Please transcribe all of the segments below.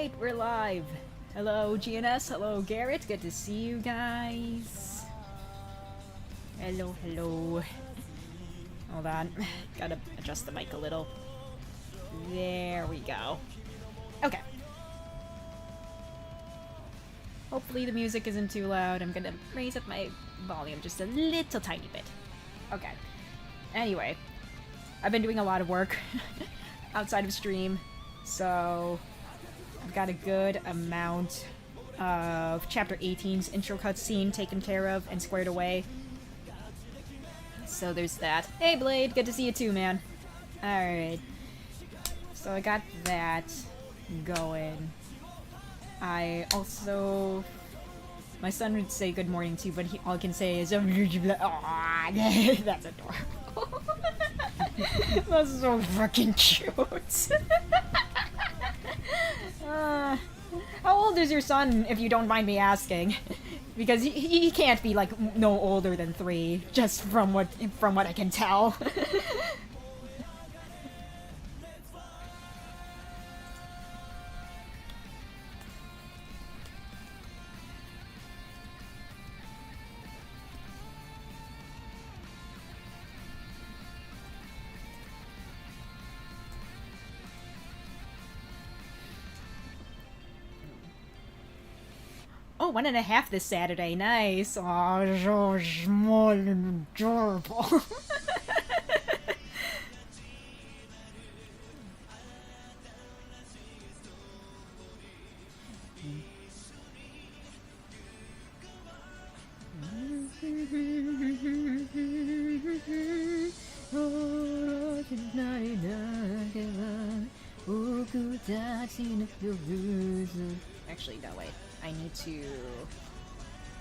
Alright, we're live. Hello, GNS. Hello, Garrett. Good to see you guys. Hello, hello. Hold on. Gotta adjust the mic a little. There we go. Okay. Hopefully the music isn't too loud. I'm gonna raise up my volume just a little tiny bit. Okay. Anyway, I've been doing a lot of work outside of stream, so I've got a good amount of Chapter 18's intro cutscene taken care of and squared away. So there's that. Hey Blade, good to see you too, man. Alright. So I got that going. I also... My son would say good morning too, but all he can say is... Aw, that's adorable. That's so fucking cute. How old is your son, if you don't mind me asking? Because he can't be like no older than 3, just from what I can tell. Oh, 1.5 this Saturday. Nice. Oh, so small and adorable. Actually, no, wait. I need to...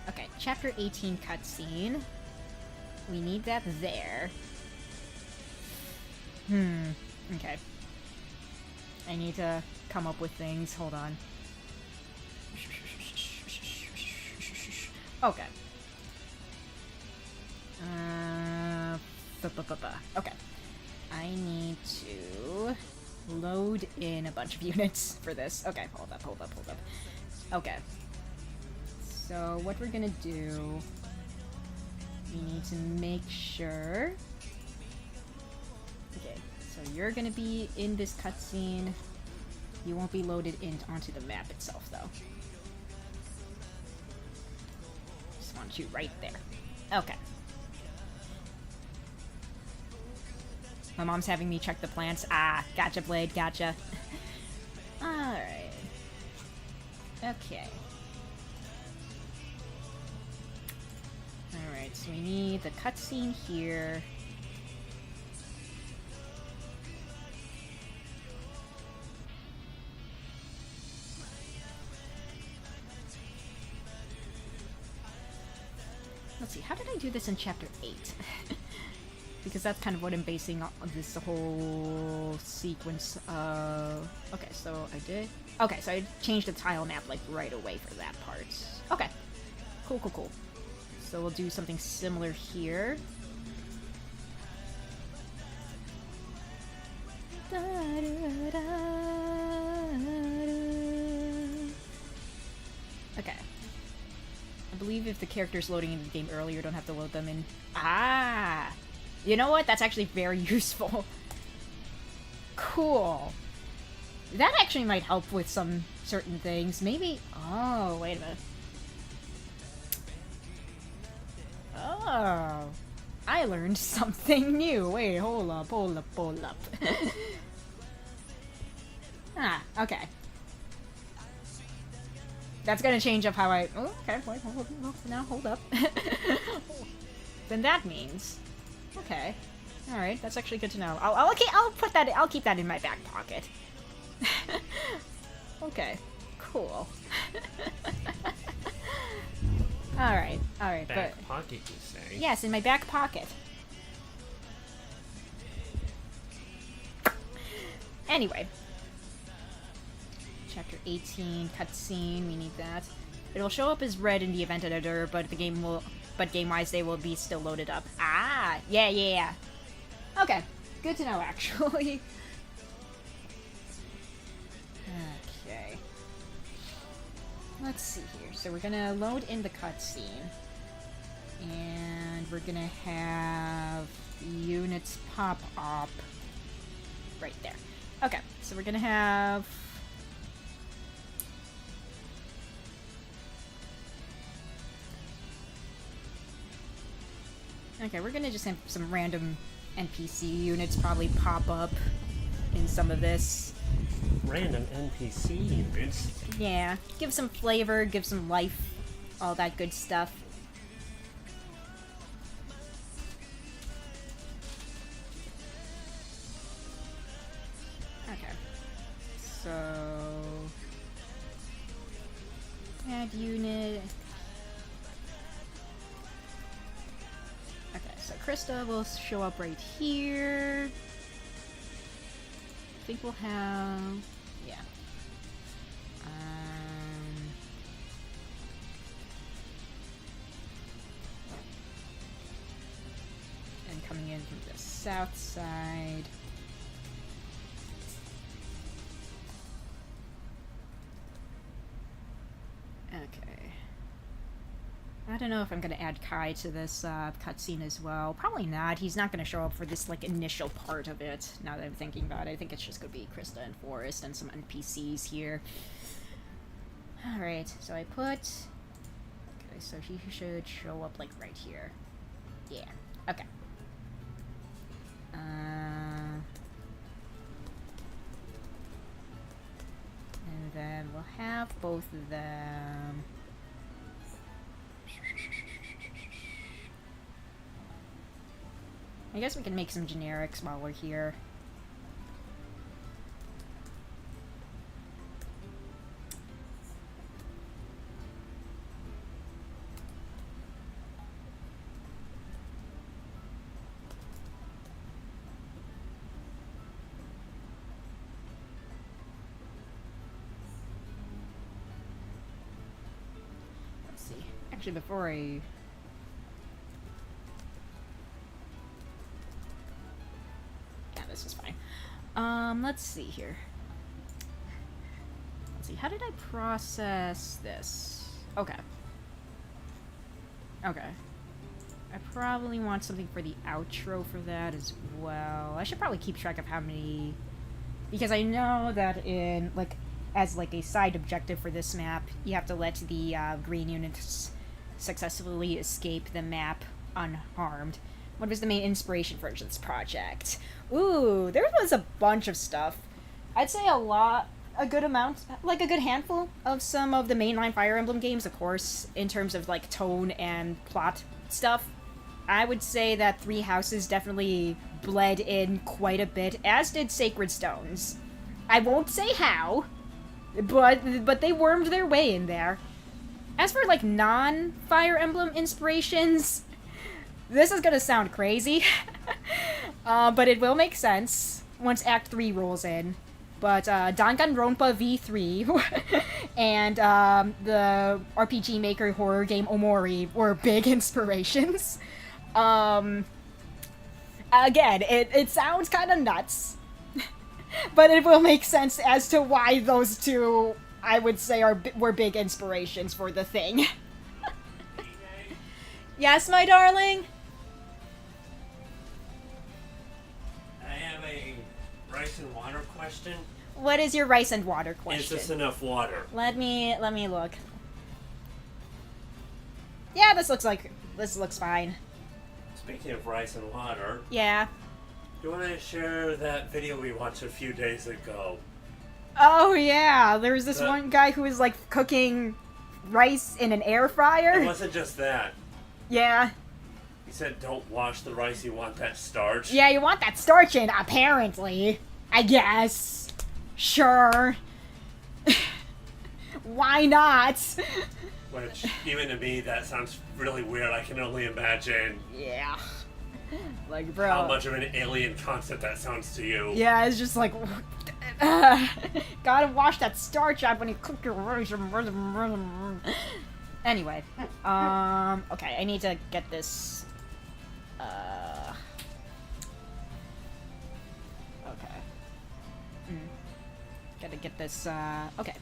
Okay, Chapter 18 cutscene. We need that there. Okay. I need to come up with things. Hold on. Okay. Okay. I need to load in a bunch of units for this. Okay, hold up. Okay. So what we're gonna do, we need to make sure... Okay, so you're gonna be in this cutscene. You won't be loaded onto the map itself, though. Just want you right there. Okay. My mom's having me check the plants. Ah, gotcha, Blade, gotcha. Alright. Okay. Alright, so we need the cutscene here. Let's see, how did I do this in Chapter 8? Because that's kind of what I'm basing this whole sequence of... Okay, so I did... Okay, so I changed the tile map, like, right away for that part. Okay. Cool. So we'll do something similar here. Okay. I believe if the character's loading into the game earlier, you don't have to load them in... Ah! You know what? That's actually very useful. Cool. That actually might help with some certain things. Maybe... Oh, wait a minute. Oh. I learned something new. Wait, hold up. Ah, okay. That's gonna change up how I... Oh, okay, wait, hold up. Then that means... Okay. Alright, that's actually good to know. I'll keep that in my back pocket. Okay, cool. Alright, back pocket, you say? Yes, in my back pocket. Anyway. Chapter 18, cutscene, we need that. It will show up as red in the event editor, but game-wise they will be still loaded up. Ah, yeah. Okay, good to know, actually. Okay. let's see here. So we're gonna load in the cutscene. And we're gonna have units pop up right there. Okay, so we're gonna have... Okay, we're gonna just have some random NPC units probably pop up in some of this. Random NPC units? Yeah, give some flavor, give some life, all that good stuff. Okay, so... add unit... Okay, so Krista will show up right here. I think we'll have... yeah. And coming in from the south side. Okay. I don't know if I'm going to add Kai to this cutscene as well. Probably not. He's not going to show up for this, like, initial part of it, now that I'm thinking about it. I think it's just going to be Krista and Forrest and some NPCs here. Alright, so I put... okay, so he should show up, like, right here. Yeah. Okay. And then we'll have both of them... I guess we can make some generics while we're here. Let's see. Actually, before I... this is fine. Let's see here. Let's see, how did I process this? Okay. Okay. I probably want something for the outro for that as well. I should probably keep track of how many... because I know that in, like, as, like, a side objective for this map, you have to let the, green units successfully escape the map unharmed. What was the main inspiration for this project? Ooh, there was a bunch of stuff. I'd say a good amount, like a good handful of some of the mainline Fire Emblem games, of course, in terms of, like, tone and plot stuff. I would say that Three Houses definitely bled in quite a bit, as did Sacred Stones. I won't say how, but they wormed their way in there. As for, like, non-Fire Emblem inspirations... this is gonna sound crazy, but it will make sense once Act 3 rolls in. But Danganronpa V3 and the RPG Maker horror game Omori were big inspirations. Again, it sounds kind of nuts, but it will make sense as to why those two, I would say, were big inspirations for the thing. Yes, my darling? Rice and water question? What is your rice and water question? Is this enough water? Let me look. Yeah, this looks fine. Speaking of rice and water... yeah. Do you want to share that video we watched a few days ago? Oh yeah, there was this one guy who was, like, cooking rice in an air fryer. It wasn't just that. Yeah. He said, don't wash the rice, you want that starch. Yeah, you want that starch in, apparently. I guess. Sure. Why not? Which, even to me, that sounds really weird. I can only imagine... yeah. Like, bro... how much of an alien concept that sounds to you. Yeah, it's just like... gotta wash that starch out when you cook your rice. Anyway. Okay, I need to get this... okay. Gotta get this, okay.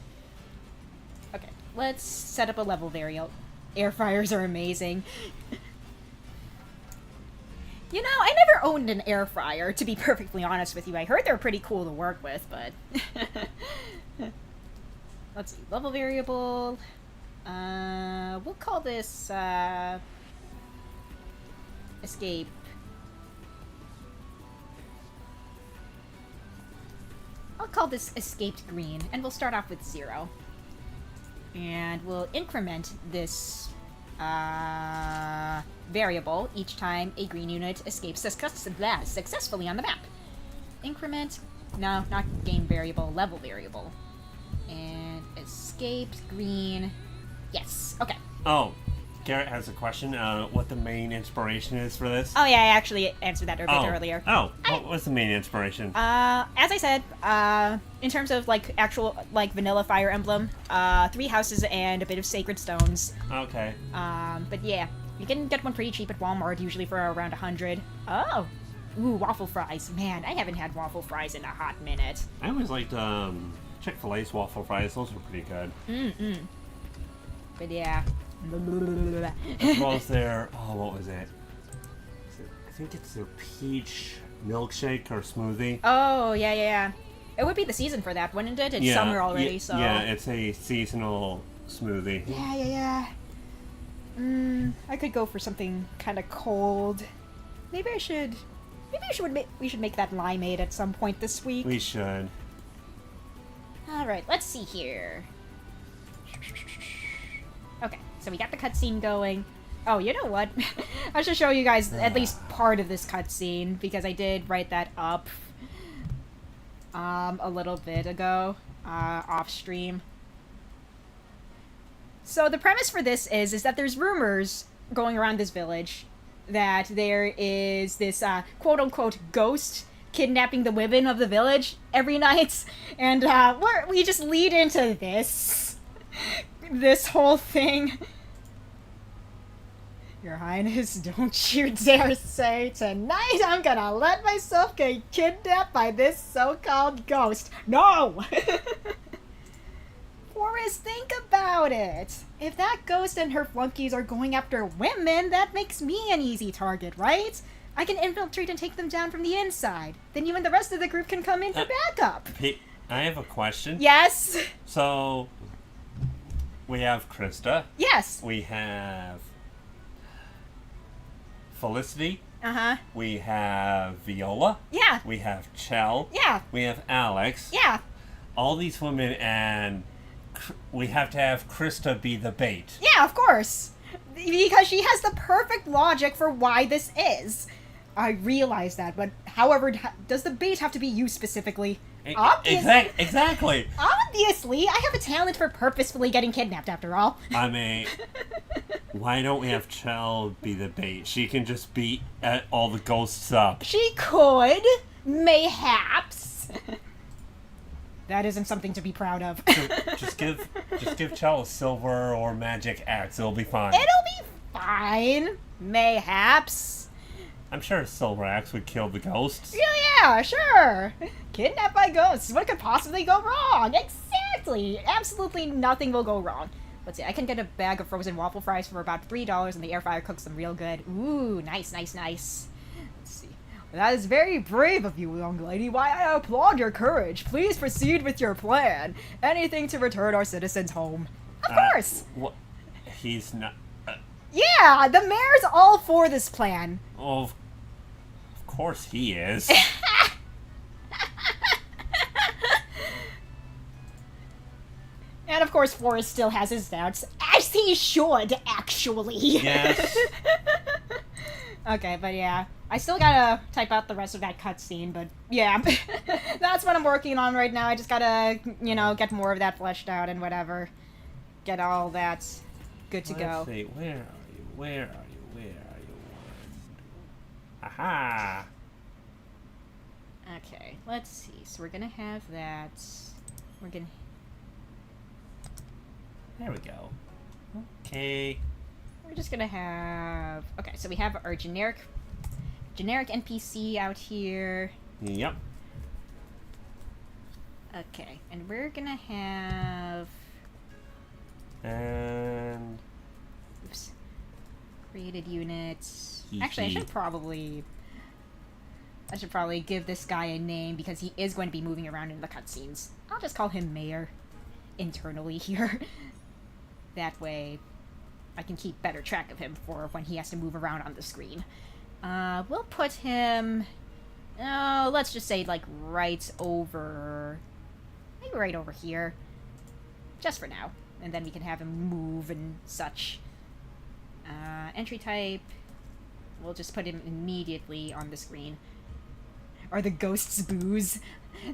Okay. let's set up a level variable. Air fryers are amazing. You know, I never owned an air fryer, to be perfectly honest with you. I heard they're pretty cool to work with, but... Let's see, level variable... we'll call this, escape. I'll call this escaped green, and we'll start off with 0. And we'll increment this, variable each time a green unit escapes successfully on the map. Increment, no, not game variable, level variable. And escaped green, yes, okay. Oh, Garrett has a question. What the main inspiration is for this? Oh yeah, I actually answered that a bit earlier. Oh, what was the main inspiration? As I said, in terms of, like, actual, like, vanilla Fire Emblem, 3 houses and a bit of sacred stones. Okay. But yeah, you can get one pretty cheap at Walmart, usually for around 100. Oh! Ooh, waffle fries. Man, I haven't had waffle fries in a hot minute. I always liked, Chick-fil-A's waffle fries. Those were pretty good. But yeah. As well as their, what was it? I think it's their peach milkshake or smoothie. Oh, yeah. It would be the season for that, wouldn't it? It's summer already, so... Yeah, it's a seasonal smoothie. Yeah. I could go for something kind of cold. Maybe we should make that limeade at some point this week. We should. Alright, let's see here. Okay, so we got the cutscene going. Oh, you know what? I should show you guys at least part of this cutscene, because I did write that up a little bit ago, off stream. So the premise for this is that there's rumors going around this village that there is this quote-unquote ghost kidnapping the women of the village every night, and we just lead into this whole thing. Your Highness, don't you dare say tonight I'm gonna let myself get kidnapped by this so-called ghost. No! Forrest, think about it. If that ghost and her flunkies are going after women, that makes me an easy target, right? I can infiltrate and take them down from the inside. Then you and the rest of the group can come in for backup. I have a question. Yes? So, we have Krista. Yes. We have Felicity. Uh-huh. We have Viola. Yeah. We have Chell. Yeah. We have Alex. Yeah. All these women, and we have to have Krista be the bait. Yeah, of course. Because she has the perfect logic for why this is. I realize that, but however, does the bait have to be you specifically? Exactly. Obviously, I have a talent for purposefully getting kidnapped, after all. I mean, why don't we have Chell be the bait? She can just beat all the ghosts up. She could, mayhaps. That isn't something to be proud of. just give Chell a silver or magic axe. It'll be fine. It'll be fine, mayhaps. I'm sure a silver axe would kill the ghosts. Yeah, sure. Kidnapped by ghosts. What could possibly go wrong? Exactly. Absolutely nothing will go wrong. Let's see. I can get a bag of frozen waffle fries for about $3, and the air fryer cooks them real good. Ooh, nice. Let's see. That is very brave of you, young lady. Why, I applaud your courage. Please proceed with your plan. Anything to return our citizens home. Of course. What? He's not. Yeah, the mayor's all for this plan. Oh, of course he is. And of course, Forrest still has his doubts, as he should, actually. Yes. Okay, but yeah, I still gotta type out the rest of that cutscene, but yeah, that's what I'm working on right now. I just gotta, get more of that fleshed out and whatever. Get all that good to go. Let's see, where are you? Aha! Okay, let's see. So we're gonna have that. There we go. Okay. We're just gonna have... Okay, so we have our generic NPC out here. Yep. Okay, and we're gonna have... And... Oops. Created units. Hee Actually, hee. I should probably give this guy a name because he is going to be moving around in the cutscenes. I'll just call him Mayor internally here. That way I can keep better track of him for when he has to move around on the screen. We'll put him... Oh, let's just say, like, right over... Maybe right over here. Just for now. And then we can have him move and such. Entry type... We'll just put him immediately on the screen. Are the ghosts booze?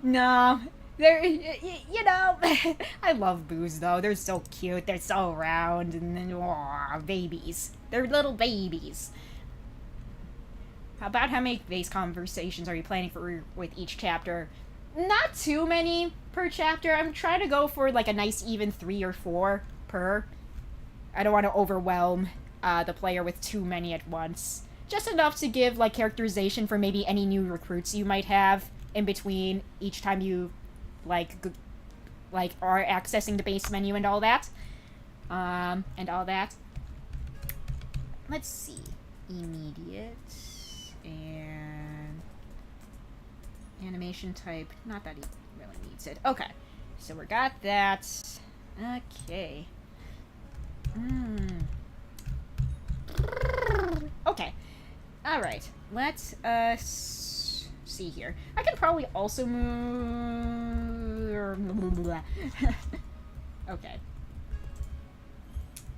No. They're, you know, I love boos, though. They're so cute. They're so round. And then, aw, babies. They're little babies. About how many base conversations are you planning for with each chapter? Not too many per chapter. I'm trying to go for, like, a nice even 3 or 4 per. I don't want to overwhelm the player with too many at once. Just enough to give, like, characterization for maybe any new recruits you might have in between each time you, like, are accessing the base menu and all that. Let's see. Immediate. And... animation type. Not that he really needs it. Okay. So we got that. Okay. Okay. Alright, let us see here. I can probably also move... Okay.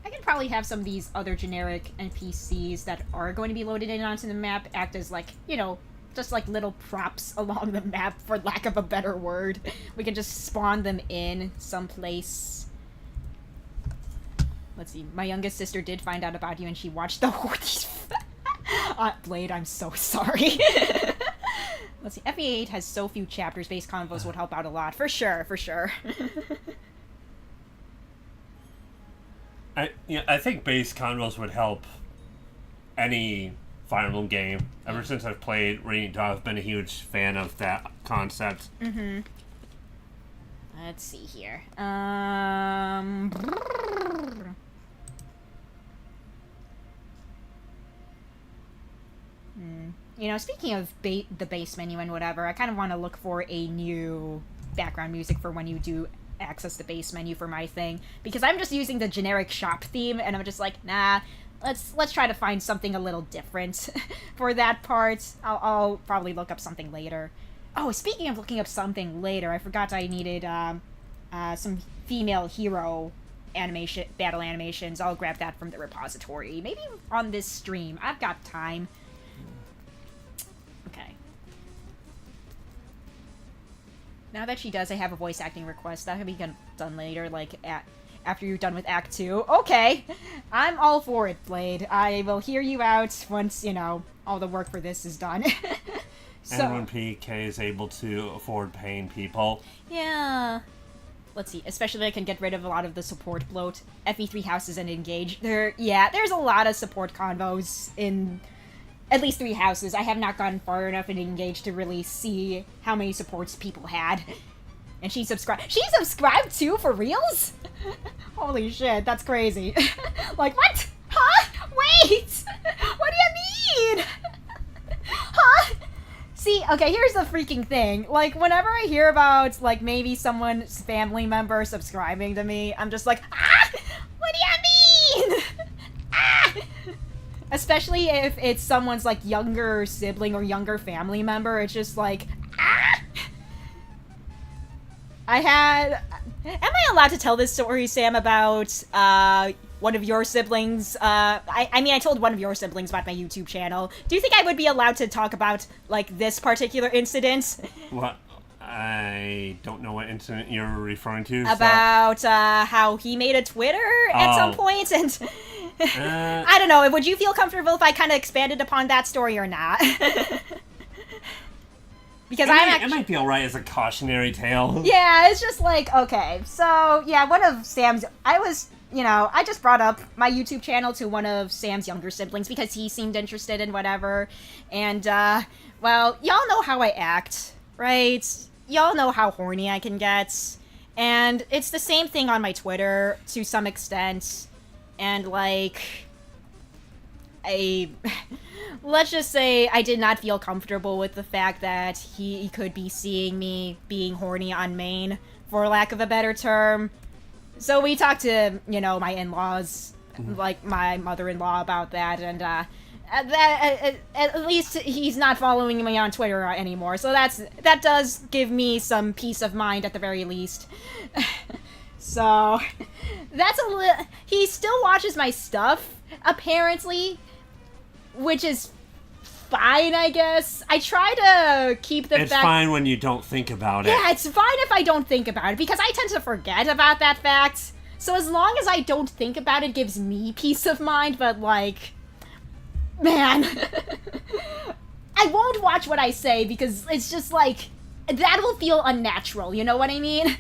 I can probably have some of these other generic NPCs that are going to be loaded in onto the map act as, like, you know, just like little props along the map, for lack of a better word. We can just spawn them in someplace. Let's see, my youngest sister did find out about you and she watched the Blade, I'm so sorry. Let's see, FE8 has so few chapters, base convos would help out a lot. For sure, for sure. I think base convos would help any Fire Emblem game. Ever since I've played Radiant Dawn, I've been a huge fan of that concept. Mm-hmm. Let's see here. You know, speaking of the base menu and whatever, I kind of want to look for a new background music for when you do access the base menu for my thing, because I'm just using the generic shop theme, and I'm just like, nah, let's try to find something a little different for that part. I'll probably look up something later. Oh, speaking of looking up something later, I forgot I needed some female hero battle animations. I'll grab that from the repository. Maybe on this stream. I've got time. Okay. Now that she does, I have a voice acting request. That can be done later, like after you're done with Act 2. Okay! I'm all for it, Blade. I will hear you out once, you know, all the work for this is done. So, and when PK is able to afford paying people. Yeah. Let's see. Especially I can get rid of a lot of the support bloat. FE3 houses and engage. There's a lot of support convos in at least 3 houses. I have not gotten far enough in engage to really see how many supports people had. And she subscribed. She subscribed too, for reals? Holy shit, that's crazy. Like, what? Huh? Wait! What do you mean? Huh? See, okay, here's the freaking thing. Like, whenever I hear about, like, maybe someone's family member subscribing to me, I'm just like, ah! What do you mean? Ah! Especially if it's someone's, like, younger sibling or younger family member, it's just like, ah! Am I allowed to tell this story, Sam, about, one of your siblings? I mean, I told one of your siblings about my YouTube channel. Do you think I would be allowed to talk about, like, this particular incident? What? I don't know what incident you're referring to. About, how he made a Twitter at some point, and... I don't know, would you feel comfortable if I kind of expanded upon that story or not? Because it might be alright as a cautionary tale. Yeah, it's just like, okay, so, yeah, one of Sam's... I just brought up my YouTube channel to one of Sam's younger siblings because he seemed interested in whatever. And, well, y'all know how I act, right? Y'all know how horny I can get. And it's the same thing on my Twitter to some extent. And, like, let's just say I did not feel comfortable with the fact that he could be seeing me being horny on main, for lack of a better term. So we talked to, you know, my in-laws, like my mother-in-law, about that, and at least he's not following me on Twitter anymore. So that does give me some peace of mind at the very least. So that's he still watches my stuff, apparently, which is fine, I guess. I try to keep the It's fine when you don't think about it. Yeah, it's fine if I don't think about it, because I tend to forget about that fact. So as long as I don't think about it, gives me peace of mind, but, like, man, I won't watch what I say, because it's just, like, that will feel unnatural, you know what I mean?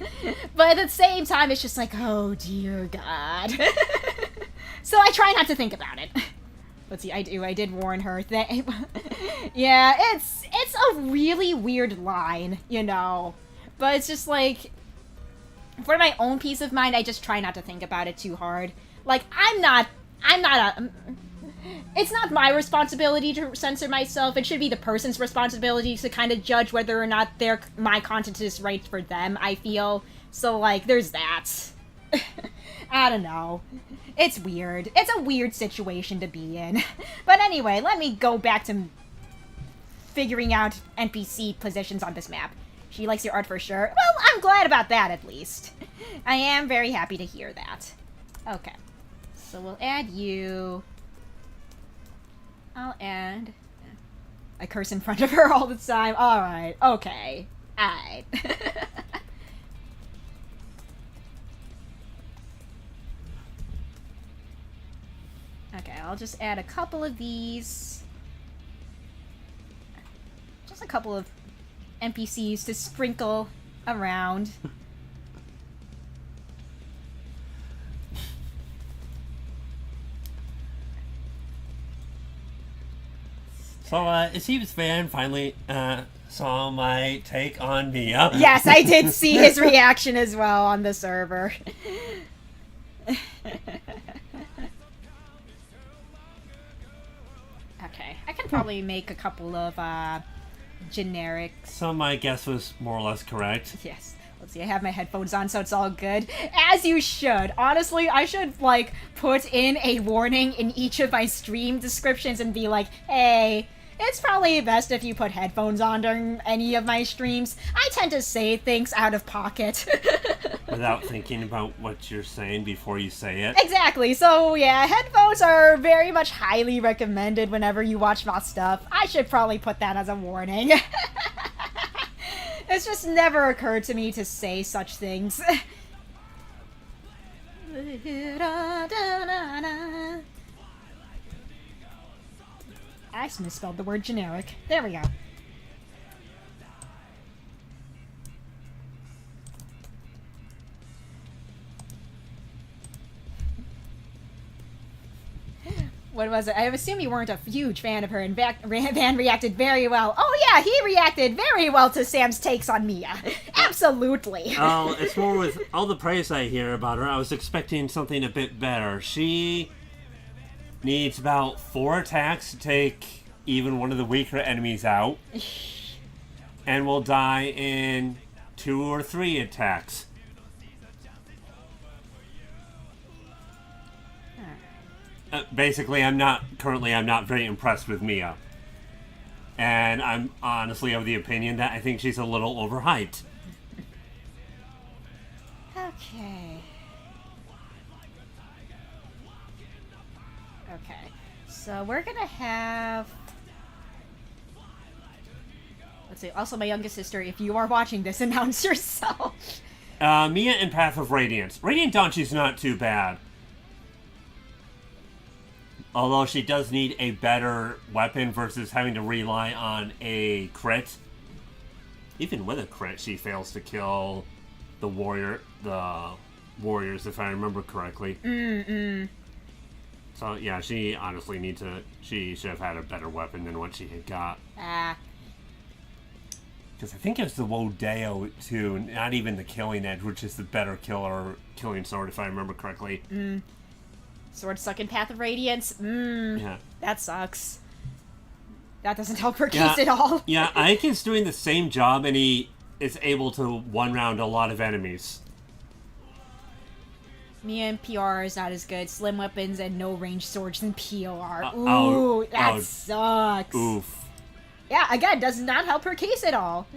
But at the same time, it's just like, oh dear God. So I try not to think about it. Let's see, I did warn her. Yeah, it's a really weird line, you know. But it's just like, for my own peace of mind, I just try not to think about it too hard. Like, it's not my responsibility to censor myself. It should be the person's responsibility to kind of judge whether or not my content is right for them, I feel. So, like, there's that. I don't know. It's weird. It's a weird situation to be in. But anyway, let me go back to figuring out NPC positions on this map. She likes your art for sure. Well, I'm glad about that, at least. I am very happy to hear that. Okay. So we'll add you. I'll add... I curse in front of her all the time. Alright. Okay. Alright. Okay, I'll just add a couple of these. Just a couple of NPCs to sprinkle around. So, it seems Van finally saw my take on Mia. Yes, I did see his reaction as well on the server. Okay, I can probably make a couple of generic... So my guess was more or less correct. Yes. Let's see, I have my headphones on, so it's all good. As you should. Honestly, I should, like, put in a warning in each of my stream descriptions and be like, hey, it's probably best if you put headphones on during any of my streams. I tend to say things out of pocket. Without thinking about what you're saying before you say it. Exactly. So, yeah, headphones are very much highly recommended whenever you watch my stuff. I should probably put that as a warning. It's just never occurred to me to say such things. I misspelled the word generic. There we go. What was it? I assume you weren't a huge fan of her, and Van reacted very well. Oh yeah, he reacted very well to Sam's takes on Mia. Absolutely. Oh, it's more with all the praise I hear about her. I was expecting something a bit better. She needs about 4 attacks to take even one of the weaker enemies out, and will die in 2 or 3 attacks. Basically, I'm not very impressed with Mia. And I'm honestly of the opinion that I think she's a little overhyped. Okay. Okay. So we're gonna have... Let's see. Also, my youngest sister, if you are watching this, announce yourself. Mia and Path of Radiance. Radiant Donchi's not too bad. Although she does need a better weapon versus having to rely on a crit. Even with a crit, she fails to kill the warriors, if I remember correctly. So yeah, she honestly she should have had a better weapon than what she had got. Because I think it's the Wodeo too, not even the Killing Edge, which is the better killing sword, if I remember correctly. Sword stuck in Path of Radiance. Yeah. That sucks. That doesn't help her case at all. Yeah, Ike is doing the same job, and he is able to one-round a lot of enemies. Mia and PR is not as good. Slim weapons and no range swords than POR. Ooh, that sucks. Oof. Yeah, again, does not help her case at all.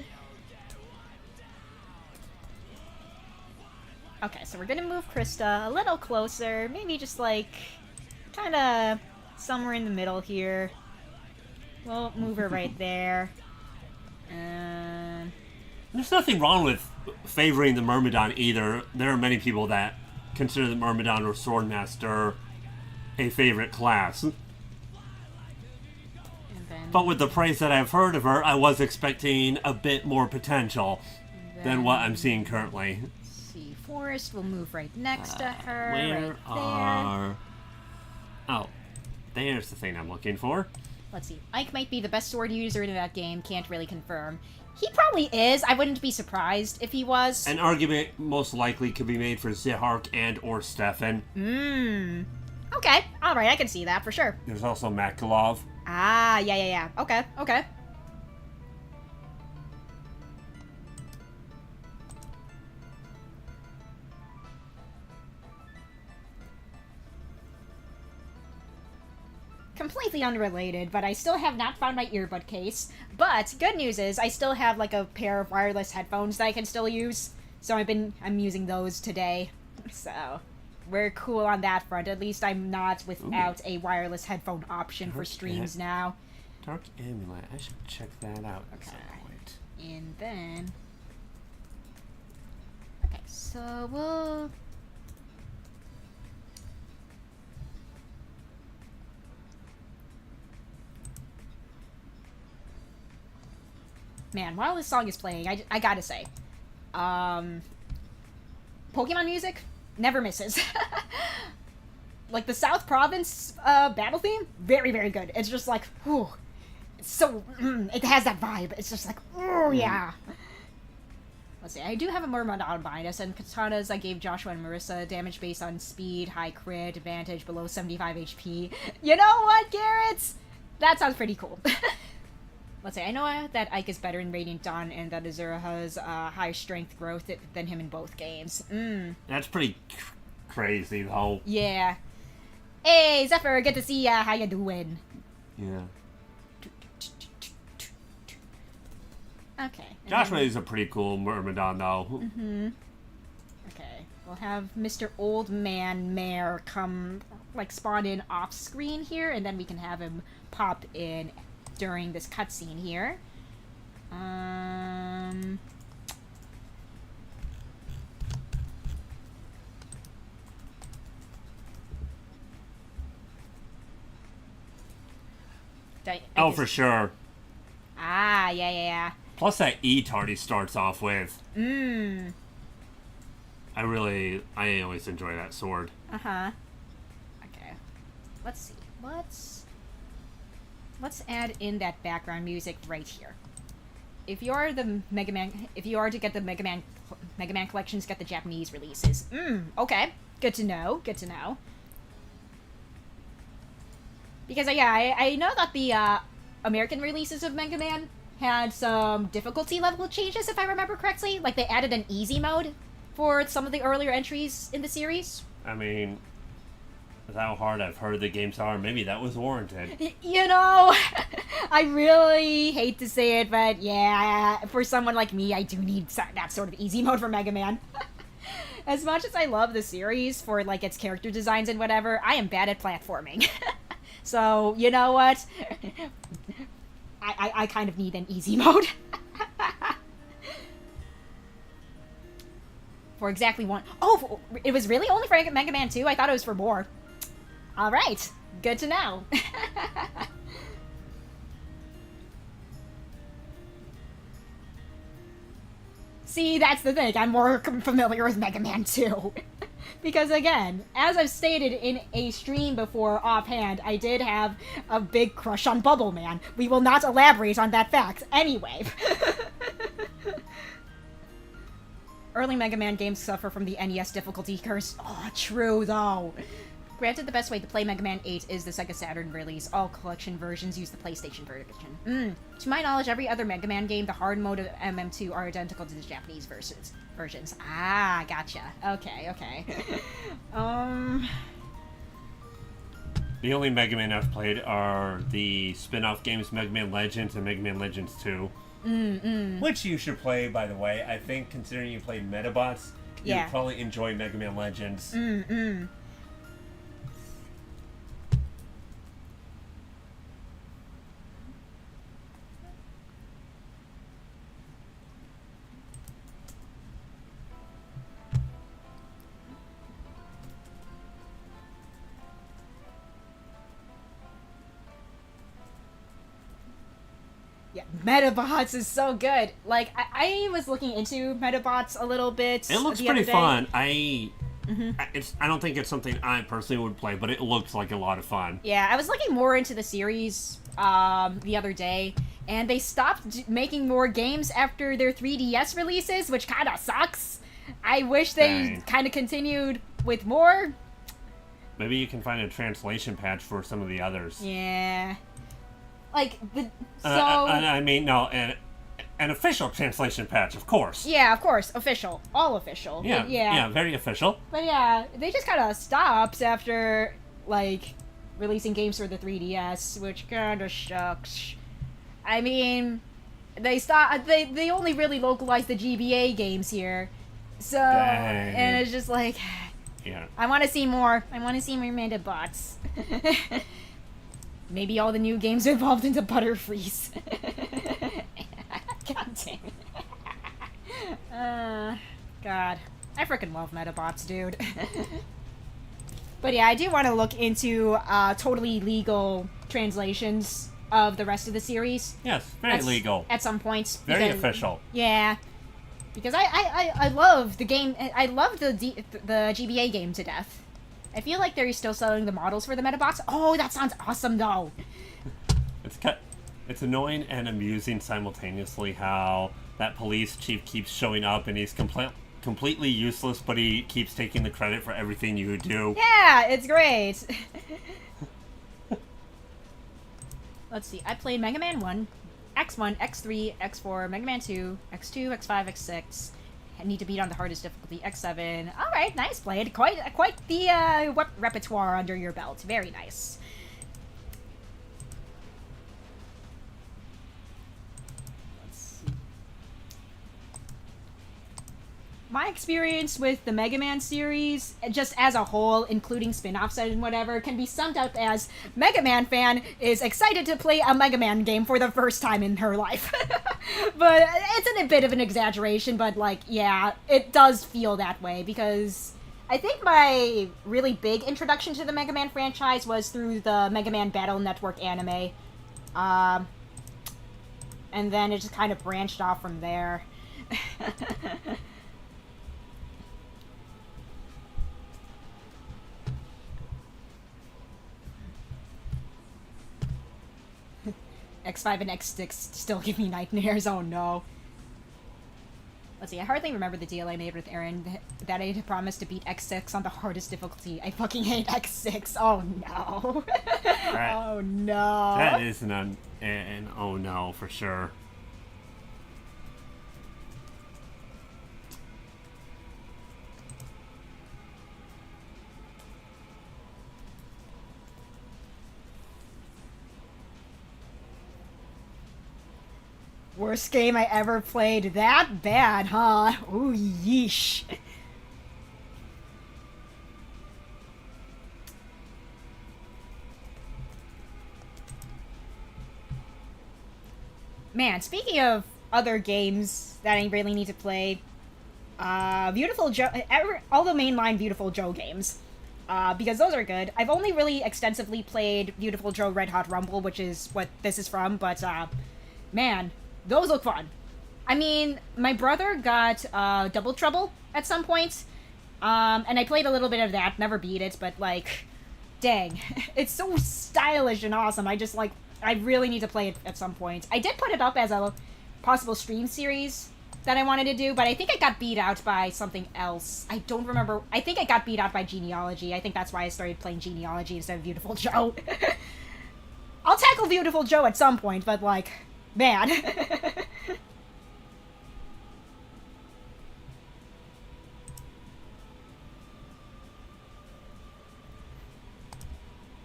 Okay, so we're gonna move Krista a little closer. Maybe just like, kind of somewhere in the middle here. We'll move her right there. There's nothing wrong with favoring the Myrmidon either. There are many people that consider the Myrmidon or Swordmaster a favorite class. But with the praise that I've heard of her, I was expecting a bit more potential than what I'm seeing currently. See, Forest will move right next to her. Where right there. Oh, there's the thing I'm looking for. Let's see. Ike might be the best sword user in that game. Can't really confirm. He probably is. I wouldn't be surprised if he was. An argument most likely could be made for Zihark and or Stefan. Okay. All right. I can see that for sure. There's also Makalov. Ah, yeah. Okay. Completely unrelated, but I still have not found my earbud case. But good news is I still have like a pair of wireless headphones that I can still use. So I'm using those today. So we're cool on that front. At least I'm not without a wireless headphone option for streams now. Dark Amulet. I should check that out at some point. And then... Okay, so we'll... Man, while this song is playing, I gotta say, Pokemon music never misses. Like the South Province battle theme, very, very good. It's just like, whew, it's so, it has that vibe. It's just like, oh yeah. Let's see, I do have a Myrmidon behind us, and katanas I gave Joshua and Marissa damage based on speed, high crit, advantage below 75 HP. You know what, Garrett? That sounds pretty cool. Let's say, I know that Ike is better in Radiant Dawn and that Azura has higher strength growth than him in both games. That's pretty crazy, though. Yeah. Hey, Zephyr, good to see ya. How you doing? Yeah. Okay. Joshua is a pretty cool Myrmidon, though. Okay. We'll have Mr. Old Man Mare come, like, spawn in off-screen here, and then we can have him pop in during this cutscene here. For sure. Ah, yeah. Plus that E-Tart he starts off with. I always enjoy that sword. Okay. Let's see. Let's add in that background music right here. If you are to get the Mega Man collections, get the Japanese releases. Okay. Good to know. Because I know that the American releases of Mega Man had some difficulty level changes, if I remember correctly. Like they added an easy mode for some of the earlier entries in the series. I mean, with how hard I've heard the games are, maybe that was warranted. You know, I really hate to say it, but yeah, for someone like me, I do need that sort of easy mode for Mega Man. As much as I love the series for, like, its character designs and whatever, I am bad at platforming. So, you know what? I kind of need an easy mode. For exactly one... Oh, it was really only for Mega Man 2? I thought it was for more. Alright, good to know. See, that's the thing. I'm more familiar with Mega Man 2. Because again, as I've stated in a stream before offhand, I did have a big crush on Bubble Man. We will not elaborate on that fact. Anyway. Early Mega Man games suffer from the NES difficulty curse. Oh, true, though. Granted, the best way to play Mega Man 8 is the Sega Saturn release. All collection versions use the PlayStation version. To my knowledge, every other Mega Man game, the hard mode of MM2 are identical to the Japanese versions. Ah, gotcha. Okay. The only Mega Man I've played are the spin-off games Mega Man Legends and Mega Man Legends 2. Which you should play, by the way. I think, considering you played Metabots, you'd probably enjoy Mega Man Legends. Yeah, Metabots is so good. Like, I was looking into Metabots a little bit. It looks pretty fun. I don't think it's something I personally would play, but it looks like a lot of fun. Yeah, I was looking more into the series the other day, and they stopped making more games after their 3DS releases, which kind of sucks. I wish they kind of continued with more. Maybe you can find a translation patch for some of the others. Yeah. Like, an official translation patch, of course. Yeah, of course. Official. All official. Yeah, yeah, very official. But yeah, they just kind of stopped after, like, releasing games for the 3DS, which kind of sucks. I mean, they only really localized the GBA games here. So, Dang. And it's just like, yeah. I want to see more. I want to see more Metabots. Maybe all the new games are evolved into Butterfreeze. God dang it. God. I freaking love Metabots, dude. But yeah, I do want to look into totally legal translations of the rest of the series. Yes, very legal. At some points. Very official. Yeah. Because I love the game. I love the GBA game to death. I feel like they're still selling the models for the Metabots. Oh, that sounds awesome, though. It's annoying and amusing simultaneously how that police chief keeps showing up and he's completely useless, but he keeps taking the credit for everything you do. Yeah, it's great. Let's see. I played Mega Man 1, X1, X3, X4, Mega Man 2, X2, X5, X6. I need to beat on the hardest difficulty, X7. All right, nice played. Quite the repertoire under your belt. Very nice. Let's see. My experience with the Mega Man series, just as a whole, including spin-offs and whatever, can be summed up as Mega Man fan is excited to play a Mega Man game for the first time in her life. But it's a bit of an exaggeration, but, like, yeah, it does feel that way, because I think my really big introduction to the Mega Man franchise was through the Mega Man Battle Network anime. And then it just kind of branched off from there. X5 and X6 still give me nightmares, oh no. Let's see, I hardly remember the deal I made with Aaron that I had promised to beat X6 on the hardest difficulty. I fucking hate X6, oh no. Right. Oh no. That is an oh no, for sure. Worst game I ever played. That bad, huh? Ooh, yeesh. Man, speaking of other games that I really need to play, Beautiful Joe, all the mainline Beautiful Joe games, because those are good. I've only really extensively played Beautiful Joe Red Hot Rumble, which is what this is from, but, man, those look fun. I mean, my brother got Double Trouble at some point, and I played a little bit of that, never beat it, but, like, dang. It's so stylish and awesome. I really need to play it at some point. I did put it up as a possible stream series that I wanted to do, but I think I got beat out by something else. I don't remember. I think I got beat out by Genealogy. I think that's why I started playing Genealogy instead of Beautiful Joe. I'll tackle Beautiful Joe at some point, but, like, man.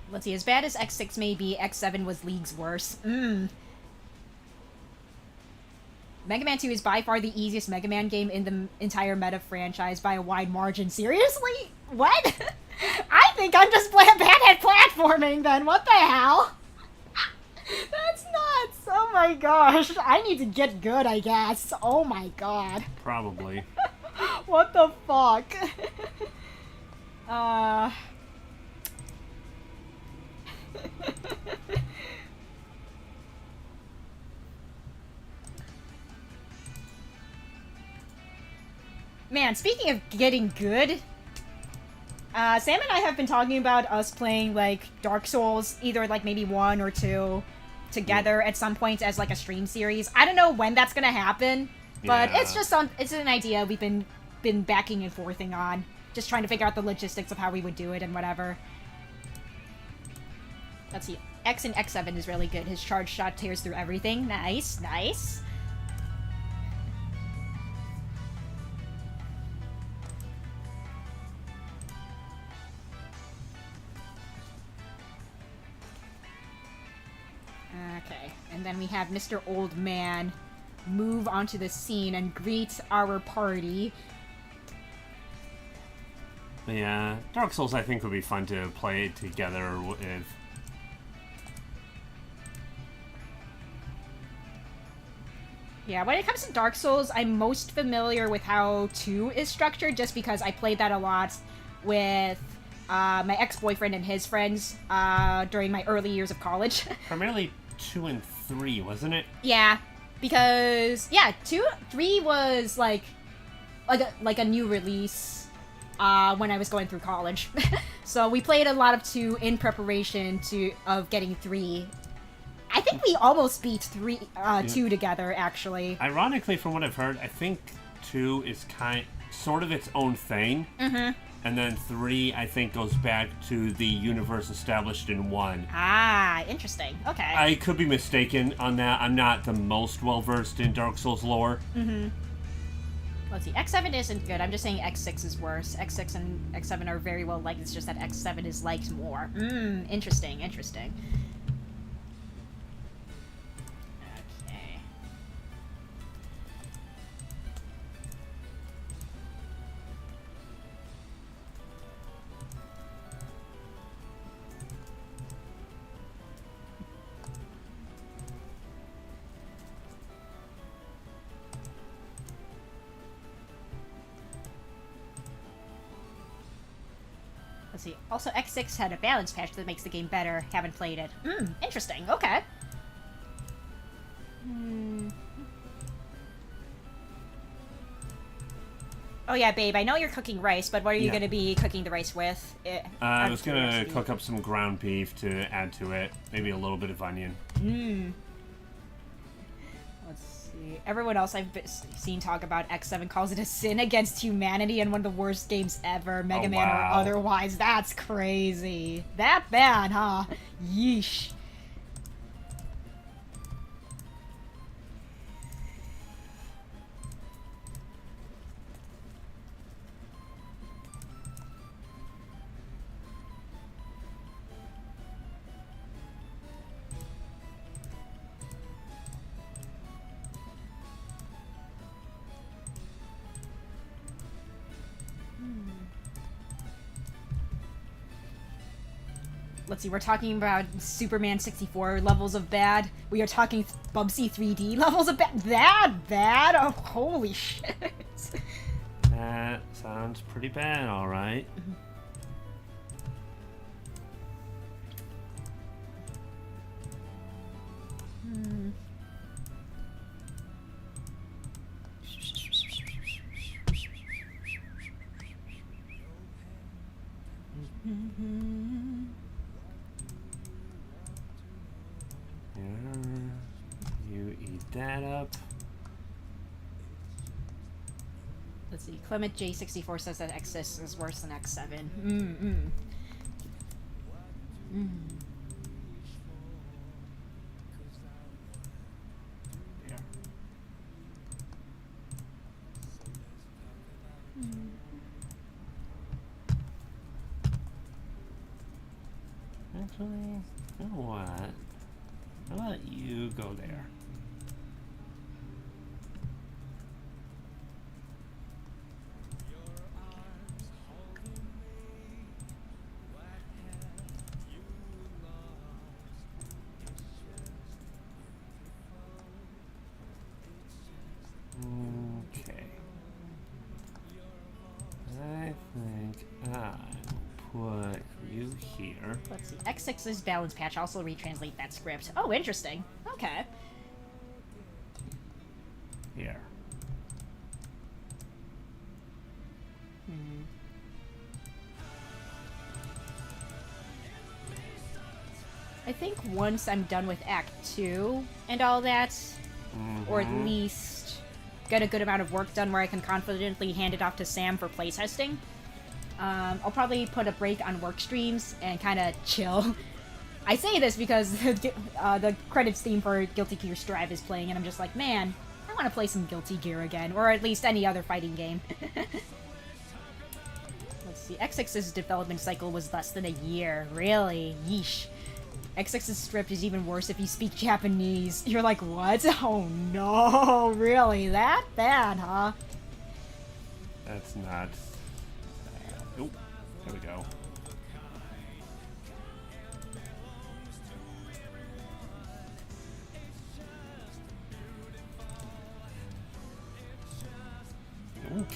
Let's see, as bad as X6 may be, X7 was leagues worse. Mega Man 2 is by far the easiest Mega Man game in the entire Meta franchise by a wide margin. Seriously? What? I think I'm just bad at platforming then. What the hell? That's nuts. Oh my gosh. I need to get good, I guess. Oh my god. Probably. What the fuck? Man, speaking of getting good, Sam and I have been talking about us playing, like, Dark Souls, either, like, maybe 1 or 2 together at some point as, like, a stream series. I don't know when that's gonna happen, but it's just it's an idea we've been backing and forthing on. Just trying to figure out the logistics of how we would do it and whatever. Let's see. X and X7 is really good. His charge shot tears through everything. Nice, nice. Okay, and then we have Mr. Old Man move onto the scene and greet our party. Yeah, Dark Souls I think would be fun to play together with. Yeah, when it comes to Dark Souls, I'm most familiar with how 2 is structured, just because I played that a lot with my ex-boyfriend and his friends during my early years of college. Primarily 2 and 3, wasn't it? Yeah, because 3 was like a new release when I was going through college. So we played a lot of 2 in preparation of getting 3. I think we almost beat 2 together, actually. Ironically, from what I've heard, I think 2 is sort of its own thing. Mm-hmm. And then 3, I think, goes back to the universe established in 1. Ah, interesting. Okay. I could be mistaken on that. I'm not the most well-versed in Dark Souls lore. Mm-hmm. Let's see. X7 isn't good. I'm just saying X6 is worse. X6 and X7 are very well liked. It's just that X7 is liked more. Interesting, interesting. Okay. Let's see. Also, X6 had a balance patch that makes the game better. Haven't played it. Interesting. Okay. Oh yeah, babe, I know you're cooking rice, but what are you going to be cooking the rice with? I was going to cook up some ground beef to add to it. Maybe a little bit of onion. Let's see. Everyone else I've seen talk about X7 calls it a sin against humanity and one of the worst games ever, Mega Man or otherwise. That's crazy. That bad, huh? Yeesh. Let's see, we're talking about Superman 64 levels of bad. We are talking Bubsy 3D levels of bad. That bad? Oh, holy shit. That sounds pretty bad, alright. You eat that up. Let's see. Clement J64 says that X6 is worse than X7. Yeah. Actually, you know what? I'll let you go there. Okay. I think I'll put you here. Let's see. X6's balance patch also retranslate that script. Oh, interesting. Okay. Here. I think once I'm done with Act 2 and all that, or at least get a good amount of work done where I can confidently hand it off to Sam for playtesting, I'll probably put a break on work streams and kind of chill. I say this because the credits theme for Guilty Gear Strive is playing, and I'm just like, man, I want to play some Guilty Gear again, or at least any other fighting game. Let's see, X6's development cycle was less than a year. Really? Yeesh. X6's script is even worse if you speak Japanese. You're like, what? Oh no, really? That bad, huh? That's not... oh, there we go. Oink.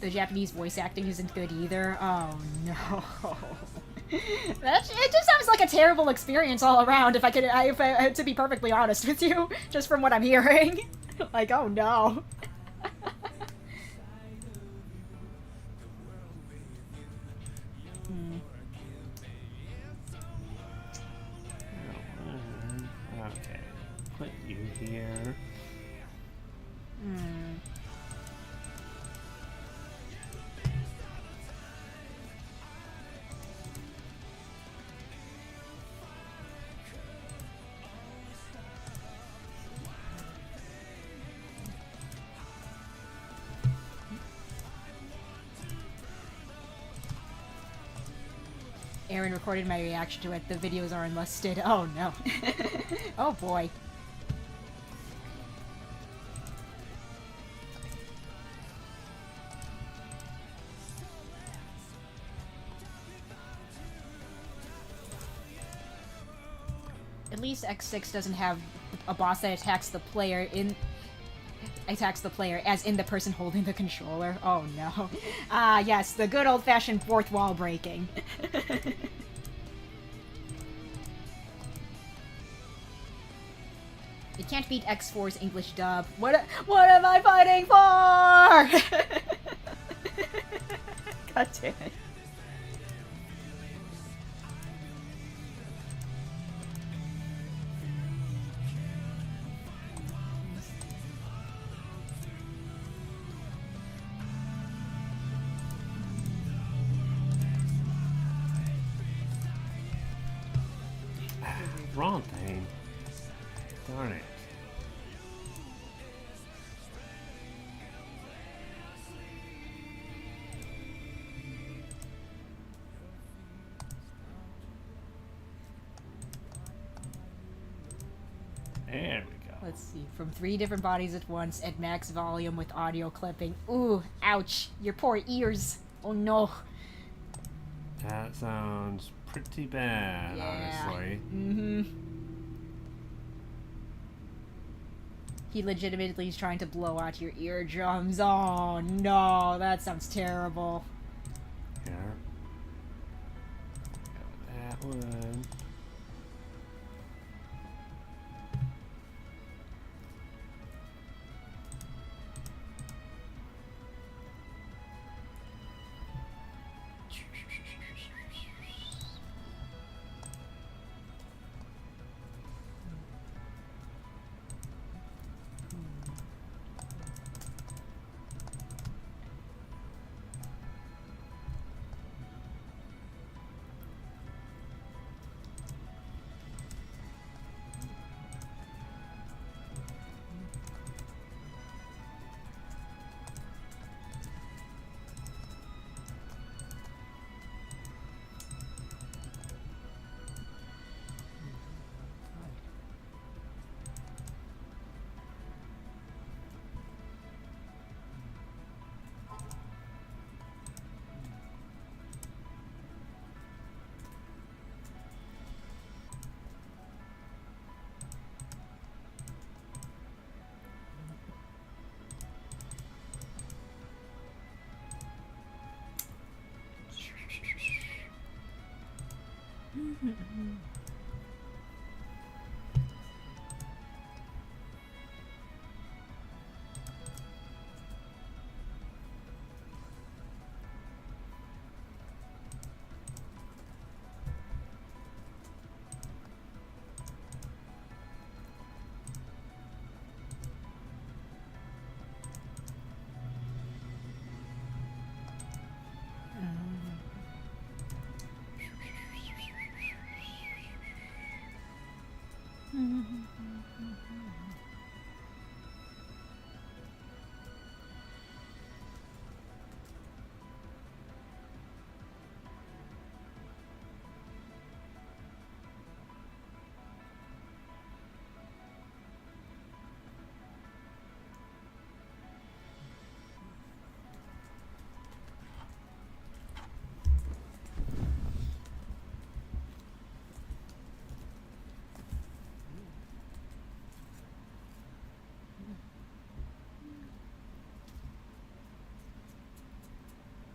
The Japanese voice acting isn't good either. Oh no. It just sounds like a terrible experience all around, if I to be perfectly honest with you, just from what I'm hearing. Like, oh no. Okay, put you here. Aaron recorded my reaction to it. The videos are unlisted. Oh no. Oh boy. At least X6 doesn't have a boss that attacks the player as in the person holding the controller. Oh no. Ah, yes, the good old-fashioned fourth wall breaking. You can't beat X4's English dub. What am I fighting for? God damn it. Wrong thing. Darn it. There we go. Let's see. From 3 different bodies at once at max volume with audio clipping. Ooh, ouch. Your poor ears. Oh no. That sounds pretty bad, honestly. Mm-hmm. He legitimately is trying to blow out your eardrums. Oh no, that sounds terrible. Here. Got that one.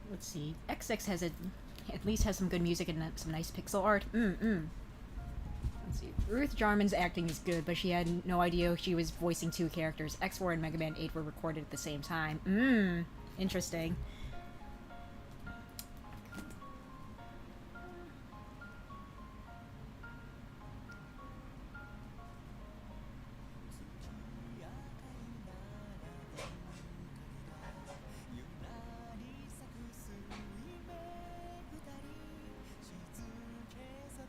Let's see. XX has at least has some good music and some nice pixel art. Let's see. Ruth Jarman's acting is good, but she had no idea she was voicing two characters. X4 and Mega Man 8 were recorded at the same time. Interesting.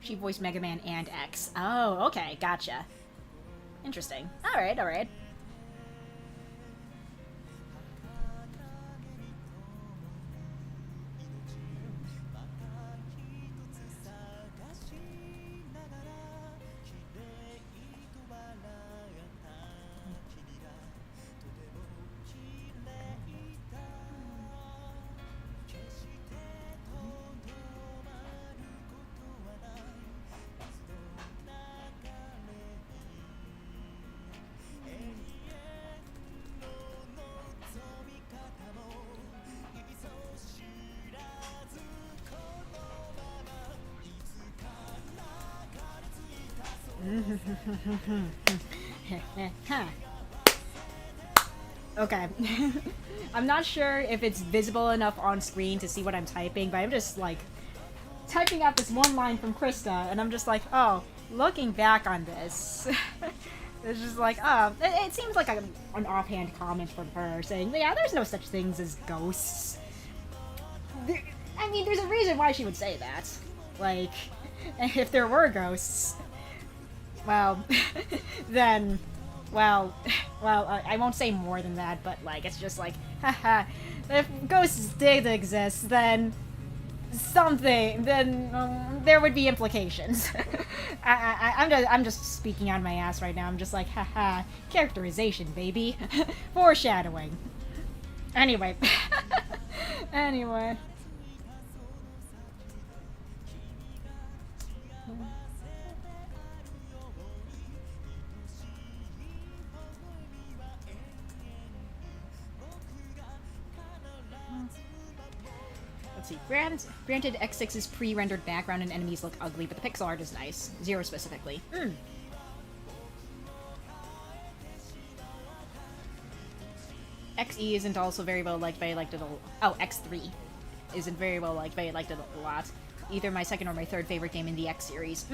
She voiced Mega Man and X. Oh, okay, gotcha. Interesting. Alright, alright. Okay. I'm not sure if it's visible enough on screen to see what I'm typing, but I'm just like typing out this one line from Krista, and I'm just like, oh, looking back on this, it's just like, oh, it seems like an offhand comment from her saying, yeah, there's no such things as ghosts. I mean, there's a reason why she would say that. Like, if there were ghosts, well, then, well, I won't say more than that, but, like, it's just like, haha, if ghosts did exist, then there would be implications. I'm just speaking out of my ass right now. I'm just like, haha, characterization, baby. Foreshadowing. Anyway. Anyway. Let's see. Granted, X6's pre-rendered background and enemies look ugly, but the pixel art is nice. Zero specifically. XE isn't also very well liked, but I liked it a lot. Oh, X3 isn't very well liked, but I liked it a lot. Either my second or my third favorite game in the X series.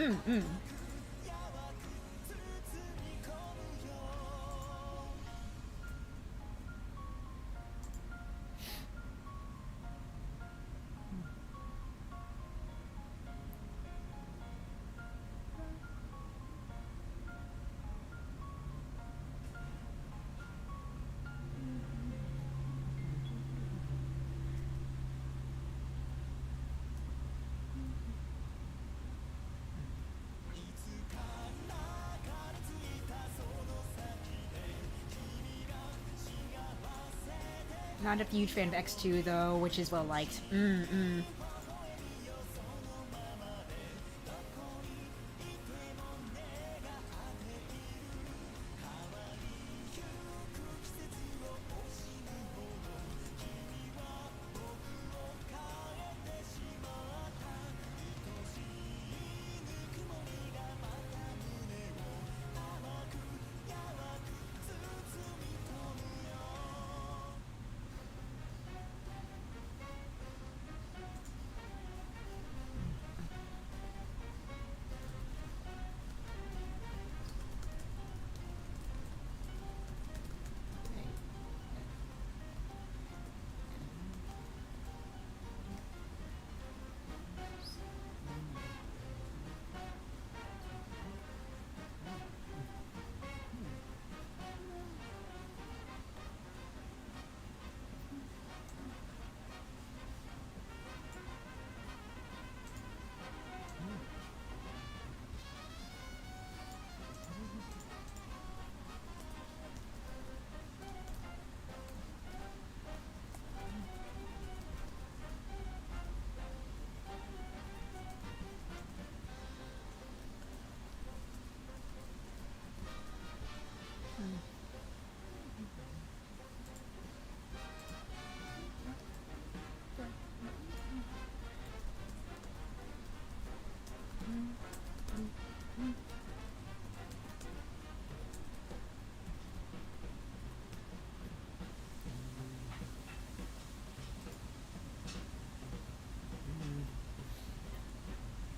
Not a huge fan of X2 though, which is well liked.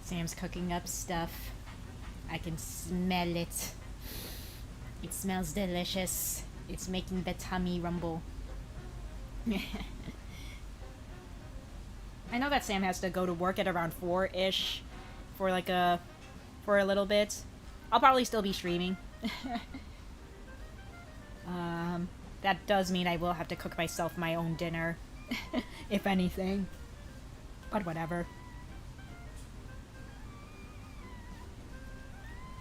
Sam's cooking up stuff. I can smell it. It smells delicious. It's making the tummy rumble. I know that Sam has to go to work at around 4-ish for like for a little bit. I'll probably still be streaming. That does mean I will have to cook myself my own dinner, if anything. But whatever.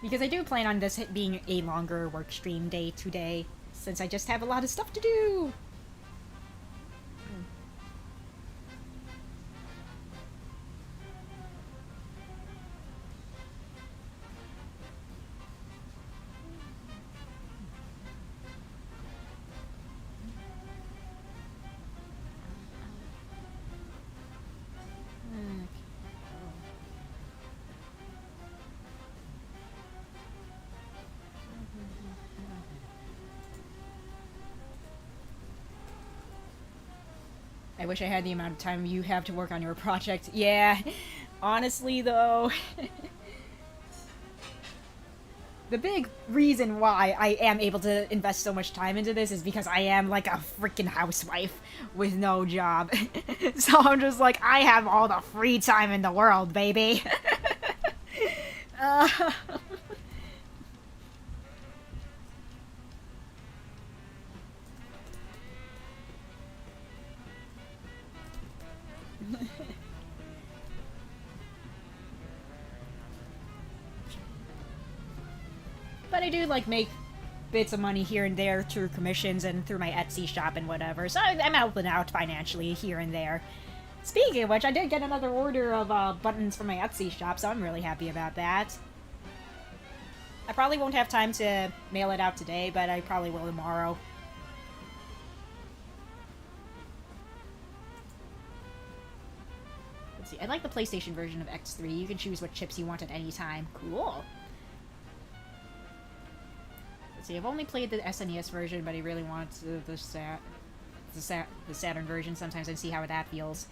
Because I do plan on this being a longer work stream day today, since I just have a lot of stuff to do. I wish I had the amount of time you have to work on your project. Yeah, honestly though, the big reason why I am able to invest so much time into this is because I am like a freaking housewife with no job. So I'm just like, I have all the free time in the world, baby. But I do, like, make bits of money here and there through commissions and through my Etsy shop and whatever. So I'm helping out financially here and there. Speaking of which, I did get another order of buttons from my Etsy shop, so I'm really happy about that. I probably won't have time to mail it out today, but I probably will tomorrow. Let's see, I like the PlayStation version of X3. You can choose what chips you want at any time. Cool. See, I've only played the SNES version, but I really want the Saturn version sometimes and see how that feels.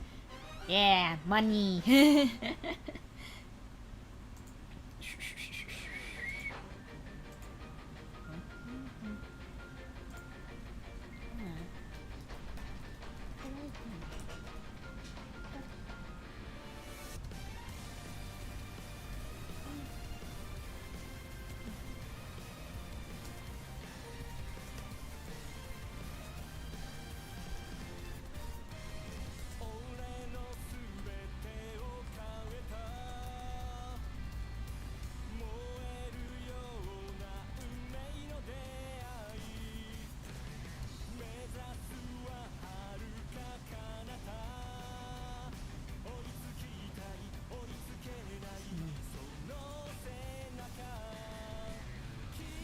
Yeah, money.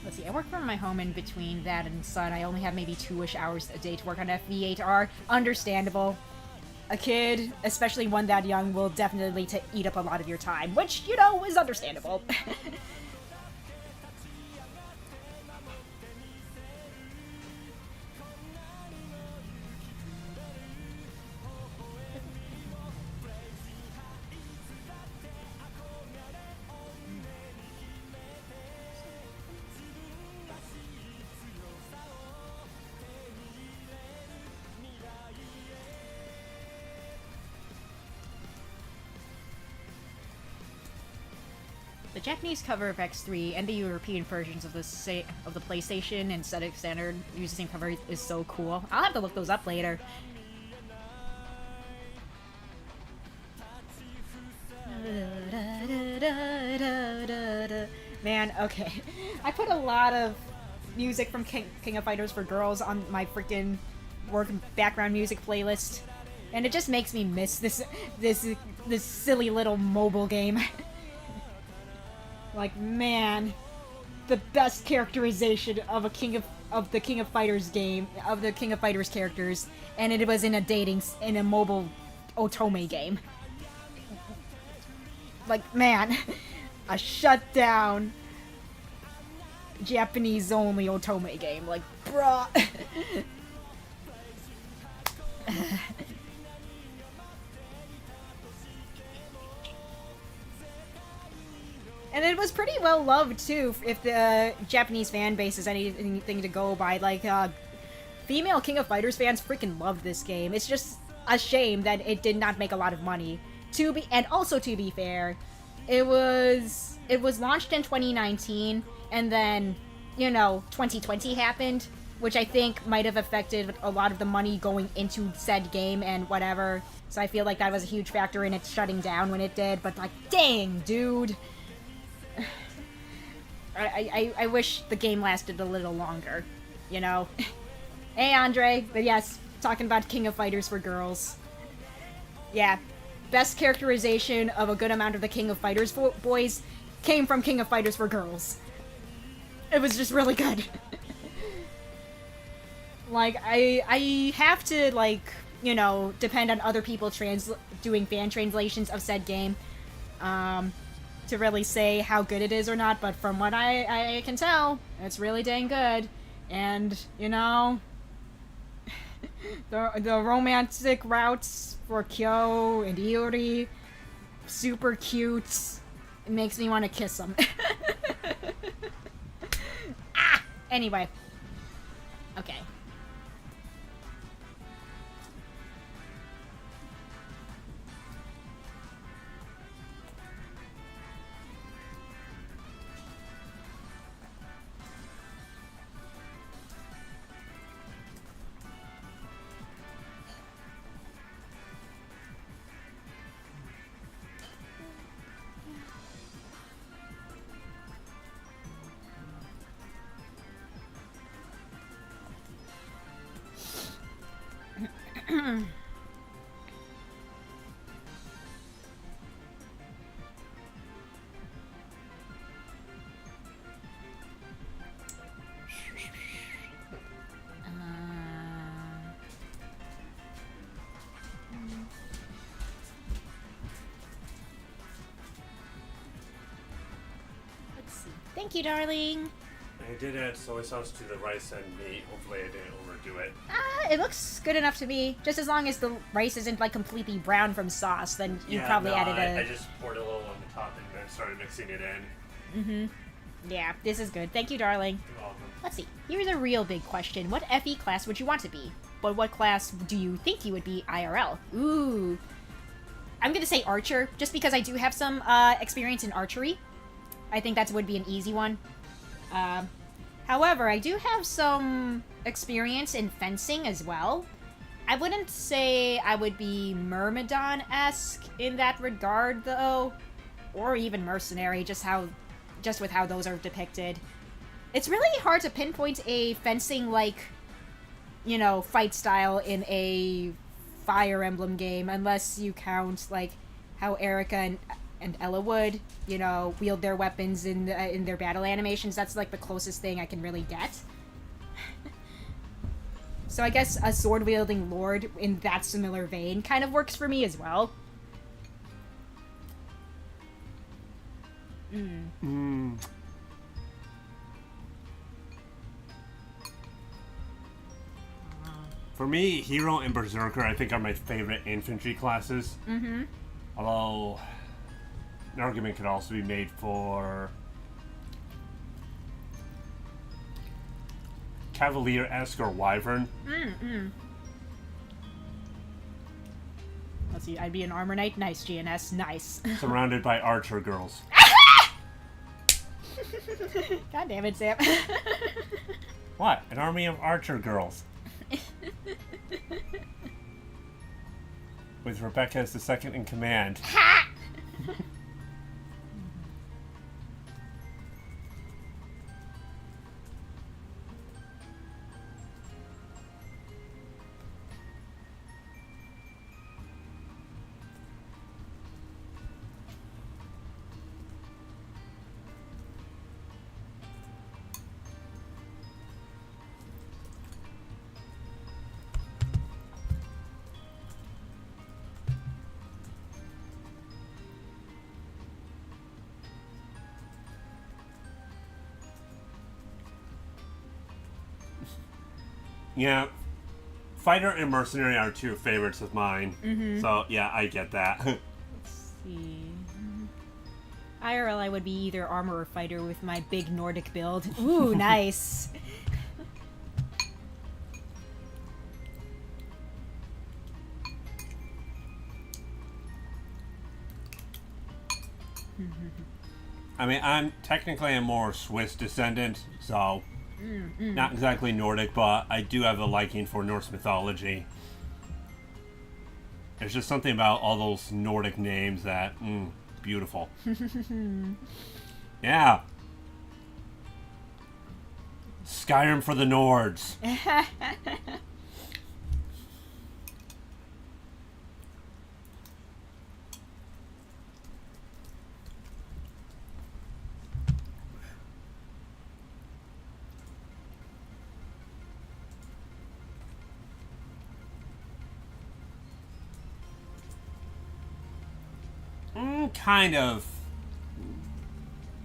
Let's see, I work from my home in between that and Sun. I only have maybe 2-ish hours a day to work on FV8R. Understandable. A kid, especially one that young, will definitely eat up a lot of your time, which, you know, is understandable. The Japanese cover of X3 and the European versions of the PlayStation and ZX Standard use the same cover is so cool. I'll have to look those up later. Man, okay. I put a lot of music from King of Fighters for Girls on my freaking work background music playlist, and it just makes me miss this silly little mobile game. Like, man, the best characterization of the King of Fighters game, of the King of Fighters characters, and it was in a mobile otome game. Like, man, a shut down Japanese only otome game. Like, bruh. And it was pretty well loved too, if the Japanese fan base is anything to go by. Like, female King of Fighters fans freaking loved this game. It's just a shame that it did not make a lot of money. And also to be fair, it was launched in 2019, and then, you know, 2020 happened, which I think might have affected a lot of the money going into said game and whatever. So I feel like that was a huge factor in it shutting down when it did. But like, dang, dude. I wish the game lasted a little longer, you know? Hey, Andre. But yes, talking about King of Fighters for girls. Yeah, best characterization of a good amount of the King of Fighters boys came from King of Fighters for girls. It was just really good. Like, I have to, like, you know, depend on other people doing fan translations of said game, to really say how good it is or not, but from what I can tell, it's really dang good. And, you know, the romantic routes for Kyo and Iori, super cute. It makes me want to kiss them. Anyway. Okay. Let's see. Thank you, darling. I did add soy sauce to the rice and meat. Hopefully I didn't overdo it. It looks good enough to me. Just as long as the rice isn't, like, completely brown from sauce, then you probably added I just poured a little on the top and then started mixing it in. Mm-hmm. Yeah, this is good. Thank you, darling. You're welcome. Let's see. Here's a real big question. What FE class would you want to be? But what class do you think you would be IRL? Ooh. I'm gonna say Archer, just because I do have some experience in archery. I think that would be an easy one. However, I do have some experience in fencing as well. I wouldn't say I would be Myrmidon-esque in that regard, though. Or even Mercenary, just with how those are depicted. It's really hard to pinpoint a fencing, like, you know, fight style in a Fire Emblem game, unless you count, like, how Erica and Ella would, you know, wield their weapons in their battle animations. That's, like, the closest thing I can really get. So I guess a sword-wielding lord in that similar vein kind of works for me as well. For me, Hero and Berserker, I think, are my favorite infantry classes. Mm-hmm. Although, an argument could also be made for Cavalier-esque or Wyvern. Let's see, I'd be an Armor Knight. Nice, GNS. Nice. Surrounded by archer girls. God damn it, Sam. What? An army of archer girls. With Rebecca as the second in command. Yeah, Fighter and Mercenary are two favorites of mine. So, yeah, I get that. Let's see. IRL, I would be either armor or fighter with my big Nordic build. Ooh, nice. I mean, I'm technically a more Swiss descendant, so not exactly Nordic, but I do have a liking for Norse mythology. There's just something about all those Nordic names that, beautiful. Yeah. Skyrim for the Nords. Kind of.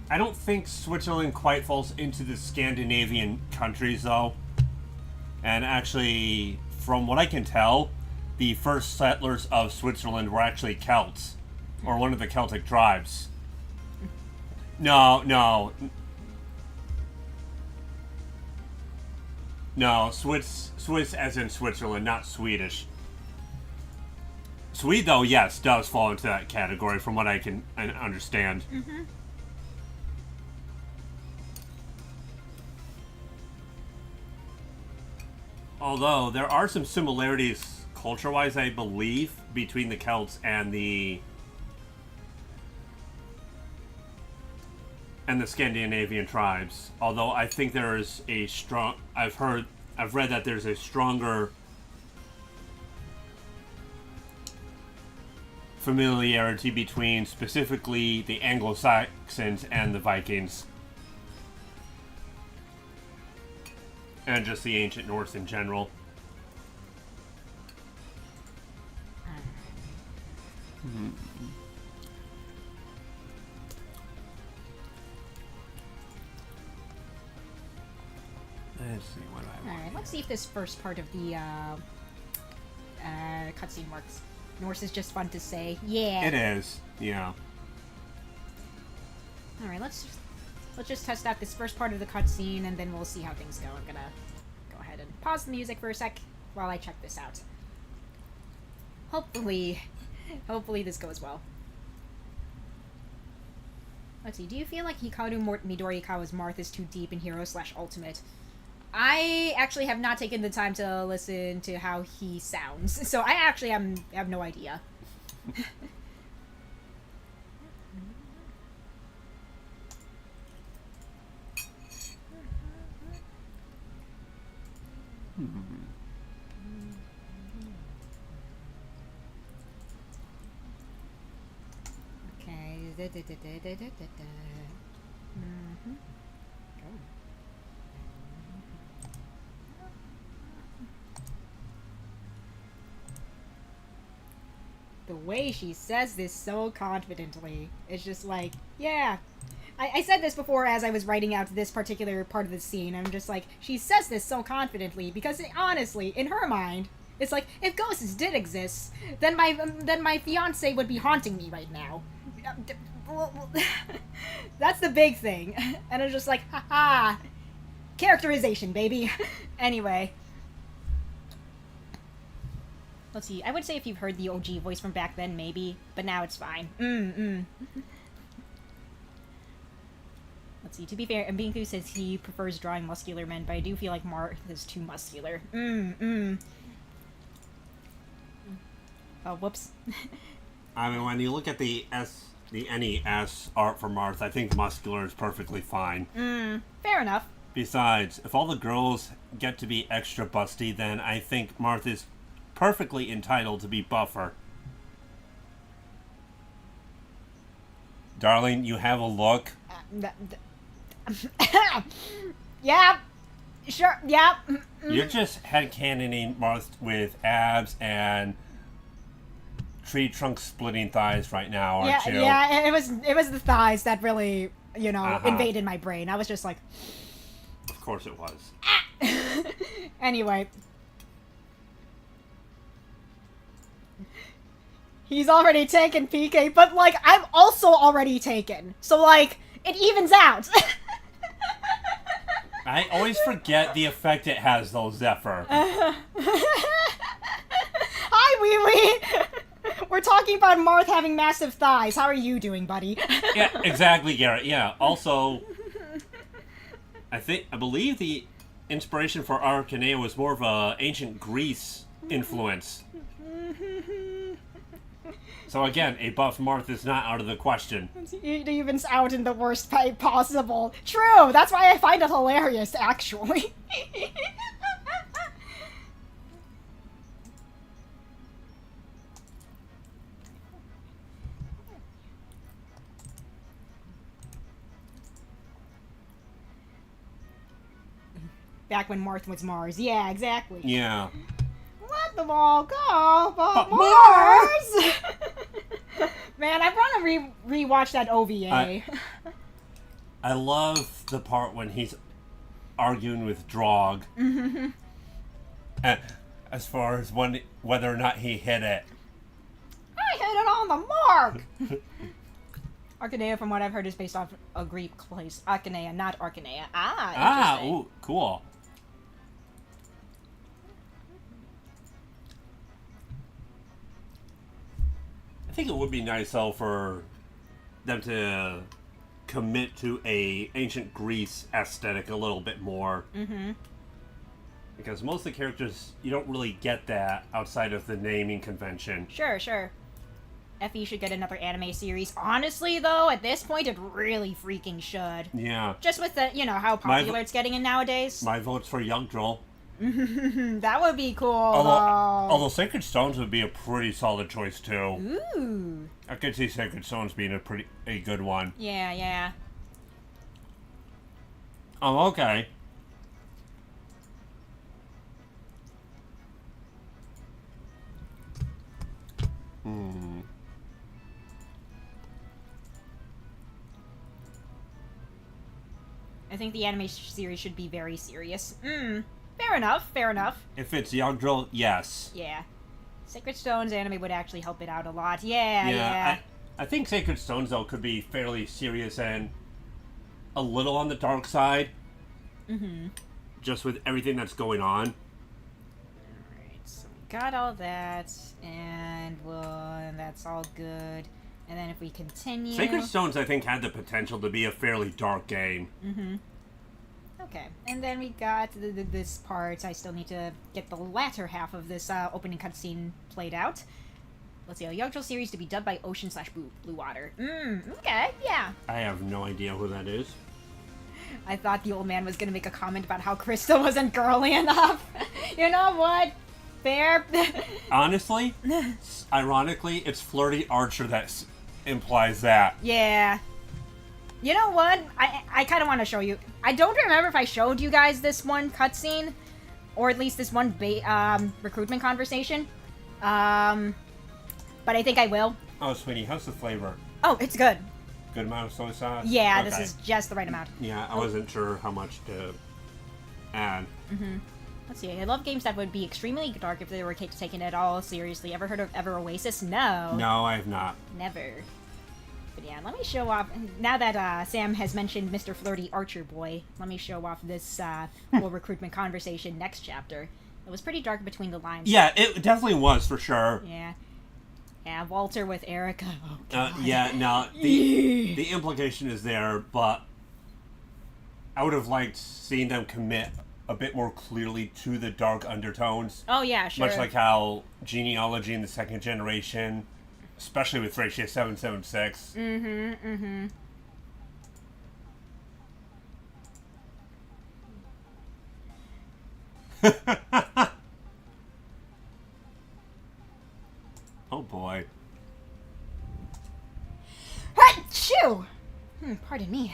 I don't think Switzerland quite falls into the Scandinavian countries, though. And actually, from what I can tell, the first settlers of Switzerland were actually Celts, or one of the Celtic tribes. No, Swiss as in Switzerland, not Swedish. Swede, though, yes, does fall into that category, from what I can understand. Although, there are some similarities, culture-wise, I believe, between the Celts and the Scandinavian tribes. Although, I think there is a strong... I've read that there's a stronger familiarity between specifically the Anglo-Saxons and the Vikings. And just the ancient Norse in general. Let's see what I want. Alright, let's see if this first part of the cutscene works. Norse is just fun to say. Yeah. It is, yeah. Alright, let's just test out this first part of the cutscene, and then we'll see how things go. I'm gonna go ahead and pause the music for a sec while I check this out. Hopefully this goes well. Let's see, do you feel like Hikaru Midorikawa's Marth is too deep in Hero/Ultimate? I actually have not taken the time to listen to how he sounds, so I actually have no idea. Okay. The way she says this so confidently, it's just like, yeah. I said this before as I was writing out this particular part of the scene. I'm just like, she says this so confidently because honestly, in her mind, it's like, if ghosts did exist, then my fiance would be haunting me right now. That's the big thing. And it's just like, haha, characterization, baby. Anyway. Let's see, I would say if you've heard the OG voice from back then, maybe, but now it's fine. Let's see, to be fair, Mbinku says he prefers drawing muscular men, but I do feel like Marth is too muscular. Oh, whoops. I mean, when you look at the NES art for Marth, I think muscular is perfectly fine. Fair enough. Besides, if all the girls get to be extra busty, then I think Marth is perfectly entitled to be buffer. Darling, you have a look. Yeah. Sure. Yeah. You're just headcanoning Marth with abs and tree trunk splitting thighs right now, aren't you? Yeah, it was the thighs that really, invaded my brain. I was just like, of course it was. Anyway. He's already taken, PK, but, like, I'm also already taken. So, like, it evens out. I always forget the effect it has, though, Zephyr. Hi, Wee Wee! We're talking about Marth having massive thighs. How are you doing, buddy? Yeah, exactly, Garrett. Yeah, also, I believe the inspiration for Arcanea was more of a ancient Greece influence. So again, a buff Marth is not out of the question. It evens out in the worst way possible. True! That's why I find it hilarious, actually. Back when Marth was Mars. Yeah, exactly. Yeah. Let them all go, but Mars! Man, I want to rewatch that OVA. I love the part when he's arguing with Drog. As far as whether or not he hit it. I hit it on the mark! Arcanea, from what I've heard, is based off a Greek place. Arcanea, not Arcanea. Interesting. Ooh, cool. I think it would be nice, though, for them to commit to a ancient Greece aesthetic a little bit more. Mm-hmm. Because most of the characters, you don't really get that outside of the naming convention. Sure, sure. FE should get another anime series. Honestly, though, at this point, it really freaking should. Yeah. Just with the, how popular it's getting in nowadays. My vote's for Young Joel. That would be cool, Although Sacred Stones would be a pretty solid choice, too. Ooh. I could see Sacred Stones being a good one. Yeah, yeah. Oh, okay. I think the anime series should be very serious. Fair enough, fair enough. If it's Young Joel, yes. Yeah. Sacred Stones anime would actually help it out a lot. Yeah. I think Sacred Stones, though, could be fairly serious and a little on the dark side. Mm-hmm. Just with everything that's going on. Alright, so we got all that, and that's all good. And then if we continue... Sacred Stones, I think, had the potential to be a fairly dark game. Mm-hmm. Okay, and then we got this part. I still need to get the latter half of this opening cutscene played out. Let's see, a Young Joel series to be dubbed by Ocean/Blue Water. Okay, yeah. I have no idea who that is. I thought the old man was gonna make a comment about how Crystal wasn't girly enough. You know what? Fair. Honestly, ironically, it's Flirty Archer that implies that. Yeah. You know what? I kind of want to show you. I don't remember if I showed you guys this one cutscene, or at least this one recruitment conversation. But I think I will. Oh, sweetie, how's the flavor? Oh, it's good. Good amount of soy sauce? Yeah, okay. This is just the right amount. Yeah, I wasn't sure how much to add. Mm-hmm. Let's see. I love games that would be extremely dark if they were taken at all seriously. Ever heard of Ever Oasis? No. No, I have not. Never. But yeah, let me show off. Now that Sam has mentioned Mr. Flirty Archer Boy, let me show off this whole recruitment conversation next chapter. It was pretty dark between the lines. Yeah, it definitely was, for sure. Yeah. Yeah, Walter with Erica. Oh, God. Yeah, no, the implication is there, but I would have liked seeing them commit a bit more clearly to the dark undertones. Oh, yeah, sure. Much like how Genealogy in the second generation, especially with Thracia 776. Mm-hmm, mm-hmm. Oh boy. Achoo! Pardon me.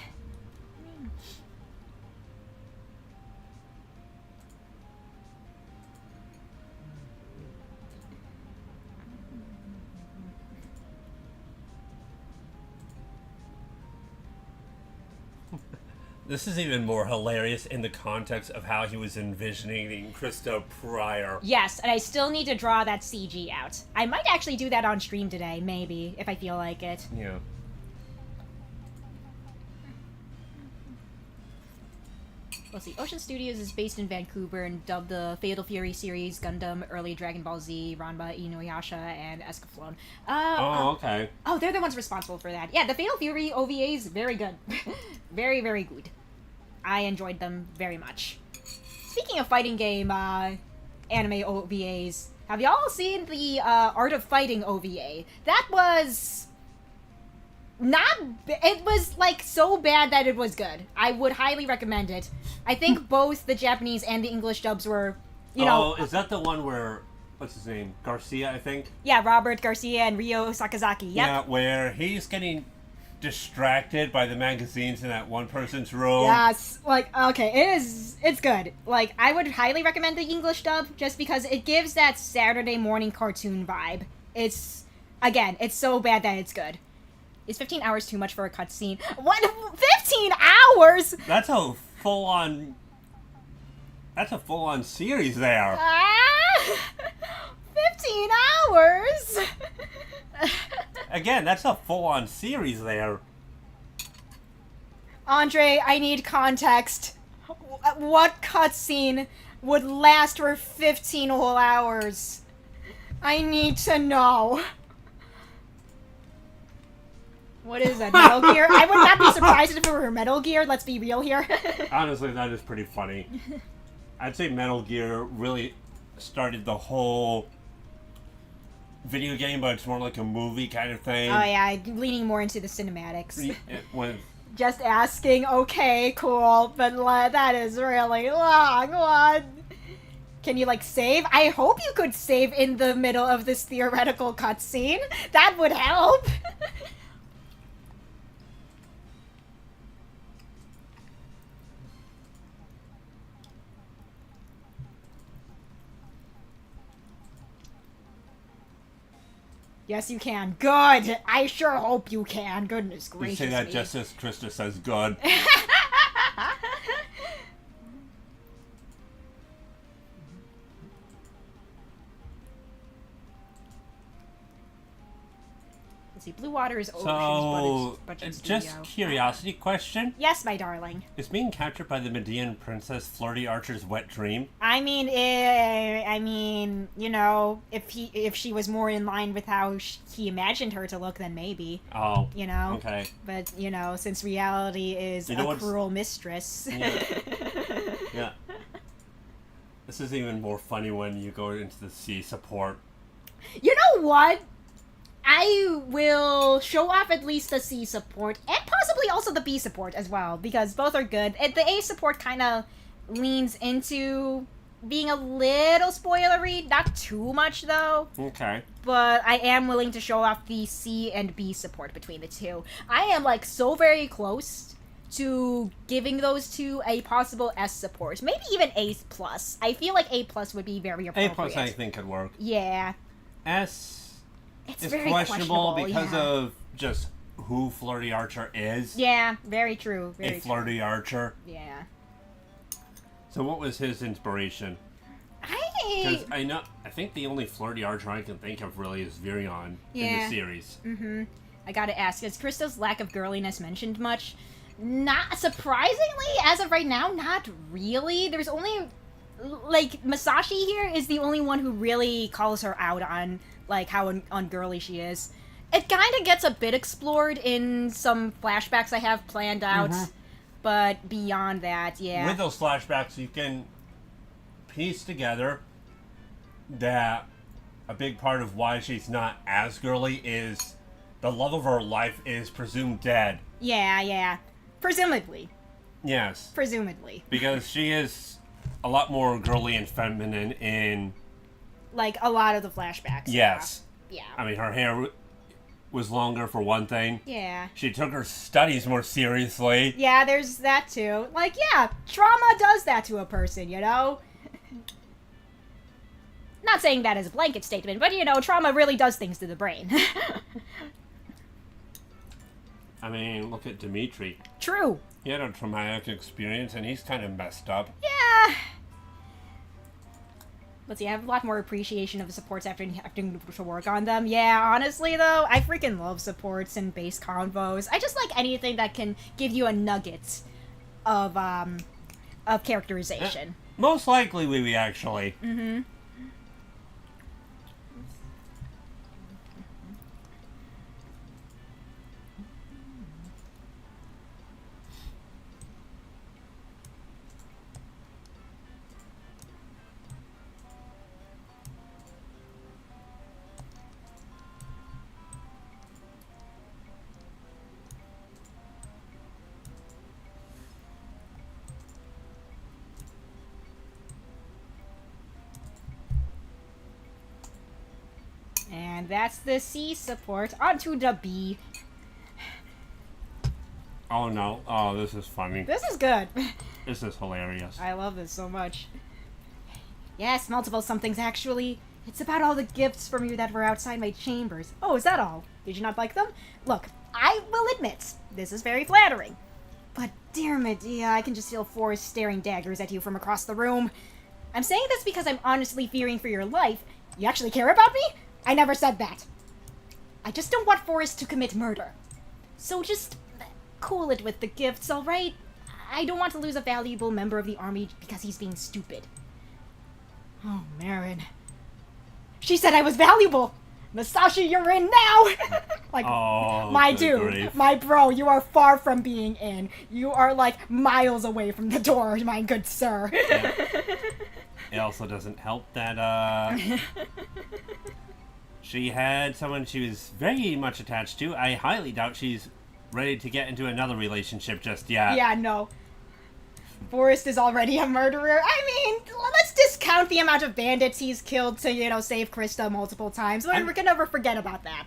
This is even more hilarious in the context of how he was envisioning Krista prior. Yes, and I still need to draw that CG out. I might actually do that on stream today, maybe, if I feel like it. Yeah. Let's see. Ocean Studios is based in Vancouver and dubbed the Fatal Fury series, Gundam, early Dragon Ball Z, Ranma, Inuyasha, and Escaflowne. Okay. Oh, they're the ones responsible for that. Yeah, the Fatal Fury OVAs, very good. Very, very good. I enjoyed them very much. Speaking of fighting game anime OVAs, have y'all seen the Art of Fighting OVA? That was... It was, like, so bad that it was good. I would highly recommend it. I think both the Japanese and the English dubs were, you know... Oh, is that the one where... What's his name? Garcia, I think? Yeah, Robert Garcia and Ryo Sakazaki. Yep. Yeah, where he's getting distracted by the magazines in that one person's room. Yes, like, okay, it's good. Like, I would highly recommend the English dub, just because it gives that Saturday morning cartoon vibe. It's, again, it's so bad that it's good. Is 15 hours too much for a cutscene? What? 15 hours?! That's a full-on series there. 15 hours?! Again, that's a full-on series there. Andre, I need context. What cutscene would last for 15 whole hours? I need to know. What is that, Metal Gear? I would not be surprised if it were Metal Gear, let's be real here. Honestly, that is pretty funny. I'd say Metal Gear really started the whole video game, but it's more like a movie kind of thing. Oh yeah, leaning more into the cinematics. When Just asking, okay, cool, but that is really long. What? Can you, like, save? I hope you could save in the middle of this theoretical cutscene. That would help. Yes, you can. Good! I sure hope you can. Goodness gracious you say that me. just as Krista says good. Let's see, Blue Water is Ocean's So, budget just studio. curiosity question. Yes, my darling. Is being captured by the Median princess Flirty Archer's wet dream? I mean, you know, if she was more in line with how he imagined her to look, then maybe. Oh. You know? Okay. But, you know, since reality is a cruel mistress. Yeah. Yeah. This is even more funny when you go into the C support. You know what? I will show off at least the C support, and possibly also the B support as well, because both are good. The A support kind of leans into being a little spoilery, not too much though. Okay. But I am willing to show off the C and B support between the two. I am, like, so very close to giving those two a possible S support. Maybe even A+. I feel like A+ would be very appropriate. A+ I think could work. Yeah. S... It's It's very questionable questionable because yeah. of just who Flirty Archer is. Yeah, very true. Very a Flirty Archer. Yeah. So what was his inspiration? Because I think the only Flirty Archer I can think of really is Virion in the series. Mm-hmm. I gotta ask, is Krista's lack of girliness mentioned much? Not surprisingly, as of right now, not really. There's only, like, Masashi here is the only one who really calls her out on, like, how ungirly she is. It kind of gets a bit explored in some flashbacks I have planned out, but beyond that, yeah. With those flashbacks, you can piece together that a big part of why she's not as girly is the love of her life is presumed dead. Yeah. Presumably. Yes. Presumably. Because she is a lot more girly and feminine in... like, a lot of the flashbacks. Yes. Yeah. I mean, her hair was longer, for one thing. Yeah. She took her studies more seriously. Yeah, there's that too. Like, yeah, trauma does that to a person, you know? Not saying that as a blanket statement, but, you know, trauma really does things to the brain. I mean, look at Dimitri. True. He had a traumatic experience, and he's kind of messed up. Yeah. Let's see, I have a lot more appreciation of the supports after having to work on them. Yeah, honestly, though, I freaking love supports and base convos. I just like anything that can give you a nugget of characterization. Most likely, we actually. Mm-hmm. And that's the C support. Onto the B. Oh no. Oh, this is funny. This is good. This is hilarious. I love this so much. Yes, multiple somethings actually. It's about all the gifts from you that were outside my chambers. Oh, is that all? Did you not like them? Look, I will admit, this is very flattering. But dear Medea, I can just feel Forrest staring daggers at you from across the room. I'm saying this because I'm honestly fearing for your life. You actually care about me? I never said that. I just don't want Forrest to commit murder. So just cool it with the gifts, alright? I don't want to lose a valuable member of the army because he's being stupid. Oh, Marin. She said I was valuable! Nastasha, you're in now! Like, oh, my dude, grief. my bro, you are far from being in. You are, like, miles away from the door, my good sir. Yeah. It also doesn't help that, she had someone she was very much attached to. I highly doubt she's ready to get into another relationship just yet. Yeah, no. Forrest is already a murderer. I mean, let's discount the amount of bandits he's killed to, you know, save Krista multiple times. We can never forget about that.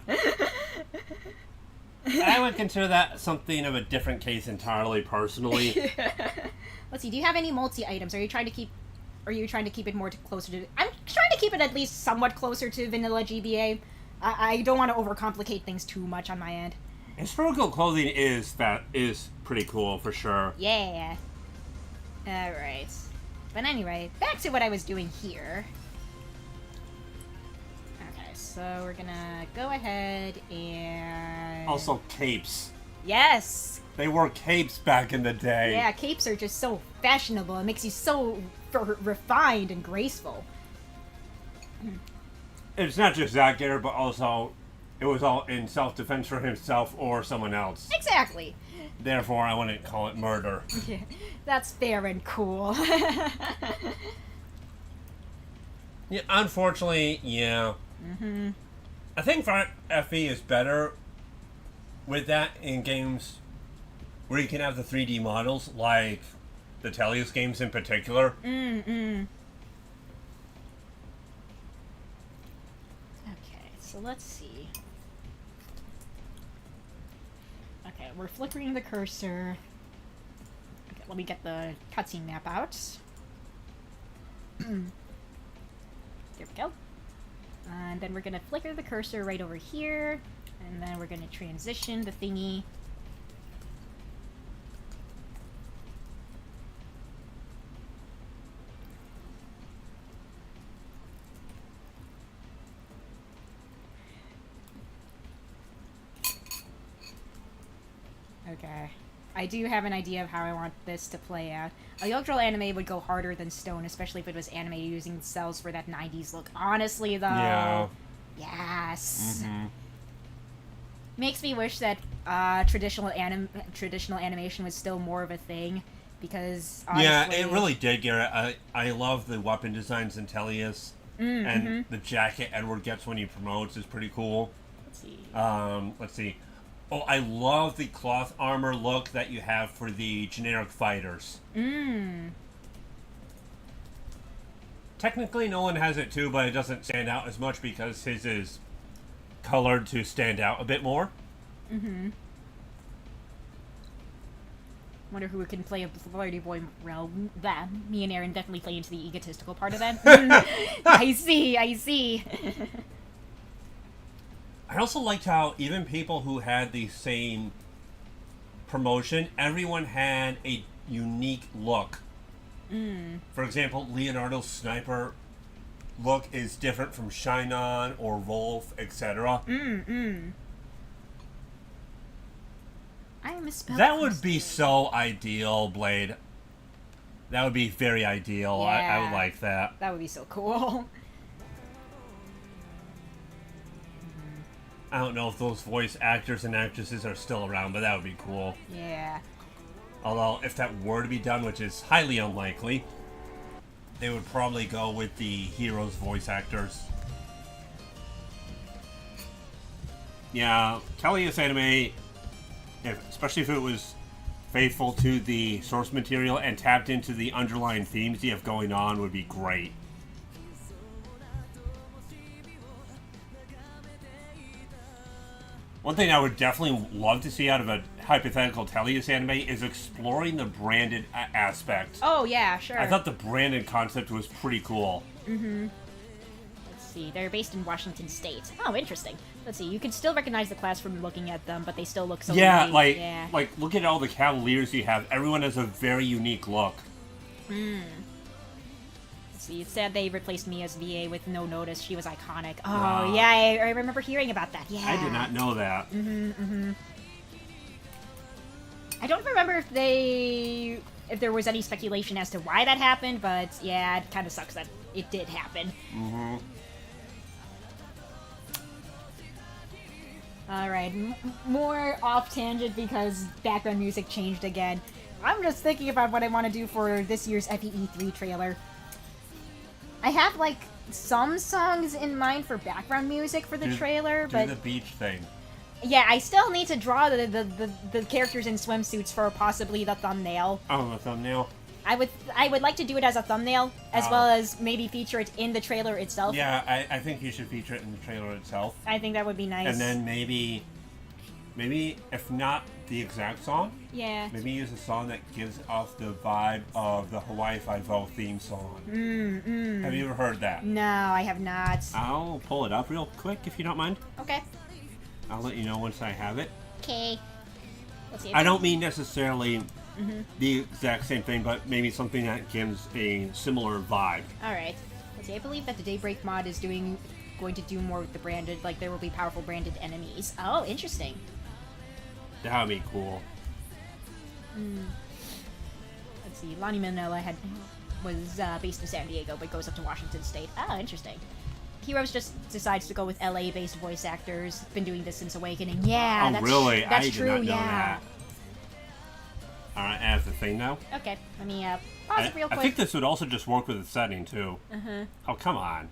I would consider that something of a different case entirely, personally. Let's see, do you have any multi-items? Are you trying to keep it more closer to... I'm trying to keep it at least somewhat closer to vanilla GBA. I don't want to overcomplicate things too much on my end. Historical clothing is pretty cool, for sure. Yeah. Alright. But anyway, back to what I was doing here. Okay, so we're gonna go ahead and... Also, capes. Yes! They wore capes back in the day. Yeah, capes are just so fashionable. It makes you so refined and graceful. It's not just that, Garrett, but also it was all in self-defense for himself or someone else. Exactly. Therefore, I wouldn't call it murder. Yeah, that's fair and cool. Yeah, unfortunately, yeah. Mm-hmm. I think FE is better with that in games where you can have the 3D models, like the Tellius games in particular. Okay, so let's see. Okay, we're flickering the cursor. Okay, let me get the cutscene map out. There we go. And then we're gonna flicker the cursor right over here, and then we're gonna transition the thingy. Okay. I do have an idea of how I want this to play out. A Yogdril anime would go harder than Stone, especially if it was animated using cells for that 90s look. Honestly, though. Yeah. Yes. Mm-hmm. Makes me wish that traditional animation was still more of a thing, because honestly... Yeah, it really did, Garrett. I love the weapon designs in Tellius, and the jacket Edward gets when he promotes is pretty cool. Let's see. Oh, I love the cloth armor look that you have for the generic fighters. Technically, Nolan has it too, but it doesn't stand out as much because his is colored to stand out a bit more. Wonder who can play a flirty boy realm. That me and Aaron definitely play into the egotistical part of that. I see. I also liked how even people who had the same promotion, everyone had a unique look. For example, Leonardo's sniper look is different from Shinon or Rolf, etc. I misspelled That would be so ideal, Blade. That would be very ideal. I would like that. That would be so cool. I don't know if those voice actors and actresses are still around, but that would be cool. Yeah. Although, if that were to be done, which is highly unlikely, they would probably go with the heroes' voice actors. Yeah, Tellius anime, especially if it was faithful to the source material and tapped into the underlying themes you have going on, would be great. One thing I would definitely love to see out of a hypothetical Tellius anime is exploring the branded aspect. Oh, yeah, sure. I thought the branded concept was pretty cool. Let's see. They're based in Washington State. Oh, interesting. Let's see. You can still recognize the class from looking at them, but they still look so Yeah, unique. like look at all the Cavaliers you have. Everyone has a very unique look. Let's see. It's sad they replaced Mia's VA with No Notice. She was iconic. Oh, yeah, I remember hearing about that. Yeah. I did not know that. I don't remember if there was any speculation as to why that happened, but yeah, it kind of sucks that it did happen. Alright, more off tangent because background music changed again. I'm just thinking about what I want to do for this year's FEE3 trailer. I have, like, some songs in mind for background music for the trailer, but... Do the beach thing. Yeah, I still need to draw the characters in swimsuits for possibly the thumbnail. Oh, the thumbnail? I would like to do it as a thumbnail, as well as maybe feature it in the trailer itself. Yeah, I think you should feature it in the trailer itself. I think that would be nice. And then maybe if not the exact song, yeah, maybe use a song that gives off the vibe of the Hawaii Five-0 theme song. Have you ever heard that? No, I have not. I'll pull it up real quick if you don't mind. Okay. I'll let you know once I have it. Okay. Let's see. I don't mean necessarily the exact same thing, but maybe something that gives a similar vibe. Alright. Let's see, I believe that the Daybreak mod is going to do more with the branded, like there will be powerful branded enemies. Oh, interesting. That would be cool. Let's see, Lonnie Manila was based in San Diego, but goes up to Washington State. Oh, interesting. Heroes just decides to go with LA-based voice actors. Been doing this since Awakening. Yeah, that's really? That's I true, did not know yeah. that. Alright, as the thing now. Okay, let me pause it real quick. I think this would also just work with the setting, too. Oh, come on.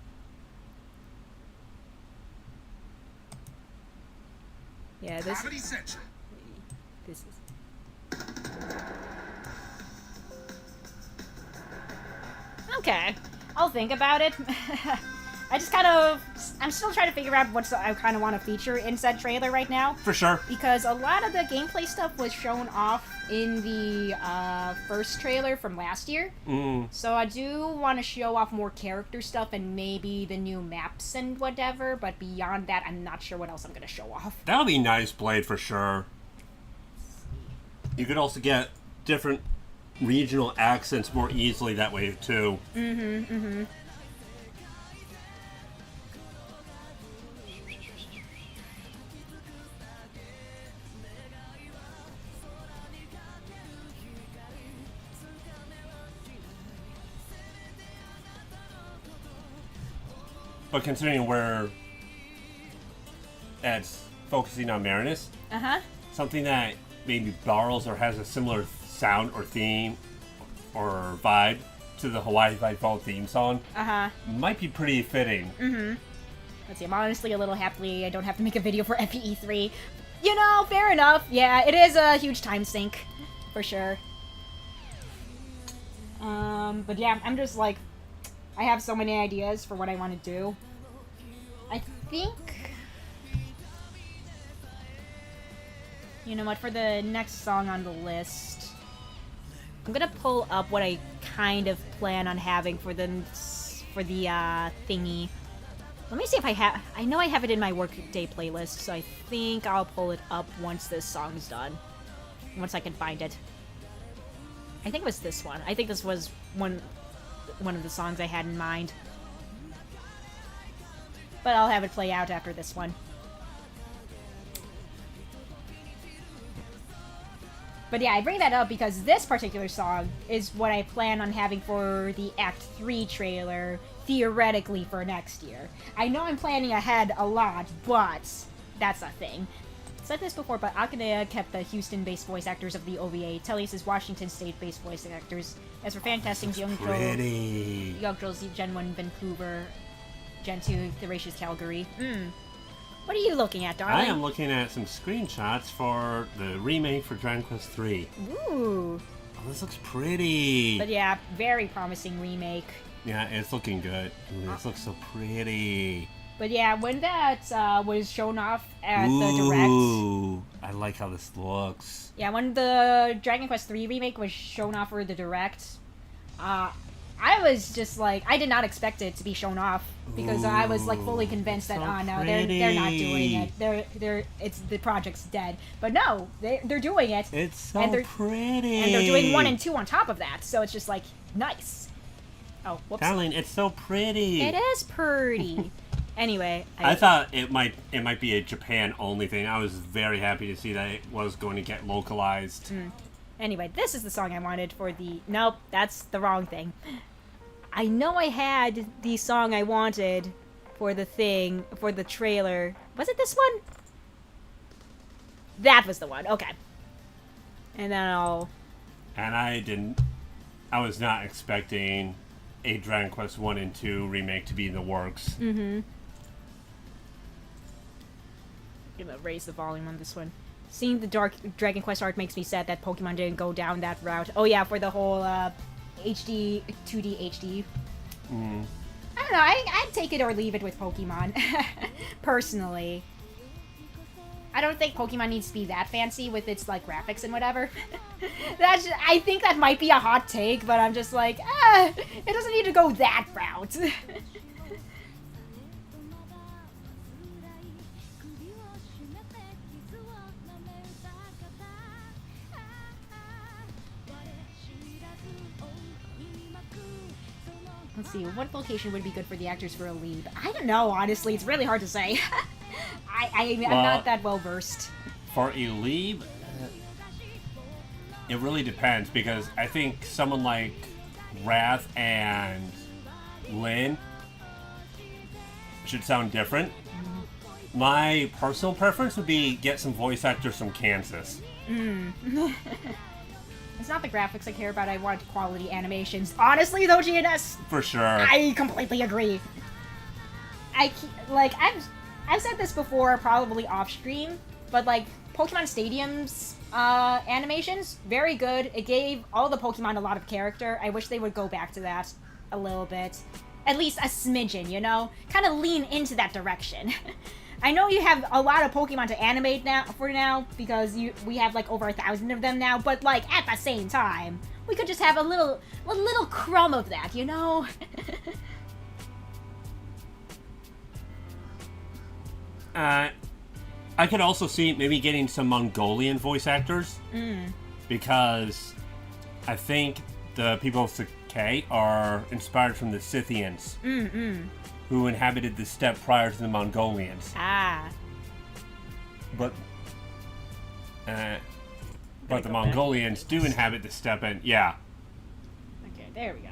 Yeah, this is... Okay, I'll think about it. I'm still trying to figure out what I kind of want to feature in said trailer right now. For sure. Because a lot of the gameplay stuff was shown off in the first trailer from last year. So I do want to show off more character stuff and maybe the new maps and whatever, but beyond that, I'm not sure what else I'm going to show off. That would be nice, Blade, for sure. You could also get different regional accents more easily that way, too. But considering where it's focusing on Marinus, something that maybe borrows or has a similar sound or theme or vibe to the Hawaii Five-0 theme song might be pretty fitting. Let's see, I'm honestly a little happy I don't have to make a video for FEE3. You know, fair enough. Yeah, it is a huge time sink, for sure. But yeah, I'm just like, I have so many ideas for what I want to do. I think... You know what, for the next song on the list, I'm gonna pull up what I kind of plan on having for the thingy. Let me see if I know I have it in my workday playlist, so I think I'll pull it up once this song's done. once I can find it. I think it was this one. I think this was one of the songs I had in mind. But I'll have it play out after this one. But yeah, I bring that up because this particular song is what I plan on having for the Act 3 trailer, theoretically, for next year. I know I'm planning ahead a lot, but that's a thing. Said this before, but Akane kept the Houston-based voice actors of the OVA. Tellius is Washington State-based voice actors. As for fan castings, Young Girls, Gen 1, Vancouver, Gen 2, Theracious, Calgary. What are you looking at, darling? I am looking at some screenshots for the remake for Dragon Quest 3. Ooh. Oh, this looks pretty. But yeah, very promising remake. Yeah, it's looking good. Ooh, this looks so pretty. But yeah, when that was shown off at the Ooh, Direct... I like how this looks. Yeah, when the Dragon Quest 3 remake was shown off for the Direct, I was just like, I did not expect it to be shown off because I was like fully convinced that, so no, they're not doing it. It's the project's dead. But no, they're doing it. It's so pretty. And they're doing 1 and 2 on top of that, so it's just like nice. Oh, whoops. Darling, it's so pretty. It is pretty. Anyway, I thought it might be a Japan only thing. I was very happy to see that it was going to get localized. Anyway, this is the song I wanted for the... Nope, that's the wrong thing. I know I had the song I wanted for the thing, for the trailer. Was it this one? That was the one, okay. And then I'll... And I was not expecting a Dragon Quest 1 and 2 remake to be in the works. I'm gonna raise the volume on this one. Seeing the Dark Dragon Quest art makes me sad that Pokemon didn't go down that route. Oh yeah, for the whole HD, 2D HD. I don't know, I'd take it or leave it with Pokemon. Personally. I don't think Pokemon needs to be that fancy with its like graphics and whatever. I think that might be a hot take, but I'm just like, it doesn't need to go that route. Let's see, what location would be good for the actors for a lead? I don't know, honestly. It's really hard to say. I'm not that well versed. For a lead, it really depends, because I think someone like Wrath and Lynn should sound different. My personal preference would be get some voice actors from Kansas. It's not the graphics I care about. I want quality animations. Honestly, though, GNS, for sure, I completely agree. I've said this before, probably off stream, but like Pokemon Stadium's animations, very good. It gave all the Pokemon a lot of character. I wish they would go back to that a little bit, at least a smidgen, you know, kind of lean into that direction. I know you have a lot of Pokemon to animate now because we have like over 1,000 of them now, but like at the same time, we could just have a little crumb of that, you know? I could also see maybe getting some Mongolian voice actors, because I think the people of Sakai are inspired from the Scythians. Who inhabited the steppe prior to the Mongolians. But the Mongolians do inhabit the steppe, and yeah. Okay, there we go.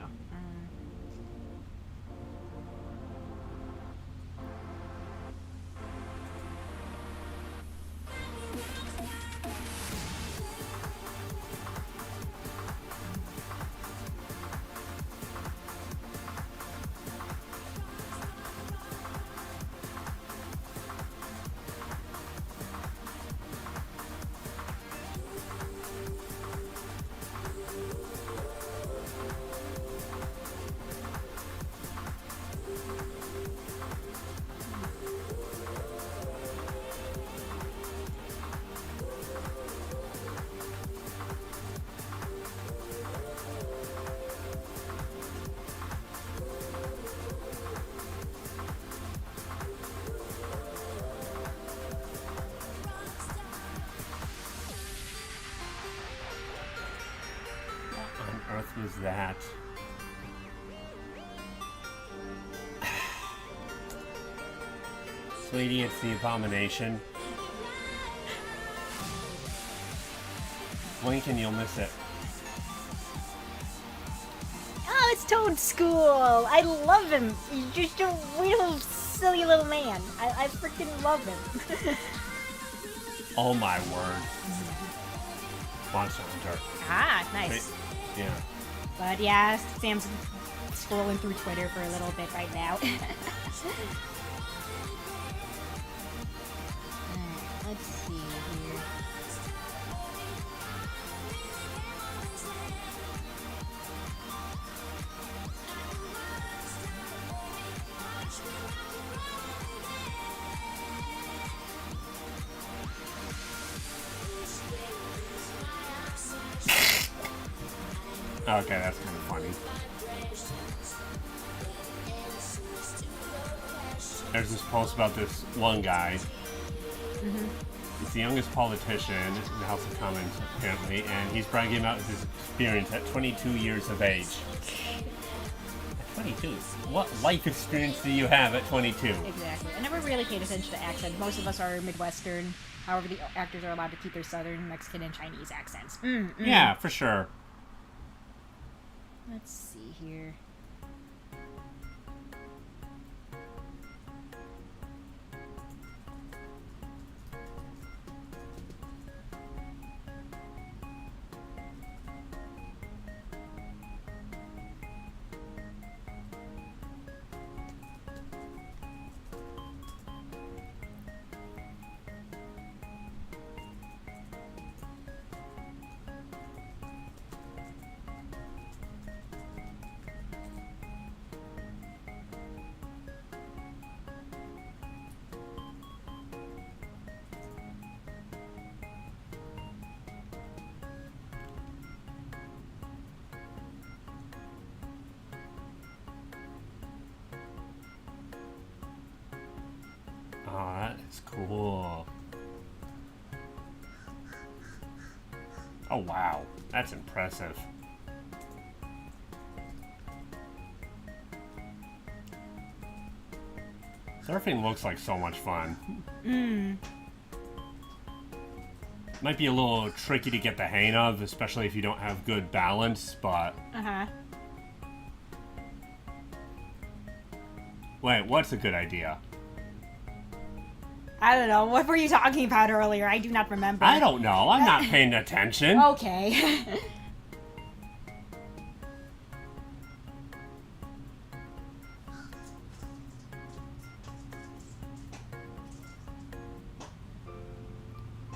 is that? Sweetie, it's the abomination. Blink and you'll miss it. Oh, it's Toad School! I love him! He's just a real silly little man. I freaking love him. Oh my word. Monster Hunter. Ah, nice. Wait, yeah. But yeah, Sam's scrolling through Twitter for a little bit right now. Let's see here. Okay, that's kind of funny. There's this post about this one guy. He's the youngest politician in the House of Commons, apparently, and he's bragging about his experience at 22 years of age. At 22? What life experience do you have at 22? Exactly. I never really paid attention to accent. Most of us are Midwestern. However, the actors are allowed to keep their Southern, Mexican, and Chinese accents. Yeah, for sure. Let's see here. Oh, that is cool. Oh, wow. That's impressive. Surfing looks like so much fun. Might be a little tricky to get the hang of, especially if you don't have good balance, but... Wait, what's a good idea? I don't know. What were you talking about earlier? I do not remember. I don't know. I'm not paying attention. Okay.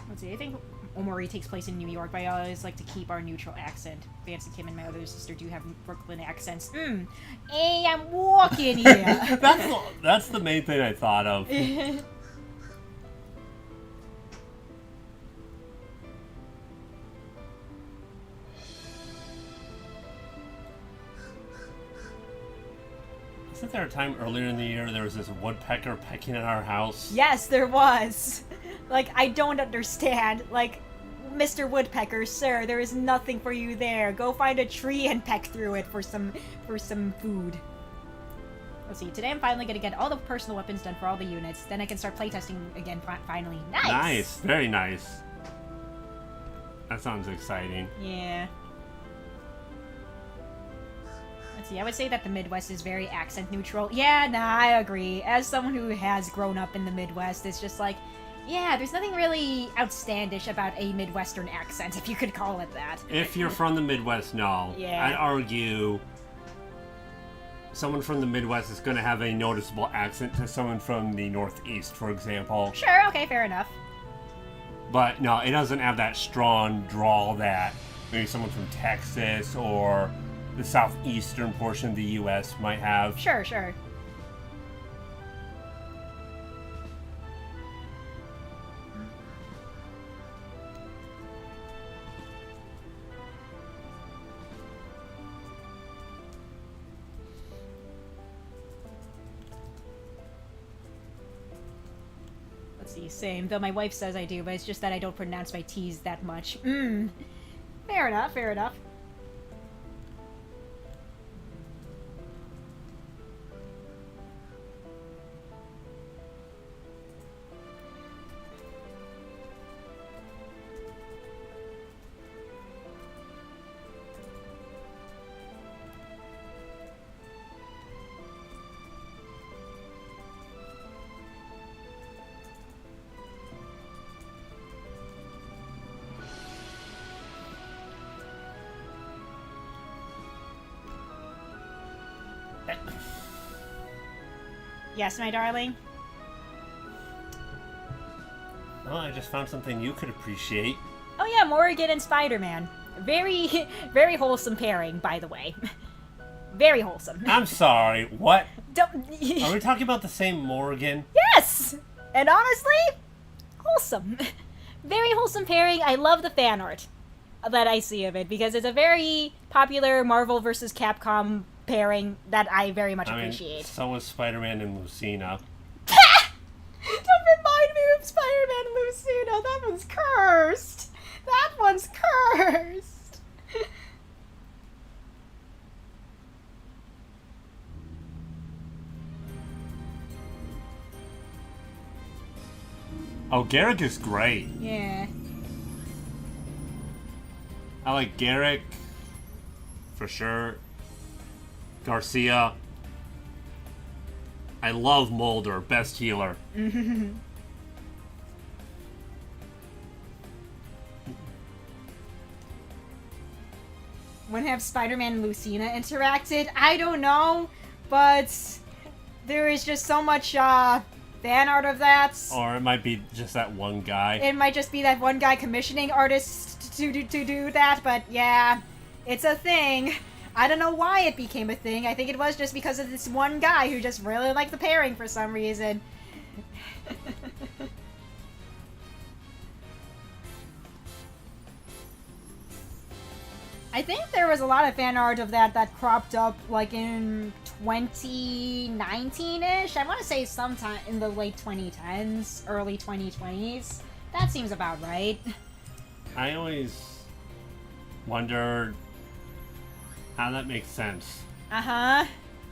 Let's see. I think Omori takes place in New York, but I always like to keep our neutral accent. Fancy Kim and my other sister do have Brooklyn accents. Hey, I'm walking here. That's the main thing I thought of. Isn't there a time earlier in the year there was this woodpecker pecking at our house? Yes, there was. Like, I don't understand. Like, Mr. Woodpecker, sir, there is nothing for you there. Go find a tree and peck through it for some food. Let's see. Today I'm finally gonna get all the personal weapons done for all the units. Then I can start playtesting again. Finally. Nice. Nice. Very nice. That sounds exciting. Yeah. Let's see, I would say that the Midwest is very accent neutral. Yeah, nah, I agree. As someone who has grown up in the Midwest, it's just like, yeah, there's nothing really outstandish about a Midwestern accent, if you could call it that. If you're from the Midwest, no. Yeah. I'd argue someone from the Midwest is going to have a noticeable accent to someone from the Northeast, for example. Sure, okay, fair enough. But no, it doesn't have that strong drawl that maybe someone from Texas or the southeastern portion of the U.S. might have. Sure, sure. Let's see, same. Though my wife says I do, but it's just that I don't pronounce my T's that much. Fair enough, fair enough. Yes, my darling? Well, I just found something you could appreciate. Oh yeah, Morrigan and Spider-Man. Very, very wholesome pairing, by the way. Very wholesome. I'm sorry, what? Don't... Are we talking about the same Morgan? Yes! And honestly, wholesome. Very wholesome pairing. I love the fan art that I see of it, because it's a very popular Marvel vs. Capcom pairing that I very much appreciate. So was Spider-Man and Lucina. Don't remind me of Spider-Man and Lucina. That one's cursed. That one's cursed. Oh, Garrick is great. Yeah. I like Garrick, for sure. Garcia. I love Mulder, best healer. When have Spider-Man and Lucina interacted? I don't know, but there is just so much fan art of that. Or it might be just that one guy. It might just be that one guy commissioning artists to do that, but yeah, it's a thing. I don't know why it became a thing. I think it was just because of this one guy who just really liked the pairing for some reason. I think there was a lot of fan art of that cropped up like in 2019-ish. I want to say sometime in the late 2010s, early 2020s. That seems about right. I always wondered how that makes sense. Uh-huh.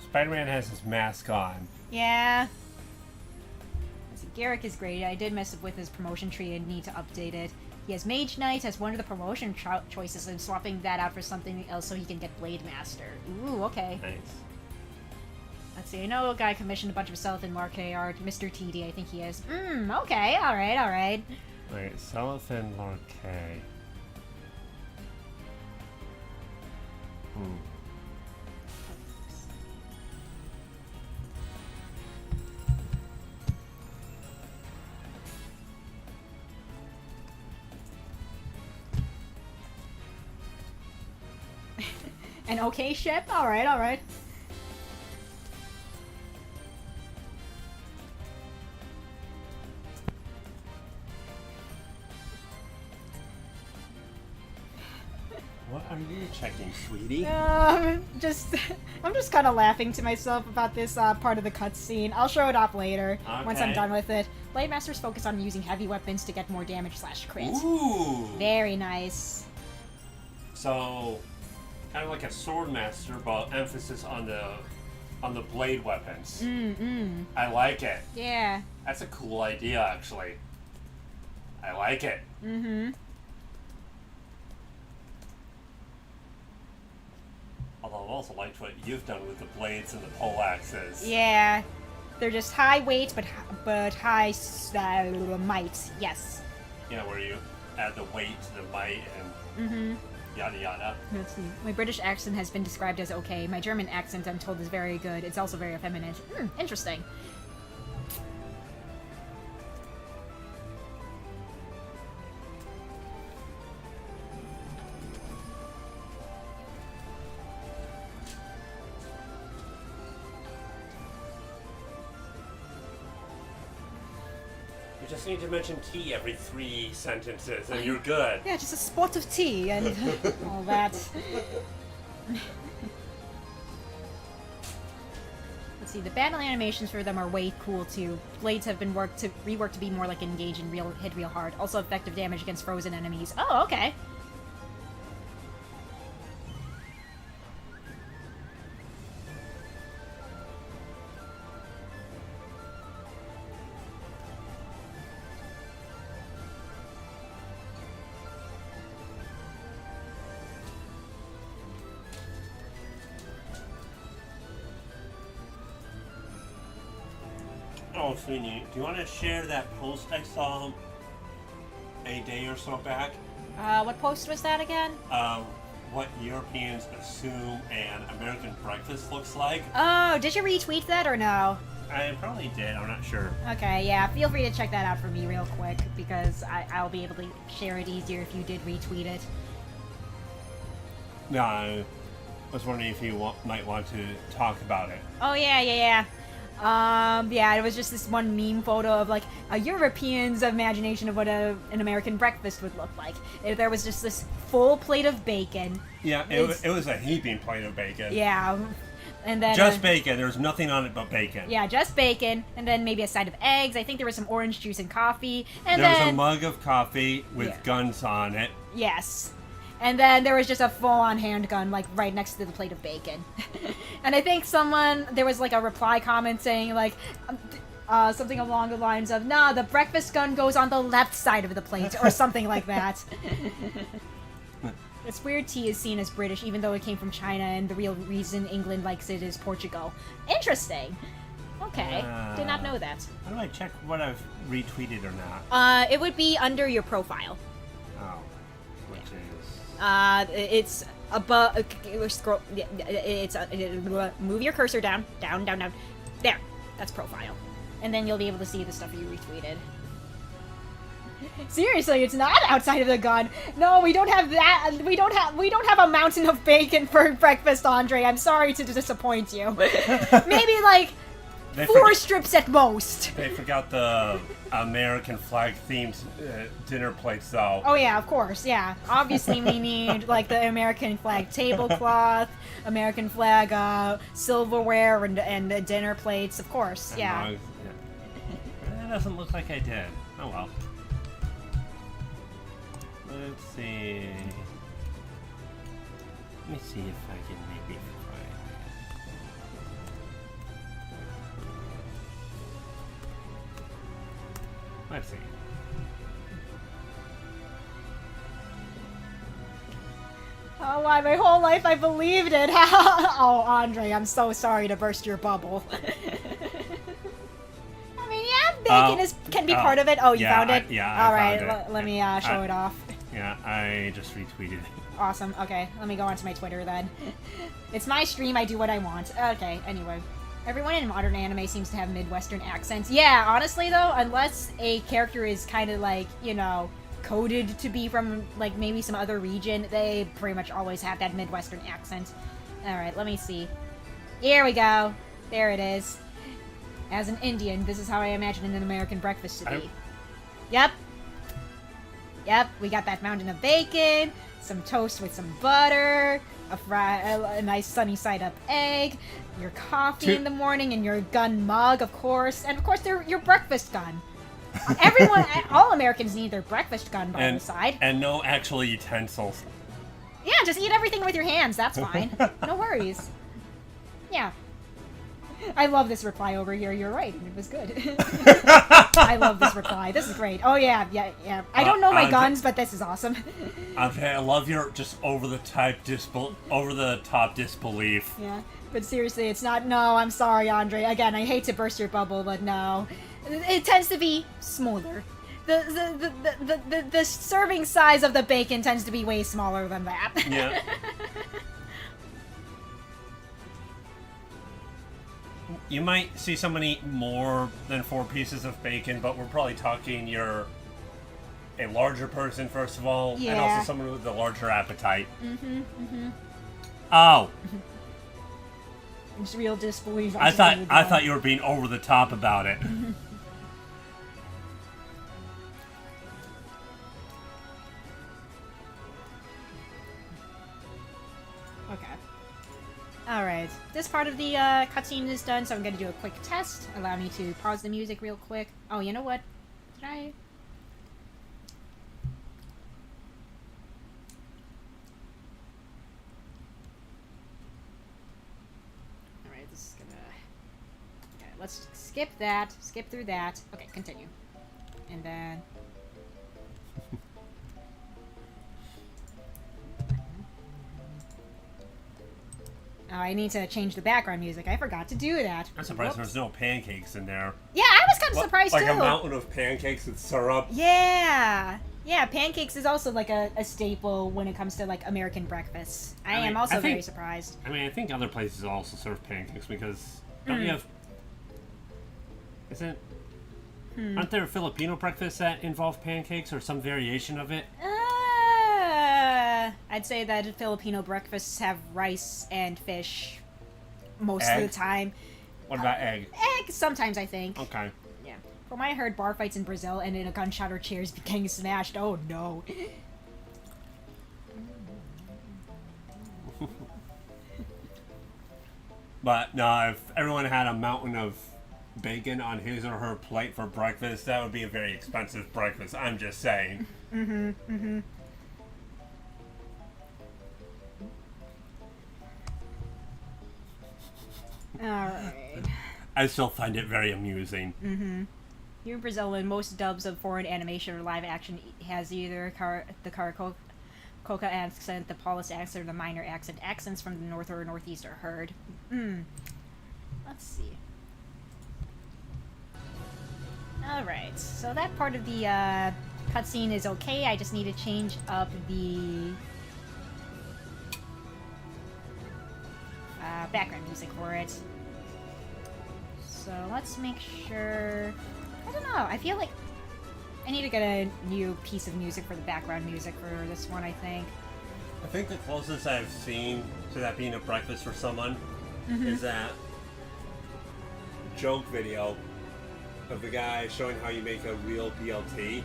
Spider-Man has his mask on. Yeah. See, Garrick is great. I did mess with his promotion tree and need to update it. He has Mage Knight as one of the promotion choices and swapping that out for something else so he can get Blade Master. Ooh, okay. Nice. Let's see, I know a guy commissioned a bunch of Cellophane Larkay art. Mr. TD, I think he is. Okay, alright. Wait, Cellophane Larkay. An okay ship? Alright. What are you checking, sweetie? I'm just kind of laughing to myself about this part of the cutscene. I'll show it off later, once I'm done with it. Blade Masters focus on using heavy weapons to get more damage / crit. Ooh! Very nice. So, kind of like a sword master, but emphasis on the blade weapons. I like it. Yeah. That's a cool idea, actually. I like it. Although I've also liked what you've done with the blades and the poleaxes. Yeah. They're just high weight, but high might. Yes. Yeah, where you add the weight to the might and yada yada. Let's see. My British accent has been described as okay. My German accent, I'm told, is very good. It's also very effeminate. Interesting. You just need to mention tea every 3 sentences and you're good. Yeah, just a spot of tea and all that. Let's see, the battle animations for them are way cool too. Blades have been reworked to be more like engage and hit real hard. Also effective damage against frozen enemies. Oh, okay. Oh, sweetie, do you want to share that post I saw a day or so back? What post was that again? What Europeans assume an American breakfast looks like. Oh, did you retweet that or no? I probably did. I'm not sure. Okay, yeah. Feel free to check that out for me real quick, because I'll be able to share it easier if you did retweet it. No, I was wondering if you might want to talk about it. Oh, yeah. Yeah, it was just this one meme photo of, like, a European's imagination of what an American breakfast would look like. There was just this full plate of bacon. Yeah, it was a heaping plate of bacon. Yeah. And then just bacon. There was nothing on it but bacon. Yeah, just bacon, and then maybe a side of eggs. I think there was some orange juice and coffee. And there then was a mug of coffee with guns on it. Yes. And then there was just a full-on handgun, like, right next to the plate of bacon. And I think there was, like, a reply comment saying, like, something along the lines of, nah, the breakfast gun goes on the left side of the plate, or something like that. It's weird tea is seen as British, even though it came from China, and the real reason England likes it is Portugal. Interesting. Okay. Did not know that. How do I check what I've retweeted or not? It would be under your profile. Oh. Which is... It's above. Scroll. It's move your cursor down. There. That's profile, and then you'll be able to see the stuff you retweeted. Seriously, it's not outside of the gun. No, we don't have that. We don't have a mountain of bacon for breakfast, Andre. I'm sorry to disappoint you. Maybe like 4 strips at most. They forgot the American flag themed dinner plates, though. Oh yeah, of course, yeah. Obviously, we need like the American flag tablecloth, American flag silverware, and dinner plates, of course. And yeah. Mugs, yeah. That doesn't look like I did. Oh well. Let's see. Let me see if I can maybe find it. Let's see. Oh, why? My whole life I believed it. Oh, Andre, I'm so sorry to burst your bubble. I mean, yeah, bacon can be part of it. Oh, you found it? Yeah, All right, found it. let me show it off. Yeah, I just retweeted it. Awesome. Okay, let me go onto my Twitter then. It's my stream. I do what I want. Okay, anyway. Everyone in modern anime seems to have Midwestern accents. Yeah, honestly though, unless a character is kind of like, you know, coded to be from like maybe some other region, they pretty much always have that Midwestern accent. Alright, let me see. Here we go. There it is. As an Indian, this is how I imagine an American breakfast to be. Yep, we got that mountain of bacon, some toast with some butter, a nice sunny side up egg, your coffee in the morning, and your gun mug, of course, and of course your breakfast gun. All Americans need their breakfast gun by the side. And no actual utensils. Yeah, just eat everything with your hands, that's fine. No worries. Yeah. I love this reply over here. You're right. It was good. I love this reply. This is great. Oh, yeah. I don't know my guns, but this is awesome. Okay, I love your just over-the-top disbelief. Yeah, but seriously, it's not... No, I'm sorry, Andre. Again, I hate to burst your bubble, but no. It tends to be smaller. The serving size of the bacon tends to be way smaller than that. Yeah. You might see someone eat more than 4 pieces of bacon, but we're probably talking you're a larger person, first of all, and also someone with a larger appetite. Oh. It's real disbelief. I thought you were being over the top about it. Okay. Alright, this part of the cutscene is done, so I'm gonna do a quick test. Allow me to pause the music real quick. Oh, you know what? Did I... Alright, this is gonna... Okay, let's skip that, skip through that. Okay, continue. And then... Oh, I need to change the background music. I forgot to do that. I'm surprised there's no pancakes in there. Yeah, I was kind of surprised like too. Like a mountain of pancakes with syrup. Yeah. Yeah, pancakes is also like a staple when it comes to like American breakfasts. I am also very surprised. I mean, I think other places also serve pancakes because don't you have Isn't... Aren't there Filipino breakfasts that involve pancakes or some variation of it? I'd say that Filipino breakfasts have rice and fish most Egg? of the time. What about egg? Egg, sometimes, I think. Okay. Yeah. From what I heard, bar fights in Brazil and in a gunshot or chairs getting smashed. Oh, no. But no, if everyone had a mountain of bacon on his or her plate for breakfast, that would be a very expensive breakfast. I'm just saying. Alright. I still find it very amusing. Here in Brazil, in most dubs of foreign animation or live action has either the Caracoca accent, the Paulus accent, or the minor accent. Accents from the north or northeast are heard. Let's see. Alright, so that part of the cutscene is okay. I just need to change up the background music for it. So let's make sure... I don't know, I feel like I need to get a new piece of music for the background music for this one, I think. I think the closest I've seen to that being a breakfast for someone is that joke video of the guy showing how you make a real BLT.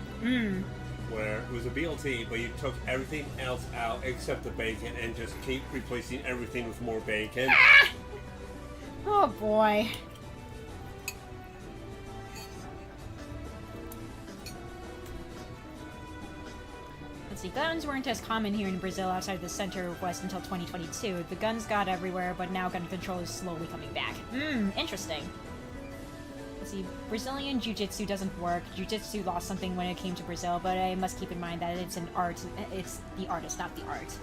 Where it was a BLT, but you took everything else out except the bacon and just keep replacing everything with more bacon. Oh boy. Let's see, guns weren't as common here in Brazil outside the center of West until 2022. The guns got everywhere, but now gun control is slowly coming back. Interesting. Let's see, Brazilian Jiu-Jitsu doesn't work. Jiu-Jitsu lost something when it came to Brazil, but I must keep in mind that it's an art. It's the artist, not the art.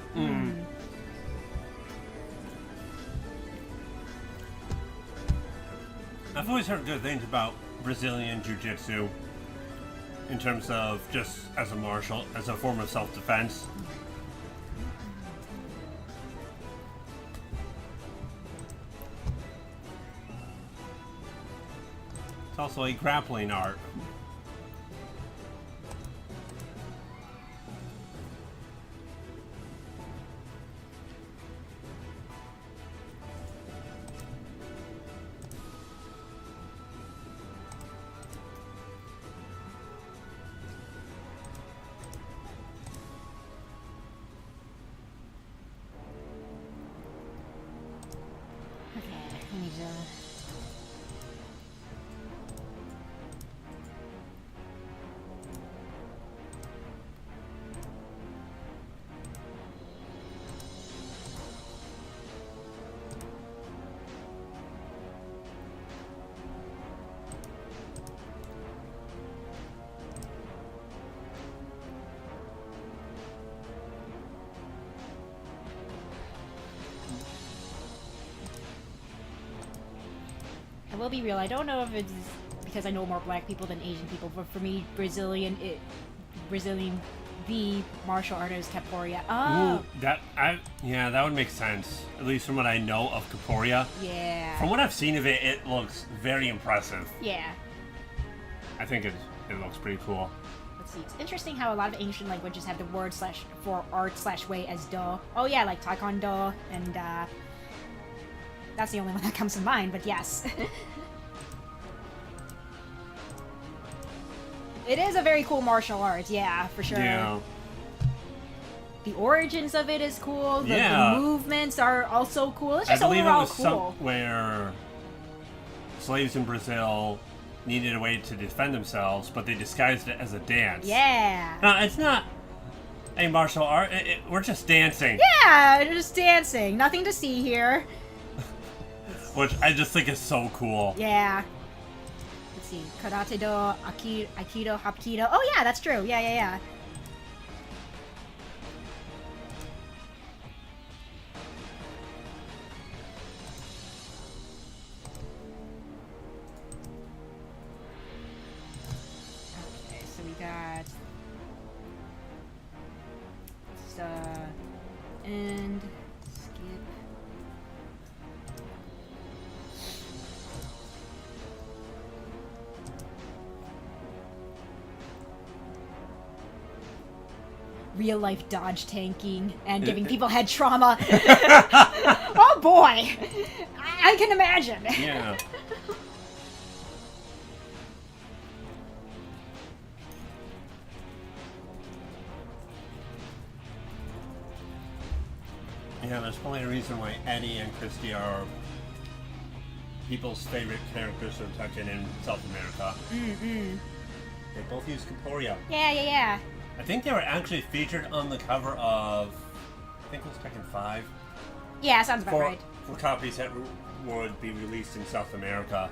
I've always heard good things about Brazilian Jiu-Jitsu in terms of just as a martial, as a form of self-defense. It's also a grappling art. Okay, let me just... I will be real, I don't know if it's because I know more black people than Asian people, but for me, Brazilian the martial art is capoeira. Oh! Ooh, that would make sense. At least from what I know of capoeira. Yeah. From what I've seen of it, it looks very impressive. Yeah. I think it looks pretty cool. Let's see, it's interesting how a lot of ancient languages have the word for art way as do. Oh yeah, like taekwondo, and that's the only one that comes to mind, but yes. It is a very cool martial art, yeah, for sure. Yeah. The origins of it is cool. Yeah. The movements are also cool. It's just I believe overall it was cool. where slaves in Brazil needed a way to defend themselves, but they disguised it as a dance. Yeah. No, it's not a martial art. We're just dancing. Yeah, just dancing. Nothing to see here. Which I just think is so cool. Yeah. Let's see. Karate do, Aikido, Hapkido. Oh yeah, that's true. Yeah. Okay, so we got and skip. real-life dodge tanking and giving people head trauma. Oh boy! I can imagine. Yeah. Yeah, there's probably a reason why Eddie and Christy are people's favorite characters from Tekken in South America. They both use Corporea. Yeah. I think they were actually featured on the cover of, I think it was Tekken 5. Yeah, sounds about right. For copies that would be released in South America.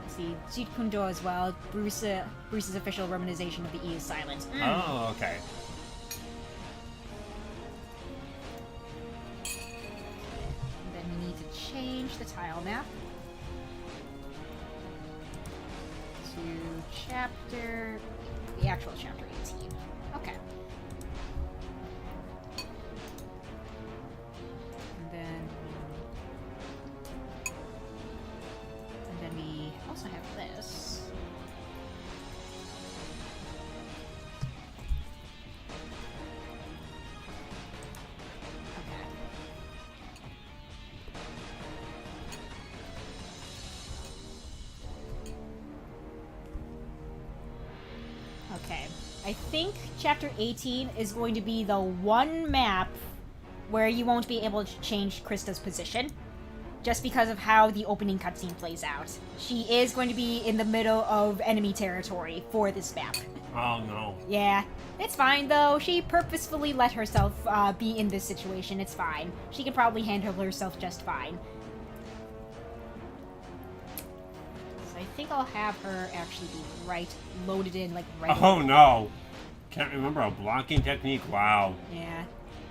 Let's see, Jeet Kune Do as well. Bruce's official romanization of the E is silent. Oh, okay. And then we need to change the tile map to the actual chapter 18. Okay. And then we also have this. Okay. Okay. I think Chapter 18 is going to be the one map where you won't be able to change Krista's position, just because of how the opening cutscene plays out. She is going to be in the middle of enemy territory for this map. Oh no. Yeah. It's fine, though. She purposefully let herself be in this situation. It's fine. She can probably handle herself just fine. So I think I'll have her actually be loaded in, like, right Oh no. Can't remember a blocking technique. Wow. Yeah.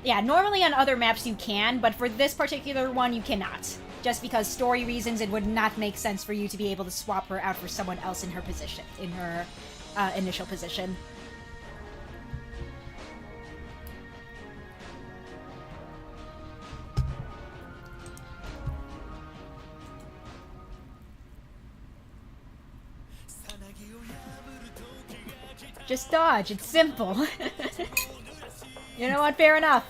Yeah, normally on other maps you can, but for this particular one you cannot. Just because story reasons, it would not make sense for you to be able to swap her out for someone else in her position, in her initial position. Just dodge, it's simple. You know what, fair enough.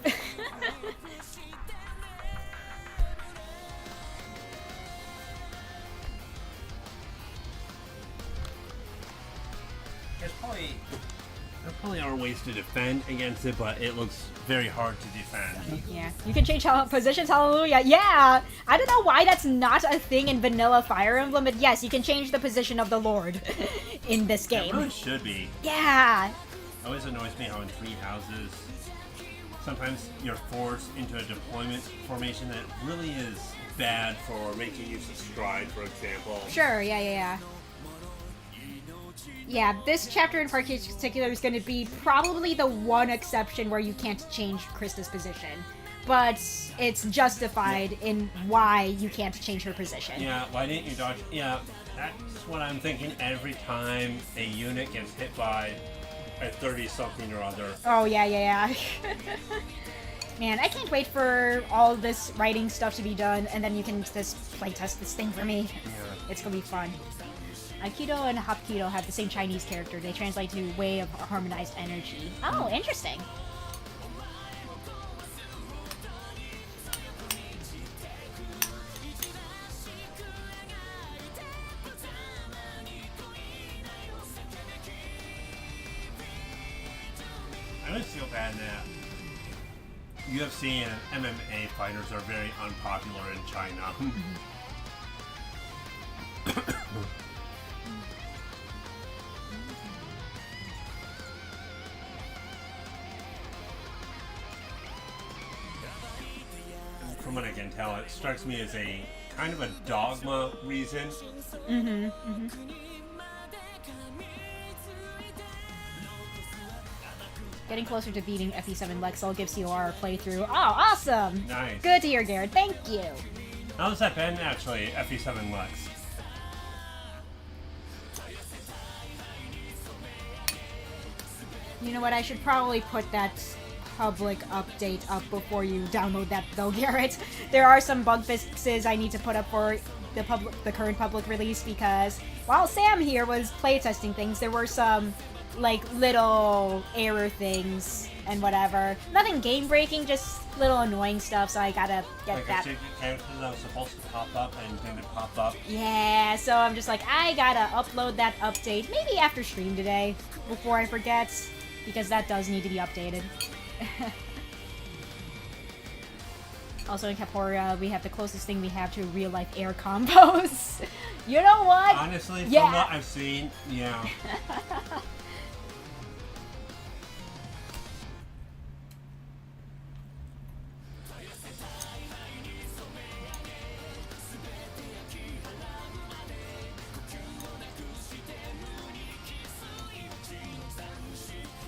There probably are ways to defend against it, but it looks very hard to defend. Yeah, you can change positions, hallelujah. Yeah! I don't know why that's not a thing in vanilla Fire Emblem, but yes, you can change the position of the Lord in this game. It really should be. Yeah! It always annoys me how in 3 houses, sometimes you're forced into a deployment formation that really is bad for making use of stride, for example. Sure, yeah. Yeah, this chapter in particular is going to be probably the one exception where you can't change Krista's position. But it's justified in why you can't change her position. Yeah, why didn't you dodge? Yeah, that's what I'm thinking every time a unit gets hit by a 30-something or other. Oh, yeah. Man, I can't wait for all this writing stuff to be done, and then you can just playtest this thing for me. Yeah. It's gonna be fun. Aikido and Hapkido have the same Chinese character. They translate to way of harmonized energy. Oh, interesting. I always feel bad that UFC and MMA fighters are very unpopular in China. From what I can tell, it strikes me as a kind of a dogma reason. Getting closer to beating FE7 Lexel gives you our playthrough. Oh, awesome! Nice. Good to hear, Garrett. Thank you. How's that been, actually, FE7 Lex? You know what? I should probably put that public update up before you download that, though, Garrett. There are some bug fixes I need to put up for the current public release, because while Sam here was playtesting things, there were some like little error things and whatever. Nothing game breaking, just little annoying stuff. So I gotta get like that. a secret character that was supposed to pop up and didn't pop up. Yeah, so I'm just like, I gotta upload that update maybe after stream today before I forget, because that does need to be updated. Also in Capoeira, we have the closest thing we have to real-life air combos. You know what? Honestly, Yeah. from what I've seen, yeah.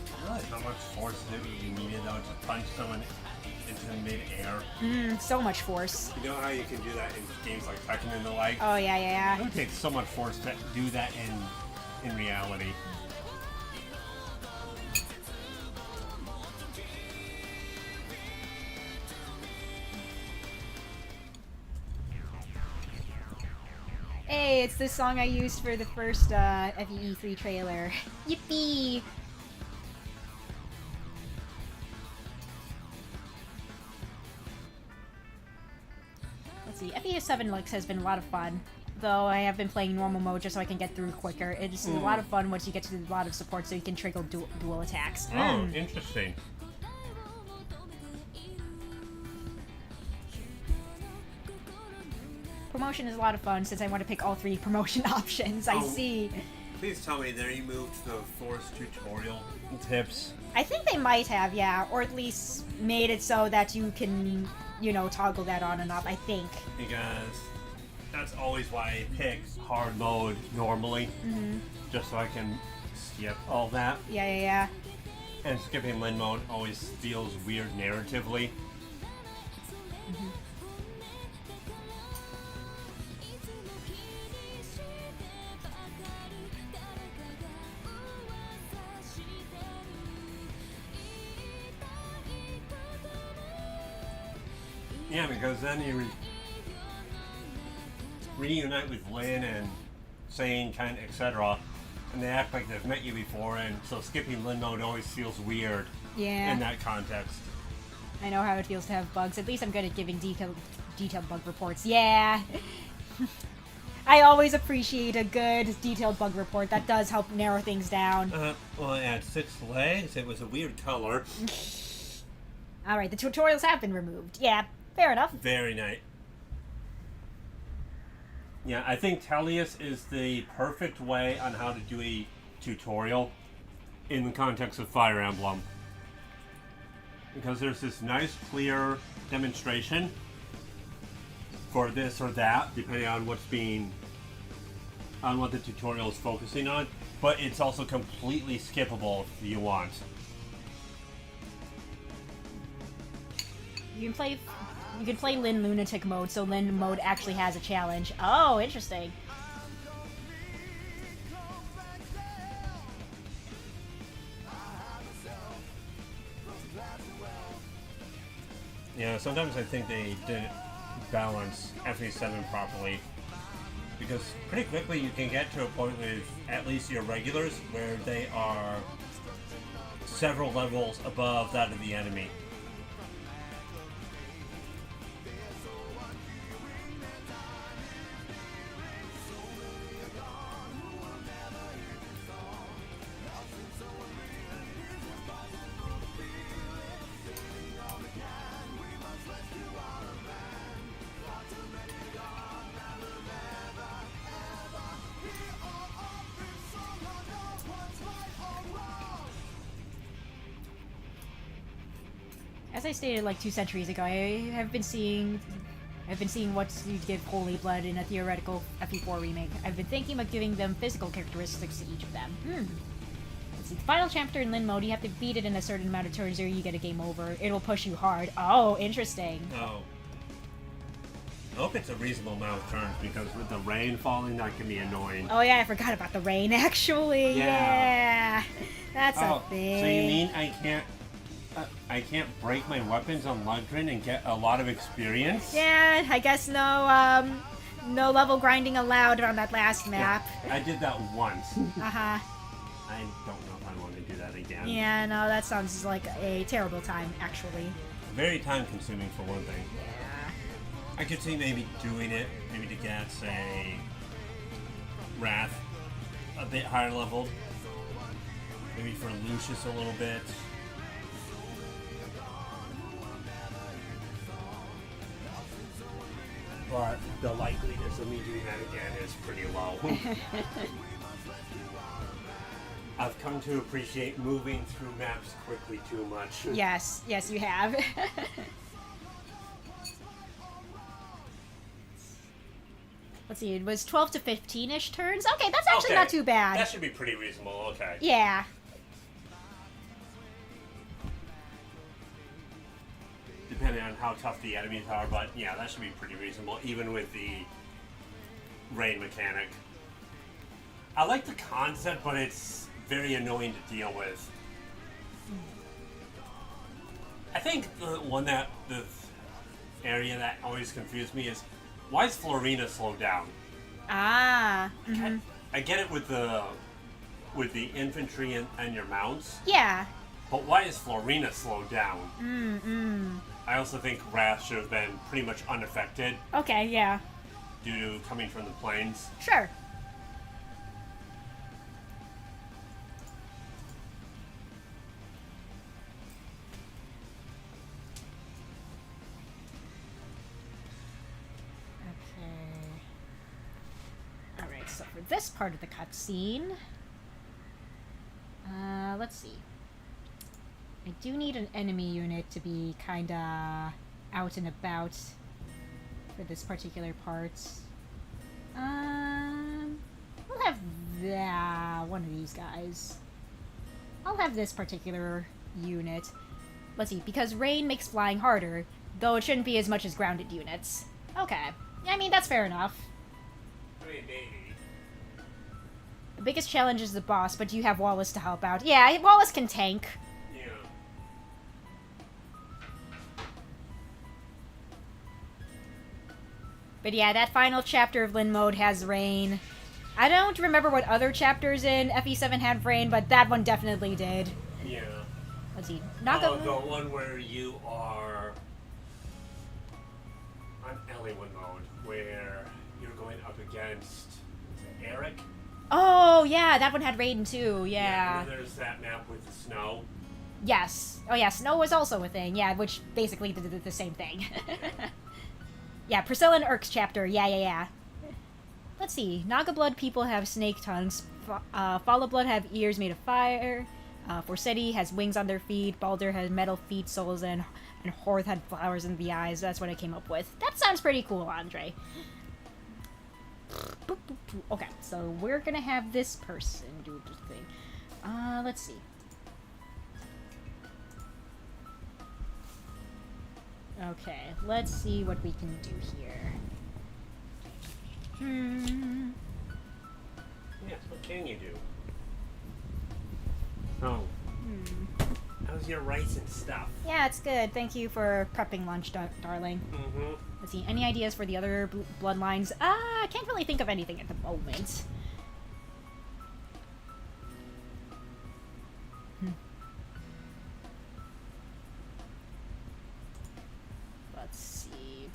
I realize how much force it would be needed though to punch someone into mid-air. So much force. You know how you can do that in games like Tekken and the like? Oh, yeah. It would take so much force to do that in reality. Hey, it's this song I used for the first FEE3 trailer. Yippee! Let's see, FE7 Lux has been a lot of fun. Though I have been playing normal mode just so I can get through quicker. It's a lot of fun once you get to a lot of support so you can trigger dual attacks. Oh, interesting. Promotion is a lot of fun since I want to pick all 3 promotion options. I see. Please tell me they removed the force tutorial tips. I think they might have, yeah, or at least made it so that you can, you know, toggle that on and off, I think. Because that's always why I pick hard mode normally. Just so I can skip all that. Yeah. And skipping Lin mode always feels weird narratively. Yeah, because then you reunite with Lin and Sane, Kent, etc. And they act like they've met you before, and so skipping Lin mode always feels weird in that context. I know how it feels to have bugs. At least I'm good at giving detailed bug reports. Yeah! I always appreciate a good detailed bug report. That does help narrow things down. Well, it had 6 legs. It was a weird color. Alright, the tutorials have been removed. Yeah, fair enough. Very nice. Yeah, I think Tellius is the perfect way on how to do a tutorial in the context of Fire Emblem. Because there's this nice, clear demonstration for this or that, depending on what the tutorial is focusing on. But it's also completely skippable if you want. You can play Lin Lunatic mode, so Lin mode actually has a challenge. Oh, interesting. Yeah, sometimes I think they didn't balance FE7 properly. Because pretty quickly you can get to a point with at least your regulars where they are several levels above that of the enemy. As I stated like 2 centuries ago, I've been seeing what to give Holy Blood in a theoretical FE4 remake. I've been thinking about giving them physical characteristics to each of them. Let's see, the final chapter in Lin mode, you have to beat it in a certain amount of turns or you get a game over. It'll push you hard. Oh, interesting. Oh. I hope it's a reasonable amount of turns, because with the rain falling, that can be annoying. Oh yeah, I forgot about the rain, actually. Yeah. That's a thing. So you mean I can't break my weapons on Lugrin and get a lot of experience? Yeah, I guess no level grinding allowed on that last map. Yeah, I did that once. Uh-huh. I don't know if I and Yeah, no, that sounds like a terrible time, actually. very time consuming for one thing. Yeah. I could see maybe doing it, maybe to get, say, Wrath a bit higher leveled. Maybe for Lucius a little bit. But the likeliness of me doing that again is pretty low. I've come to appreciate moving through maps quickly too much. Yes, yes, you have. Let's see, it was 12 to 15-ish turns. Okay, that's actually not too bad. That should be pretty reasonable, okay. Yeah. Depending on how tough the enemies are, but yeah, that should be pretty reasonable, even with the rain mechanic. I like the concept, but it's very annoying to deal with. I think the area that always confused me is, why is Florina slowed down? Ah. Mm-hmm. I get it with the infantry and your mounts. Yeah. But why is Florina slowed down? Mm-mm. I also think Wrath should have been pretty much unaffected Okay, yeah. due to coming from the plains. Sure. Alright, so for this part of the cutscene, let's see. I do need an enemy unit to be kinda out and about for this particular part. We'll have one of these guys. I'll have this particular unit. Let's see, because rain makes flying harder, though it shouldn't be as much as grounded units. Okay. I mean, that's fair enough. I mean, maybe. The biggest challenge is the boss, but you have Wallace to help out. Yeah, Wallace can tank. Yeah. But yeah, that final chapter of Lin Mode has rain. I don't remember what other chapters in FE7 had rain, but that one definitely did. Yeah. Let's see. The one where you are on Elliewood mode, where you're going up against Eric. Oh, yeah, that one had rain too, yeah. And then there's that map with the snow. Yes. Oh, yeah, snow was also a thing, yeah, which basically did the same thing. Yeah, Priscilla and Urk's chapter, yeah. Let's see. Nagablood people have snake tongues. Follow Blood have ears made of fire. Forseti has wings on their feet. Baldur has metal feet, soles, and Horth had flowers in the eyes. That's what I came up with. That sounds pretty cool, Andre. Boop, boop, boop. Okay, so we're gonna have this person do the thing. Let's see. Okay, let's see what we can do here. Yes, what can you do? Oh. How's your rice and stuff? Yeah, it's good. Thank you for prepping lunch, darling. Mm-hmm. Let's see, any ideas for the other bloodlines? I can't really think of anything at the moment. Let's see.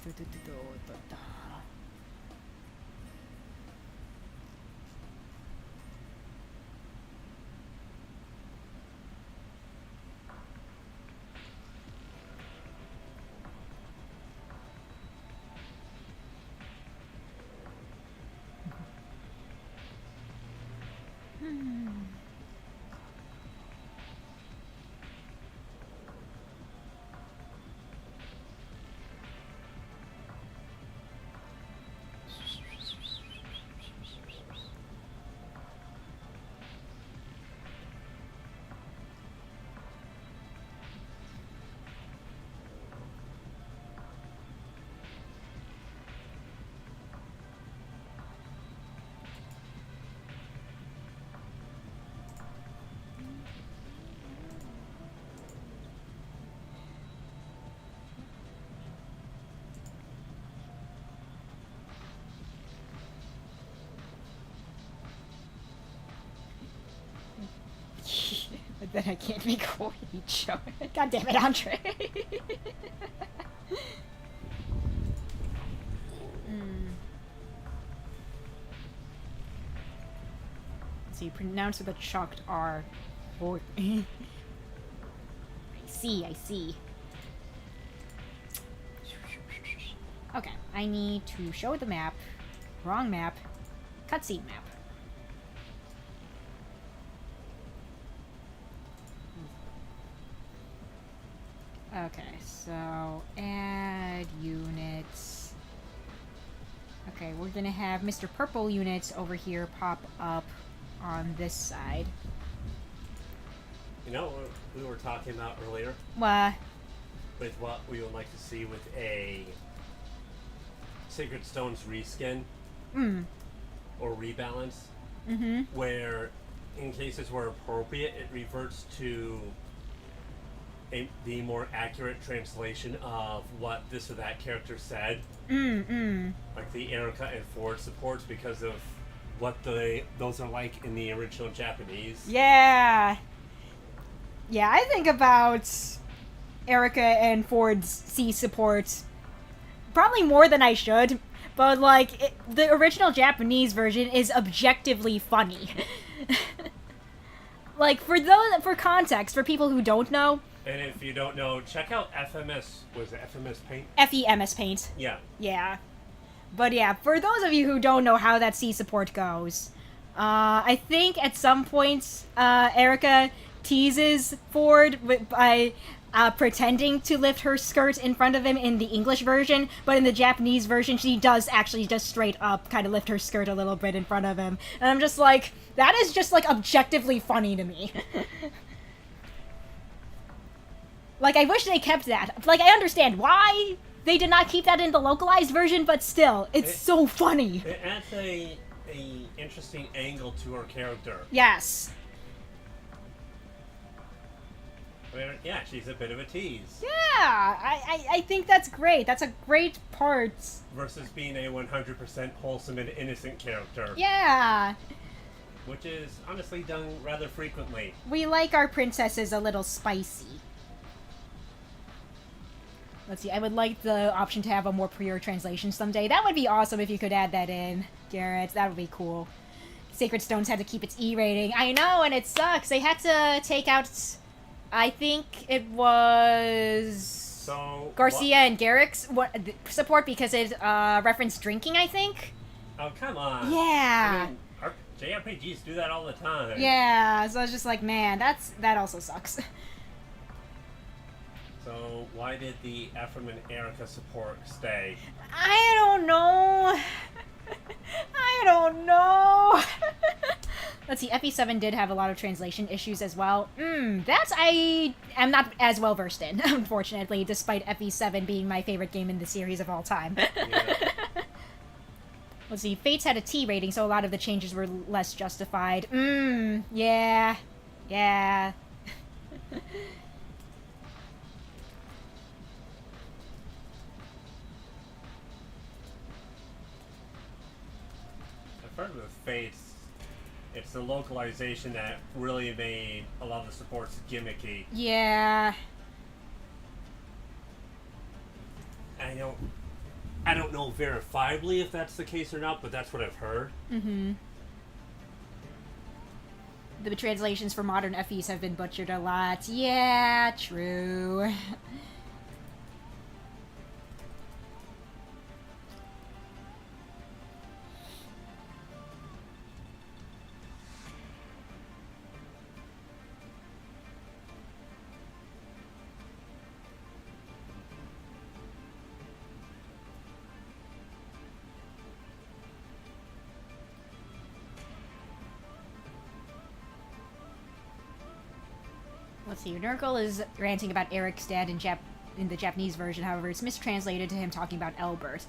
Then I can't make a wheat God damn it, Andre. So you pronounce with a chalked R. Or I see. Okay, I need to show the map. Wrong map. Cutscene map. Okay, so add units. Okay, we're gonna have Mr. Purple units over here pop up on this side. You know what we were talking about earlier? What? With what we would like to see with a Sacred Stones reskin or rebalance, where in cases where appropriate, it reverts to the more accurate translation of what this or that character said. Like the Erica and Ford supports, because of what those are like in the original Japanese. Yeah, I think about Erica and Ford's C support probably more than I should, but like the original Japanese version is objectively funny. Like for context, for people who don't know. And if you don't know, check out FMS. Was it FMS Paint? FEMS Paint. Yeah. But yeah, for those of you who don't know how that C support goes, I think at some points Erica teases Ford by pretending to lift her skirt in front of him in the English version, but in the Japanese version, she does actually just straight up kind of lift her skirt a little bit in front of him. And I'm just like, that is just like objectively funny to me. Like, I wish they kept that. Like, I understand why they did not keep that in the localized version, but still, it's so funny. It adds a interesting angle to her character. Yes. Where, yeah, she's a bit of a tease. Yeah, I think that's great. That's a great part. Versus being a 100% wholesome and innocent character. Yeah. Which is honestly done rather frequently. We like our princesses a little spicy. Let's see, I would like the option to have a more pure translation someday. That would be awesome if you could add that in, Garrett. That would be cool. Sacred Stones had to keep its E rating. I know, and it sucks. They had to take out, I think it was Garcia and Garrick's support because it referenced drinking, I think. Oh, come on. Yeah. I mean, JRPGs do that all the time. Yeah, so I was just like, man, that also sucks. So why did the Ephraim and Erica support stay? I don't know. Let's see, FE7 did have a lot of translation issues as well. I am not as well versed in, unfortunately, despite FE7 being my favorite game in the series of all time. Yeah. Let's see, Fates had a T rating, so a lot of the changes were less justified. Yeah. I've heard with Fates, it's the localization that really made a lot of the supports gimmicky. Yeah. I don't know verifiably if that's the case or not, but that's what I've heard. The translations for modern FEs have been butchered a lot. Yeah, true. Let's see, Nurgle is ranting about Eric's dad in the Japanese version, however, it's mistranslated to him talking about Elbert.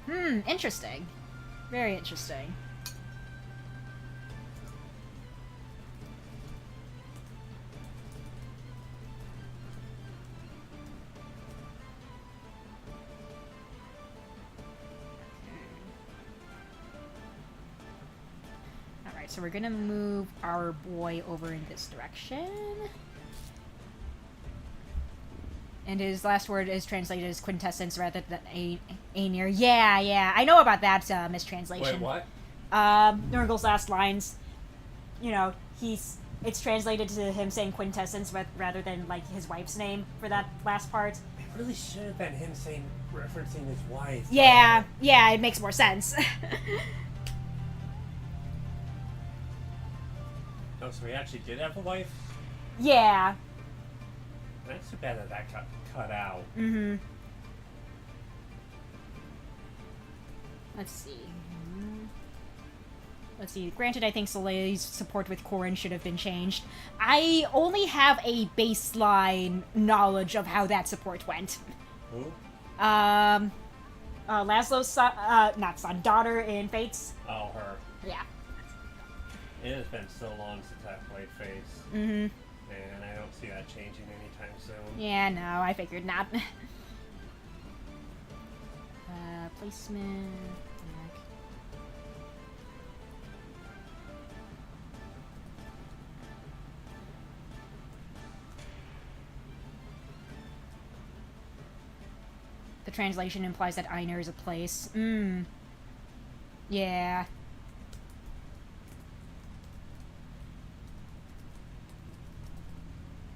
Interesting. Very interesting. Alright, so we're gonna move our boy over in this direction. And his last word is translated as quintessence rather than Aenir. Yeah, I know about that mistranslation. Wait, what? Nurgle's last lines, you know, it's translated to him saying quintessence rather than, like, his wife's name for that last part. It really should have been him referencing his wife. Yeah, it makes more sense. Oh, so he actually did have a wife? Yeah. That's too bad that got cut out. Mm-hmm. Let's see. Granted, I think Soleil's support with Corrin should have been changed. I only have a baseline knowledge of how that support went. Who? Laszlo's daughter in Fates. Oh, her. Yeah. It has been so long since I've played Fates. Mm-hmm. And I don't see that changing anytime soon. Yeah, no, I figured not. Placement. The translation implies that Aenir is a place. Yeah.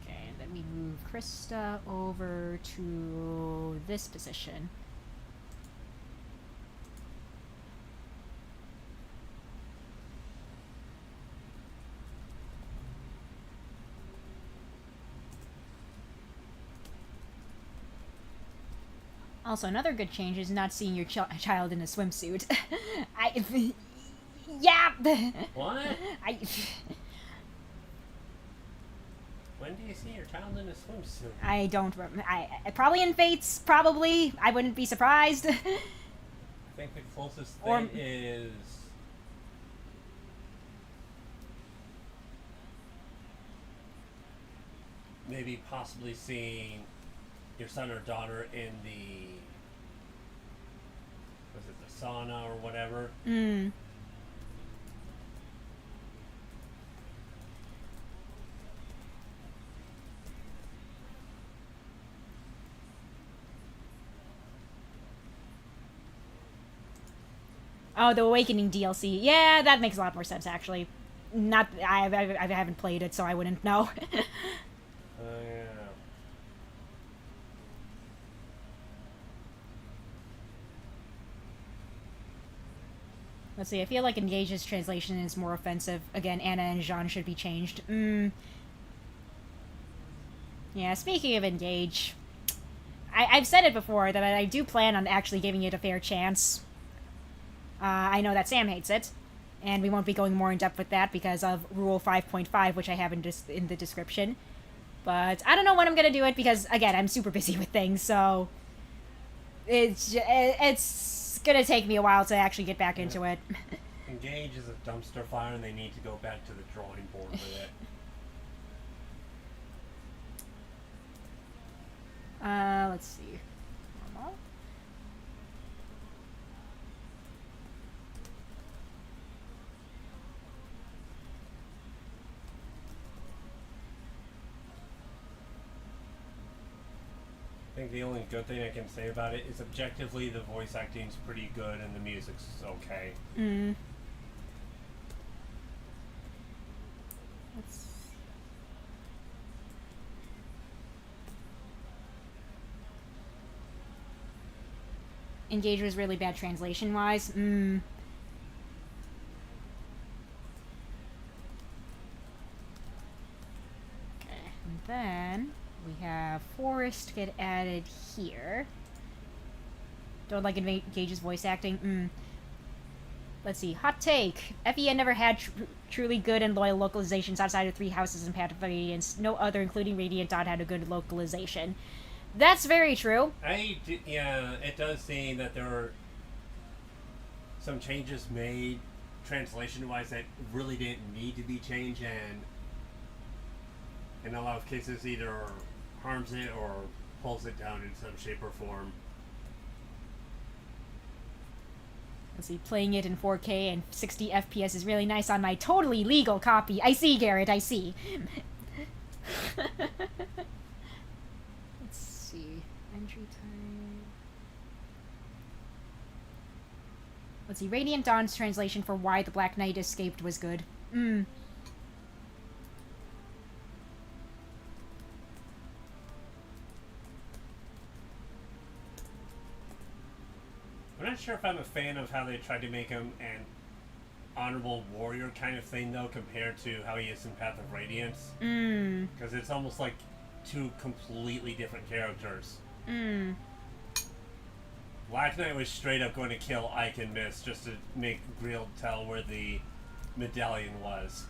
Okay, and then we move Krista over to this position. Also, another good change is not seeing your child in a swimsuit. Yeah! What? When do you see your child in a swimsuit? I don't remember. Probably in Fates, probably. I wouldn't be surprised. I think the closest thing is... maybe possibly seeing your son or daughter in the... was it the sauna or whatever? Oh, the Awakening DLC. Yeah, that makes a lot more sense, actually. Not... I haven't played it, so I wouldn't know. Yeah. Let's see, I feel like Engage's translation is more offensive. Again, Anna and Jean should be changed. Yeah, speaking of Engage, I've said it before that I do plan on actually giving it a fair chance. I know that Sam hates it, and we won't be going more in depth with that because of Rule 5.5, which I have in the description. But I don't know when I'm gonna do it because, again, I'm super busy with things, so it's gonna take me a while to actually get back into it. Engage is a dumpster fire, and they need to go back to the drawing board with it. Let's see. Normal. I think the only good thing I can say about it is objectively the voice acting's pretty good and the music's okay. Engage was really bad translation-wise. Okay, and then we have Forest get added here. Don't like Engage's voice acting. Let's see. Hot take. FEN never had truly good and loyal localizations outside of 3 houses and Path of Radiance. No other, including Radiant Dawn, had a good localization. That's very true. Yeah, it does seem that there were some changes made translation-wise that really didn't need to be changed, and in a lot of cases either harms it or pulls it down in some shape or form. Let's see, playing it in 4K and 60 FPS is really nice on my totally legal copy. I see, Garrett, I see. Let's see. Entry time. Let's see. Radiant Dawn's translation for why the Black Knight escaped was good. Mm. I'm not sure if I'm a fan of how they tried to make him an honorable warrior kind of thing, though, compared to how he is in Path of Radiance. Because it's almost like two completely different characters. Black Knight was straight up going to kill Ike and Mist just to make Grill tell where the medallion was.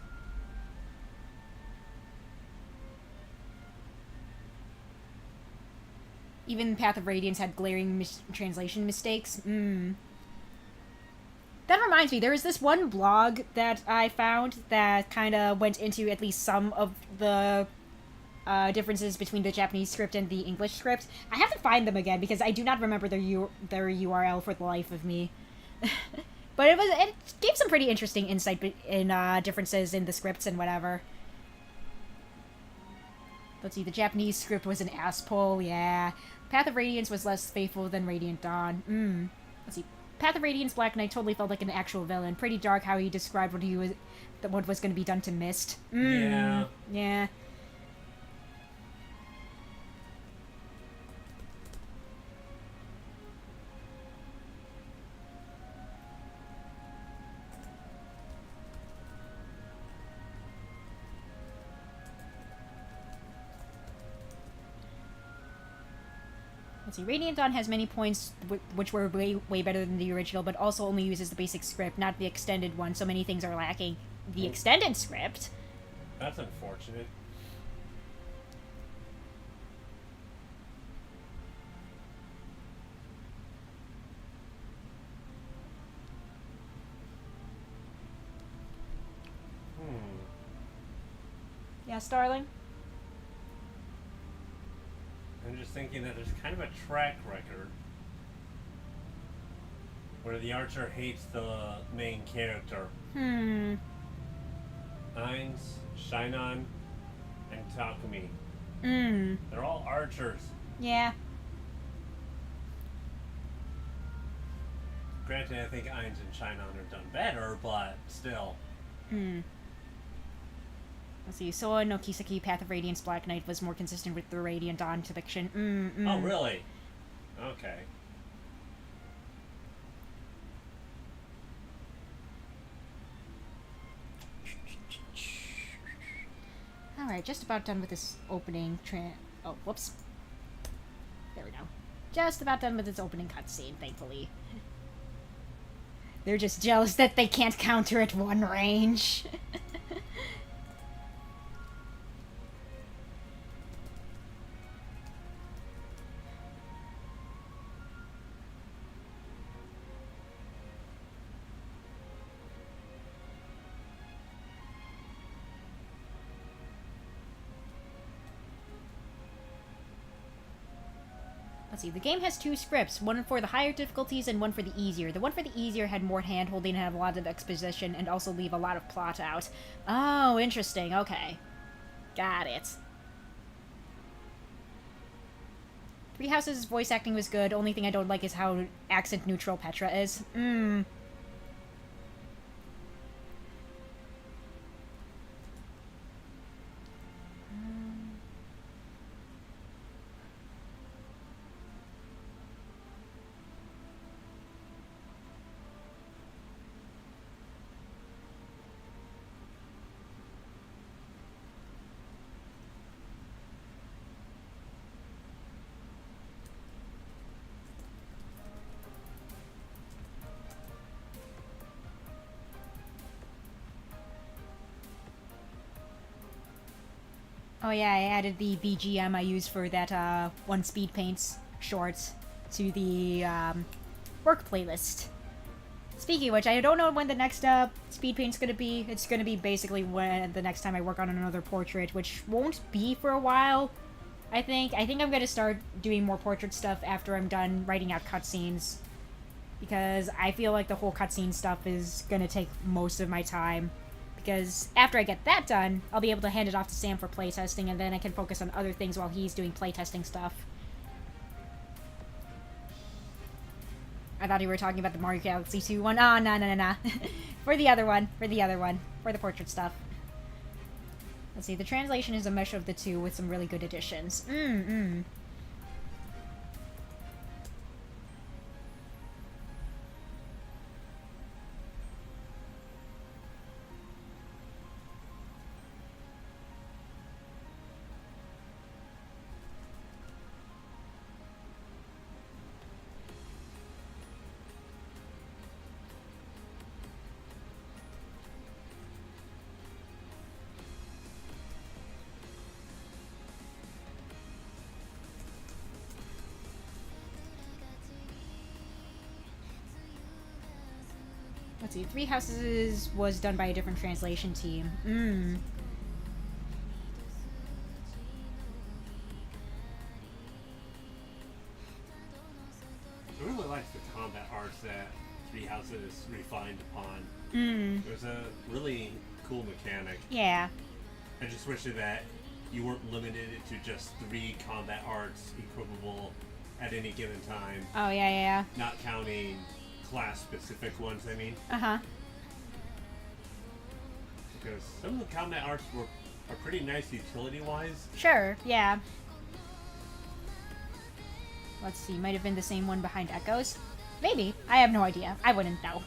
Even Path of Radiance had glaring translation mistakes. That reminds me, there was this one blog that I found that kind of went into at least some of the differences between the Japanese script and the English script. I have to find them again because I do not remember their URL for the life of me. But it gave some pretty interesting insight in differences in the scripts and whatever. Let's see, the Japanese script was an ass-pull, yeah. Path of Radiance was less faithful than Radiant Dawn. Let's see. Path of Radiance Black Knight totally felt like an actual villain. Pretty dark how he described what was going to be done to Mist. Yeah. Yeah. Let's see, Radiant Dawn has many points which were way better than the original, but also only uses the basic script, not the extended one, so many things are lacking. The extended script? That's unfortunate. Yes, darling? I'm just thinking that there's kind of a track record where the archer hates the main character. Ainz, Shinon, and Takumi. They're all archers. Yeah. Granted, I think Ainz and Shinon are done better, but still. Let's see, Soa no Kisaki, Path of Radiance Black Knight was more consistent with the Radiant Dawn depiction. Oh, really? Okay. Alright, just about done with this opening oh, whoops. There we go. Just about done with this opening cutscene, thankfully. They're just jealous that they can't counter at one range. Let's see, the game has two scripts, one for the higher difficulties and one for the easier. The one for the easier had more hand-holding and had a lot of exposition and also leave a lot of plot out. Oh, interesting, okay. Got it. Three Houses' voice acting was good, only thing I don't like is how accent-neutral Petra is. Oh yeah, I added the BGM I used for that one Speed Paints shorts to the work playlist. Speaking of which, I don't know when the next Speed Paint's gonna be. It's gonna be basically when the next time I work on another portrait, which won't be for a while. I think I'm gonna start doing more portrait stuff after I'm done writing out cutscenes, because I feel like the whole cutscene stuff is gonna take most of my time. Because after I get that done, I'll be able to hand it off to Sam for playtesting, and then I can focus on other things while he's doing playtesting stuff. I thought you were talking about the Mario Galaxy 2 one. Oh, no. For the other one. For the portrait stuff. Let's see, the translation is a mesh of the two with some really good additions. Let's see, Three Houses was done by a different translation team. I really like the combat arts that Three Houses refined upon. It was a really cool mechanic. Yeah. I just wish that you weren't limited to just 3 combat arts equipable at any given time. Oh, yeah. Not counting class-specific ones, I mean. Uh-huh. Because some of the combat arts are pretty nice utility-wise. Sure, yeah. Let's see, might have been the same one behind Echoes. Maybe. I have no idea. I wouldn't know.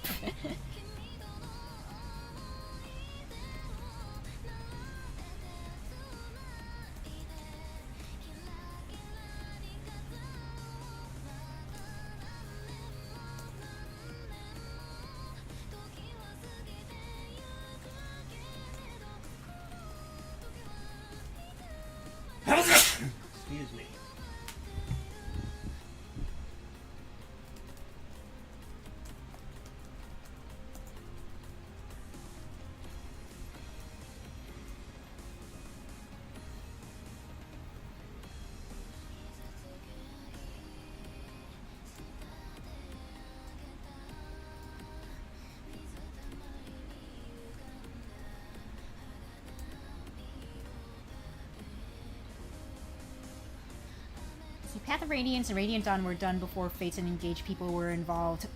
Excuse me. Path of Radiance and Radiant Dawn were done before Fates and Engage people were involved.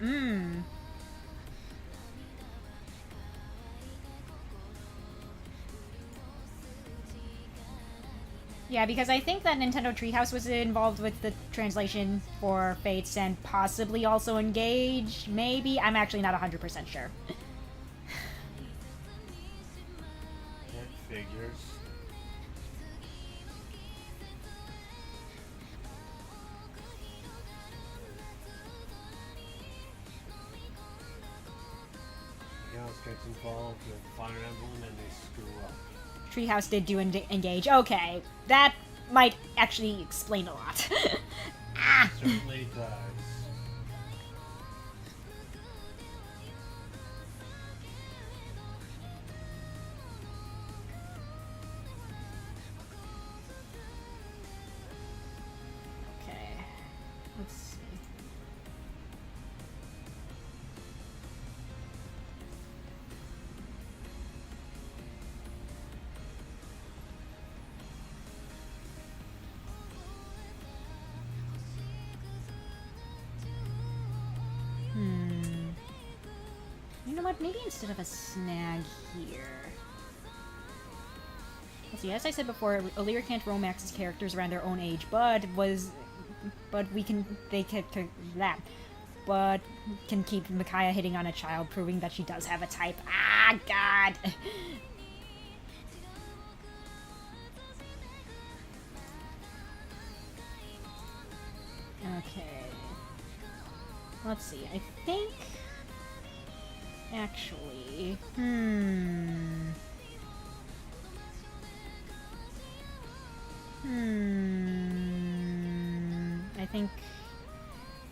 Yeah, because I think that Nintendo Treehouse was involved with the translation for Fates and possibly also Engage, maybe? I'm actually not 100% sure. That figures. Gets involved with Fire Emblem and they screw up. Treehouse did do Engage. Okay, that might actually explain a lot. It certainly does. Okay, let's see. You know what? Maybe instead of a snag here. Let's see. As I said before, Alira can't romance characters around their own age, but can keep Micaiah hitting on a child, proving that she does have a type. Ah, God. Okay. Let's see. I think. Actually, I think,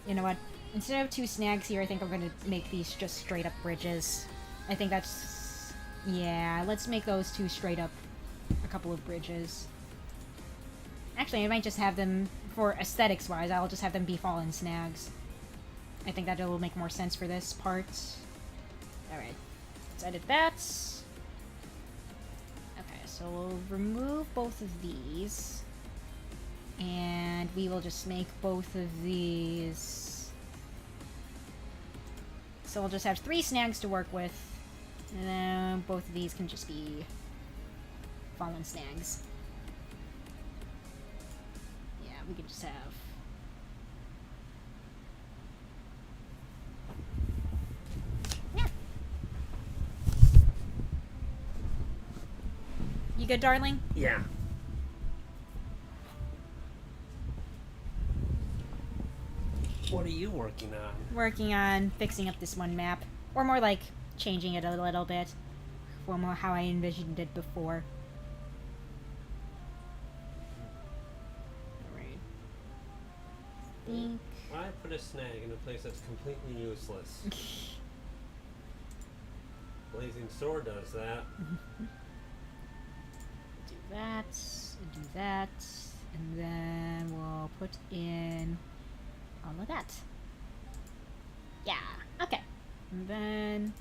you know what, instead of 2 snags here, I think I'm gonna make these just straight up bridges. I think that's, yeah, let's make those 2 straight up, a couple of bridges. Actually, I might just have them, for aesthetics wise, I'll just have them be fallen snags. I think that'll make more sense for this part. Alright, let's edit that. Okay, so we'll remove both of these. And we will just make both of these So we'll just have 3 snags to work with. And then both of these can just be fallen snags. Yeah, we can just have... Yeah. You good, darling? Yeah. What are you working on? Working on fixing up this one map. Or more like changing it a little bit. For more how I envisioned it before. Alright. Think. Why put a snag in a place that's completely useless? Blazing Sword does that. Do that. Do that. And then we'll put in all of that. Yeah. Okay. And then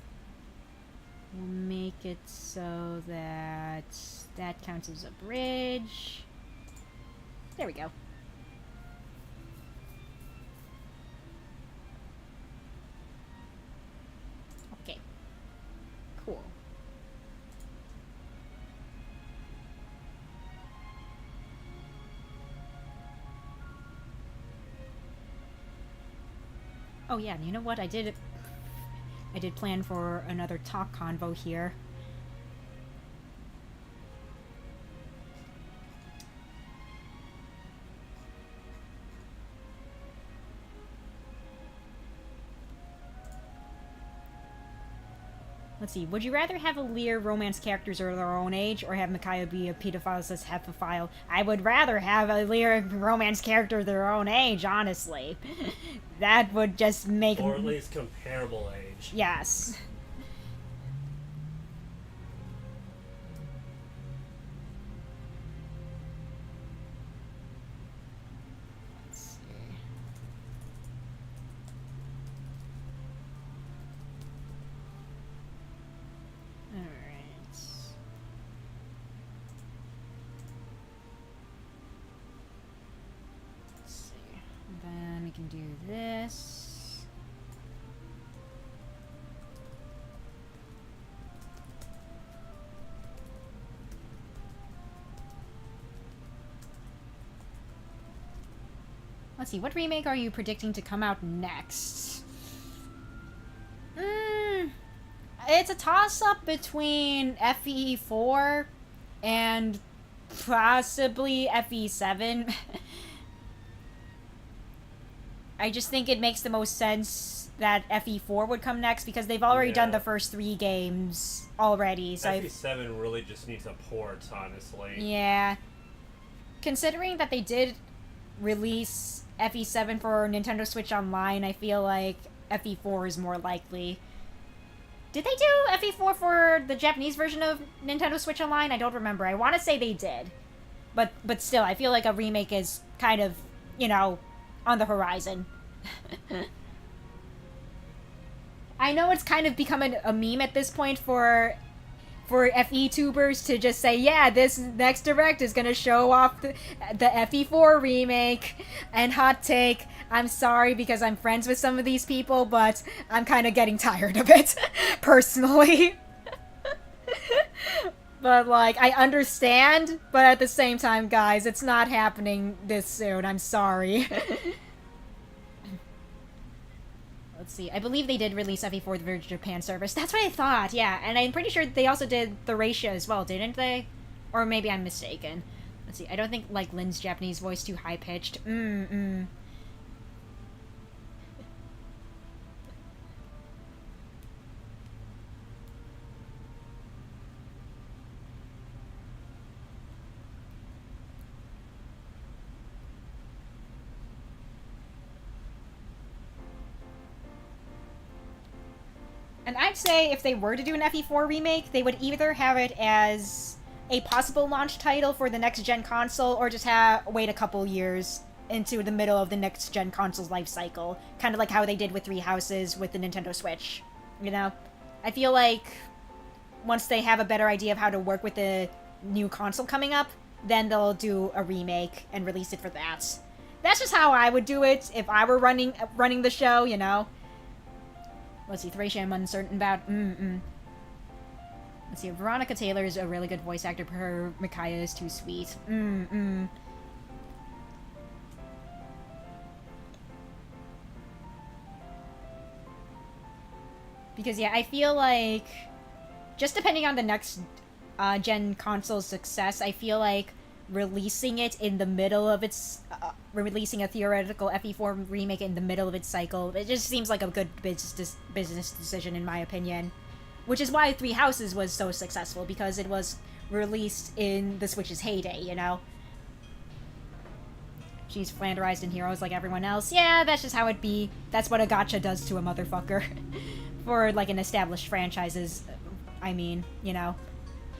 we'll make it so that that counts as a bridge. There we go. Okay. Cool. Oh yeah, and you know what? I did plan for another talk convo here. Let's see, would you rather have Alear romance characters of their own age, or have Micaiah be a pedophile? I would rather have Alear romance character of their own age, honestly. That would just make... Or at least comparable age. Yes. Let's see. Alright. Let's see. Then we can do this. Let's see, what remake are you predicting to come out next? It's a toss-up between FE4 and possibly FE7. I just think it makes the most sense that FE4 would come next because they've already done the first 3 games already. So FE7 really just needs a port, honestly. Yeah. Considering that they did release FE7 for Nintendo Switch Online, I feel like FE4 is more likely. Did they do FE4 for the Japanese version of Nintendo Switch Online? I don't remember. I want to say they did. But still, I feel like a remake is kind of, you know, on the horizon. I know it's kind of become a meme at this point for FE-tubers to just say, yeah, this next direct is gonna show off the FE4 remake. And hot take, I'm sorry because I'm friends with some of these people, but I'm kind of getting tired of it, personally. But, like, I understand, but at the same time, guys, it's not happening this soon. I'm sorry. Let's see. I believe they did release FE4 for the Japan service. That's what I thought, yeah. And I'm pretty sure they also did the Thracia as well, didn't they? Or maybe I'm mistaken. Let's see. I don't think, like, Lynn's Japanese voice too high-pitched. And I'd say if they were to do an FE4 remake, they would either have it as a possible launch title for the next-gen console, or just wait a couple years into the middle of the next-gen console's life cycle. Kind of like how they did with Three Houses with the Nintendo Switch. You know? I feel like once they have a better idea of how to work with the new console coming up, then they'll do a remake and release it for that. That's just how I would do it if I were running the show, you know? Let's see, Thracia I'm uncertain about. Let's see, Veronica Taylor is a really good voice actor. Her Micaiah is too sweet. Because, yeah, I feel like, just depending on the next gen console's success, I feel like releasing it in the middle of its, releasing a theoretical FE4 remake in the middle of its cycle, it just seems like a good business decision, in my opinion. Which is why Three Houses was so successful, because it was released in the Switch's heyday, you know? She's flanderized in Heroes like everyone else. Yeah, that's just how it be. That's what a gacha does to a motherfucker. For, like, an established franchises, I mean, you know.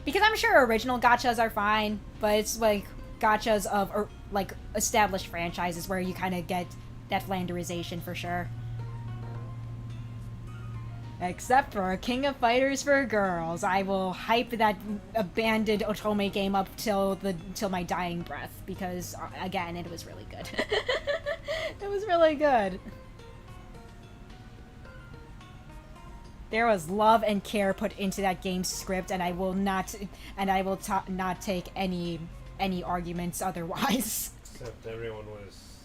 Because I'm sure original gachas are fine, but it's, like, gachas of, like, established franchises where you kind of get that flanderization for sure. Except for King of Fighters for Girls. I will hype that abandoned Otome game up till my dying breath, because, again, it was really good. It was really good. There was love and care put into that game's script, and I will not take any arguments otherwise. Except everyone was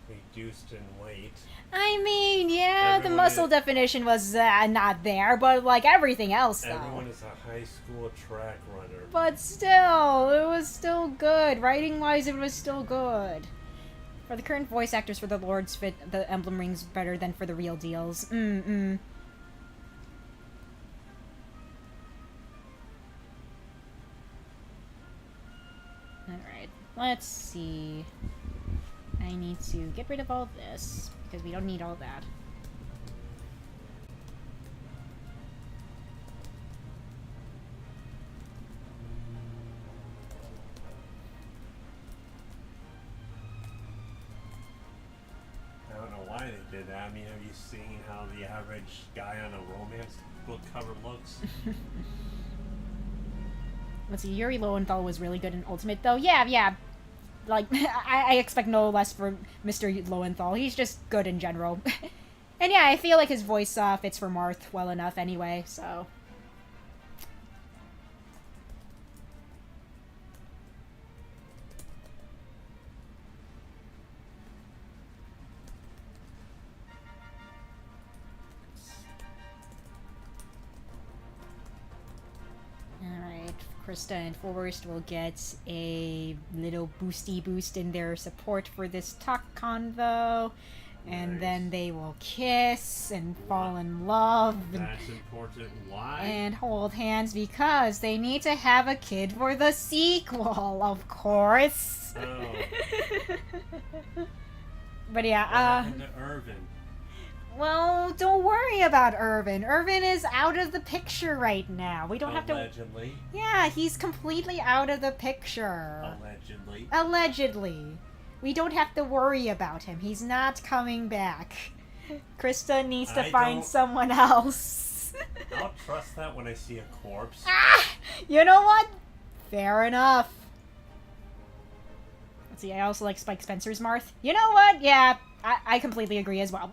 reduced in weight. I mean, yeah, the muscle definition was not there, but like everything else, though. Everyone is a high school track runner. But still, it was still good. Writing-wise, it was still good. For the current voice actors for the Lords fit the emblem rings better than for the real deals. Alright, let's see. I need to get rid of all this, because we don't need all that. I don't know why they did that. I mean, have you seen how the average guy on a romance book cover looks? Let's see, Yuri Lowenthal was really good in Ultimate, though. Yeah. Like, I expect no less for Mr. Lowenthal. He's just good in general. And yeah, I feel like his voice fits for Marth well enough anyway, so... Alright, Krista and Forrest will get a little boosty boost in their support for this talk convo. And then they will kiss and fall in love. That's important. Why? And hold hands because they need to have a kid for the sequel, of course. Oh. But yeah, what happened to Irvin? Well, don't worry about Irvin. Irvin is out of the picture right now. We don't have to... Allegedly. Yeah, he's completely out of the picture. Allegedly. Allegedly. We don't have to worry about him. He's not coming back. Krista needs to find someone else. I'll trust that when I see a corpse. You know what? Fair enough. Let's see, I also like Spike Spencer's Marth. You know what? Yeah, I completely agree as well.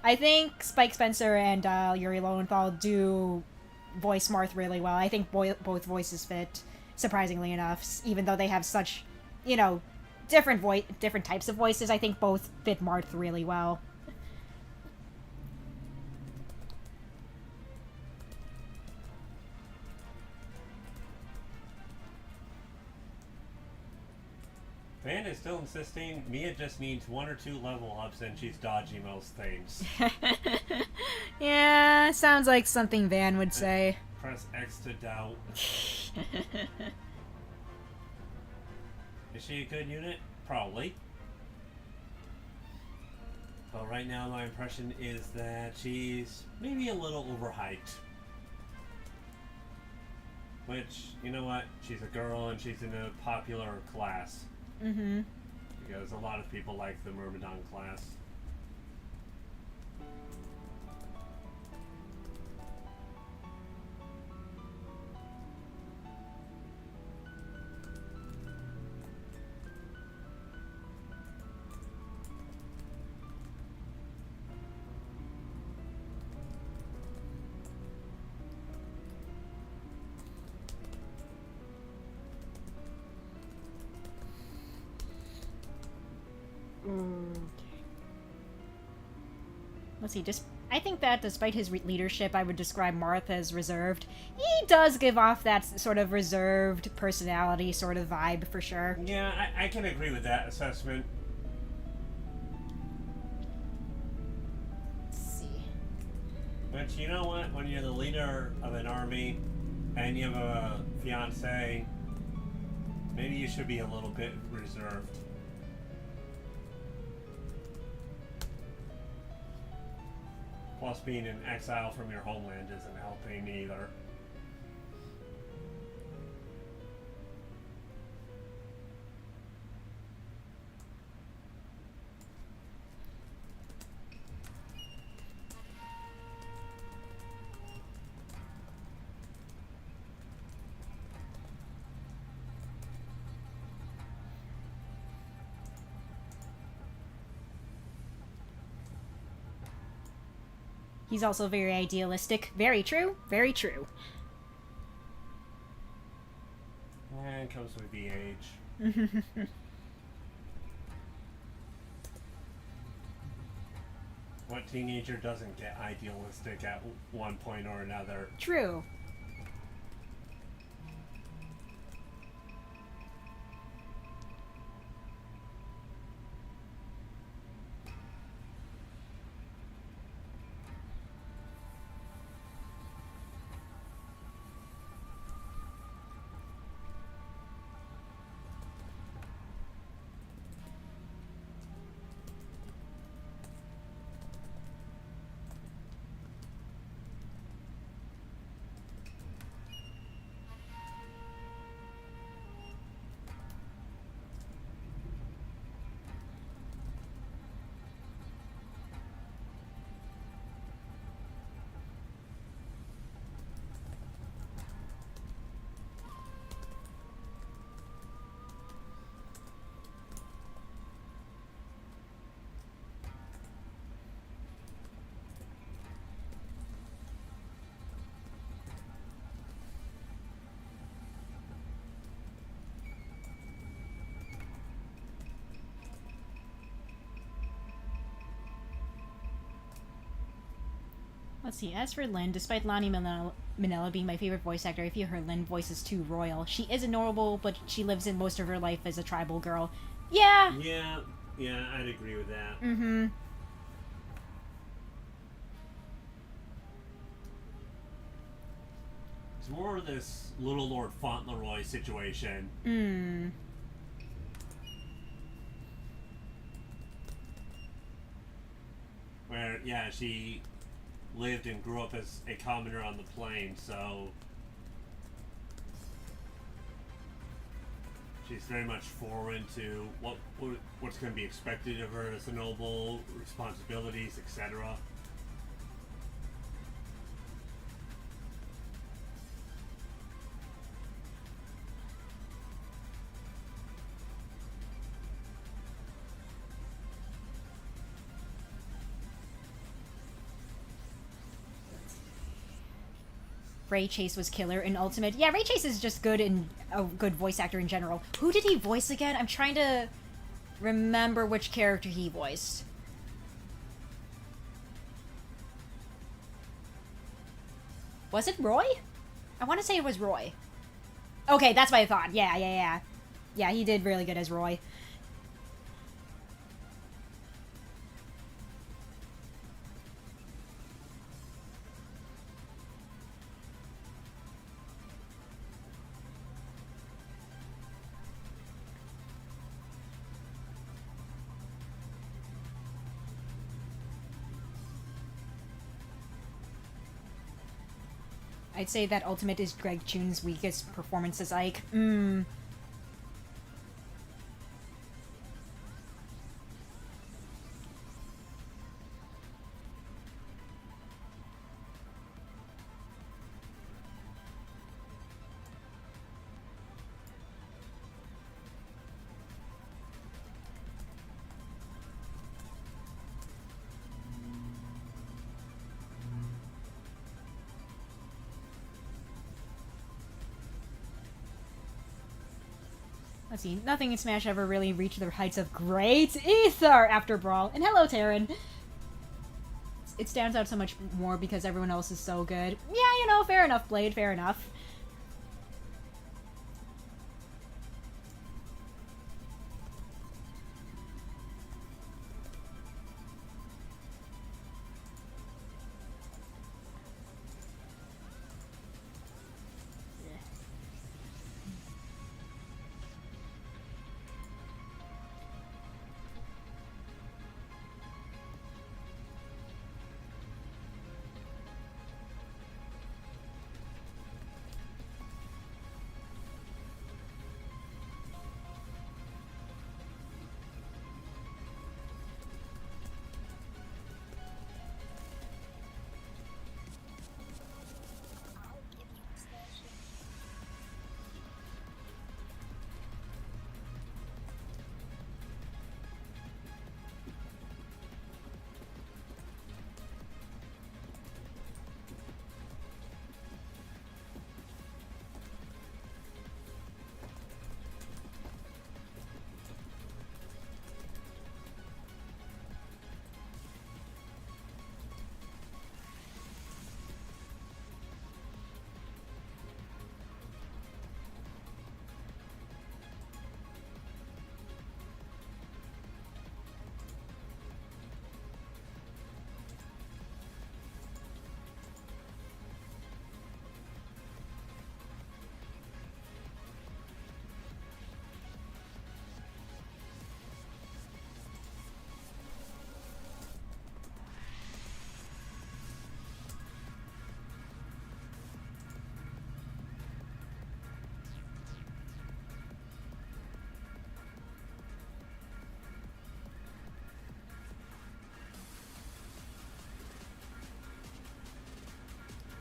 I think Spike Spencer and Yuri Lowenthal do voice Marth really well. I think both voices fit, surprisingly enough, even though they have such, you know, different types of voices. I think both fit Marth really well. Van is still insisting Mia just needs 1 or 2 level ups and she's dodging most things. Yeah, sounds like something Van would say. Press X to doubt. Is she a good unit? Probably. But right now my impression is that she's maybe a little overhyped. Which, you know what? She's a girl and she's in a popular class. Mm-hmm. Because a lot of people like the Myrmidon class. Let's see, I think that despite his leadership, I would describe Marth as reserved. He does give off that sort of reserved personality sort of vibe, for sure. Yeah, I can agree with that assessment. Let's see. But you know what? When you're the leader of an army, and you have a fiancé, maybe you should be a little bit reserved. Plus, being in exile from your homeland isn't helping either. He's also very idealistic. Very true. Very true. And it comes with the age. What teenager doesn't get idealistic at one point or another? True. Let's see, as for Lynn, despite Lonnie Minella being my favorite voice actor, I feel her Lynn voice is too royal. She is adorable, but she lives in most of her life as a tribal girl. Yeah! Yeah, I'd agree with that. Mm-hmm. It's more of this Little Lord Fauntleroy situation. Where, yeah, she lived and grew up as a commoner on the plain, so she's very much foreign to what's going to be expected of her as a noble, responsibilities, etc. Ray Chase was killer in Ultimate. Yeah, Ray Chase is just good and a good voice actor in general. Who did he voice again? I'm trying to remember which character he voiced. Was it Roy? I want to say it was Roy. Okay, that's what I thought. Yeah. Yeah, he did really good as Roy. I'd say that Ultimate is Greg Choon's weakest performance as Ike. Let's see, nothing in Smash ever really reached the heights of Great Ether after Brawl. And hello, Taryn. it stands out so much more because everyone else is so good. Yeah, you know, fair enough, Blade, fair enough.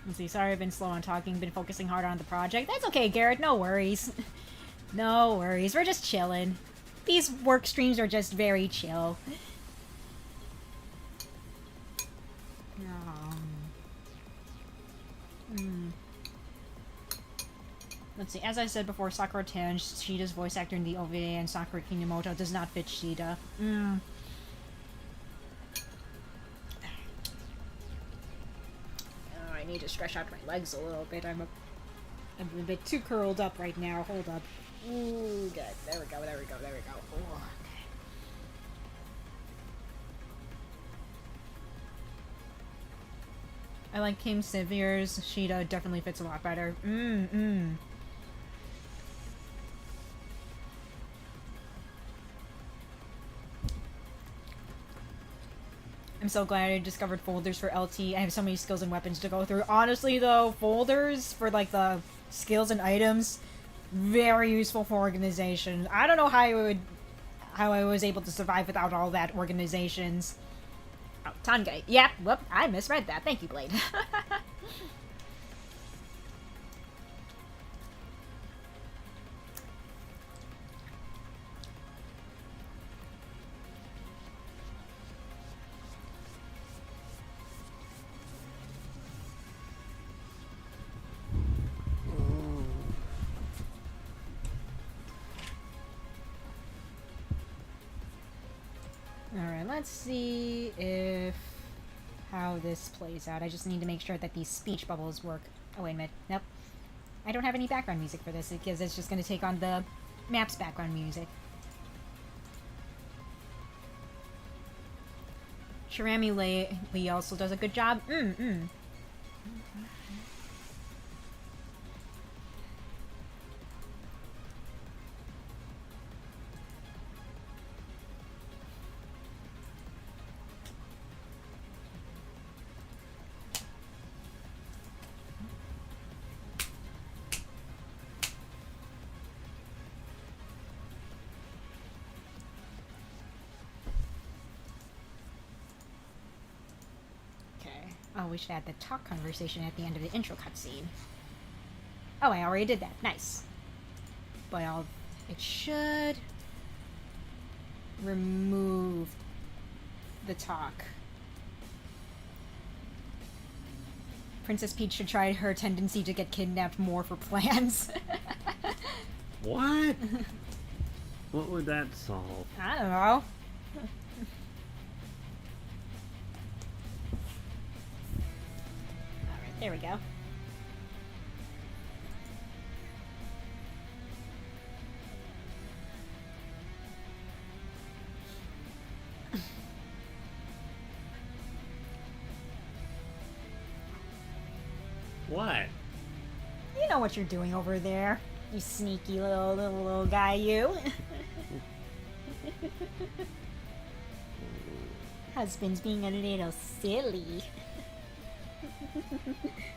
Let's see, sorry I've been slow on talking, been focusing hard on the project. That's okay, Garrett, no worries. No worries, we're just chilling. These work streams are just very chill. Let's see, as I said before, Sakura Tan, Shida's voice actor in the OVA, and Sakura Kinomoto does not fit Shida. I need to stretch out my legs a little bit. I'm a bit too curled up right now. Hold up. Ooh, good. There we go, there we go, there we go. Ooh, okay. I like Kim Sever's. Shida definitely fits a lot better. I'm so glad I discovered folders for LT. I have so many skills and weapons to go through. Honestly, though, folders for, like, the skills and items, very useful for organization. I don't know how I was able to survive without all that organizations. Oh, Tangay. Yep, whoop, I misread that. Thank you, Blade. Alright, let's see how this plays out. I just need to make sure that these speech bubbles work. Oh, wait a minute. Nope. I don't have any background music for this because it's just going to take on the map's background music. Shirami Lee also does a good job. Oh, we should add the talk conversation at the end of the intro cutscene. Oh, I already did that. Nice. But it should remove the talk. Princess Peach should try her tendency to get kidnapped more for plans. What? What would that solve? I don't know. There we go. What? You know what you're doing over there, you sneaky little guy, you. Husband's being a little silly.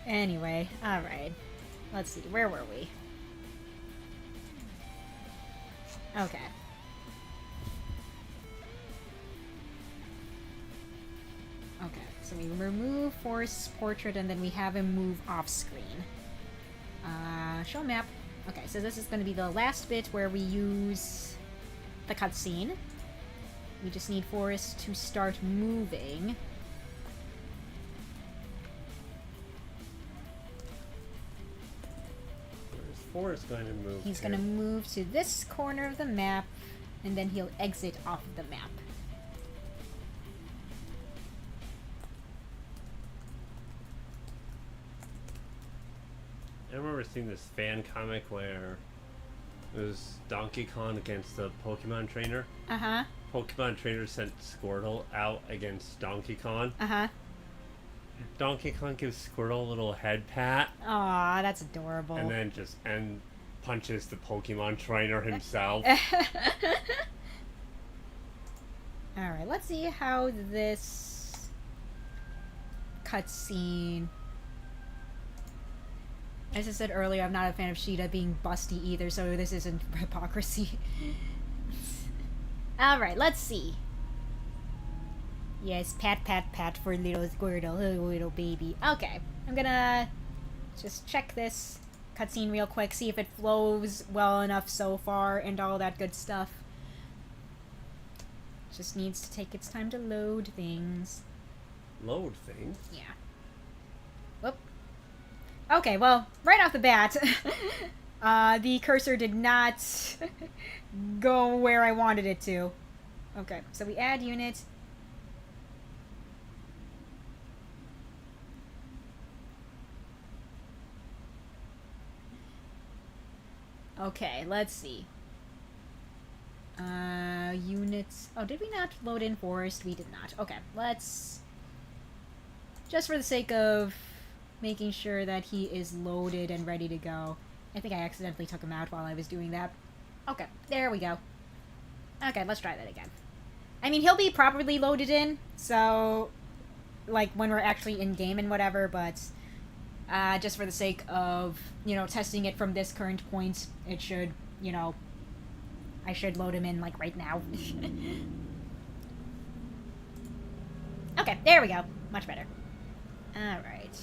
Anyway, alright. Let's see, where were we? Okay. Okay, so we remove Forrest's portrait and then we have him move off screen. Show map. Okay, so this is going to be the last bit where we use the cutscene. We just need Forrest to start moving. Where's Forrest going to move? He's going to move to this corner of the map, and then he'll exit off of the map. I remember seeing this fan comic where it was Donkey Kong against the Pokemon trainer. Uh-huh. Pokemon trainer sent Squirtle out against Donkey Kong. Uh-huh. Donkey Kong gives Squirtle a little head pat. Aw, that's adorable. And then punches the Pokemon trainer himself. Alright, let's see how this cutscene... As I said earlier, I'm not a fan of Sheeta being busty either, so this isn't hypocrisy. Alright, let's see. Yes, pat, pat, pat for little Squirtle, little baby. Okay, I'm gonna just check this cutscene real quick, see if it flows well enough so far, and all that good stuff. Just needs to take its time to load things. Load things? Yeah. Whoop. Okay, well, right off the bat, the cursor did not go where I wanted it to. Okay, so we add unit. Okay, let's see. Units. Oh, did we not load in Forest? We did not. Okay, let's... Just for the sake of making sure that he is loaded and ready to go. I think I accidentally took him out while I was doing that. Okay, there we go. Okay, let's try that again. I mean, he'll be properly loaded in, so... Like, when we're actually in-game and whatever, but... just for the sake of, you know, testing it from this current point, it should, you know... I should load him in, like, right now. Okay, there we go. Much better. Alright.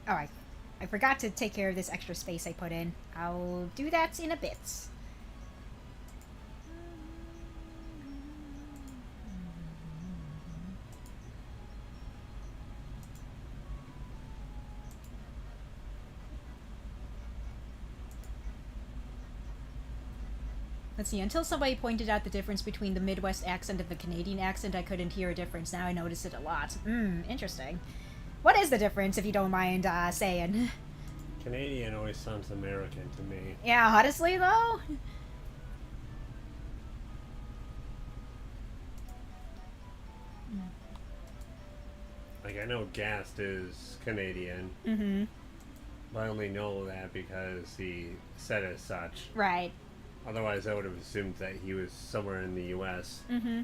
Alright. I forgot to take care of this extra space I put in. I'll do that in a bit. Let's see, until somebody pointed out the difference between the Midwest accent and the Canadian accent, I couldn't hear a difference. Now I notice it a lot. Interesting. What is the difference, if you don't mind saying? Canadian always sounds American to me. Yeah, honestly, though? Like, I know Gast is Canadian. Mm-hmm. But I only know that because he said as such. Right. Otherwise, I would have assumed that he was somewhere in the U.S. Mm-hmm.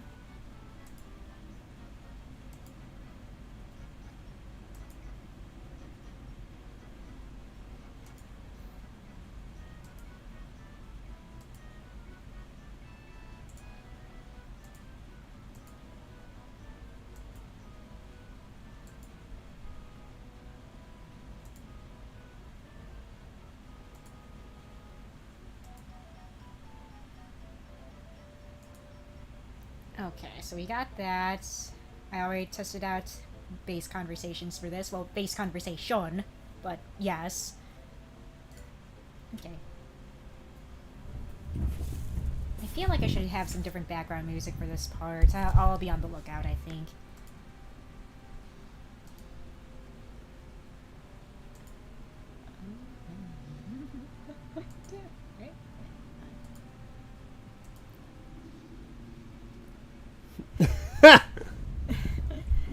Okay, so we got that. I already tested out base conversations for this. Well, base conversation, but yes. Okay. I feel like I should have some different background music for this part. I'll be on the lookout, I think.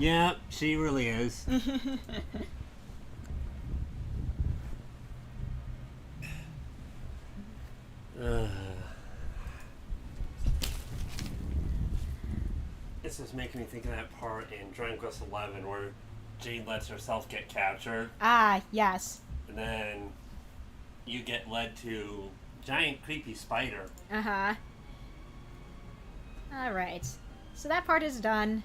Yeah, she really is. This is making me think of that part in Dragon Quest XI where Jade lets herself get captured. Ah, yes. And then you get led to giant creepy spider. Uh-huh. Alright. So that part is done.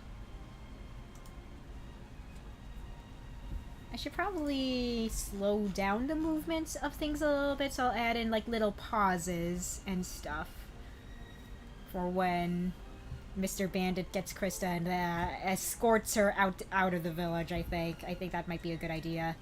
I should probably slow down the movements of things a little bit, so I'll add in like little pauses and stuff for when Mr. Bandit gets Krista and escorts her out of the village, I think. I think that might be a good idea.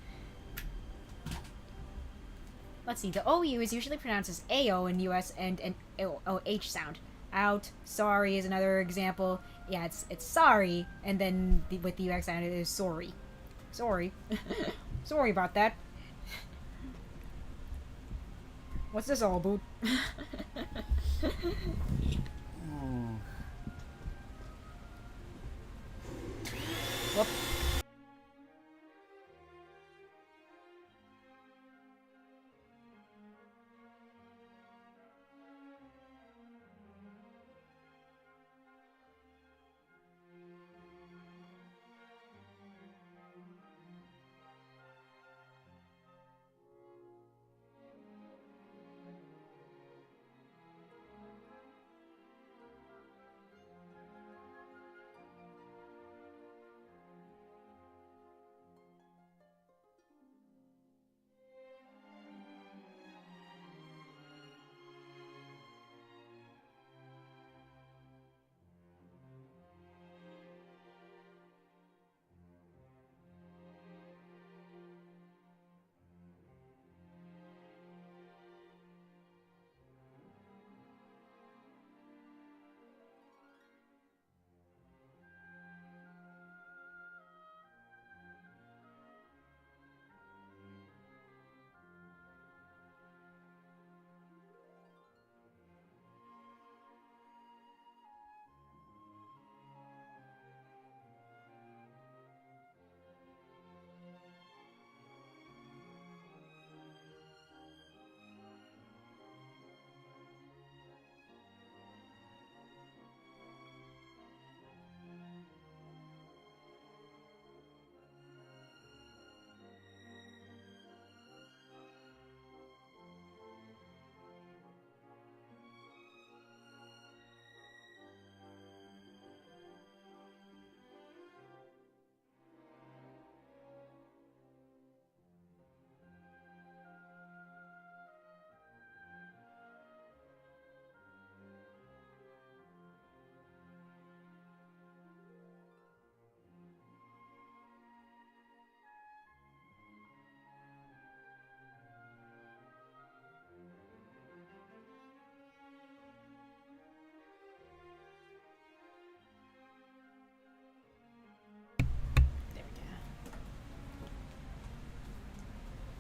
Let's see, the OU is usually pronounced as AO in US and an OH sound. Out, sorry is another example. Yeah, it's sorry, and then with the UX sound it is sorry. Sorry. Sorry about that. What's this all about? Whoop.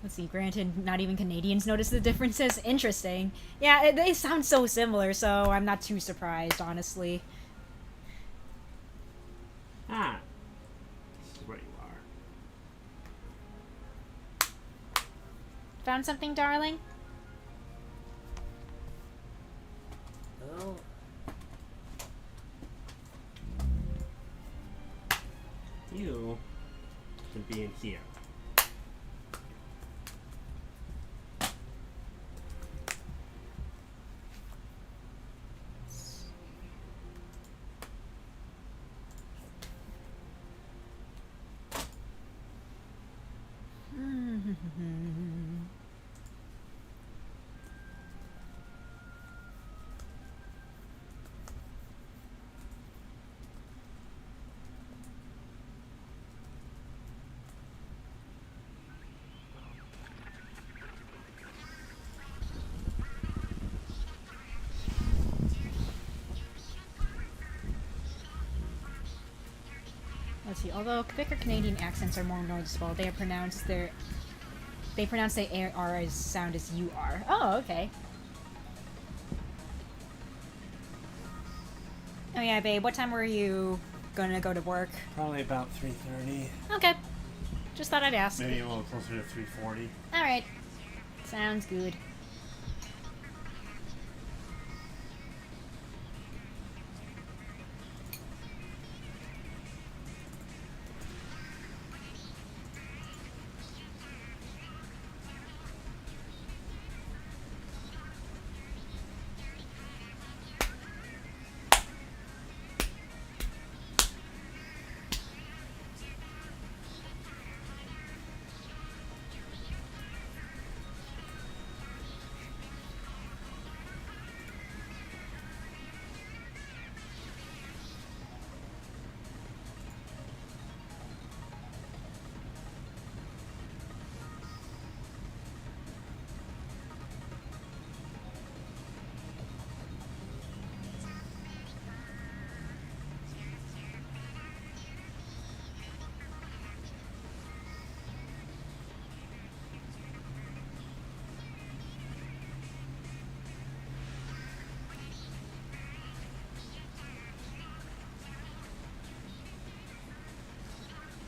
Let's see, granted, not even Canadians notice the differences. Interesting. Yeah, they sound so similar, so I'm not too surprised, honestly. Ah. This is where you are. Found something, darling? Well, you should be in here. Let's see. Although Quebec or Canadian accents are more noticeable, they pronounce the R as sound as you are. Oh, okay. Oh yeah, babe. What time were you gonna go to work? Probably about 3:30. Okay. Just thought I'd ask. Maybe a little closer to 3:40. All right. Sounds good.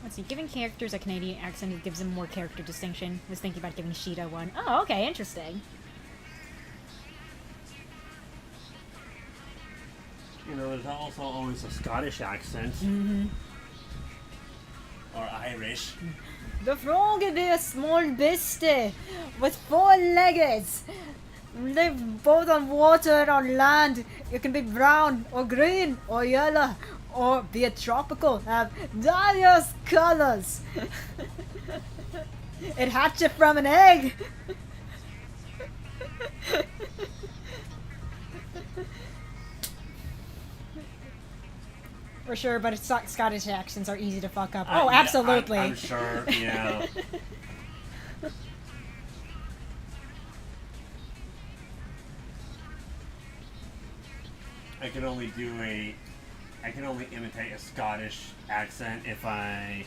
Let's see, giving characters a Canadian accent, it gives them more character distinction. I was thinking about giving Sheeta one. Oh, okay, interesting. You know, there's also always a Scottish accent. Mm-hmm. Or Irish. The frog is a small beast with 4 legs. Live both on water and on land. It can be brown or green or yellow or be a tropical. Have diverse colors. It hatched from an egg. For sure, but Scottish accents are easy to fuck up. Oh, absolutely. I'm sure, yeah. I can only imitate a Scottish accent if I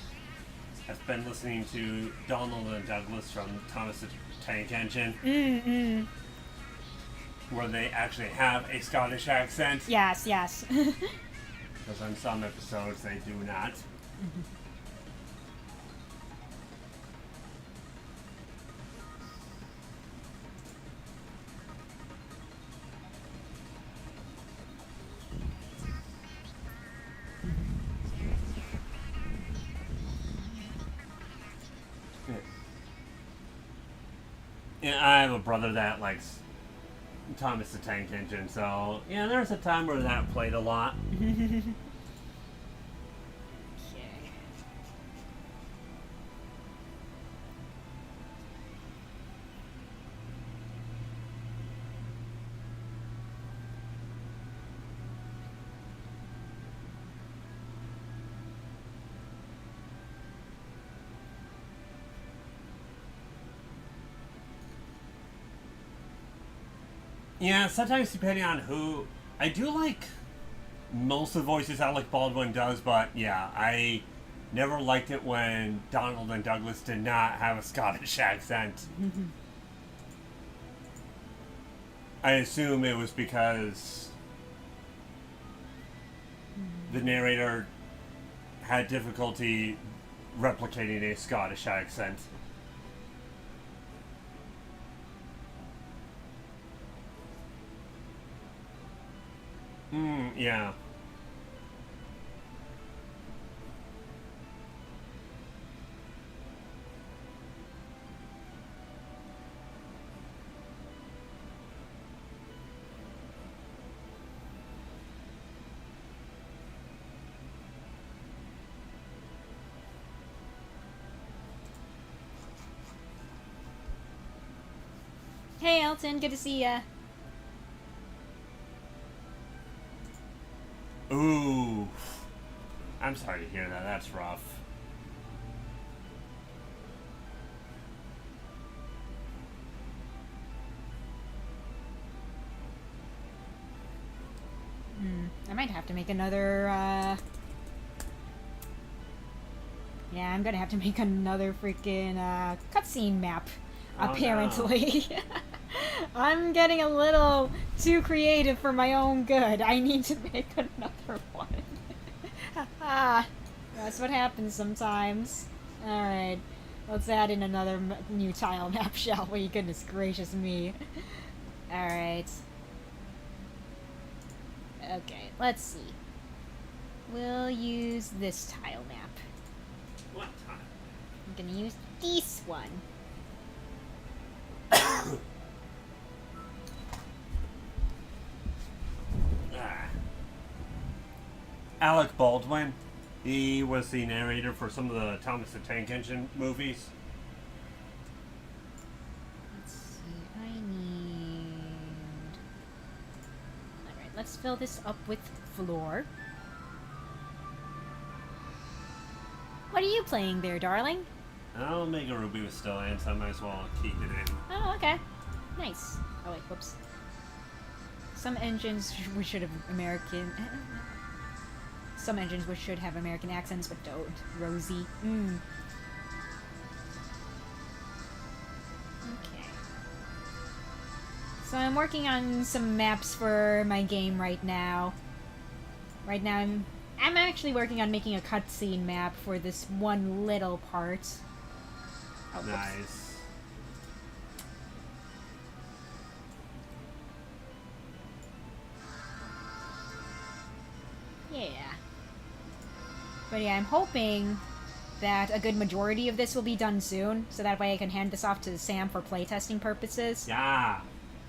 have been listening to Donald and Douglas from Thomas the Tank Engine. Where they actually have a Scottish accent. Yes, yes. Because on some episodes they do not. Yeah, I have a brother that likes Thomas the Tank Engine, so yeah, there's a time where that played a lot. Okay. Yeah, sometimes depending on who. I do like most of the voices Alec Baldwin does, but yeah, I never liked it when Donald and Douglas did not have a Scottish accent. I assume it was because the narrator had difficulty replicating a Scottish accent. Yeah. Hey, Elton, good to see ya. Ooh. I'm sorry to hear that. That's rough. I might have to make another Yeah, I'm gonna have to make another freaking cutscene map, Oh, apparently. No. I'm getting a little too creative for my own good. I need to make another one. That's what happens sometimes. Alright, let's add in another new tile map, shall we? Goodness gracious me. Alright. Okay, let's see. We'll use this tile map. What time? I'm gonna use this one. Alec Baldwin. He was the narrator for some of the Thomas the Tank Engine movies. Let's see, I need... Alright, let's fill this up with floor. What are you playing there, darling? Omega Ruby was still in, so I might as well keep it in. Oh, okay. Nice. Oh wait, whoops. Some engines we should have American... Some engines which should have American accents, but don't. Rosie. Okay. So I'm working on some maps for my game right now. Right now I'm actually working on making a cutscene map for this one little part. Oh, nice. Yeah. But yeah, I'm hoping that a good majority of this will be done soon, so that way I can hand this off to Sam for playtesting purposes. Yeah.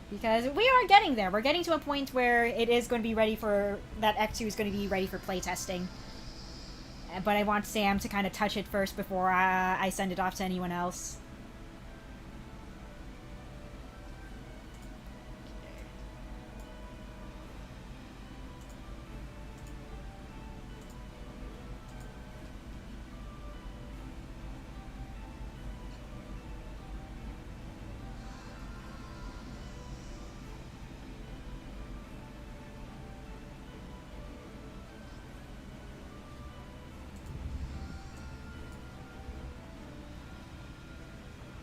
Because we are getting there. We're getting to a point where it is going to be ready for... That Act 2 is going to be ready for playtesting. But I want Sam to kind of touch it first before I send it off to anyone else.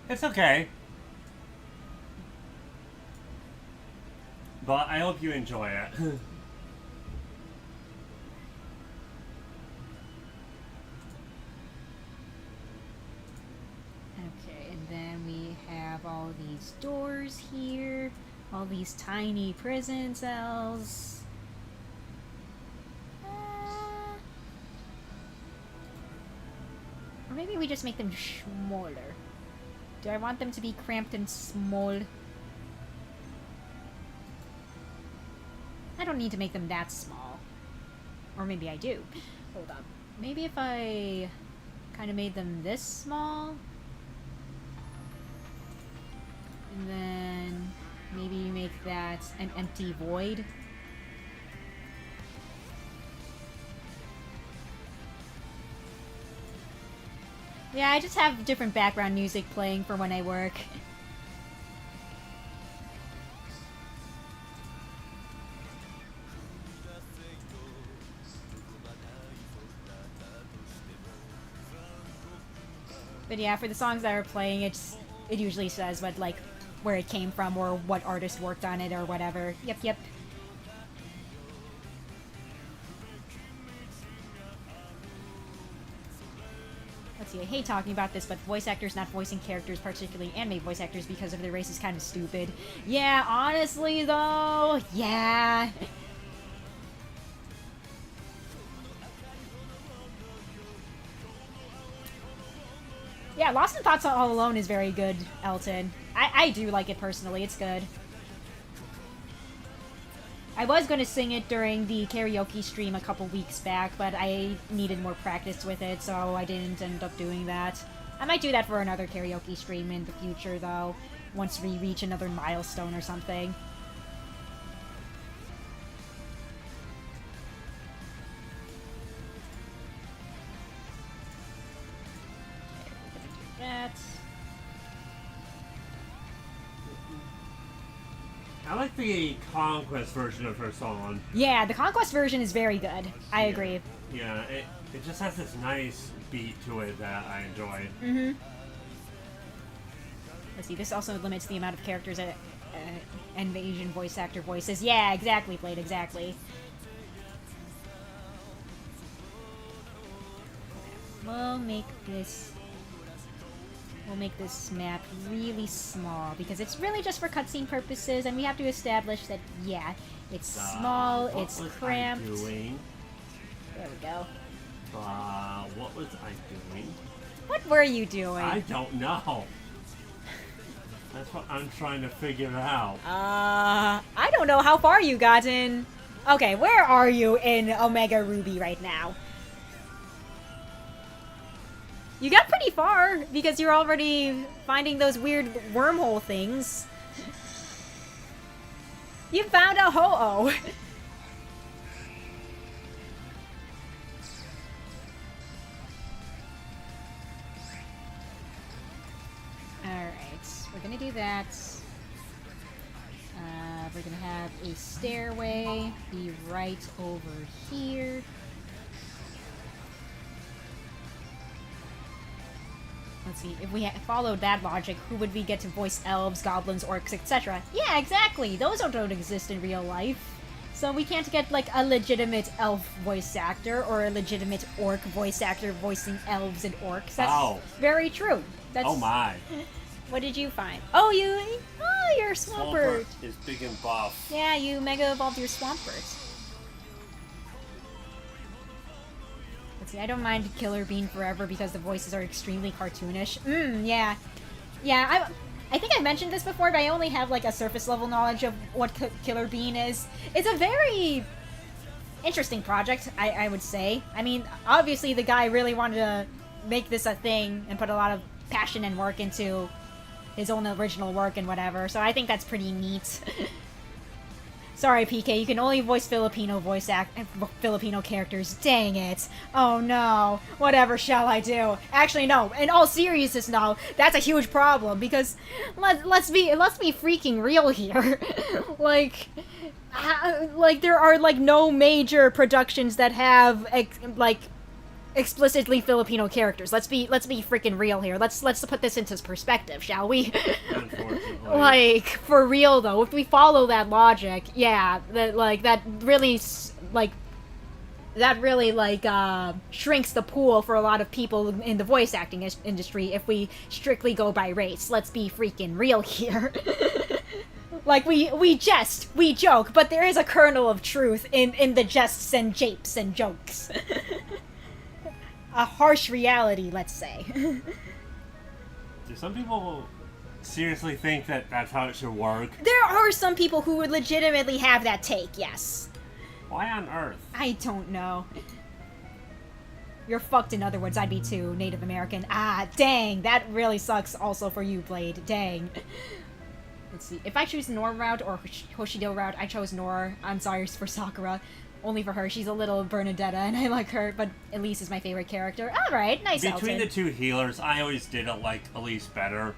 It's okay. But I hope you enjoy it. Okay, and then we have all these doors here. All these tiny prison cells. Or maybe we just make them smaller. Do I want them to be cramped and small? I don't need to make them that small. Or maybe I do. Hold on. Maybe if I kind of made them this small. And then maybe make that an empty void. Yeah, I just have different background music playing for when I work. But yeah, for the songs that are playing, it usually says what, like, where it came from or what artist worked on it or whatever. Yep. Let's see, I hate talking about this, but voice actors not voicing characters, particularly anime voice actors, because of their race is kind of stupid. Yeah, honestly, though, yeah. Yeah, Lost in Thoughts All Alone is very good, Elton. I do like it personally, it's good. I was going to sing it during the karaoke stream a couple weeks back, but I needed more practice with it, so I didn't end up doing that. I might do that for another karaoke stream in the future, though, once we reach another milestone or something. Okay, we're gonna do that. I like the Conquest version of her song. Yeah, the Conquest version is very good. I agree. Yeah, it just has this nice beat to it that I enjoy. Mm-hmm. Let's see, this also limits the amount of characters that an Asian voice actor voices. Yeah, exactly, Blade, exactly. We'll make this map really small because it's really just for cutscene purposes, and we have to establish that, yeah, it's small, it's cramped. What was I doing? There we go. What was I doing? What were you doing? I don't know. That's what I'm trying to figure out. I don't know how far you gotten. Okay, where are you in Omega Ruby right now? You got pretty far, because you're already finding those weird wormhole things. You found a Ho-Oh! Alright, we're gonna do that. We're gonna have a stairway be right over here. Let's see, if we followed that logic, who would we get to voice elves, goblins, orcs, etc.? Yeah, exactly! Those don't exist in real life. So we can't get, like, a legitimate elf voice actor or a legitimate orc voice actor voicing elves and orcs. That's very true. That's... Oh my. What did you find? Oh, you're a Swampert. Swampert is big and buff. Yeah, you mega evolved your Swampert. Let's see, I don't mind Killer Bean forever because the voices are extremely cartoonish. Yeah. Yeah, I think I mentioned this before, but I only have, like, a surface level knowledge of what Killer Bean is. It's a very interesting project, I would say. I mean, obviously the guy really wanted to make this a thing and put a lot of passion and work into his own original work and whatever, so I think that's pretty neat. Sorry, PK, you can only voice Filipino characters. Dang it. Oh no. Whatever shall I do? Actually, no. In all seriousness, no. That's a huge problem because let's be freaking real here. like there are like no major productions that have explicitly Filipino characters. Let's be freaking real here. Let's put this into perspective, shall we? Unfortunately. Like, for real though, if we follow that logic, yeah, that really shrinks the pool for a lot of people in the voice acting industry if we strictly go by race. Let's be freaking real here. Like, we jest, we joke, but there is a kernel of truth in the jests and japes and jokes. A harsh reality, let's say. Do some people seriously think that that's how it should work? There are some people who would legitimately have that take, yes. Why on earth? I don't know. You're fucked, in other words. I'd be too, Native American. Ah, dang, that really sucks also for you, Blade. Dang. Let's see. If I choose the Nor route or Hoshido route, I chose Nor. I'm sorry for Sakura. Only for her. She's a little Bernadetta, and I like her, but Elise is my favorite character. Alright, nice Between the two healers, I always did like Elise better.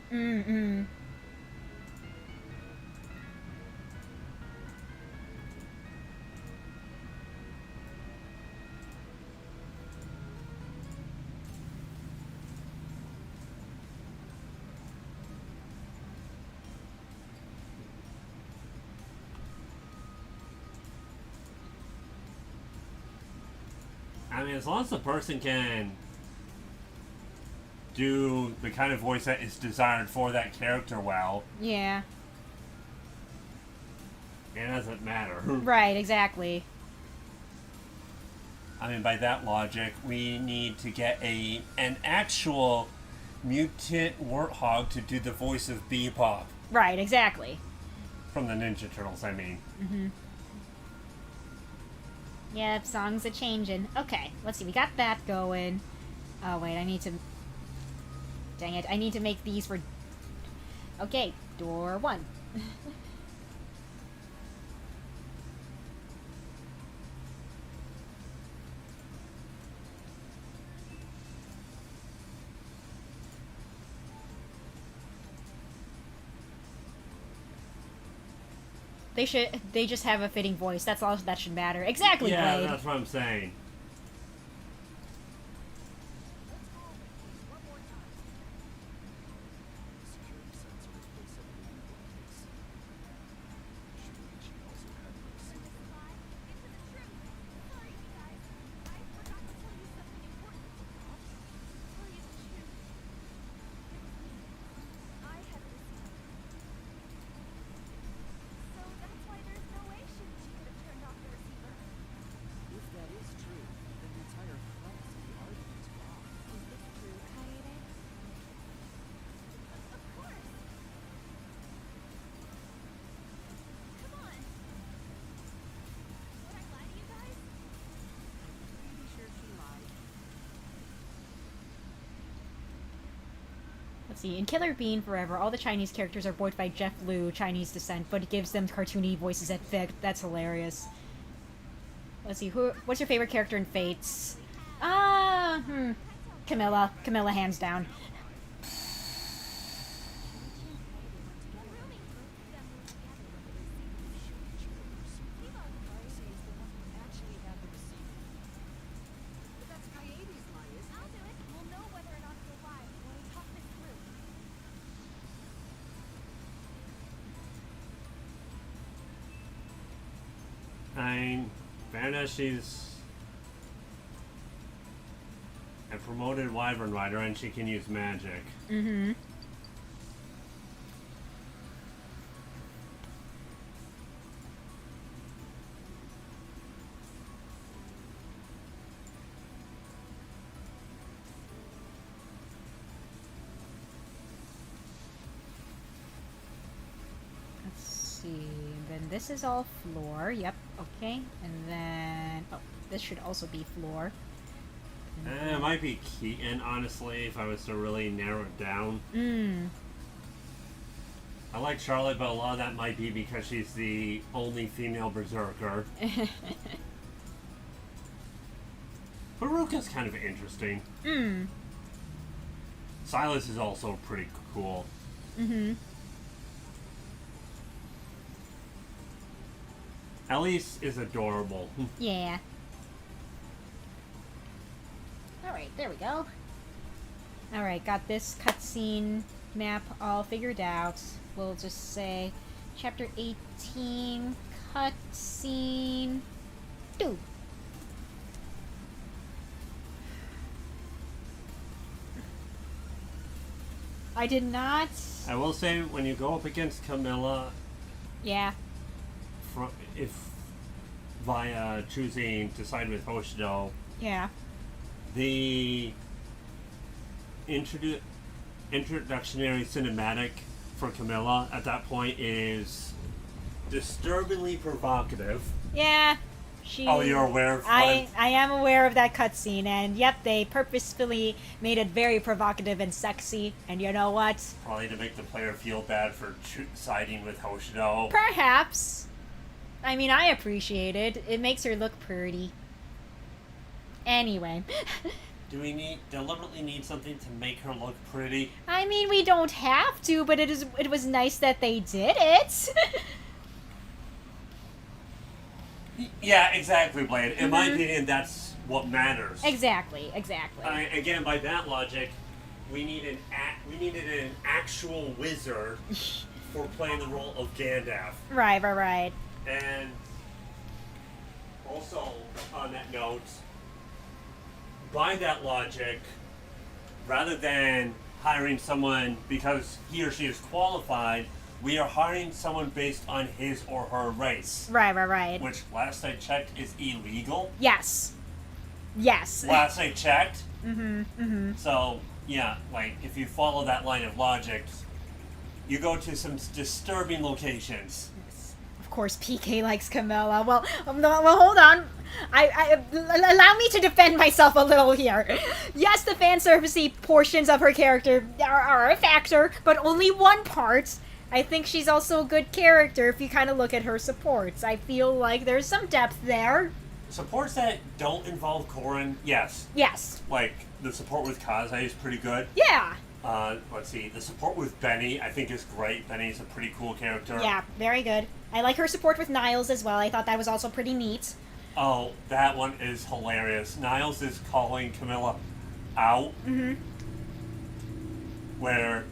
I mean, as long as the person can do the kind of voice that is desired for that character well. Yeah. It doesn't matter. Right, exactly. I mean, by that logic, we need to get an actual mutant warthog to do the voice of Bebop. Right, exactly. From the Ninja Turtles, I mean. Yep, songs are changing. Okay, let's see, we got that going. Oh, wait, I need to... Dang it, I need to make these for... Okay, door 1. They just have a fitting voice. That's all that should matter. Exactly, yeah, Blade. that's what I'm saying. Let's see. In Killer Bean Forever, all the Chinese characters are voiced by Jeff Liu, Chinese descent, but it gives them cartoony voices at Vic. That's hilarious. Let's see. What's your favorite character in Fates? Camilla. Camilla, hands down. Fairness, she's a promoted Wyvern Rider and she can use magic. Mm-hmm. Let's see. Then this is all floor. Yep. Okay. And then this should also be floor. It might be Keaton, honestly, if I was to really narrow it down. I like Charlotte, but a lot of that might be because she's the only female berserker. Haruka's kind of interesting. Silas is also pretty cool. Elise is adorable. Yeah. Alright, there we go. Alright, got this cutscene map all figured out. We'll just say Chapter 18, cutscene 2. I did not... I will say, when you go up against Camilla... Yeah. If via choosing to side with Hoshido... Yeah. The introductionary cinematic for Camilla at that point is disturbingly provocative. Yeah, Oh, you're aware of I am aware of that cutscene, and yep, they purposefully made it very provocative and sexy. And you know what? Probably to make the player feel bad for siding with Hoshido. Perhaps. I mean, I appreciate it. It makes her look pretty. Anyway. Do we deliberately need something to make her look pretty? I mean, we don't have to, but it was nice that they did it. Yeah, exactly, Blade. In my opinion, that's what matters. Exactly. Again, by that logic, we needed an actual wizard for playing the role of Gandalf. Right. And also, on that note, by that logic, rather than hiring someone because he or she is qualified, we are hiring someone based on his or her race. Right. Which, last I checked, is illegal. Yes. Last I checked. So, yeah, like, if you follow that line of logic, you go to some disturbing locations. Of course, PK likes Camilla. Well, hold on. I allow me to defend myself a little here. Yes, the fan servicey portions of her character are a factor, but only one part. I think she's also a good character if you kind of look at her supports. I feel like there's some depth there. Supports that don't involve Corrin, yes. Yes. Like, the support with Kaze is pretty good. Yeah. Let's see, the support with Benny I think is great. Benny's a pretty cool character. Yeah, very good. I like her support with Niles as well. I thought that was also pretty neat. Oh, that one is hilarious. Niles is calling Camilla out. Where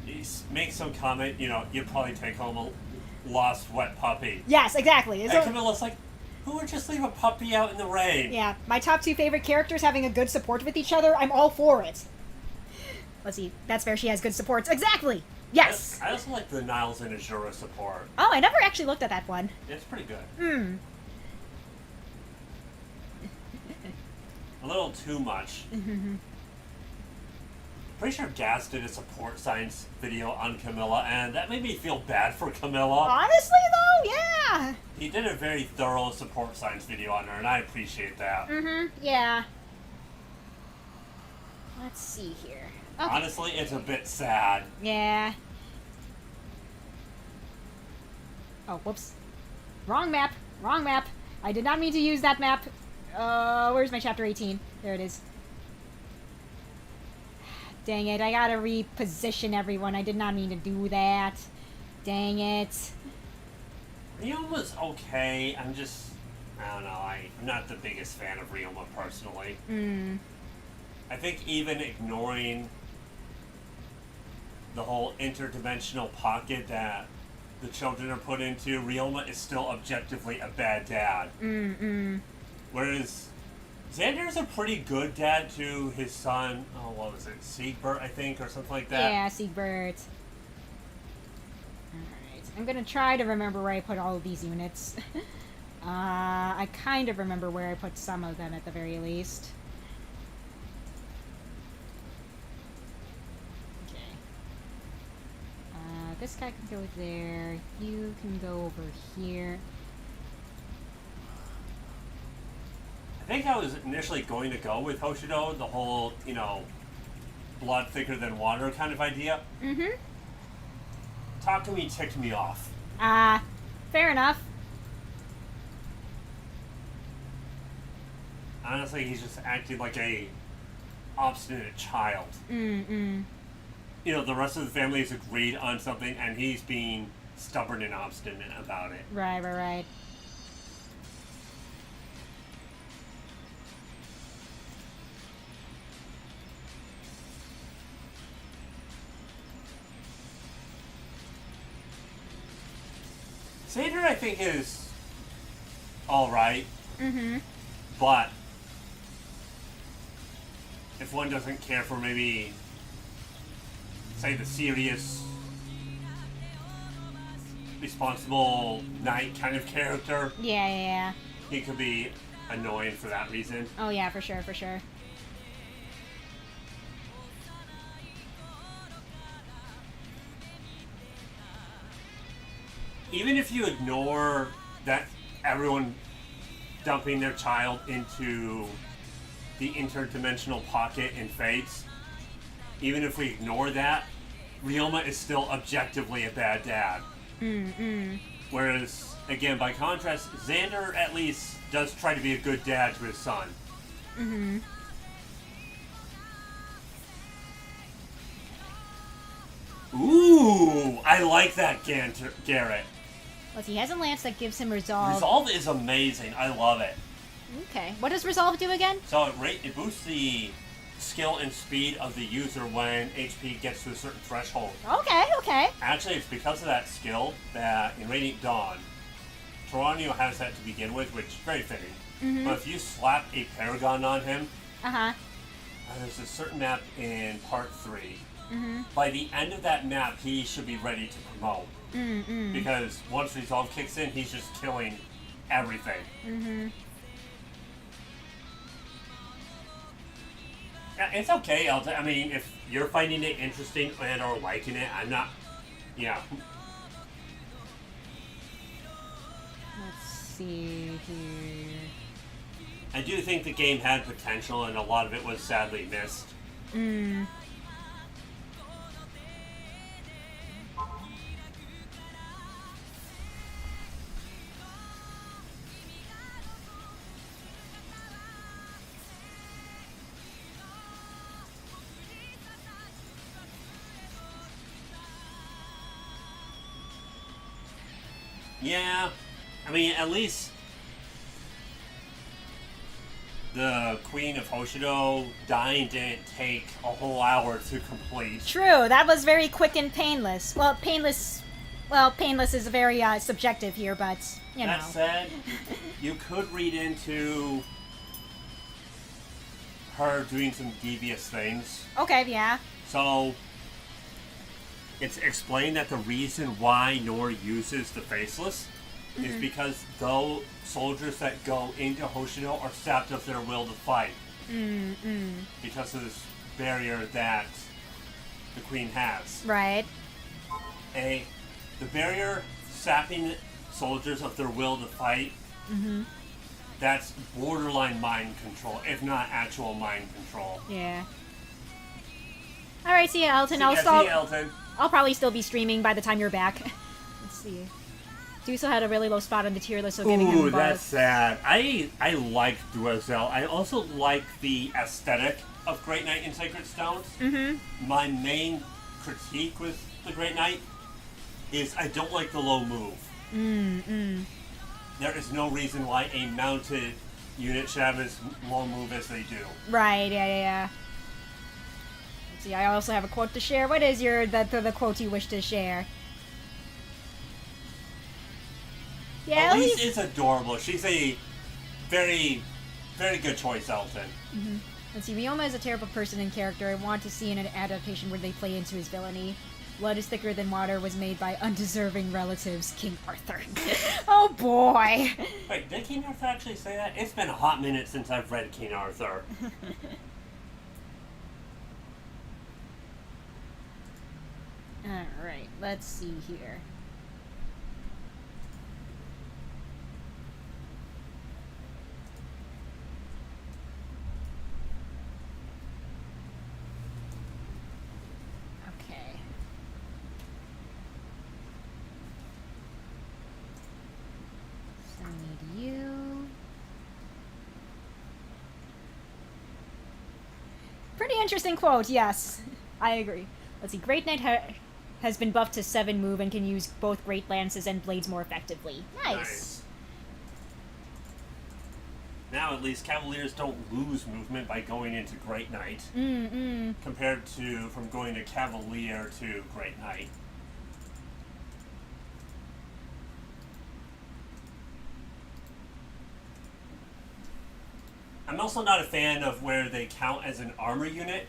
he makes some comment, you'd probably take home a lost wet puppy. Yes, exactly. And Camilla's like, who would just leave a puppy out in the rain? Yeah, my top two favorite characters having a good support with each other, I'm all for it. Let's see, that's fair, she has good supports. Exactly! Yes! I also like the Niles and Azura support. Oh, I never actually looked at that one. It's pretty good. A little too much. Pretty sure Gas did a support science video on Camilla, and that made me feel bad for Camilla. Honestly, though, yeah. He did a very thorough support science video on her, and I appreciate that. Yeah. Let's see here. Okay. Honestly, it's a bit sad. Yeah. Oh, whoops. Wrong map. Wrong map. I did not mean to use that map. Where's my chapter 18? There it is. Dang it, I gotta reposition everyone. I did not mean to do that. Dang it. Ryoma's okay. I don't know. I'm not the biggest fan of Ryoma personally. I think even ignoring the whole interdimensional pocket that the children are put into, Ryoma is still objectively a bad dad. Whereas Xander's a pretty good dad to his son. Oh, what was it? Siegbert, I think, or something like that. Yeah, Siegbert. Alright. I'm gonna try to remember where I put all of these units. I kind of remember where I put some of them at the very least. Okay. This guy can go there. You can go over here. I think I was initially going to go with Hoshido, the whole, blood thicker than water kind of idea. Takumi ticked me off. Fair enough. Honestly, he's just acting like a obstinate child. The rest of the family has agreed on something, and he's being stubborn and obstinate about it. Right. Seder, I think, is alright. But if one doesn't care for maybe, say, the serious, responsible knight kind of character, Yeah. he could be annoying for that reason. Oh yeah, for sure. Even if you ignore that everyone dumping their child into the interdimensional pocket in Fates, even if we ignore that, Ryoma is still objectively a bad dad. Whereas, again, by contrast, Xander at least does try to be a good dad to his son. Ooh, I like that, Garrett. Let's see, he has a lance that gives him resolve. Resolve is amazing. I love it. Okay. What does resolve do again? So it boosts the skill and speed of the user when HP gets to a certain threshold. Okay. Actually, it's because of that skill that in Radiant Dawn, Toronio has that to begin with, which is very fitting. But if you slap a Paragon on him, there's a certain map in Part 3. By the end of that map, he should be ready to promote. Because once Resolve kicks in, he's just killing everything. Yeah, it's okay. I mean, if you're finding it interesting and or liking it, I'm not. Yeah. Let's see here. I do think the game had potential, and a lot of it was sadly missed. Yeah, I mean, at least the Queen of Hoshido dying didn't take a whole hour to complete. True, that was very quick and painless. Well, painless is very subjective here, but, you know. That said, you could read into her doing some devious things. Okay, yeah. So, it's explained that the reason why Nor uses the Faceless is because those soldiers that go into Hoshido are sapped of their will to fight. Because of this barrier that the Queen has. Right. The barrier sapping soldiers of their will to fight, that's borderline mind control, if not actual mind control. Yeah. Alright, see you, Elton. See you, Elton. I'll probably still be streaming by the time you're back. Let's see. Duso had a really low spot on the tier list, so giving him a buzz. That's sad. I like Duozel. I also like the aesthetic of Great Knight and Sacred Stones. Mm-hmm. My main critique with the Great Knight is I don't like the low move. There is no reason why a mounted unit should have as low move as they do. Right, yeah. Let's see, I also have a quote to share. What is the quote you wish to share? Yeah, Elise is adorable. She's a very, very good choice, Elton. Mm-hmm. Let's see, Ryoma is a terrible person in character. I want to see an adaptation where they play into his villainy. Blood is thicker than water was made by undeserving relatives, King Arthur. Oh boy! Wait, did King Arthur actually say that? It's been a hot minute since I've read King Arthur. Alright, let's see here. Okay. So I need you. Pretty interesting quote, yes. I agree. Let's see, Great Knight has been buffed to 7 move and can use both Great Lances and Blades more effectively. Nice. Now at least Cavaliers don't lose movement by going into Great Knight. Compared to from going to Cavalier to Great Knight. I'm also not a fan of where they count as an armor unit.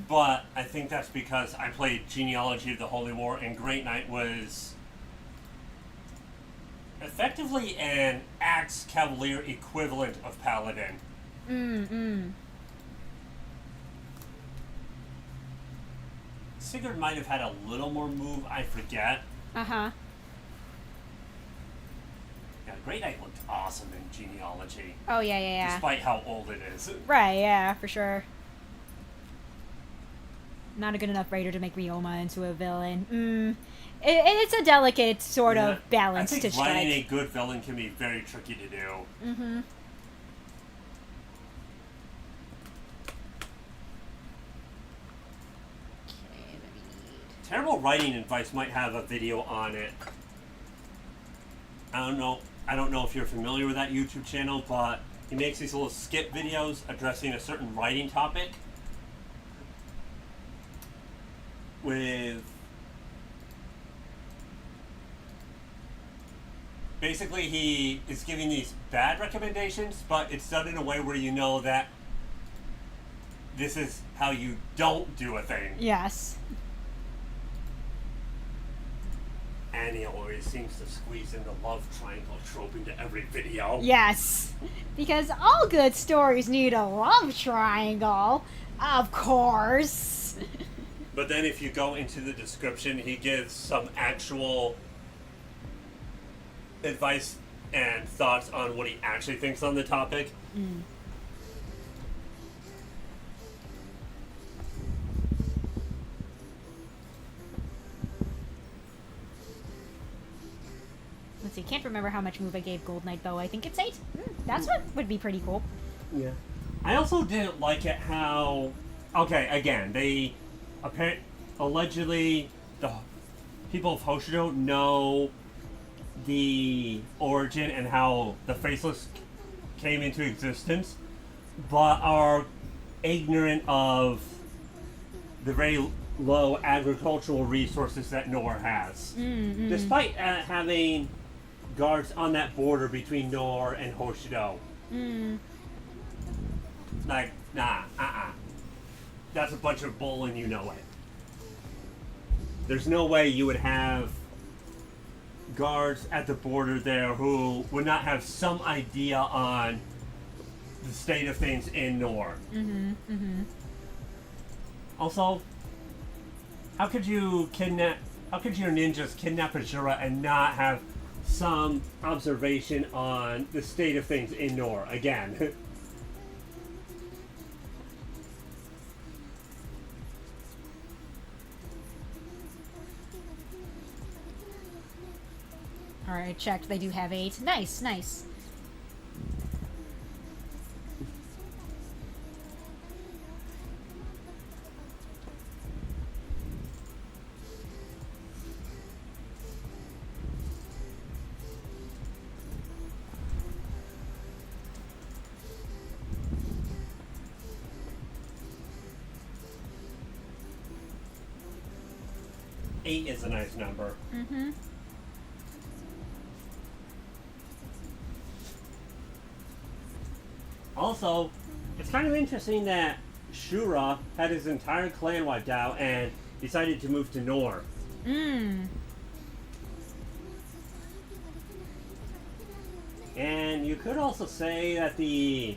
But I think that's because I played Genealogy of the Holy War, and Great Knight was effectively an Axe Cavalier equivalent of Paladin. Sigurd might have had a little more move, I forget. Uh-huh. Yeah, Great Knight looked awesome in Genealogy. Oh, yeah. Despite how old it is. Right, yeah, for sure. Not a good enough raider to make Ryoma into a villain. It's a delicate sort of balance to strike. I think writing a good villain can be very tricky to do. Terrible Writing Advice might have a video on it. I don't know if you're familiar with that YouTube channel, but he makes these little skit videos addressing a certain writing topic. Basically, he is giving these bad recommendations, but it's done in a way where you know that this is how you don't do a thing. Yes. And he always seems to squeeze in the love triangle trope into every video. Yes. Because all good stories need a love triangle. Of course. But then if you go into the description, he gives some actual advice and thoughts on what he actually thinks on the topic. Let's see, can't remember how much move I gave Gold Knight though. I think it's 8. That's what would be pretty cool. Yeah. I also didn't like it how... Okay, again, they... Allegedly, the people of Hoshido know the origin and how the Faceless came into existence, but are ignorant of the very low agricultural resources that Nor has. Despite having guards on that border between Nor and Hoshido. Like, nah, that's a bunch of bull and you know it. There's no way you would have guards at the border there who would not have some idea on the state of things in Nor. Also, how could your ninjas kidnap Azura and not have some observation on the state of things in Nor? Again. Alright, checked. They do have 8. Nice, nice. Eight is a nice number. Mm-hmm. Also, it's kind of interesting that Shura had his entire clan wiped out and decided to move to Nor. Mm. And you could also say that the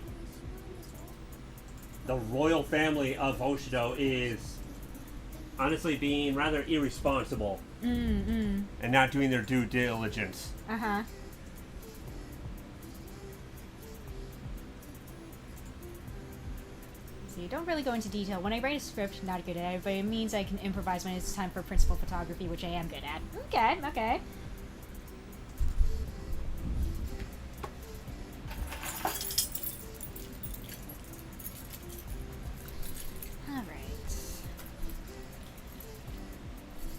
royal family of Hoshido is honestly being rather irresponsible and not doing their due diligence. Uh-huh. See, don't really go into detail. When I write a script, not good at it, but it means I can improvise when it's time for principal photography, which I am good at. Okay, okay.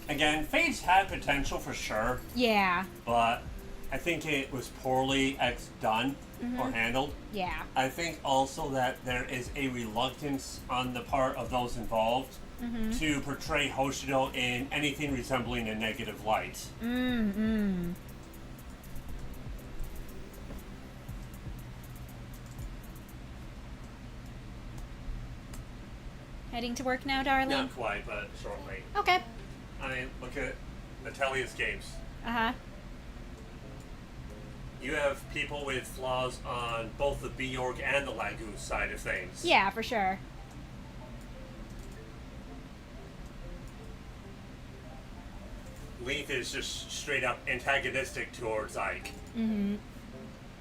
Again, Fates had potential for sure. Yeah. But I think it was poorly done or handled. Yeah. I think also that there is a reluctance on the part of those involved to portray Hoshido in anything resembling a negative light. Heading to work now, darling? Not quite, but shortly. Okay. I mean, look at Natalia's games. Uh-huh. You have people with flaws on both the Bjorg and the Lagoon side of things. Yeah, for sure. Leith is just straight up antagonistic towards Ike. Mm-hmm.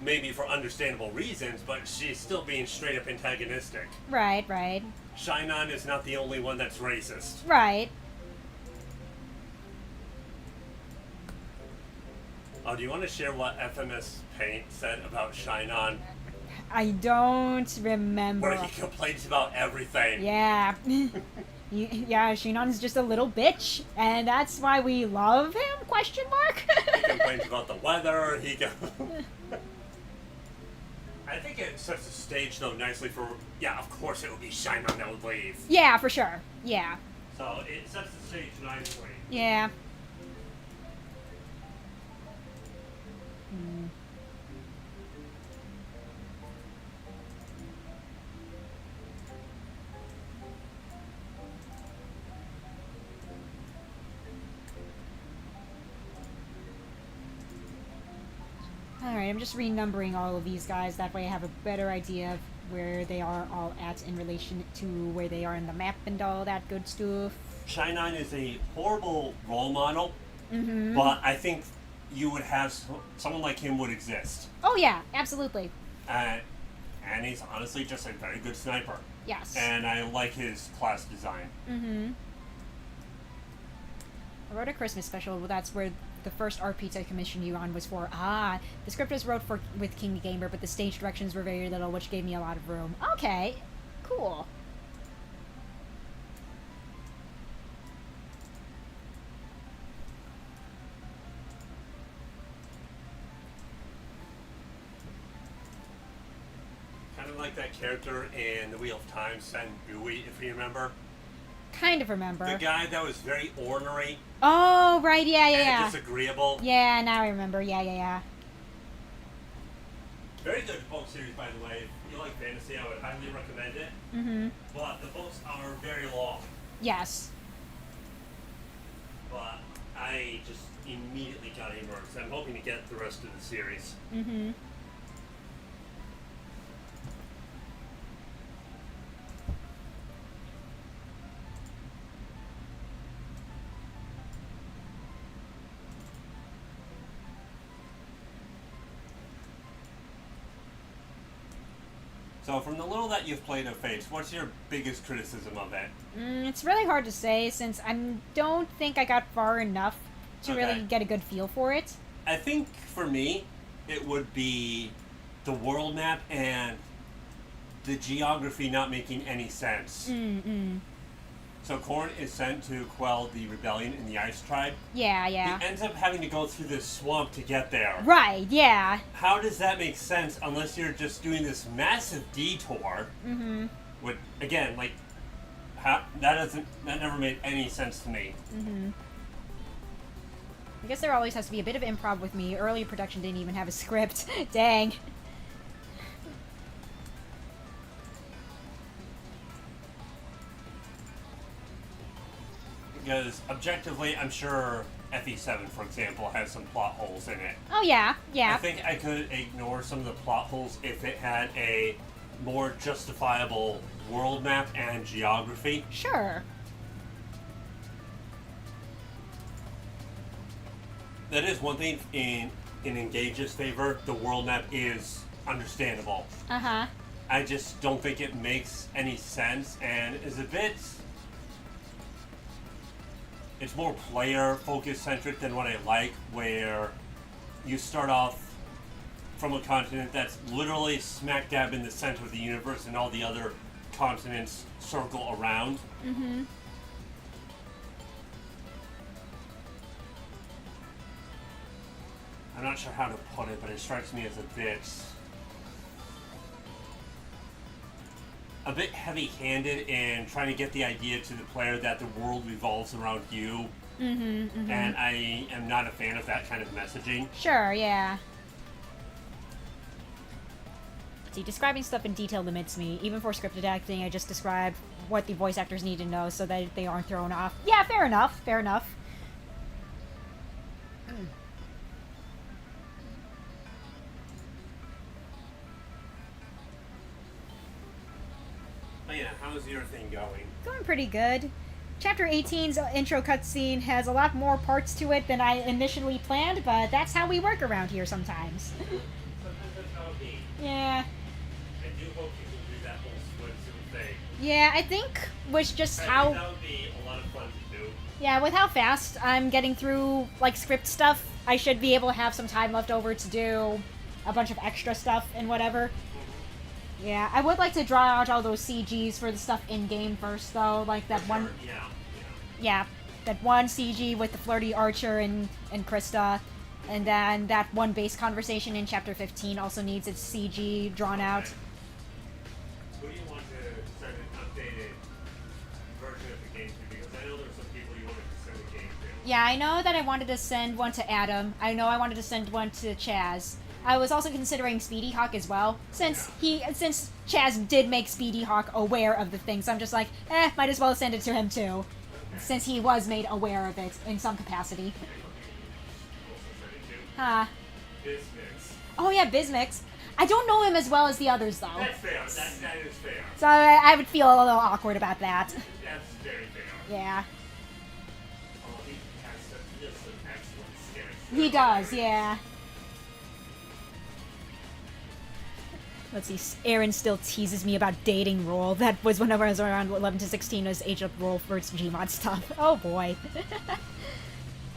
Maybe for understandable reasons, but she's still being straight up antagonistic. Right, right. Shinon is not the only one that's racist. Right. Oh, do you want to share what FMS Paint said about Shinon? I don't remember. Where he complains about everything. Yeah. Yeah, Shinon's just a little bitch, and that's why we love him, question mark? He complains about the weather, I think it sets the stage, though, nicely for... Yeah, of course it would be Shinon that would leave. Yeah, for sure. Yeah. So, it sets the stage nicely. Yeah. Alright, I'm just renumbering all of these guys, that way I have a better idea of where they are all at in relation to where they are in the map and all that good stuff. Shinon is a horrible role model, Mm-hmm. but I think you would have... Someone like him would exist. Oh yeah, absolutely. And he's honestly just a very good sniper. Yes. And I like his class design. Mm-hmm. I wrote a Christmas special, well, that's where the first art piece I commissioned you on was for. Ah, the script was wrote with King Gamer, but the stage directions were very little, which gave me a lot of room. Okay, cool. Kind of like that character in The Wheel of Time, Sen Bui, if you remember. Kind of remember. The guy that was very ornery. Oh, right, yeah, yeah, and yeah. disagreeable. Yeah, now I remember. Yeah, yeah, yeah. Very good book series, by the way. If you like fantasy, I would highly recommend it. Mm-hmm. But the books are very long. Yes. But I just immediately got immersed. I'm hoping to get the rest of the series. Mm-hmm. So, from the little that you've played of Fates, what's your biggest criticism of it? It's really hard to say since I don't think I got far enough to Okay. really get a good feel for it. I think for me, it would be the world map and the geography not making any sense. So Korn is sent to quell the rebellion in the Ice Tribe. Yeah. He ends up having to go through this swamp to get there. Right, yeah. How does that make sense unless you're just doing this massive detour? With, again, like, that never made any sense to me. I guess there always has to be a bit of improv with me. Early production didn't even have a script. Dang. Because, objectively, I'm sure FE7, for example, has some plot holes in it. Oh, yeah. I think I could ignore some of the plot holes if it had a more justifiable world map and geography. Sure. That is one thing in Engage's favor. The world map is understandable. Uh-huh. I just don't think it makes any sense and is a bit... It's more player focus centric than what I like, where you start off from a continent that's literally smack dab in the center of the universe and all the other continents circle around. I'm not sure how to put it, but it strikes me as a bit heavy-handed in trying to get the idea to the player that the world revolves around you. And I am not a fan of that kind of messaging. Sure, yeah. See, describing stuff in detail limits me. Even for scripted acting, I just describe what the voice actors need to know so that they aren't thrown off. Yeah, fair enough. Oh yeah, how's your thing going? Going pretty good. Chapter 18's intro cutscene has a lot more parts to it than I initially planned, but that's how we work around here sometimes. Sometimes that's how it be. Yeah. I do hope you can do that whole swimsuit thing. Yeah, I think was just how... That would be a lot of fun to do. Yeah, with how fast I'm getting through, like, script stuff, I should be able to have some time left over to do a bunch of extra stuff and whatever. Yeah, I would like to draw out all those CGs for the stuff in-game first, though. Like that one... Yeah, that one CG with the flirty Archer and Krista. And then that one base conversation in Chapter 15 also needs its CG drawn out. Who do you want to send an updated version of the game to? Because I know there's some people you wanted to send the game to. Yeah, I know that I wanted to send one to Adam. I know I wanted to send one to Chaz. I was also considering Speedy Hawk as well, since Chaz did make Speedy Hawk aware of the thing, so I'm just like, might as well send it to him too, since he was made aware of it in some capacity. Huh. Bizmix. Oh yeah, Bizmix. I don't know him as well as the others, though. That's fair. That is fair. So I would feel a little awkward about that. That's very fair. Yeah. Oh, he has just an excellent skin. He does, yeah. Let's see, Aaron still teases me about dating role. That was when I was around 11 to 16 as Age Up Role for its Gmod stuff. Oh boy.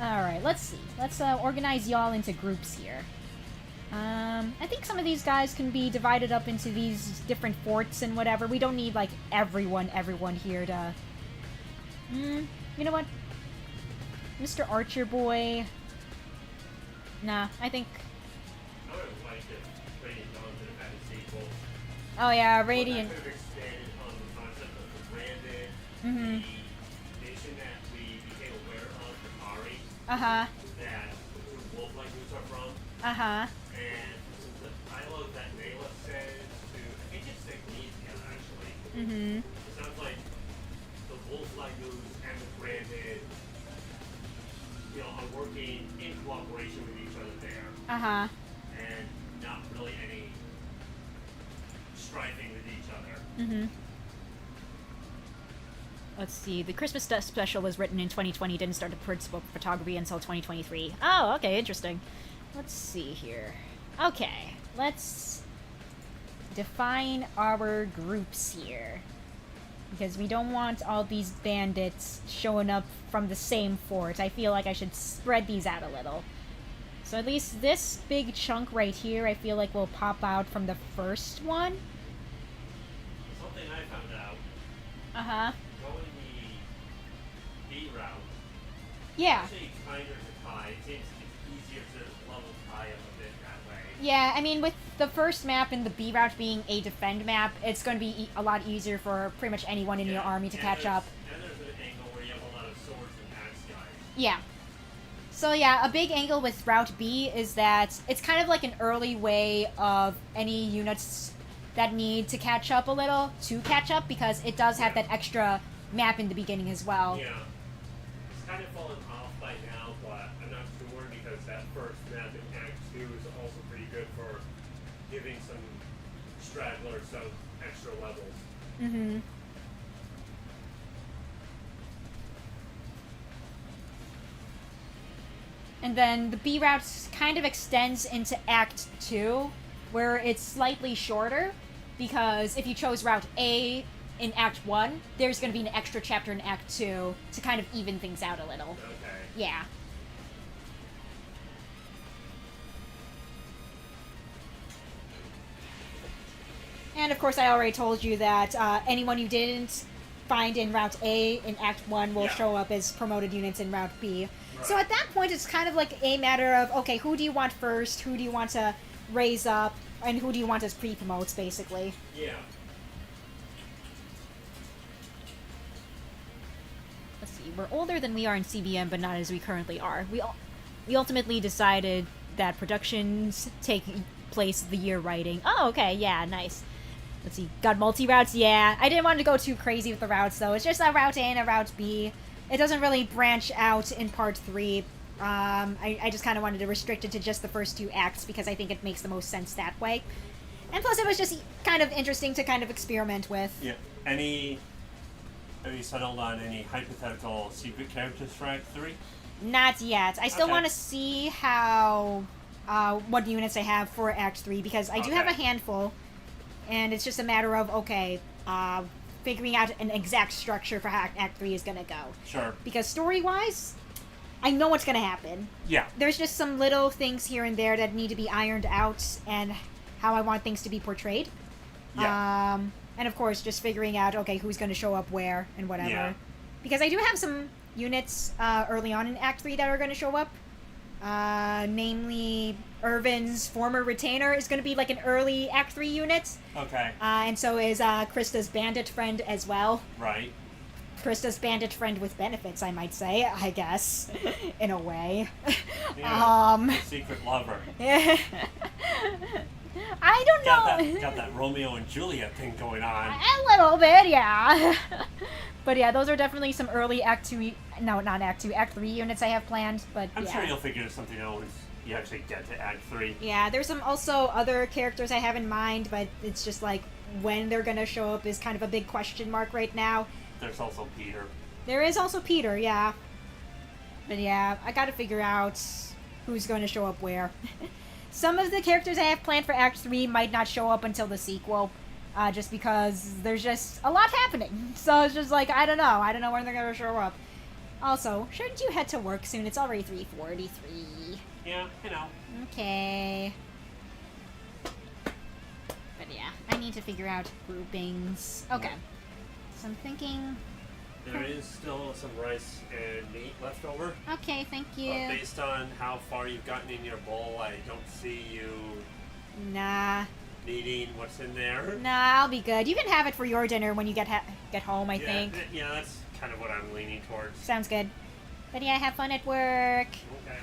Alright, let's see. Let's organize y'all into groups here. I think some of these guys can be divided up into these different forts and whatever. We don't need, like, everyone here to... you know what? Mr. Archer Boy... Nah, I think... I would have liked if Radiant Dawn could have had a sequel. Oh yeah, Well, Radiant... that could have expanded on the concept of the branded, the nation that we became aware of, the Mari, Uh-huh. that the wolf-like roots are from. Uh-huh. And the dialogue that Nayla says to, I think it's Signesia, actually. Mm-hmm. It sounds like the wolf-like moves and the branded, you know, are working in cooperation with each other there. Uh-huh. And not really any striving with each other. Mm-hmm. Let's see, the Christmas special was written in 2020, didn't start the principal photography until 2023. Oh, okay, interesting. Let's see here. Okay, let's define our groups here. Because we don't want all these bandits showing up from the same fort. I feel like I should spread these out a little. So at least this big chunk right here, I feel like will pop out from the first one. Something I found out. Uh-huh. Going the B route. Yeah. Actually, kinder to tie. It seems it's easier to level tie up a bit that way. Yeah, I mean, with the first map and the B route being a defend map, it's going to be a lot easier for pretty much anyone in your army to catch up. And there's an angle where you have a lot of swords and axe guys. Yeah. So yeah, a big angle with Route B is that it's kind of like an early way of any units that need to catch up a little to catch up, because it does have that extra map in the beginning as well. Yeah. It's kind of fallen off by now, but I'm not sure because that first map in Act 2 is also pretty good for giving some stragglers some extra levels. Mm-hmm. And then the B route kind of extends into Act 2, where it's slightly shorter, because if you chose Route A in Act 1, there's going to be an extra chapter in Act 2 to kind of even things out a little. Okay. Yeah. And of course, I already told you that anyone you didn't find in Route A in Act 1 will show up as promoted units in Route B. Right. So at that point, it's kind of like a matter of, okay, who do you want first? Who do you want to raise up? And who do you want as pre-promotes, basically? Yeah. Let's see. We're older than we are in CBM, but not as we currently are. We ultimately decided that productions take place the year writing. Oh, okay. Yeah, nice. Let's see. Got multi-routes? Yeah. I didn't want to go too crazy with the routes, though. It's just a Route A and a Route B. It doesn't really branch out in Part 3. I just kind of wanted to restrict it to just the first 2 acts because I think it makes the most sense that way. And plus, it was just kind of interesting to kind of experiment with. Yeah. Have you settled on any hypothetical secret characters for Act 3? Not yet. I still want to see how, what units I have for Act 3, because I do have a handful, and it's just a matter of, figuring out an exact structure for how Act 3 is going to go. Sure. Because story-wise, I know what's going to happen. Yeah. There's just some little things here and there that need to be ironed out, and how I want things to be portrayed. Yeah. And of course, just figuring out, who's going to show up where and whatever. Yeah. Because I do have some units early on in Act 3 that are going to show up. Namely, Irvin's former retainer is going to be like an early Act 3 unit. Okay. And so is Krista's bandit friend as well. Right. Krista's bandit friend with benefits, I might say, I guess, in a way. Yeah, secret lover. I don't know. Got that Romeo and Juliet thing going on. A little bit, yeah. But yeah, those are definitely some early Act 2, no, not Act 2, Act 3 units I have planned, but I'm sure you'll figure something out once you actually get to Act 3. Yeah, there's some also other characters I have in mind, but it's just like, when they're gonna show up is kind of a big question mark right now. There's also Peter. There is also Peter, yeah. But yeah, I gotta figure out who's going to show up where. Some of the characters I have planned for Act 3 might not show up until the sequel, just because there's just a lot happening. So it's just like, I don't know when they're gonna show up. Also, shouldn't you head to work soon? It's already 3:43. Yeah, I know. Okay. But yeah, I need to figure out groupings. Okay. So I'm thinking... There is still some rice and meat left over. Okay, thank you. Based on how far you've gotten in your bowl, I don't see you... Nah. Needing what's in there. Nah, I'll be good. You can have it for your dinner when you get home, I think. Yeah, that's kind of what I'm leaning towards. Sounds good. But yeah, have fun at work. Okay.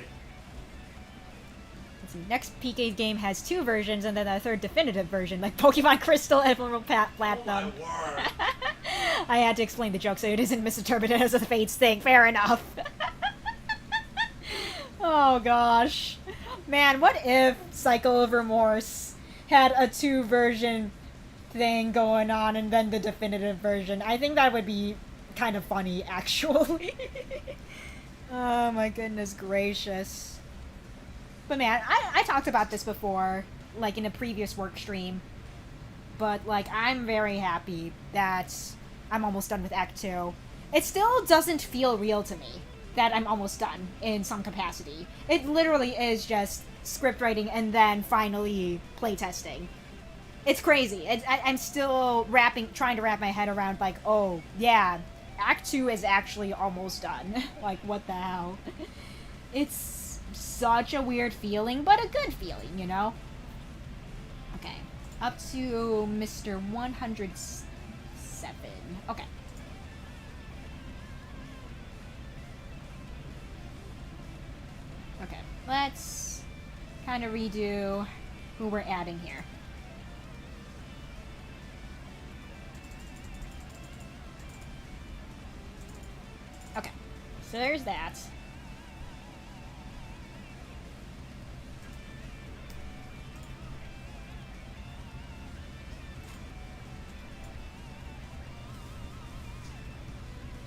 Let's see, next PK game has 2 versions, and then a third definitive version, like Pokemon Crystal, Emerald, Platinum. Oh my word. I had to explain the joke so it isn't misinterpreted as a Fates thing. Fair enough. Oh gosh. Man, what if Cycle of Remorse had a 2-version thing going on and then the definitive version? I think that would be kind of funny, actually. Oh my goodness gracious. But man, I talked about this before, like in a previous work stream. But like, I'm very happy that I'm almost done with Act 2. It still doesn't feel real to me. that I'm almost done in some capacity. It literally is just script writing and then finally playtesting. It's crazy. I'm still trying to wrap my head around, like, oh, yeah, Act 2 is actually almost done. Like, what the hell? It's such a weird feeling, but a good feeling, you know? Okay. Up to Mr. 107. Okay. Okay. Let's kind of redo who we're adding here. Okay. So there's that.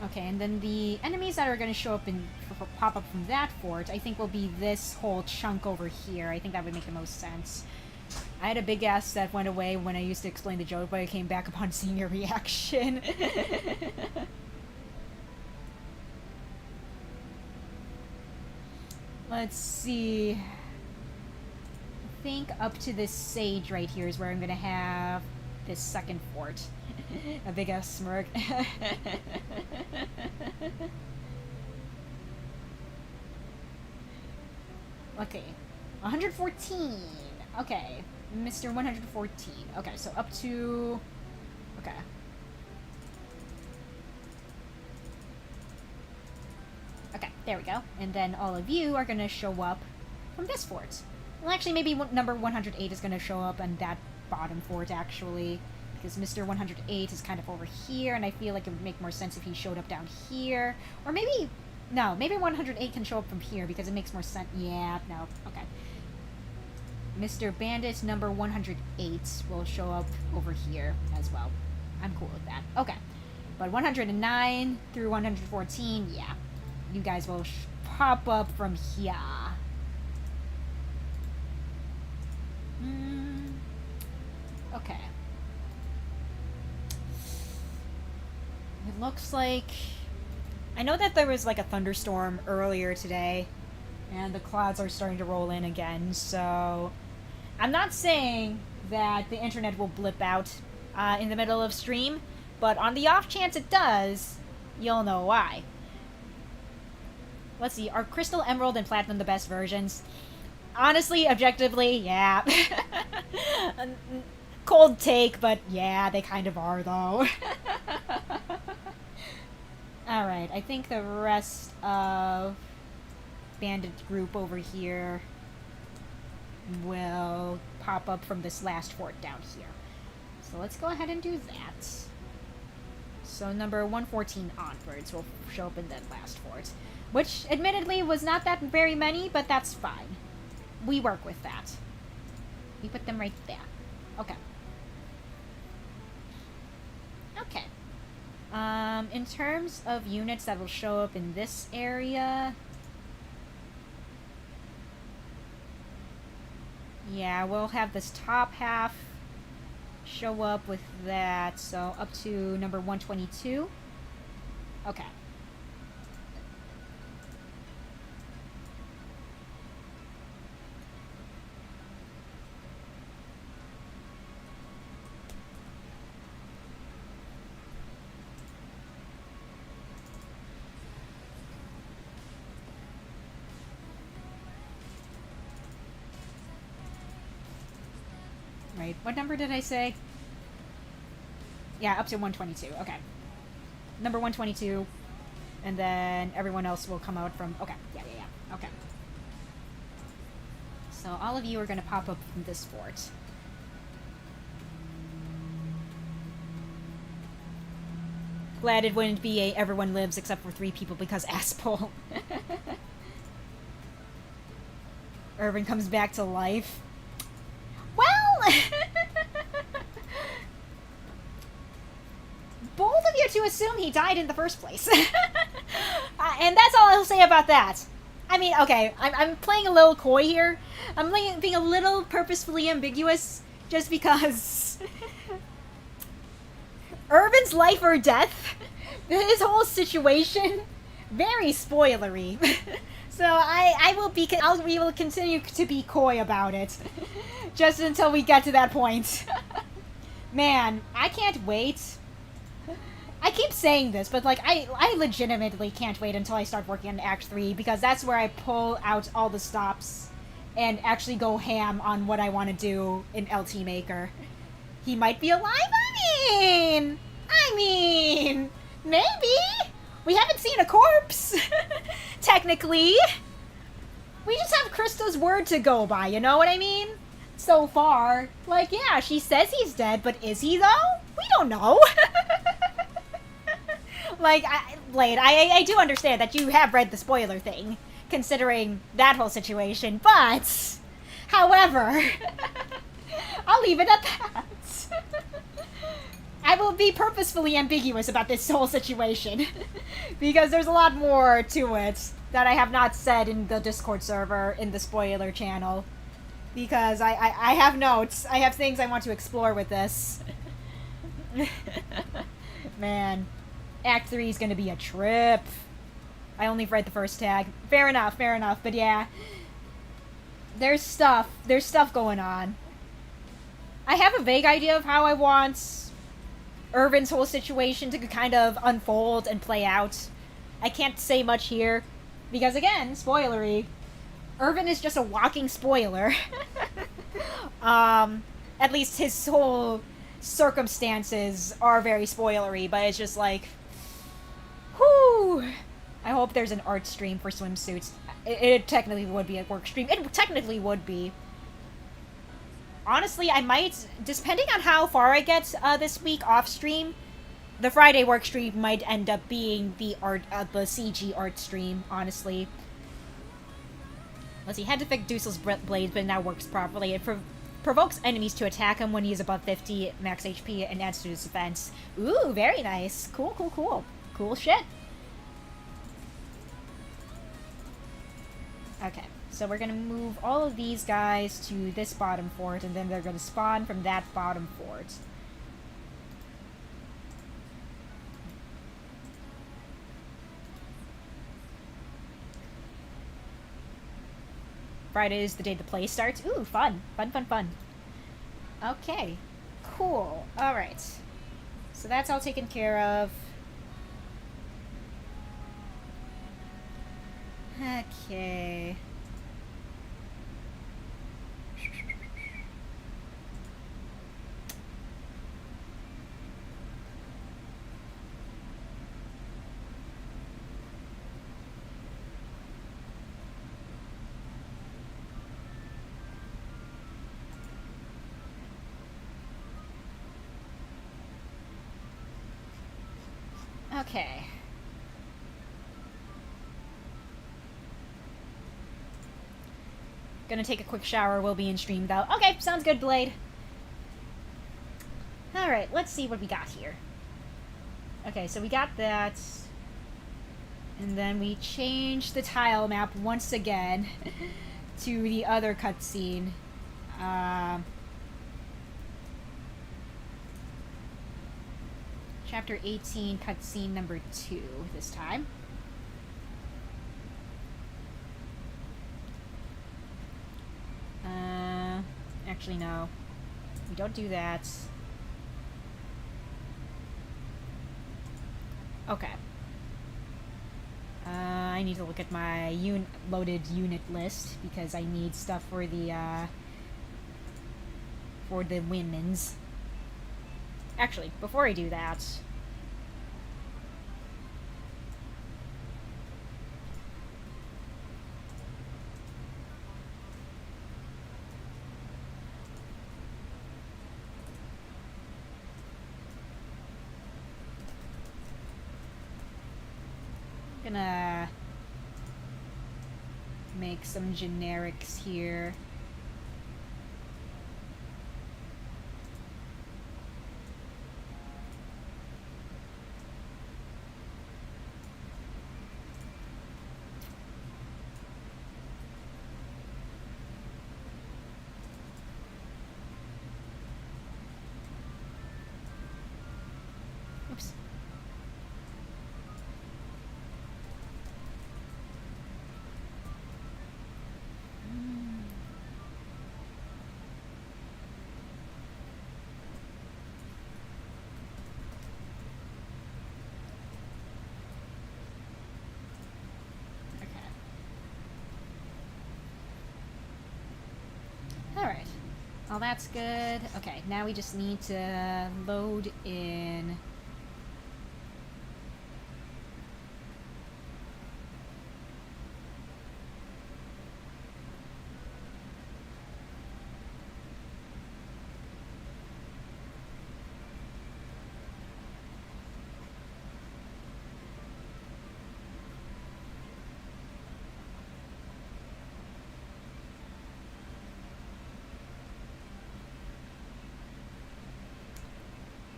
Okay, and then the enemies that are going to show up and pop up from that fort, I think will be this whole chunk over here. I think that would make the most sense. I had a big ass that went away when I used to explain the joke, but I came back upon seeing your reaction. Let's see. I think up to this sage right here is where I'm going to have this second fort. A big ass smirk. Okay. 114. Okay. Mr. 114. Okay, so up to... Okay. Okay, there we go. And then all of you are gonna show up from this fort. Well, actually, maybe number 108 is gonna show up on that bottom fort, actually. Because Mr. 108 is kind of over here, and I feel like it would make more sense if he showed up down here. Or maybe... No, maybe 108 can show up from here, because it makes more sense. Yeah, no, okay. Mr. Bandit number 108 will show up over here as well. I'm cool with that. Okay. But 109 through 114, yeah. You guys will pop up from here. Okay. It looks like... I know that there was like a thunderstorm earlier today, and the clouds are starting to roll in again, so... I'm not saying that the internet will blip out in the middle of stream, but on the off chance it does, you'll know why. Let's see, are Crystal, Emerald, and Platinum the best versions? Honestly, objectively, yeah. Cold take, but yeah, they kind of are, though. Alright, I think the rest of Bandit group over here will pop up from this last fort down here. So let's go ahead and do that. So number 114 onwards will show up in that last fort. Which, admittedly, was not that very many, but that's fine. We work with that. We put them right there. Okay. Okay. In terms of units that will show up in this area... Yeah, we'll have this top half show up with that, so up to number 122. Okay. Right, what number did I say? Yeah, up to 122, okay. Number 122, and then everyone else will come out from... Okay, yeah, okay. So all of you are going to pop up from this fort. Glad it wouldn't be a everyone lives except for 3 people because Asshole. Irvin comes back to life. Well, bold of you to assume he died in the first place. And that's all I'll say about that. I mean, okay, I'm playing a little coy here. I'm being a little purposefully ambiguous just because Irvin's life or death, his whole situation very spoilery. So we will continue to be coy about it. Just until we get to that point. Man, I can't wait. I keep saying this, but like, I legitimately can't wait until I start working on Act 3, because that's where I pull out all the stops and actually go ham on what I want to do in LT Maker. He might be alive? I mean, maybe. We haven't seen a corpse, technically. We just have Krista's word to go by, you know what I mean? So far. Like, yeah, she says he's dead, but is he, though? We don't know. Like, Blade, I do understand that you have read the spoiler thing, considering that whole situation, but... However... I'll leave it at that. I will be purposefully ambiguous about this whole situation, because there's a lot more to it that I have not said in the Discord server, in the spoiler channel, because I have notes, I have things I want to explore with this. Man, Act 3 is gonna be a trip. I only read the first tag. Fair enough, but yeah. There's stuff going on. I have a vague idea of how I want Irvin's whole situation to kind of unfold and play out. I can't say much here, because again, spoilery. Irvin is just a walking spoiler. At least his whole circumstances are very spoilery, but it's just like, whew. I hope there's an art stream for swimsuits. It technically would be a work stream. It technically would be. Honestly, I might, depending on how far I get this week off stream, the Friday work stream might end up being the CG art stream, honestly. Let's see, had to fix Deucel's blade, but it now works properly. It provokes enemies to attack him when he is above 50 max HP and adds to his defense. Ooh, very nice. Cool. Cool shit. Okay. So we're going to move all of these guys to this bottom fort, and then they're going to spawn from that bottom fort. Friday is the day the play starts. Ooh, fun. Fun. Okay. Cool. Alright. So that's all taken care of. Okay. Okay. Gonna take a quick shower, we'll be in stream though. Okay, sounds good, Blade. Alright, let's see what we got here. Okay, so we got that. And then we changed the tile map once again to the other cutscene. Chapter 18, cutscene number 2 this time. Actually, no. We don't do that. Okay. I need to look at my loaded unit list, because I need stuff for the women's. Actually, before I do that... I'm gonna make some generics here. Alright. Well, that's good. Okay, now we just need to load in...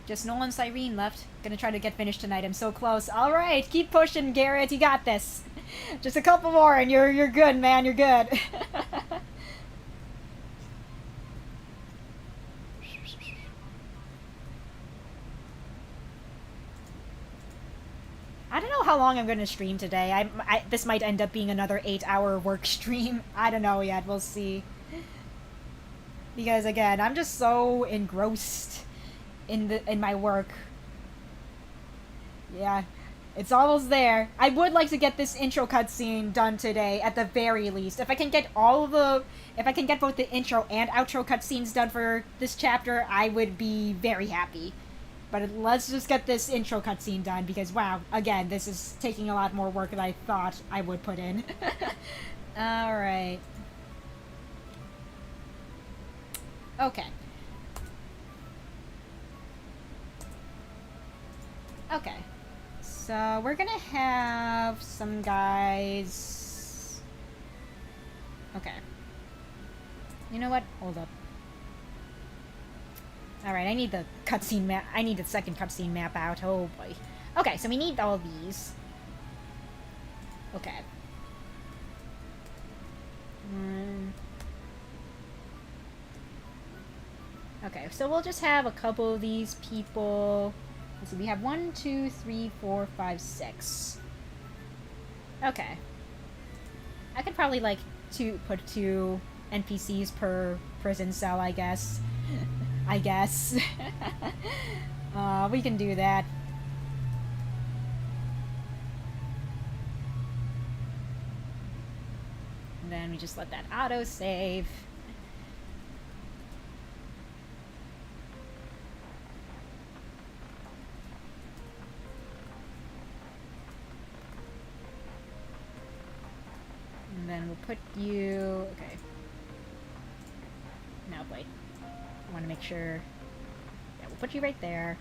Just Nolan Cyrene left. Gonna try to get finished tonight. I'm so close. Alright, keep pushing, Garrett. You got this. Just a couple more and you're good, man. You're good. I don't know how long I'm gonna stream today. This might end up being another 8-hour work stream. I don't know yet. We'll see. Because again, I'm just so engrossed in my work. Yeah, it's almost there. I would like to get this intro cutscene done today, at the very least. If I can get both the intro and outro cutscenes done for this chapter, I would be very happy. But let's just get this intro cutscene done, because wow, again, this is taking a lot more work than I thought I would put in. Alright. Okay. Okay, so we're gonna have some guys... Okay. You know what? Hold up. Alright, I need the cutscene map. I need the second cutscene map out. Oh boy. Okay, so we need all these. Okay. Okay, so we'll just have a couple of these people... So we have 1, 2, 3, 4, 5, 6. Okay. I could probably, like, put 2 NPCs per prison cell, I guess. I guess. We can do that. And then we just let that auto-save. And then we'll put you... Okay. Now, wait. I want to make sure... Yeah, we'll put you right there.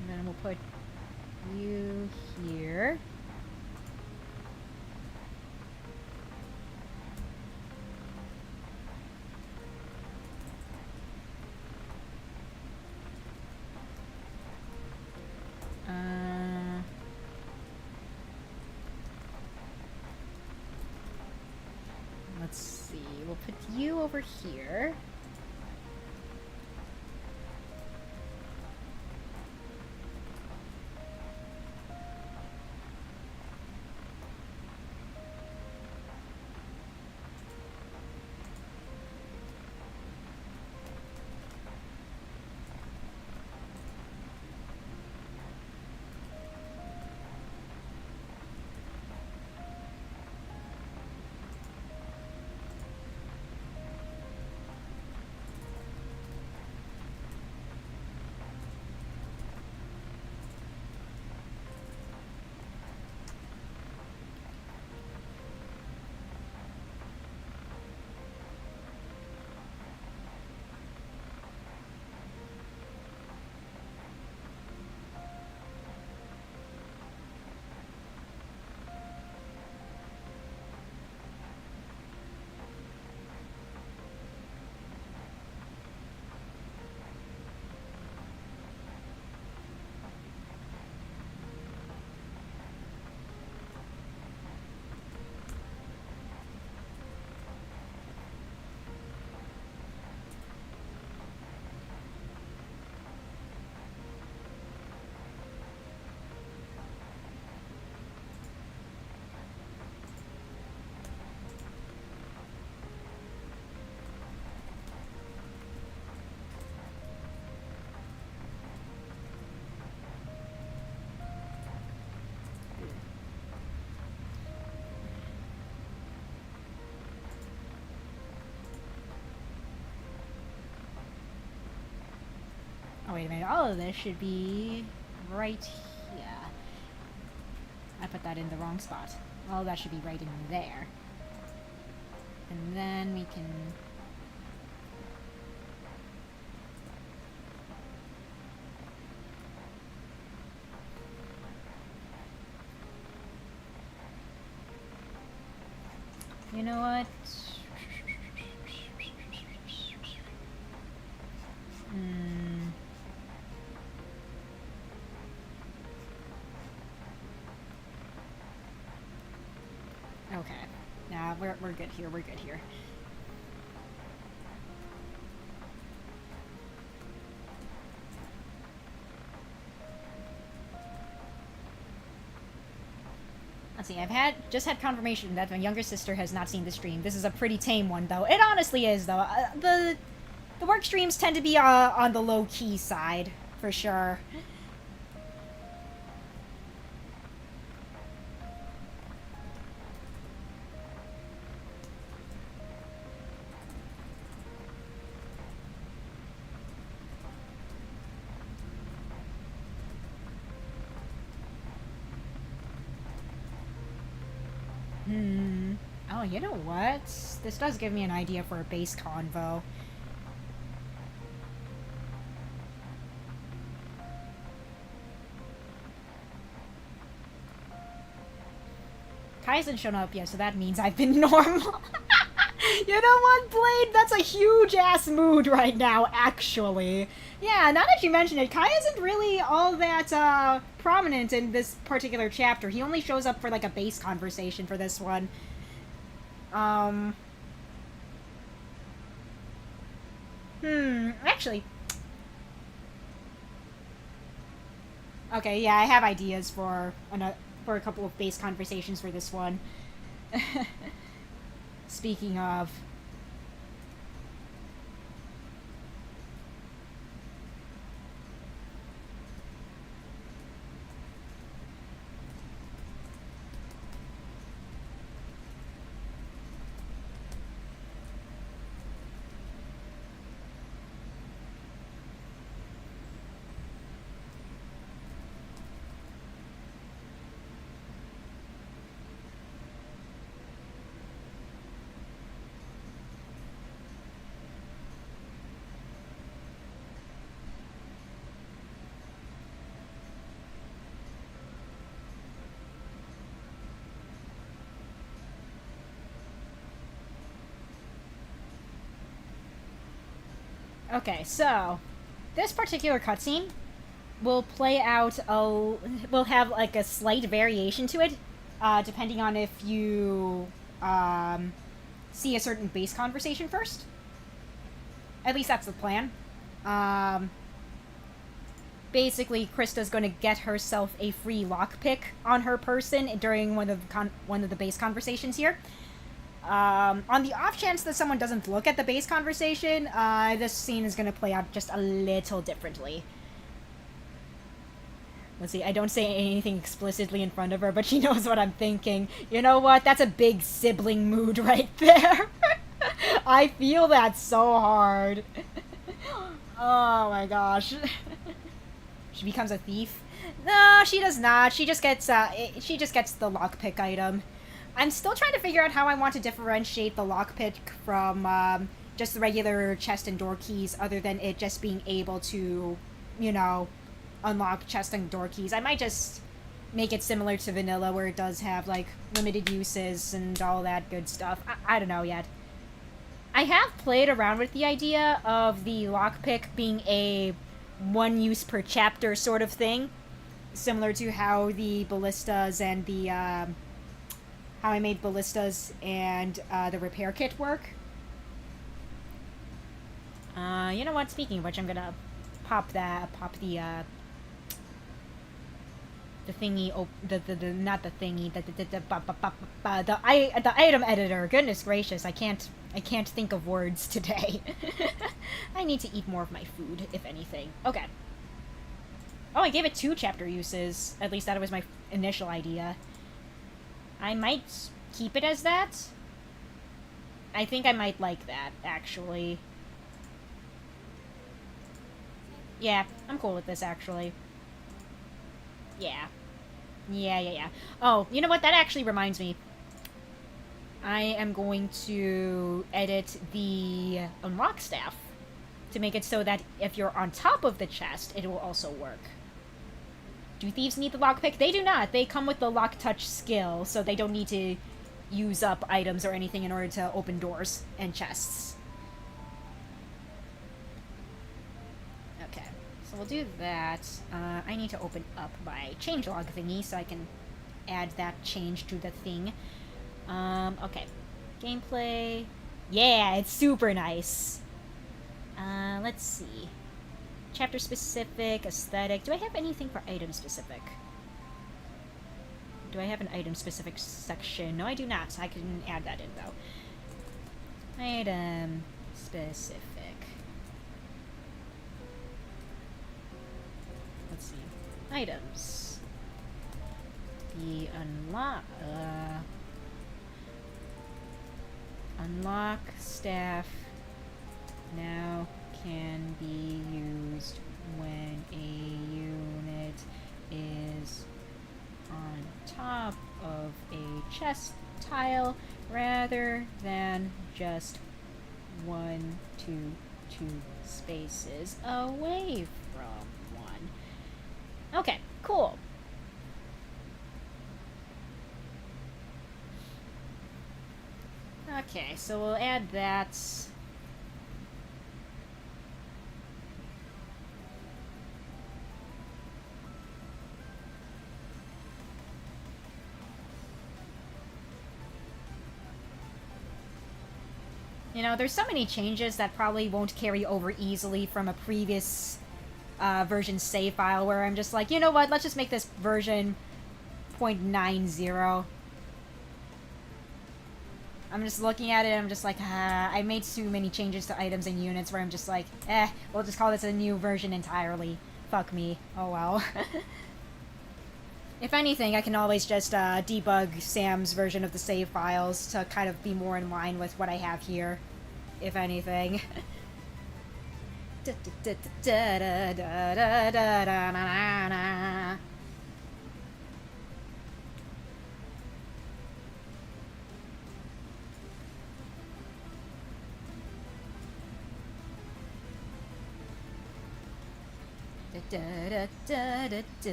And then we'll put you here. Let's see, we'll put you over here. Oh, wait a minute. All of this should be right here. I put that in the wrong spot. All of that should be right in there. And then we can... You know what? Okay. Nah, we're good here. We're good here. Let's see, I've just had confirmation that my younger sister has not seen the stream. This is a pretty tame one, though. It honestly is, though. The work streams tend to be on the low-key side, for sure. Oh, you know what? This does give me an idea for a base convo. Kai hasn't shown up yet, so that means I've been normal. You know what, Blade? That's a huge-ass mood right now, actually. Yeah, now that you mention it, Kai isn't really all that, prominent in this particular chapter. He only shows up for, like, a base conversation for this one. Actually... Okay, yeah, I have ideas for a couple of base conversations for this one. Speaking of... Okay, so this particular cutscene will play out will have like a slight variation to it, depending on if you see a certain base conversation first. At least that's the plan. Basically, Krista's going to get herself a free lockpick on her person during one of the base conversations here. On the off chance that someone doesn't look at the base conversation, this scene is going to play out just a little differently. Let's see, I don't say anything explicitly in front of her, but she knows what I'm thinking. You know what? That's a big sibling mood right there. I feel that so hard. Oh my gosh. She becomes a thief? No, she does not. She just gets the lockpick item. I'm still trying to figure out how I want to differentiate the lockpick from just the regular chest and door keys, other than it just being able to, you know, unlock chest and door keys. I might just make it similar to vanilla, where it does have, like, limited uses and all that good stuff. I don't know yet. I have played around with the idea of the lockpick being a one use per chapter sort of thing, similar to how the ballistas and the, how I made ballistas and the repair kit work. You know what? Speaking of which, I'm gonna pop the thingy. Oh, not the thingy. The item editor. Goodness gracious, I can't think of words today. I need to eat more of my food, if anything. Okay. Oh, I gave it 2 chapter uses. At least that was my initial idea. I might keep it as that. I think I might like that, actually. Yeah, I'm cool with this, actually. Yeah. Yeah. Oh, you know what? That actually reminds me. I am going to edit the unlock staff to make it so that if you're on top of the chest, it will also work. Do thieves need the lockpick? They do not. They come with the lock touch skill, so they don't need to use up items or anything in order to open doors and chests. Okay, so we'll do that. I need to open up my changelog thingy so I can add that change to the thing. Okay. Gameplay. Yeah, it's super nice. Let's see. Chapter specific, aesthetic. Do I have anything for item specific? Do I have an item specific section? No, I do not. I can add that in though. Item specific. Let's see. Items. The unlock staff now can be used when a unit is on top of a chest tile rather than just 1 to 2 spaces away from one. Okay, cool. Okay, so we'll add that. You know, there's so many changes that probably won't carry over easily from a previous version save file where I'm just like, you know what, let's just make this version 0.90. I'm just looking at it and I'm just like, I made too many changes to items and units where I'm just like, we'll just call this a new version entirely. Fuck me. Oh well. If anything, I can always just debug Sam's version of the save files to kind of be more in line with what I have here. If anything.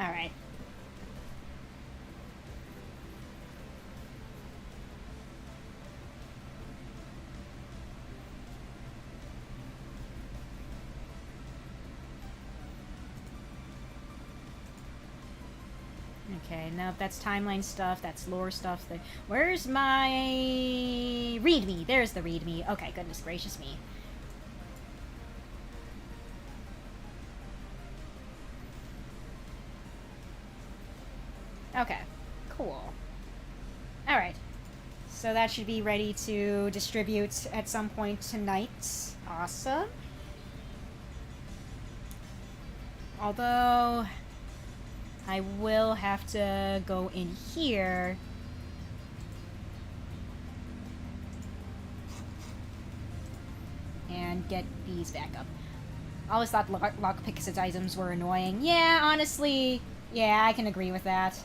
Alright. Okay, now that's timeline stuff, that's lore stuff. Where's my readme? There's the readme. Okay, goodness gracious me. Okay, cool. Alright. So that should be ready to distribute at some point tonight. Awesome. Although I will have to go in here and get these back up. I always thought lockpick items were annoying. Yeah, honestly, yeah, I can agree with that.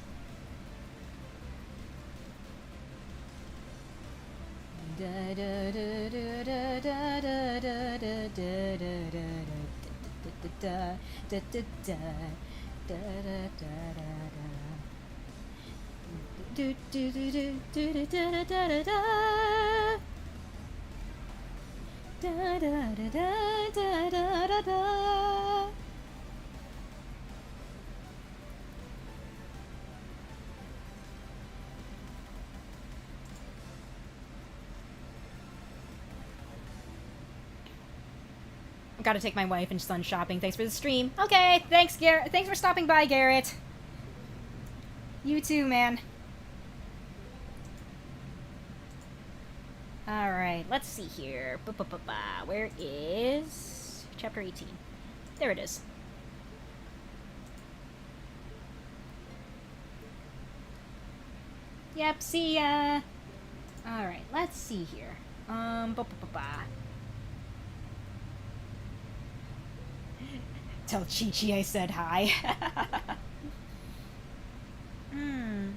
Gotta take my wife and son shopping. Thanks for the stream. Okay, thanks, Garrett. Thanks for stopping by, Garrett. You too, man. Alright, let's see here. Where is... Chapter 18. There it is. Yep, see ya! Alright, let's see here. Tell Chi-Chi I said hi. Hmm.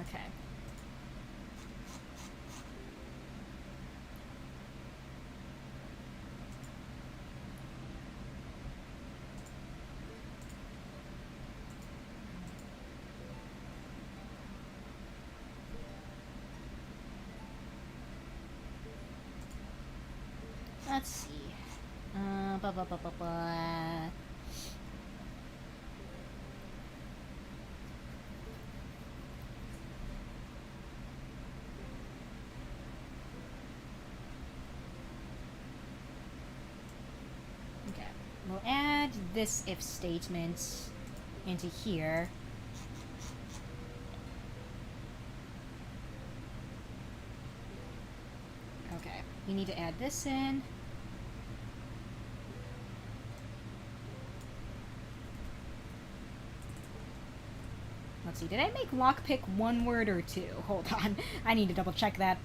Okay. Let's see. Blah, blah, blah, blah, blah. Okay. We'll add this if statement into here. Okay. We need to add this in. Let's see, did I make lockpick one word or two? Hold on, I need to double check that.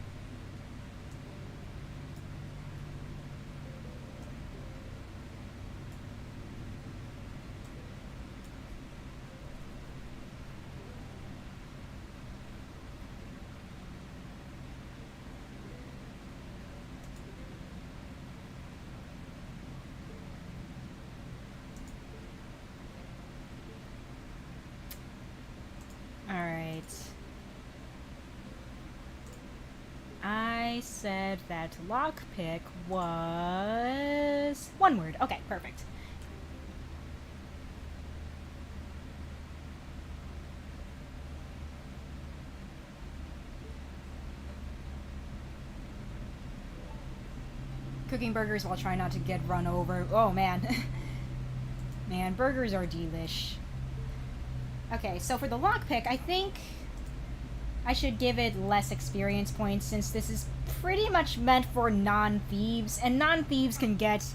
I said that lockpick was one word. Okay, perfect. Cooking burgers while trying not to get run over. Oh, man. Man, burgers are delish. Okay, so for the lockpick, I think I should give it less experience points since this is pretty much meant for non-thieves, and non-thieves can get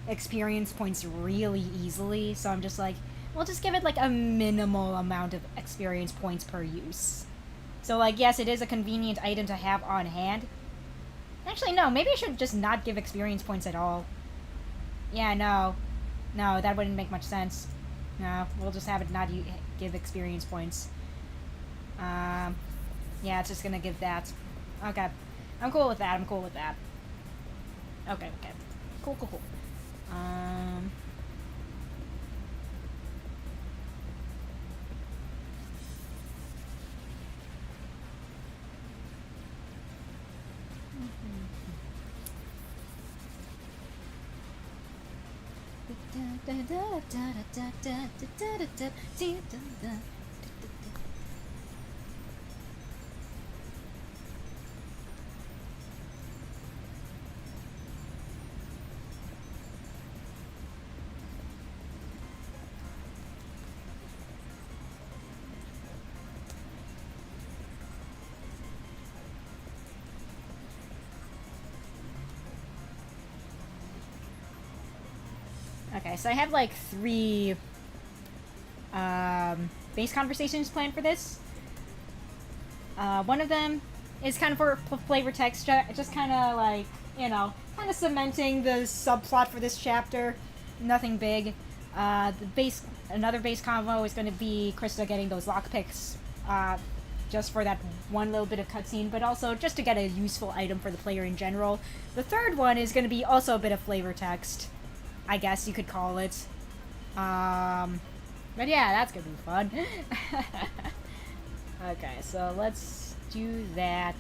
experience points really easily, so I'm just like, we'll just give it like a minimal amount of experience points per use. So like, yes, it is a convenient item to have on hand. Actually, no, maybe I should just not give experience points at all. Yeah, no. No, that wouldn't make much sense. No, we'll just have it not give experience points. Yeah, it's just gonna give that. Okay. I'm cool with that, I'm cool with that. Okay, okay. Cool, cool, cool. Okay, so I have like 3 base conversations planned for this. One of them is kind of for flavor text, just kind of like, you know, kind of cementing the subplot for this chapter. Nothing big. Another base convo is going to be Krista getting those lockpicks, just for that one little bit of cutscene, but also just to get a useful item for the player in general. The third one is going to be also a bit of flavor text, I guess you could call it. But yeah, that's gonna be fun. Okay, so let's do that.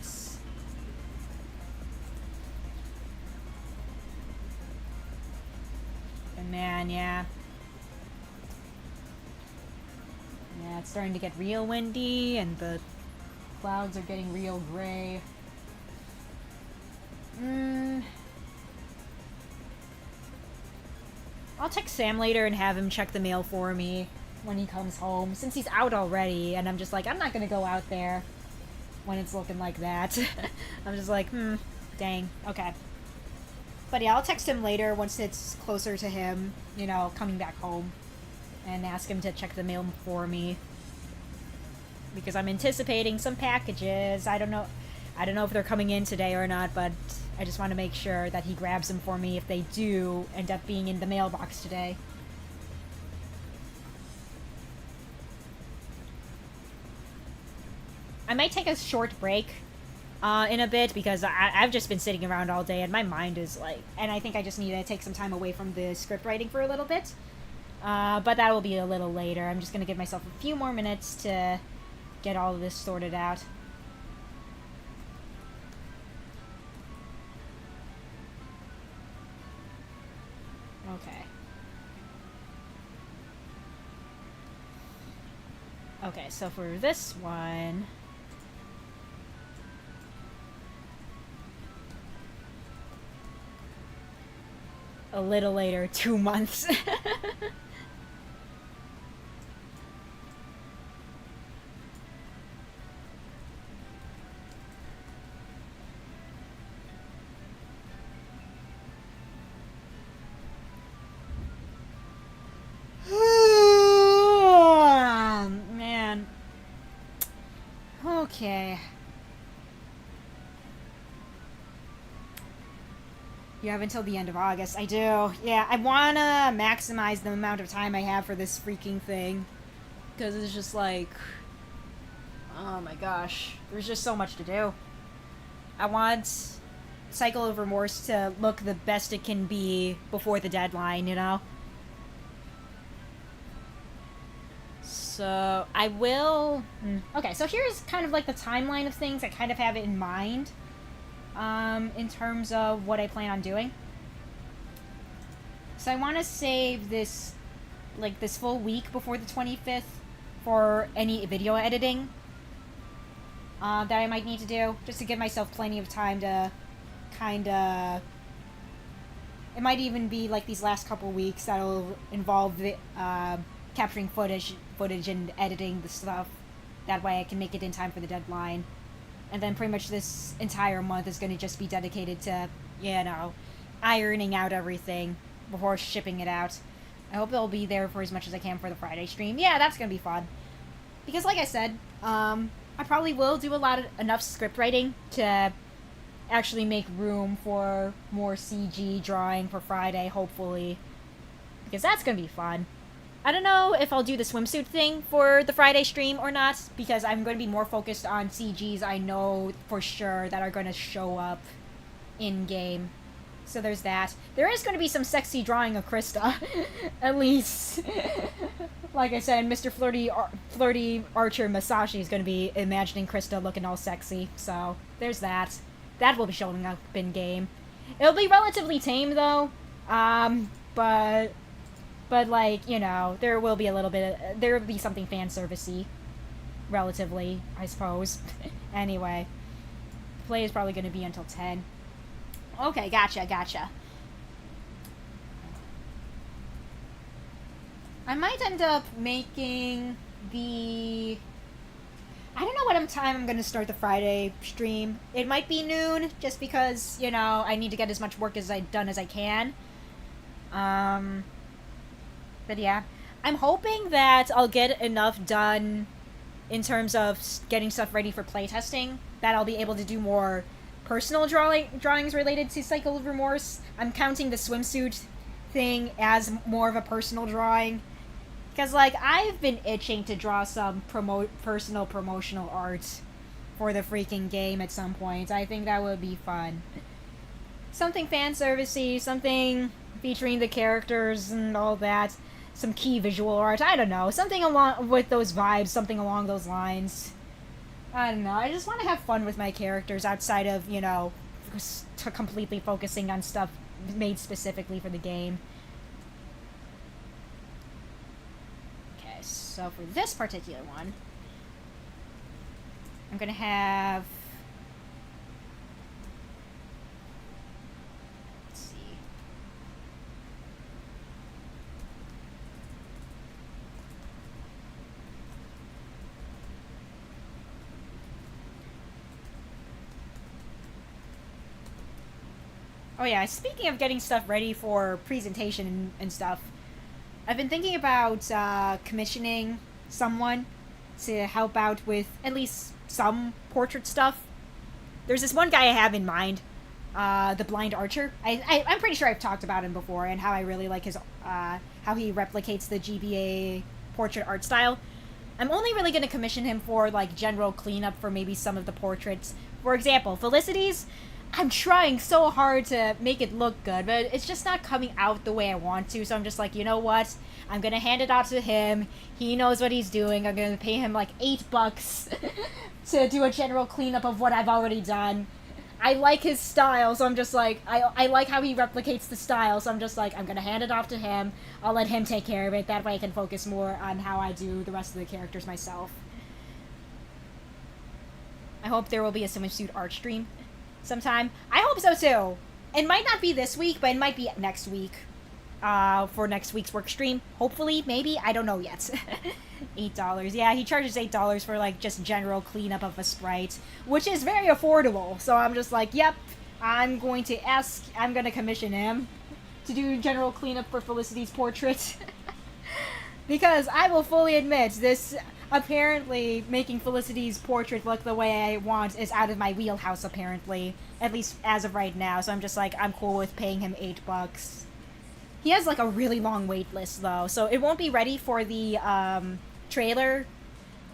And man, yeah. Yeah, it's starting to get real windy, and the clouds are getting real gray. I'll text Sam later and have him check the mail for me when he comes home, since he's out already, and I'm just like, I'm not gonna go out there when it's looking like that. I'm just like, dang, okay. But yeah, I'll text him later once it's closer to him, you know, coming back home, and ask him to check the mail for me. Because I'm anticipating some packages. I don't know if they're coming in today or not, but I just want to make sure that he grabs them for me if they do end up being in the mailbox today. I might take a short break in a bit, because I've just been sitting around all day and my mind is like... And I think I just need to take some time away from the script writing for a little bit. But that will be a little later. I'm just going to give myself a few more minutes to get all of this sorted out. Okay. Okay, so for this one... A little later, 2 months. Man. Okay. You have until the end of August. I do. Yeah, I want to maximize the amount of time I have for this freaking thing. Because it's just like... Oh my gosh. There's just so much to do. I want Cycle of Remorse to look the best it can be before the deadline, you know? So, I will... Okay, so here's kind of like the timeline of things. I kind of have it in mind. In terms of what I plan on doing. So I want to save this, like, this full week before the 25th for any video editing that I might need to do, just to give myself plenty of time to kind of... It might even be, like, these last couple weeks that'll involve the, capturing footage and editing the stuff. That way I can make it in time for the deadline. And then pretty much this entire month is going to just be dedicated to, you know, ironing out everything before shipping it out. I hope they'll be there for as much as I can for the Friday stream. Yeah, that's going to be fun. Because like I said, I probably will do enough script writing to actually make room for more CG drawing for Friday, hopefully. Because that's going to be fun. I don't know if I'll do the swimsuit thing for the Friday stream or not, because I'm going to be more focused on CGs I know for sure that are going to show up in-game. So there's that. There is going to be some sexy drawing of Krista, at least. Like I said, Mr. Flirty Archer Masashi is going to be imagining Krista looking all sexy, so there's that. That will be showing up in-game. It'll be relatively tame, though, But, like, you know, there will be a little bit of... There will be something fan-service-y. Relatively, I suppose. Anyway. Play is probably going to be until 10. Okay, gotcha. I might end up making the... I don't know what time I'm going to start the Friday stream. It might be noon, just because, you know, I need to get as much work done as I can. But yeah, I'm hoping that I'll get enough done in terms of getting stuff ready for playtesting, that I'll be able to do more personal drawings related to Cycle of Remorse. I'm counting the swimsuit thing as more of a personal drawing. Because, like, I've been itching to draw some personal promotional art for the freaking game at some point. I think that would be fun. Something fan-servicey, something featuring the characters and all that. Some key visual art, I don't know. Something along with those vibes, something along those lines. I don't know. I just want to have fun with my characters outside of, you know, completely focusing on stuff made specifically for the game. Okay, so for this particular one, I'm gonna have... Let's see. Oh yeah, speaking of getting stuff ready for presentation and stuff, I've been thinking about commissioning someone to help out with at least some portrait stuff. There's this one guy I have in mind, the blind archer. I'm pretty sure I've talked about him before and how I really like his how he replicates the GBA portrait art style. I'm only really going to commission him for like general cleanup for maybe some of the portraits. For example, Felicity's, I'm trying so hard to make it look good, but it's just not coming out the way I want to, so I'm just like, you know what? I'm gonna hand it out to him. He knows what he's doing. I'm gonna pay him like $8 to do a general cleanup of what I've already done. I like his style, so I'm just like, I like how he replicates the style, so I'm just like, I'm gonna hand it off to him. I'll let him take care of it. That way I can focus more on how I do the rest of the characters myself. I hope there will be a swimsuit art stream sometime. I hope so too. It might not be this week, but it might be next week. For next week's work stream. Hopefully, maybe. I don't know yet. $8. Yeah, he charges $8 for like just general cleanup of a sprite, which is very affordable. So I'm just like, yep, I'm going to commission him to do general cleanup for Felicity's portrait. Because I will fully admit, this apparently making Felicity's portrait look the way I want is out of my wheelhouse, apparently. At least as of right now. So I'm just like, I'm cool with paying him $8. He has like a really long wait list though, so it won't be ready for the trailer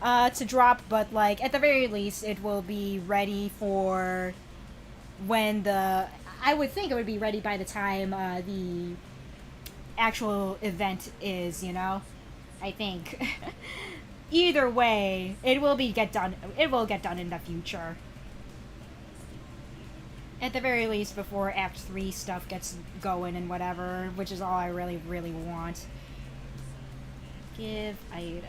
to drop, but like at the very least it will be ready for when I would think it would be ready by the time the actual event is, you know? I think. Either way, it will get done in the future. At the very least, before Act 3 stuff gets going and whatever, which is all I really, really want. Give Ida...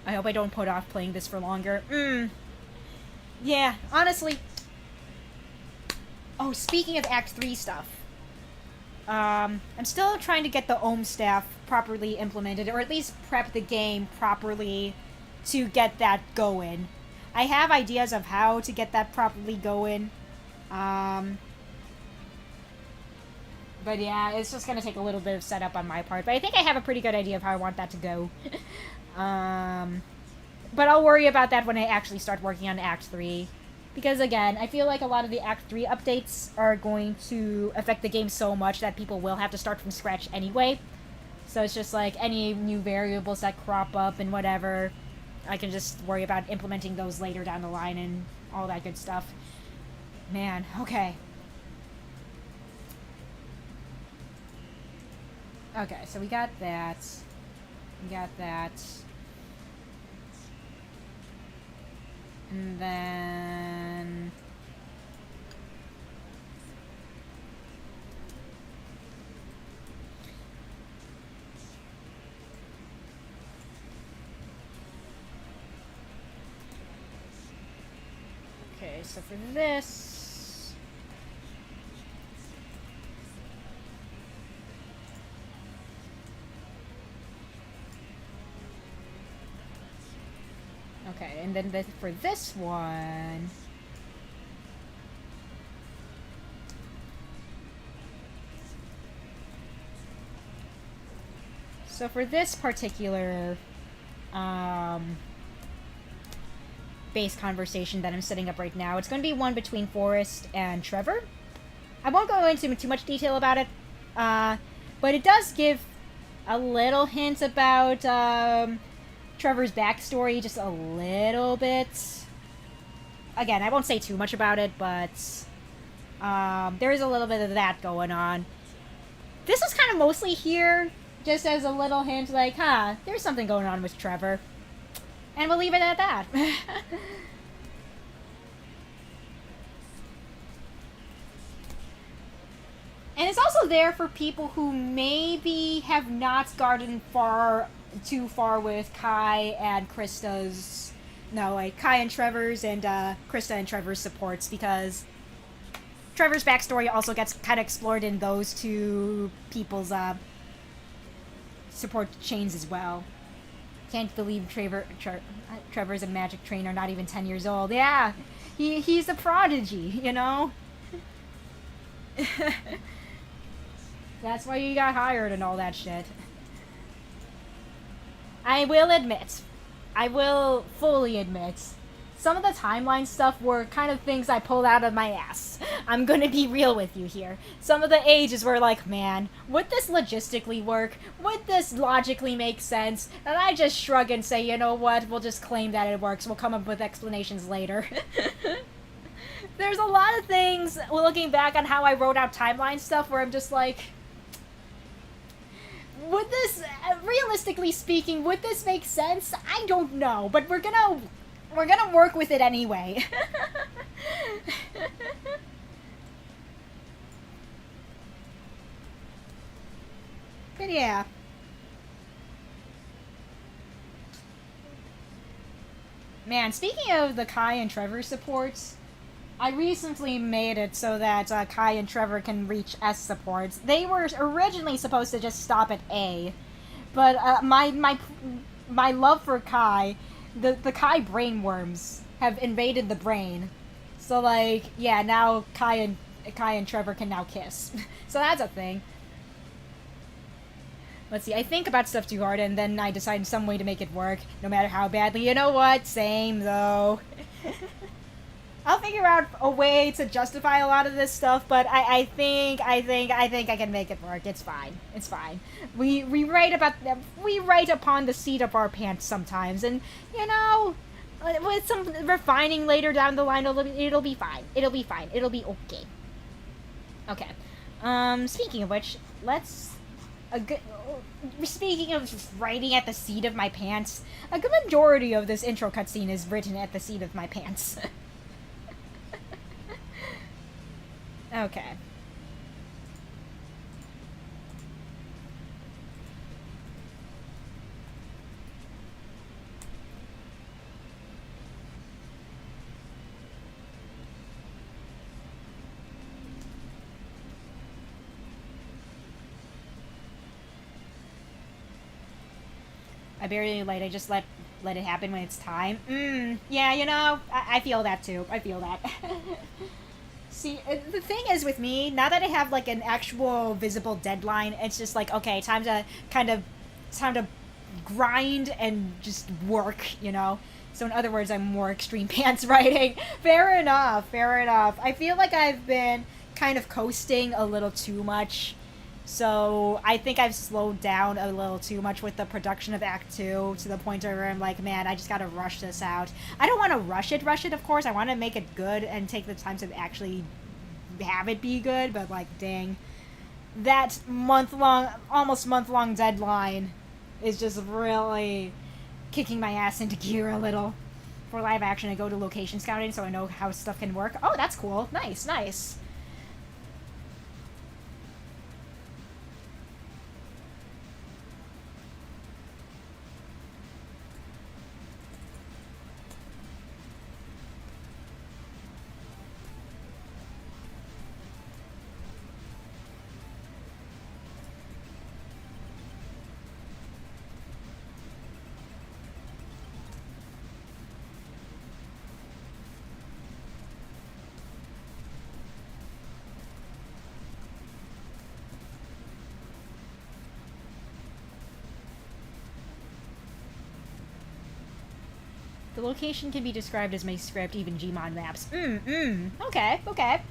I hope I don't put off playing this for longer. Yeah, honestly. Oh, speaking of Act 3 stuff. I'm still trying to get the OM staff properly implemented, or at least prep the game properly to get that going. I have ideas of how to get that properly going. But yeah, it's just gonna take a little bit of setup on my part. But I think I have a pretty good idea of how I want that to go. But I'll worry about that when I actually start working on Act 3. Because again, I feel like a lot of the Act 3 updates are going to affect the game so much that people will have to start from scratch anyway. So it's just like any new variables that crop up and whatever, I can just worry about implementing those later down the line and all that good stuff. Man, okay. Okay, so we got that. We got that. And then... Okay, so for this... Okay, and then for this one... So for this particular base conversation that I'm setting up right now, it's going to be one between Forrest and Trevor. I won't go into too much detail about it, but it does give a little hint about Trevor's backstory, just a little bit. Again, I won't say too much about it, but there is a little bit of that going on. This is kind of mostly here just as a little hint, like, there's something going on with Trevor. And we'll leave it at that. And it's also there for people who maybe have not gotten too far with Kai and Krista's No, like Kai and Trevor's and Krista and Trevor's supports, because Trevor's backstory also gets kind of explored in those two people's support chains as well. Can't believe Trevor's a magic trainer, not even 10 years old. Yeah, he's a prodigy, you know? That's why he got hired and all that shit. I will admit, I will fully admit, some of the timeline stuff were kind of things I pulled out of my ass. I'm gonna be real with you here. Some of the ages were like, man, would this logistically work? Would this logically make sense? And I just shrug and say, you know what, we'll just claim that it works. We'll come up with explanations later. There's a lot of things, looking back on how I wrote out timeline stuff, where I'm just like, would this, realistically speaking, would this make sense? I don't know, but we're gonna work with it anyway. But yeah. Man, speaking of the Kai and Trevor supports, I recently made it so that Kai and Trevor can reach S supports. They were originally supposed to just stop at A, but my love for Kai, the Kai brain worms have invaded the brain. So like, yeah, now Kai and Trevor can now kiss. So that's a thing. Let's see, I think about stuff too hard and then I decide some way to make it work, no matter how badly. You know what? Same though. I'll figure out a way to justify a lot of this stuff, but I think I can make it work. It's fine. It's fine. We write upon the seat of our pants sometimes, and you know, with some refining later down the line, it'll be fine. It'll be fine. It'll be okay. Okay. Speaking of which, speaking of writing at the seat of my pants, a good majority of this intro cutscene is written at the seat of my pants. Okay. I barely I just let it happen when it's time. Yeah, you know, I feel that too. I feel that. See, the thing is with me, now that I have like an actual visible deadline, it's just like, okay, time to grind and just work, you know? So in other words, I'm more extreme pants writing. Fair enough, fair enough. I feel like I've been kind of coasting a little too much. So I think I've slowed down a little too much with the production of Act 2 to the point where I'm like, man, I just gotta rush this out. I don't want to rush it, of course. I want to make it good and take the time to actually have it be good, but like, dang. That almost month-long deadline is just really kicking my ass into gear a little. For live action, I go to location scouting so I know how stuff can work. Oh, that's cool. Nice, nice. The location can be described as my script, even Gmod maps. Okay, okay.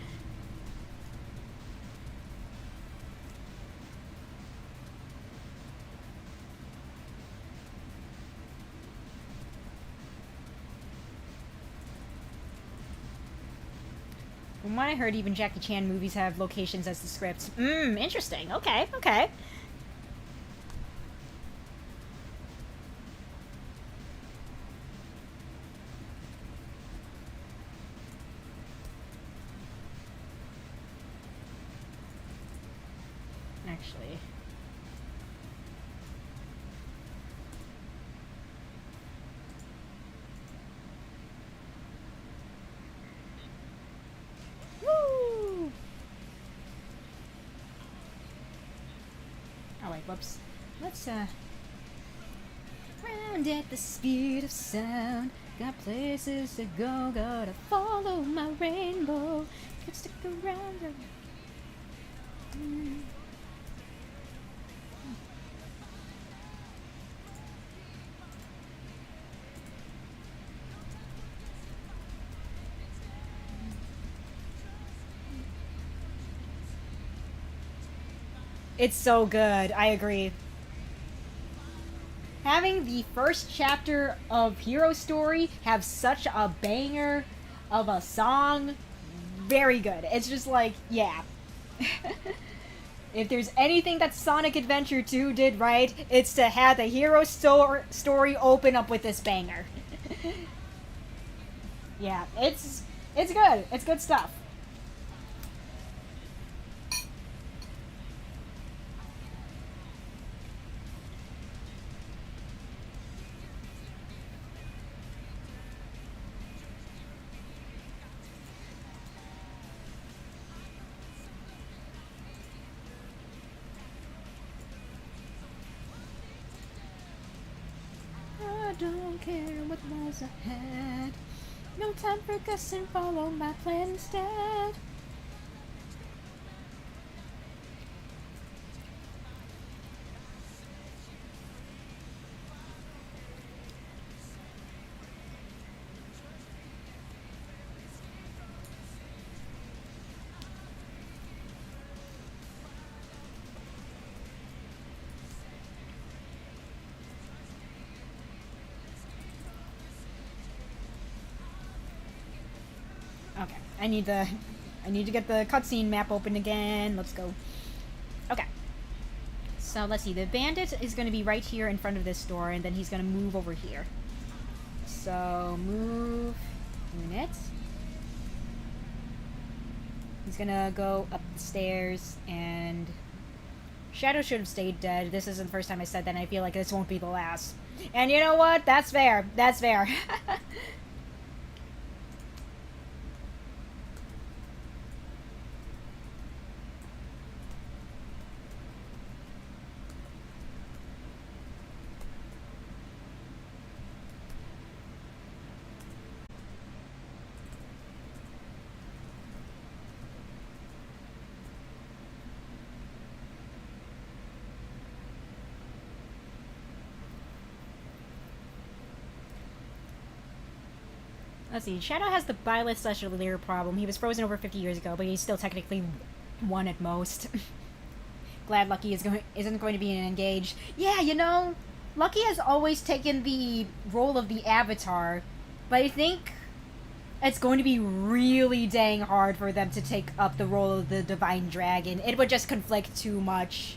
From what I heard, even Jackie Chan movies have locations as the scripts. Interesting. Okay, okay. Actually. whoops. Let's, round at the speed of sound. Got places to go, gotta follow my rainbow. Could stick around. It's so good, I agree. Having the first chapter of Hero Story have such a banger of a song, very good. It's just like, yeah. If there's anything that Sonic Adventure 2 did right, it's to have the Hero Story open up with this banger. Yeah, it's good. It's good stuff. I don't care what lies ahead. No time for guessing, follow my plan instead. Okay, I need to get the cutscene map open again. Let's go. Okay. So let's see. The bandit is going to be right here in front of this door, and then he's going to move over here. So move unit. He's going to go up the stairs, and Shadow should have stayed dead. This isn't the first time I said that, and I feel like this won't be the last. And you know what? That's fair. That's fair. Let's see. Shadow has the Byleth/Lear problem. He was frozen over 50 years ago, but he's still technically one at most. Glad Lucky isn't going to be engaged. Yeah, you know, Lucky has always taken the role of the Avatar, but I think it's going to be really dang hard for them to take up the role of the Divine Dragon. It would just conflict too much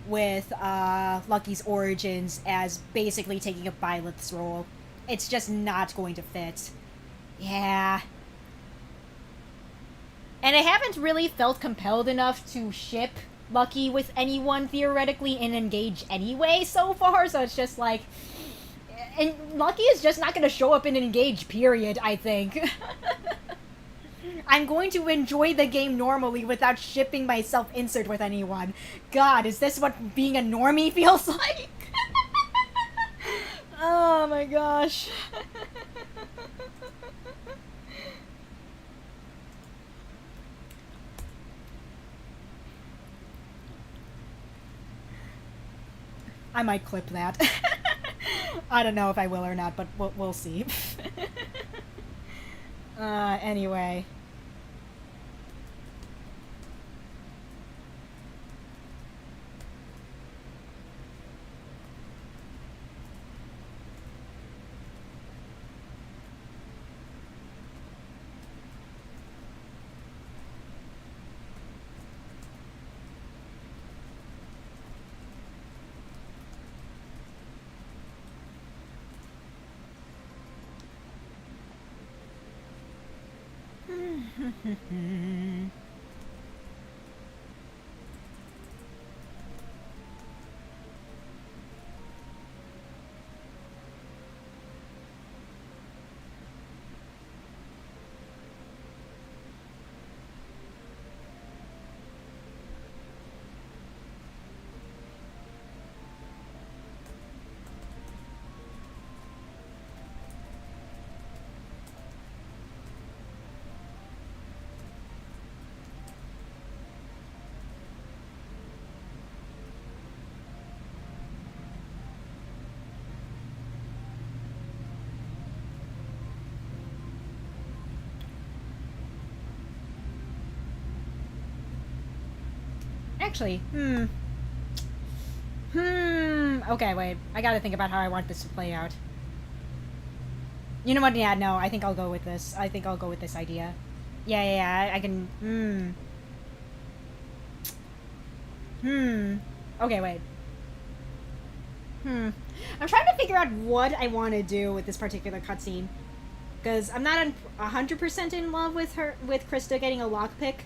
with Lucky's origins as basically taking up Byleth's role. It's just not going to fit. Yeah. And I haven't really felt compelled enough to ship Lucky with anyone, theoretically, and engage anyway so far, so it's just like... And Lucky is just not going to show up in Engage, period, I think. I'm going to enjoy the game normally without shipping myself insert with anyone. God, is this what being a normie feels like? Oh my gosh. I might clip that. I don't know if I will or not, but we'll see. Anyway. actually, okay, wait. I gotta think about how I want this to play out. You know what? Yeah, no, I think I'll go with this. I think I'll go with this idea. Yeah, I can, Okay, wait. I'm trying to figure out what I want to do with this particular cutscene. Because I'm not 100% in love with Krista getting a lockpick.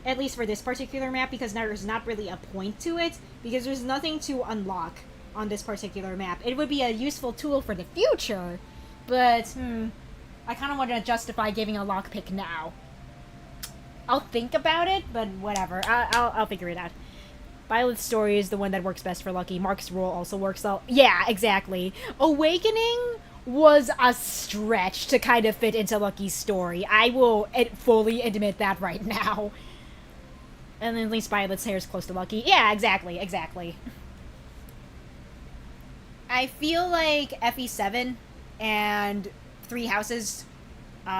At least for this particular map, because there's not really a point to it. Because there's nothing to unlock on this particular map. It would be a useful tool for the future. But, I kind of want to justify giving a lockpick now. I'll think about it, but whatever. I'll figure it out. Violet's story is the one that works best for Lucky. Mark's role also works out. Yeah, exactly. Awakening was a stretch to kind of fit into Lucky's story. I will fully admit that right now. And then at least Violet's hair is close to Lucky. Yeah, exactly. I feel like FE7 and Three Houses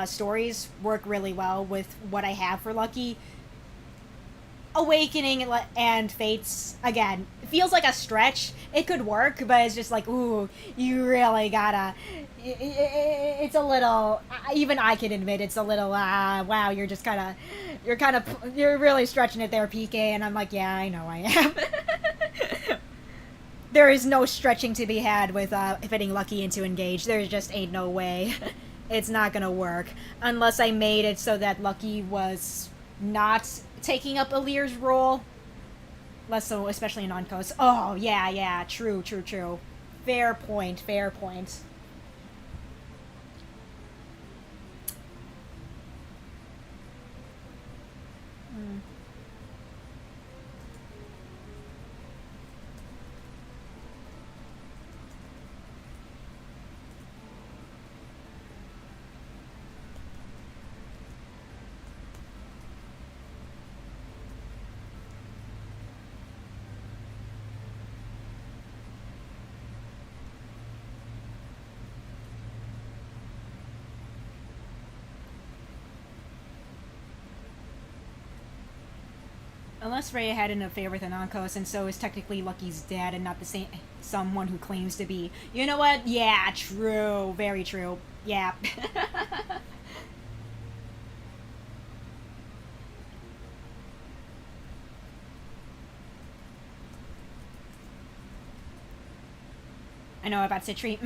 stories work really well with what I have for Lucky. Awakening and Fates, again, feels like a stretch. It could work, but it's just like, ooh, you really gotta... It's a little... Even I can admit it's a little, wow, you're just kind of... You're really stretching it there, PK, and I'm like, yeah, I know I am. There is no stretching to be had with fitting Lucky into Engage. There just ain't no way. It's not gonna work. Unless I made it so that Lucky was not taking up Alir's role. Less so, especially in Uncos. Oh, yeah, true. Fair point. Unless Rhea had an affair with Anankos, and so is technically Lucky's dad and not the same someone who claims to be. You know what? Yeah, true. Very true. Yeah. I know about Citri.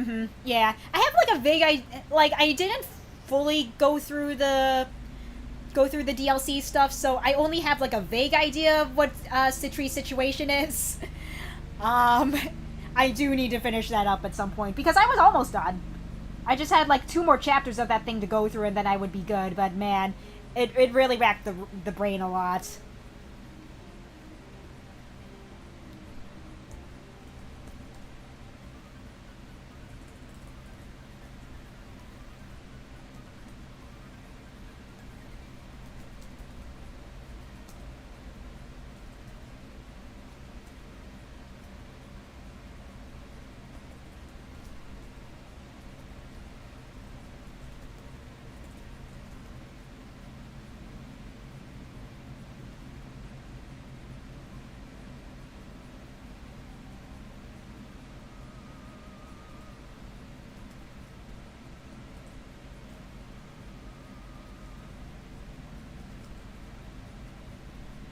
Yeah. I have like a vague idea. Like, I didn't fully go through the DLC stuff, so I only have like a vague idea of what Citri's situation is. I do need to finish that up at some point, because I was almost done. I just had like 2 more chapters of that thing to go through and then I would be good, but man, it really racked the brain a lot.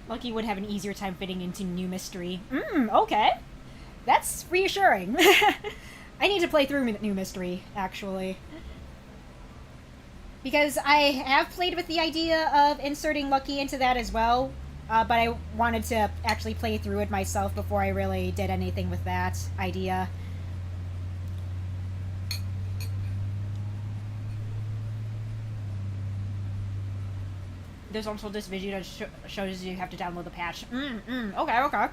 Lucky would have an easier time fitting into New Mystery. Okay. That's reassuring. I need to play through New Mystery, actually. Because I have played with the idea of inserting Lucky into that as well, but I wanted to actually play through it myself before I really did anything with that idea. There's also this video that shows you have to download the patch. Okay.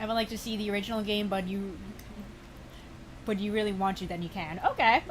I would like to see the original game, but you really want to, then you can. Okay.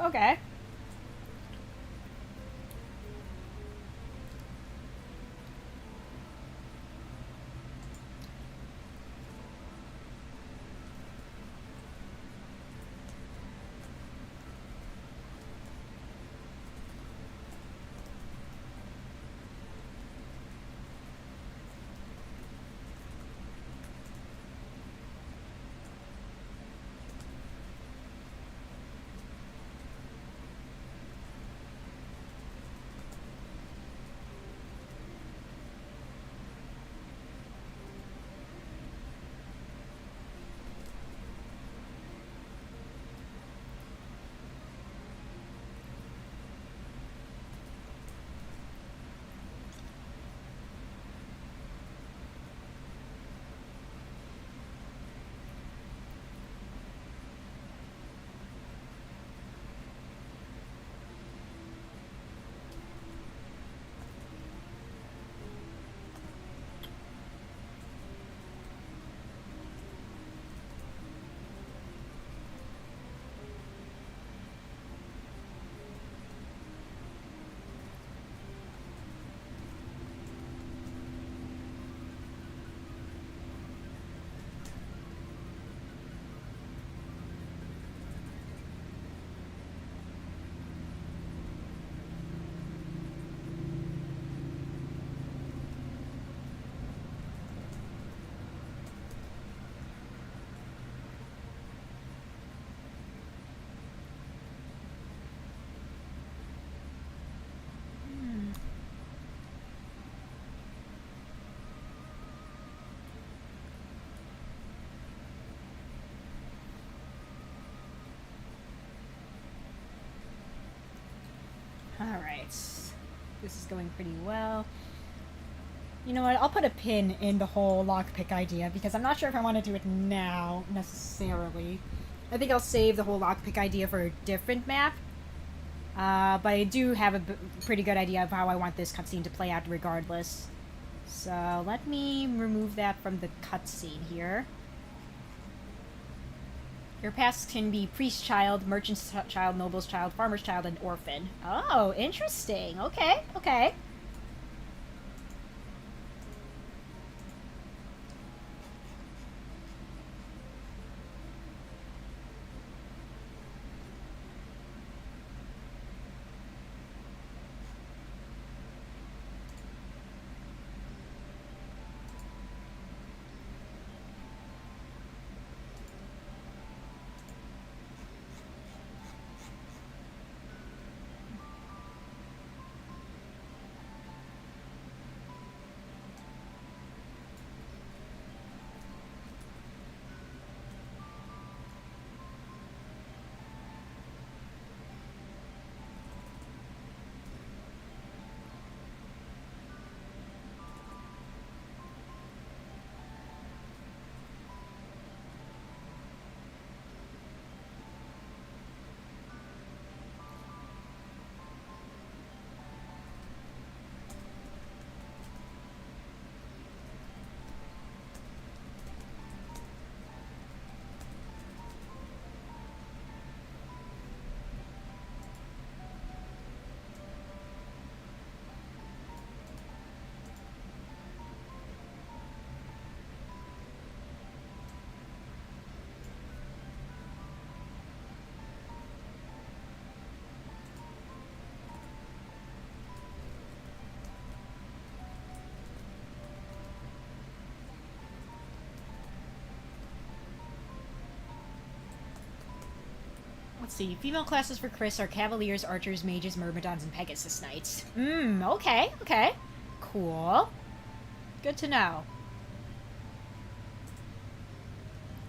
Alright. This is going pretty well. You know what? I'll put a pin in the whole lockpick idea because I'm not sure if I want to do it now, necessarily. I think I'll save the whole lockpick idea for a different map. But I do have a pretty good idea of how I want this cutscene to play out regardless. So let me remove that from the cutscene here. Your past can be priest child, merchant's child, noble's child, farmer's child, and orphan. Oh, interesting. Okay, okay. Let's see. Female classes for Chris are Cavaliers, Archers, Mages, Myrmidons, and Pegasus Knights. Okay, okay. Cool. Good to know.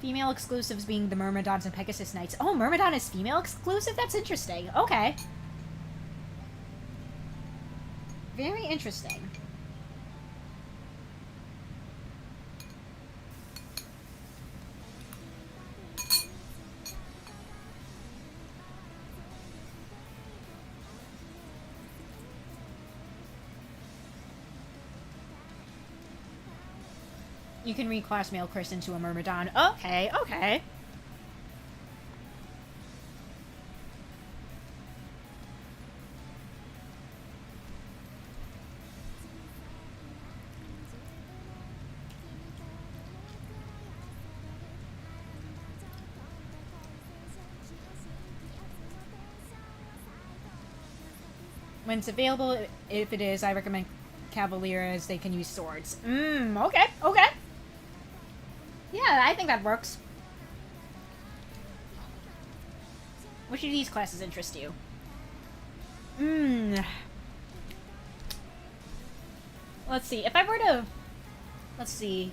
Female exclusives being the Myrmidons and Pegasus Knights. Oh, Myrmidon is female exclusive? That's interesting. Okay. Very interesting. You can reclass male Chris into a Myrmidon. Okay, okay. When it's available, if it is, I recommend Cavalier as they can use swords. Okay, okay. Yeah, I think that works. Which of these classes interest you? Let's see. If I were to... Let's see.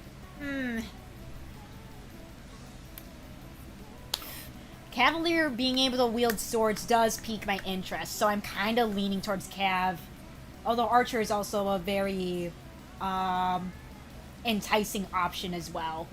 Cavalier being able to wield swords does pique my interest, so I'm kind of leaning towards Cav. Although Archer is also a very, enticing option as well.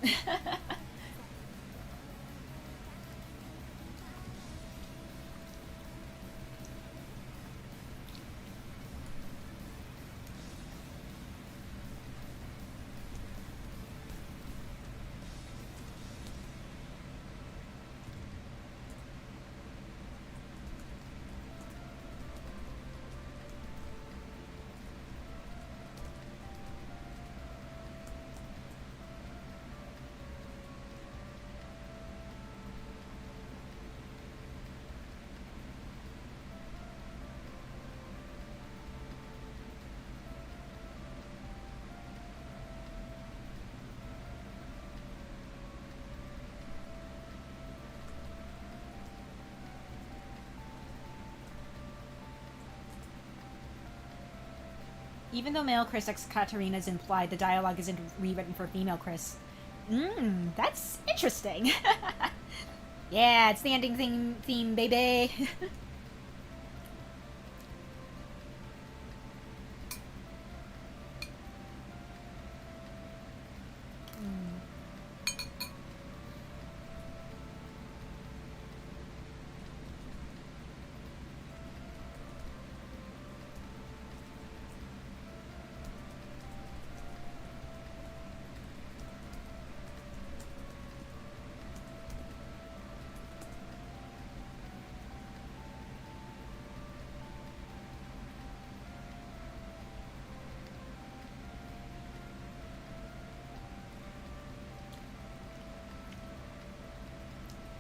Even though male Chris X Katarina is implied, the dialogue isn't rewritten for female Chris. That's interesting. Yeah, it's the ending theme, baby.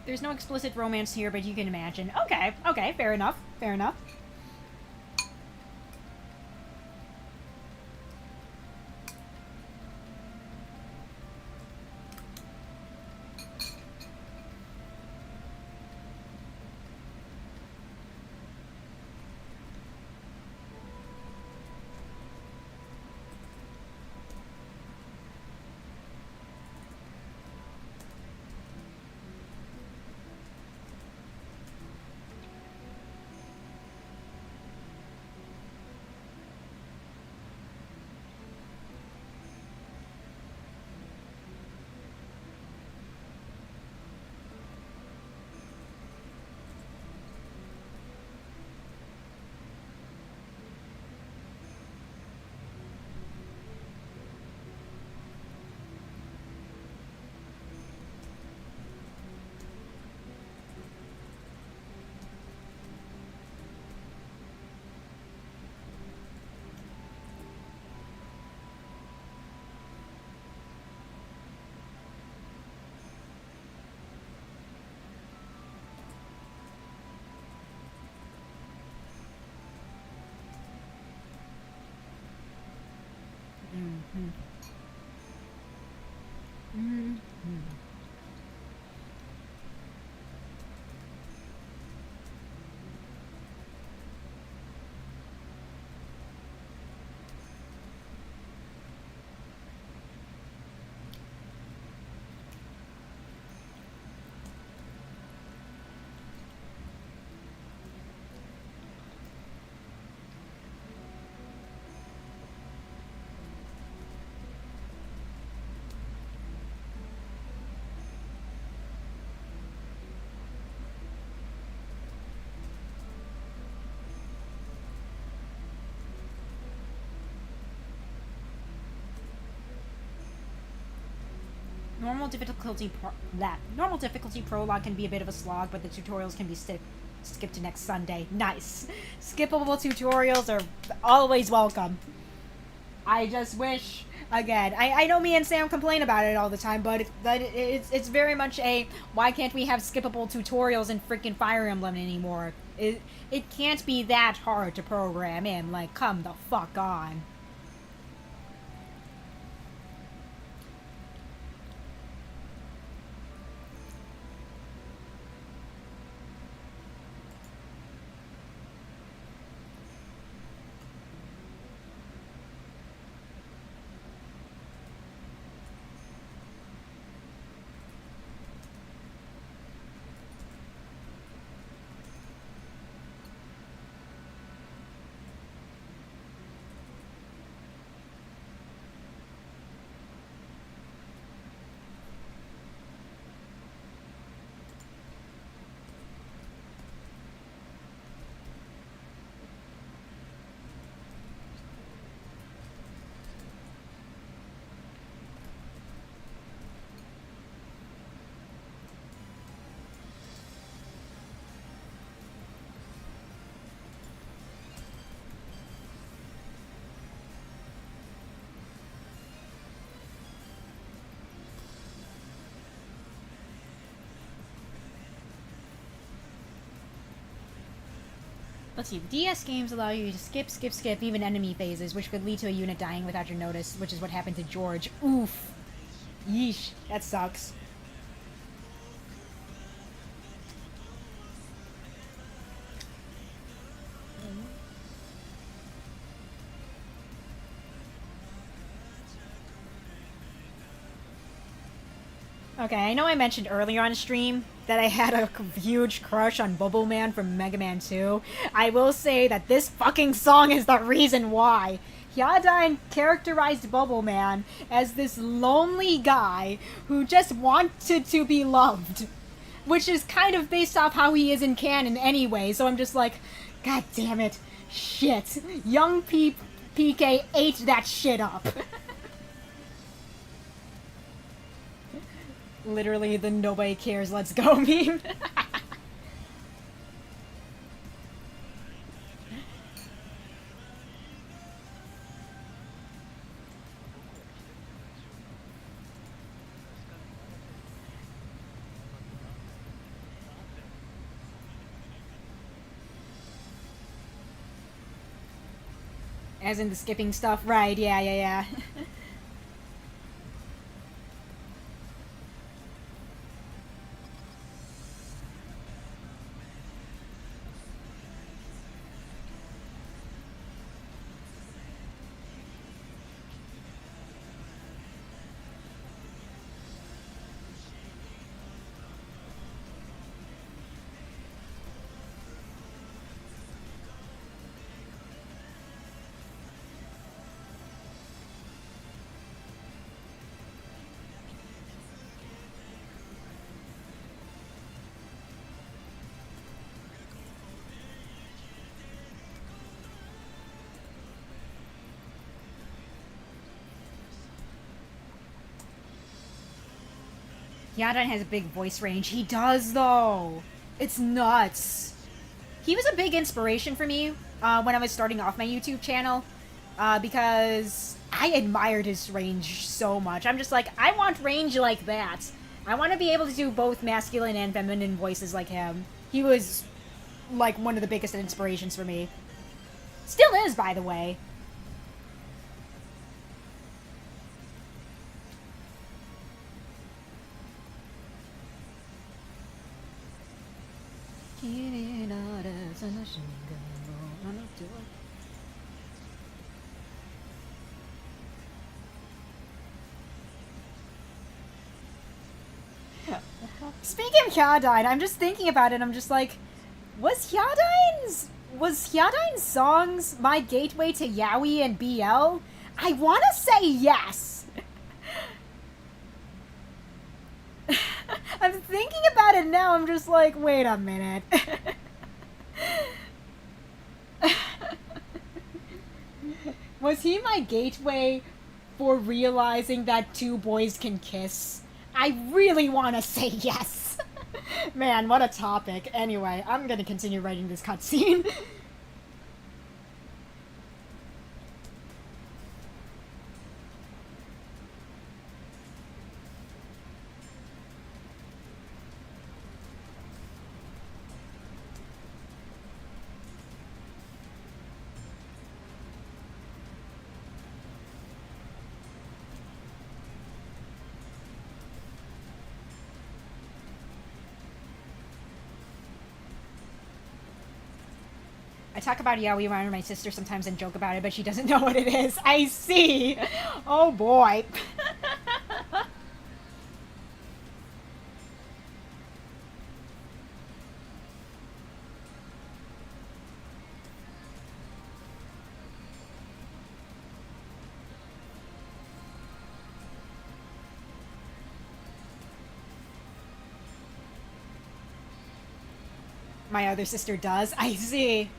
There's no explicit romance here, but you can imagine. Okay, okay, fair enough, fair enough. Mm-hmm. Mm-hmm. Normal difficulty prologue can be a bit of a slog, but the tutorials can be skipped to next Sunday. Nice. Skippable tutorials are always welcome. I just wish, again, I know me and Sam complain about it all the time, but it's very much a, why can't we have skippable tutorials in freaking Fire Emblem anymore? It can't be that hard to program in, like, come the fuck on. Let's see, DS games allow you to skip even enemy phases, which could lead to a unit dying without your notice, which is what happened to George. Oof. Yeesh, that sucks. Okay, I know I mentioned earlier on stream that I had a huge crush on Bubble Man from Mega Man 2. I will say that this fucking song is the reason why. Hyadine characterized Bubble Man as this lonely guy who just wanted to be loved. Which is kind of based off how he is in canon anyway, so I'm just like, god damn it, shit. Young PK ate that shit up. Literally the nobody cares, let's go meme. As in the skipping stuff, right? Yeah. Yadon has a big voice range. He does, though. It's nuts. He was a big inspiration for me when I was starting off my YouTube channel because I admired his range so much. I'm just like, I want range like that. I want to be able to do both masculine and feminine voices like him. He was, like, one of the biggest inspirations for me. Still is, by the way. Speaking of Hyodine, I'm just thinking about it, I'm just like, was Hyodine's songs my gateway to Yaoi and BL? I want to say yes! I'm thinking about it now, I'm just like, wait a minute. Was he my gateway for realizing that two boys can kiss? I really want to say yes. Man, what a topic. Anyway, I'm gonna continue writing this cutscene. I talk about yaoi around my sister sometimes and joke about it, but she doesn't know what it is. I see! Oh boy. My other sister does. I see.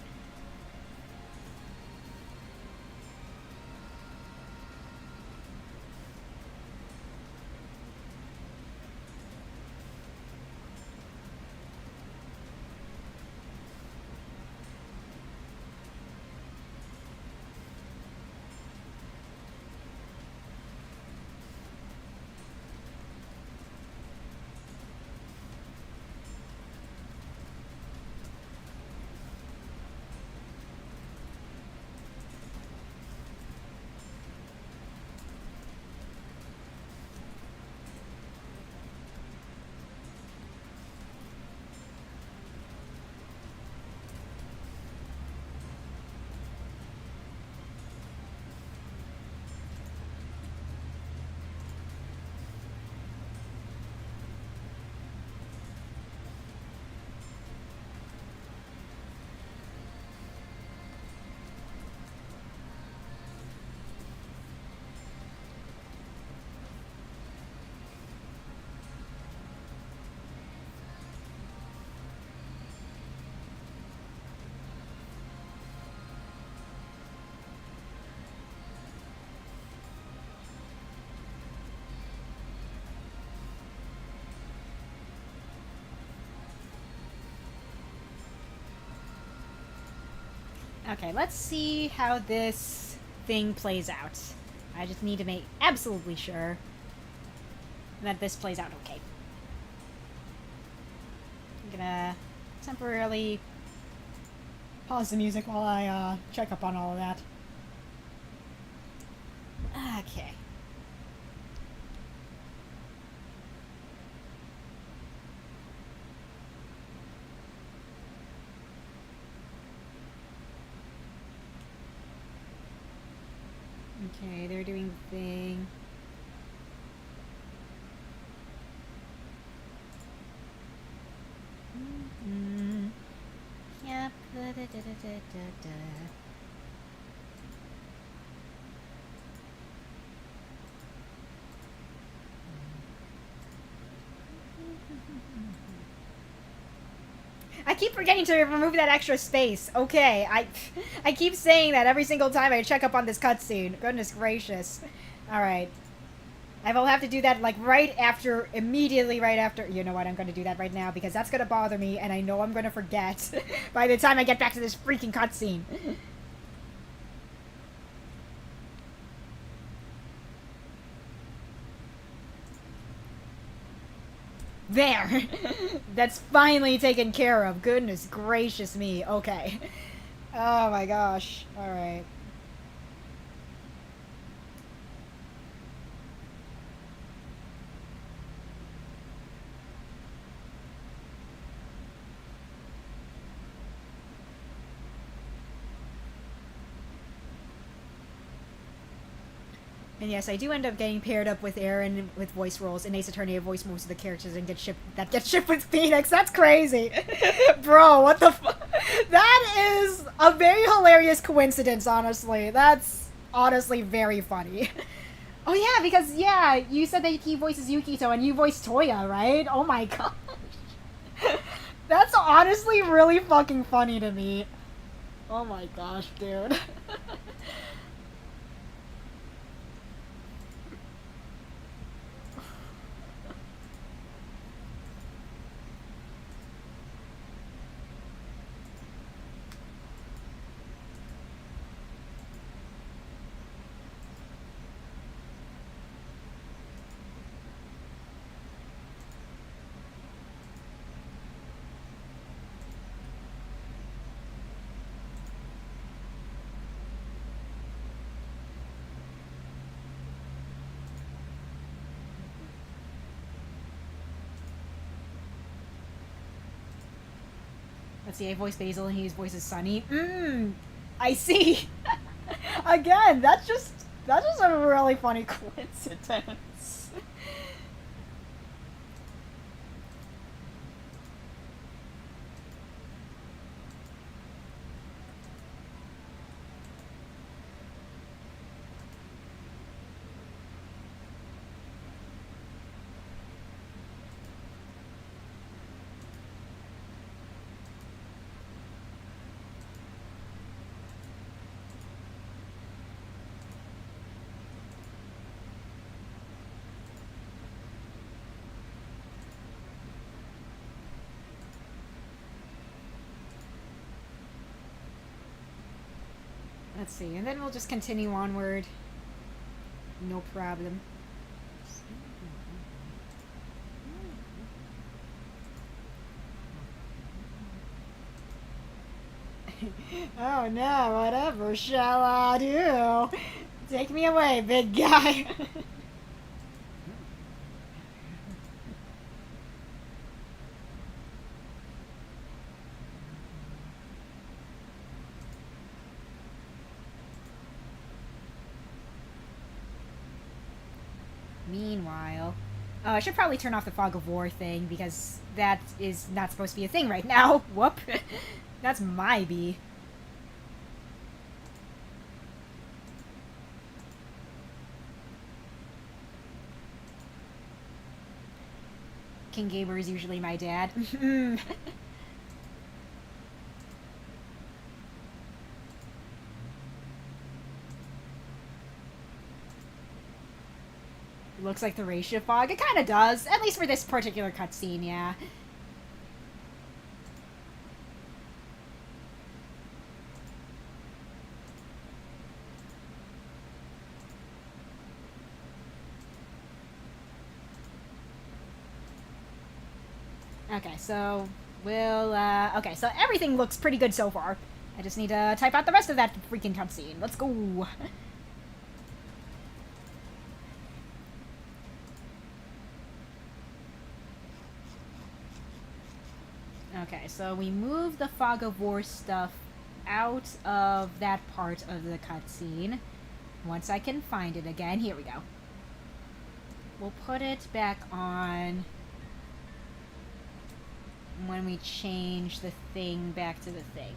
Okay, let's see how this thing plays out. I just need to make absolutely sure that this plays out okay. I'm gonna temporarily pause the music while I check up on all of that. Okay. Okay, they're doing the thing. Yep. I keep forgetting to remove that extra space. Okay, I keep saying that every single time I check up on this cutscene. Goodness gracious. Alright. I will have to do that, like, immediately right after. You know what, I'm gonna do that right now, because that's gonna bother me, and I know I'm gonna forget by the time I get back to this freaking cutscene. There! That's finally taken care of. Goodness gracious me. Okay. Oh my gosh. Alright. And yes, I do end up getting paired up with Aaron with voice roles in Ace Attorney. I voice most of the characters and get shipped with Phoenix. That's crazy. Bro, what the fuck? That is a very hilarious coincidence, honestly. That's honestly very funny. Oh yeah, because, yeah, you said that he voices Yukito and you voice Toya, right? Oh my gosh. That's honestly really fucking funny to me. Oh my gosh, dude. Let's see, I voice Basil and he voices Sunny. I see. Again, that's just a really funny coincidence. Let's see, and then we'll just continue onward. No problem. Oh no, whatever shall I do? Take me away, big guy. Meanwhile, I should probably turn off the fog of war thing, because that is not supposed to be a thing right now. Whoop. That's my bee. King Gamer is usually my dad. Looks like the ratio fog. It kind of does. At least for this particular cutscene, yeah. Okay, so we'll, okay, so everything looks pretty good so far. I just need to type out the rest of that freaking cutscene. Let's go. Okay, so we move the Fog of War stuff out of that part of the cutscene. Once I can find it again, here we go. We'll put it back on when we change the thing back to the thing.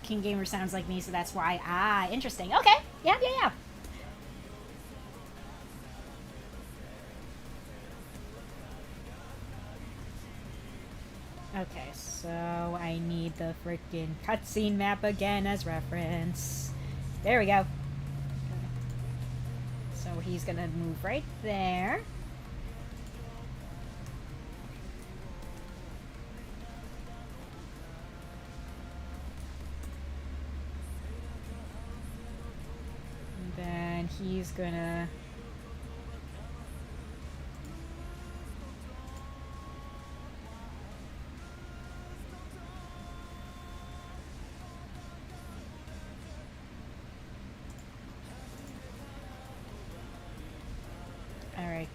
King Gamer sounds like me, so that's why. Ah, interesting. Okay. Yeah, yeah, yeah. Okay, so I need the freaking cutscene map again as reference. There we go. So he's gonna move right there. And he's gonna... Alright.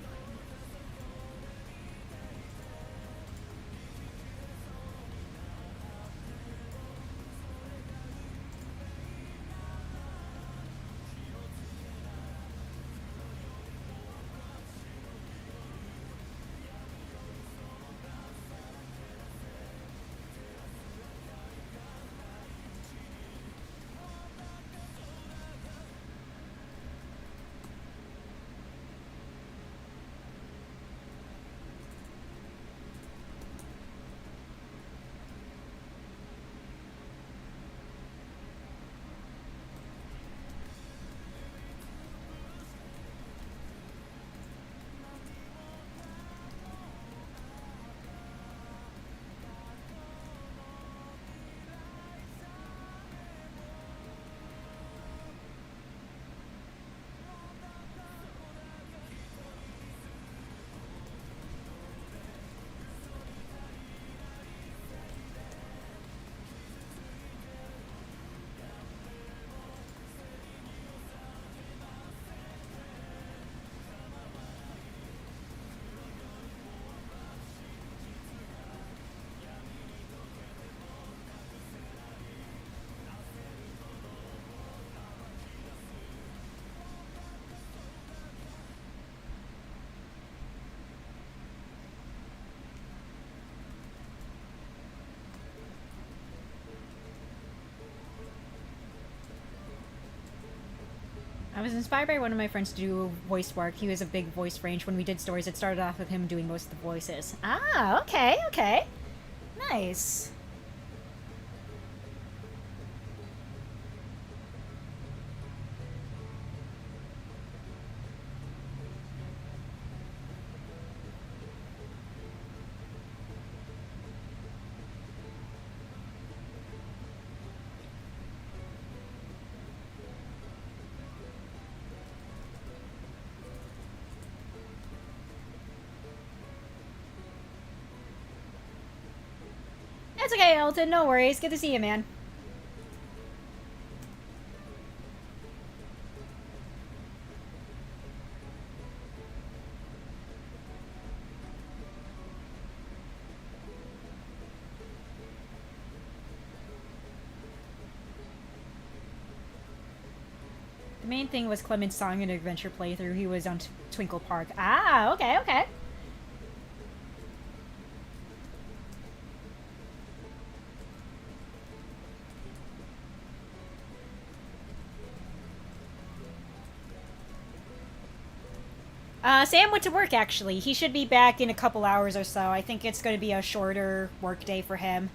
I was inspired by one of my friends to do voice work. He was a big voice range. When we did stories, it started off with him doing most of the voices. Ah, okay, okay. Nice. It's okay, Elton. No worries. Good to see you, man. The main thing was Clement's Song and Adventure playthrough. He was on Twinkle Park. Ah, okay, okay. Sam went to work, actually. He should be back in a couple hours or so. I think it's going to be a shorter work day for him.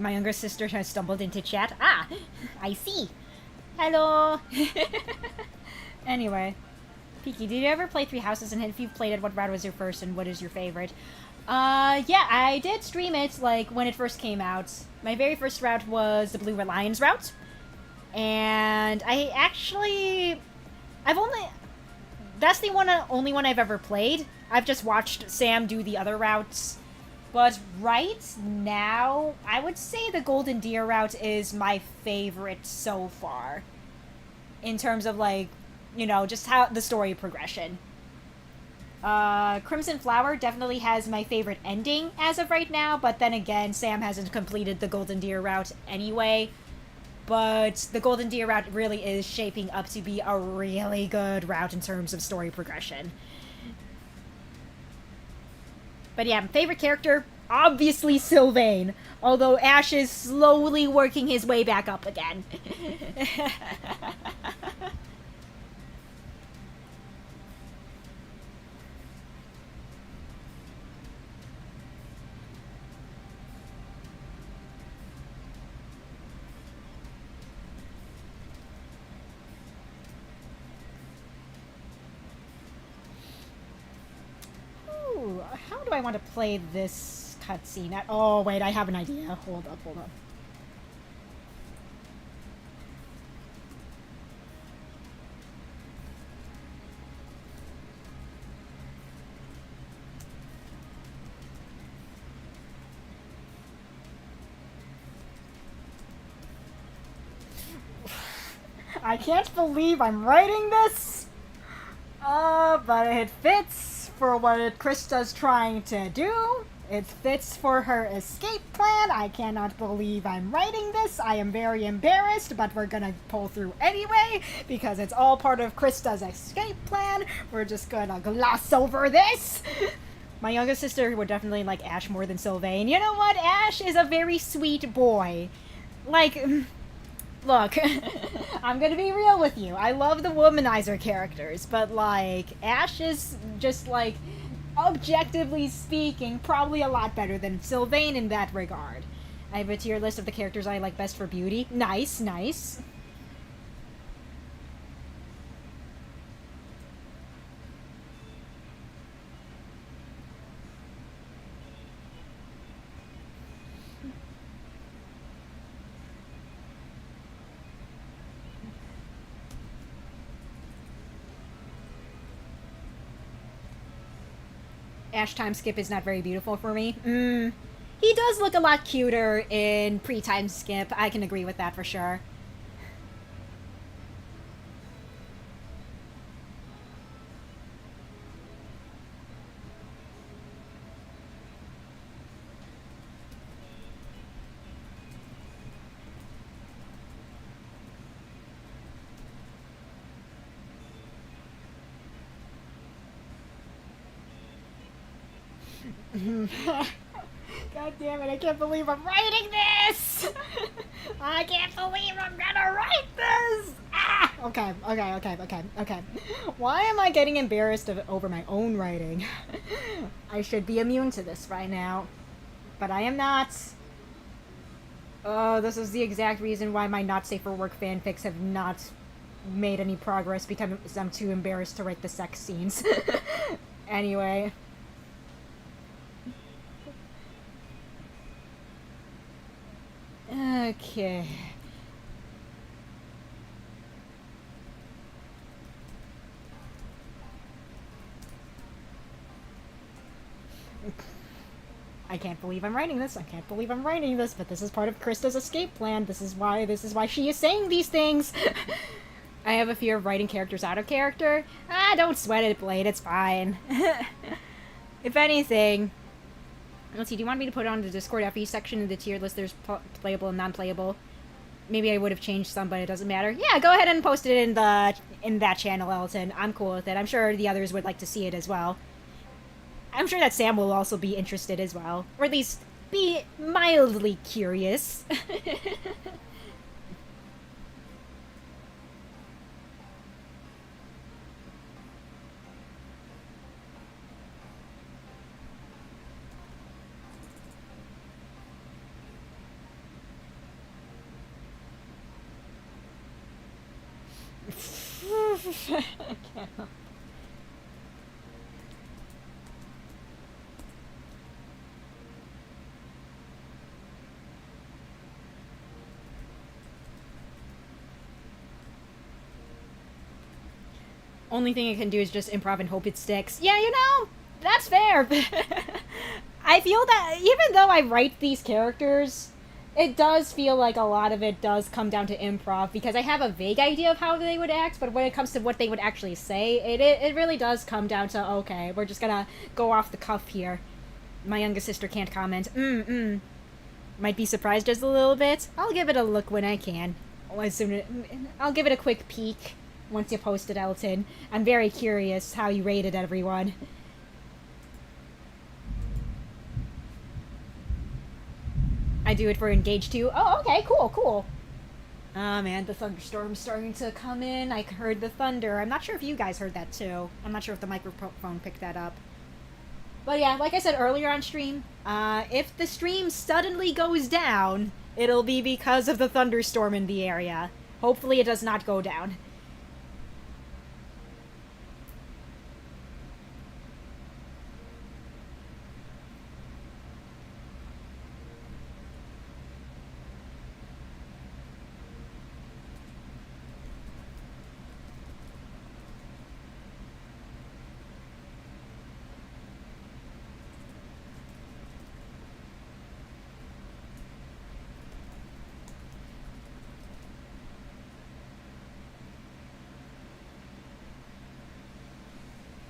My younger sister has stumbled into chat. Ah, I see. Hello. Anyway, Piki, did you ever play Three Houses? And if you've played it, what route was your first and what is your favorite? Yeah, I did stream it, like, when it first came out. My very first route was the Blue Lions route. And I actually... That's the only one I've ever played. I've just watched Sam do the other routes. But right now, I would say the Golden Deer route is my favorite so far. In terms of, like, you know, just how the story progression. Crimson Flower definitely has my favorite ending as of right now, but then again, Sam hasn't completed the Golden Deer route anyway. But the Golden Deer route really is shaping up to be a really good route in terms of story progression. But yeah, favorite character, obviously Sylvain. Although Ash is slowly working his way back up again. How do I want to play this cutscene? Oh, wait, I have an idea. Hold up, hold up. I can't believe I'm writing this! But it fits for what Krista's trying to do. It fits for her escape plan. I cannot believe I'm writing this. I am very embarrassed, but we're gonna pull through anyway, because it's all part of Krista's escape plan. We're just gonna gloss over this. My younger sister would definitely like Ash more than Sylvain. You know what? Ash is a very sweet boy. Like... Look, I'm gonna be real with you. I love the womanizer characters, but, like, Ash is just, like, objectively speaking, probably a lot better than Sylvain in that regard. I have a tier list of the characters I like best for beauty. Nice, nice. Ash time skip is not very beautiful for me. He does look a lot cuter in pre-time skip. I can agree with that for sure. God damn it, I can't believe I'm writing this! I can't believe I'm gonna write this! Ah! Okay. Why am I getting embarrassed over my own writing? I should be immune to this right now. But I am not. Oh, this is the exact reason why my not safe for work fanfics have not made any progress because I'm too embarrassed to write the sex scenes. Anyway. Okay. I can't believe I'm writing this. I can't believe I'm writing this, but this is part of Krista's escape plan. This is why she is saying these things. I have a fear of writing characters out of character. Ah, don't sweat it, Blade. It's fine. If anything, let's see. Do you want me to put on the Discord FE section in the tier list? There's playable and non-playable. Maybe I would have changed some, but it doesn't matter. Yeah, go ahead and post it in that channel, Elton. I'm cool with it. I'm sure the others would like to see it as well. I'm sure that Sam will also be interested as well. Or at least be mildly curious. I can't. Only thing I can do is just improv and hope it sticks. Yeah, you know, that's fair. I feel that even though I write these characters, it does feel like a lot of it does come down to improv, because I have a vague idea of how they would act, but when it comes to what they would actually say, it really does come down to, okay, we're just gonna go off the cuff here. My youngest sister can't comment. Might be surprised just a little bit. I'll give it a look when I can. I'll give it a quick peek once you post it, Elton. I'm very curious how you rated everyone. I do it for Engage too. Oh, okay, cool. Oh man, the thunderstorm's starting to come in. I heard the thunder. I'm not sure if you guys heard that too. I'm not sure if the microphone picked that up. But yeah, like I said earlier on stream, if the stream suddenly goes down, it'll be because of the thunderstorm in the area. Hopefully it does not go down.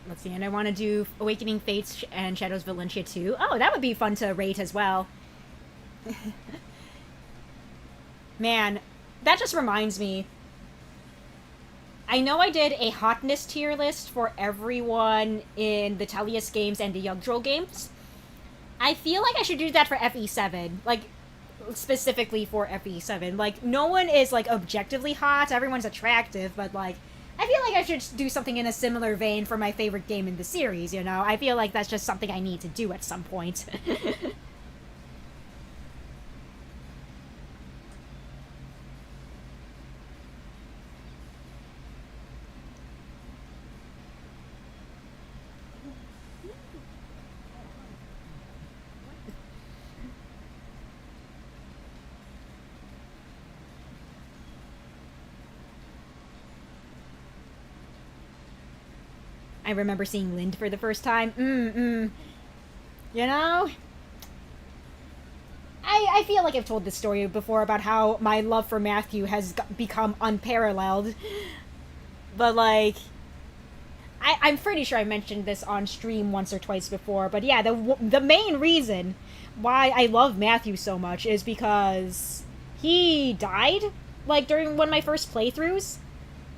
Let's see, and I want to do Awakening Fates and Shadows Valencia too. Oh, that would be fun to rate as well. Man, that just reminds me. I know I did a hotness tier list for everyone in the Tellius games and the Yggdrasil games. I feel like I should do that for FE7. Like, specifically for FE7. Like, no one is, like, objectively hot. Everyone's attractive, but, like, I feel like I should do something in a similar vein for my favorite game in the series, you know? I feel like that's just something I need to do at some point. I remember seeing Lind for the first time. You know? I feel like I've told this story before about how my love for Matthew has become unparalleled. But, like, I'm pretty sure I mentioned this on stream once or twice before. But yeah, the main reason why I love Matthew so much is because he died, like, during one of my first playthroughs.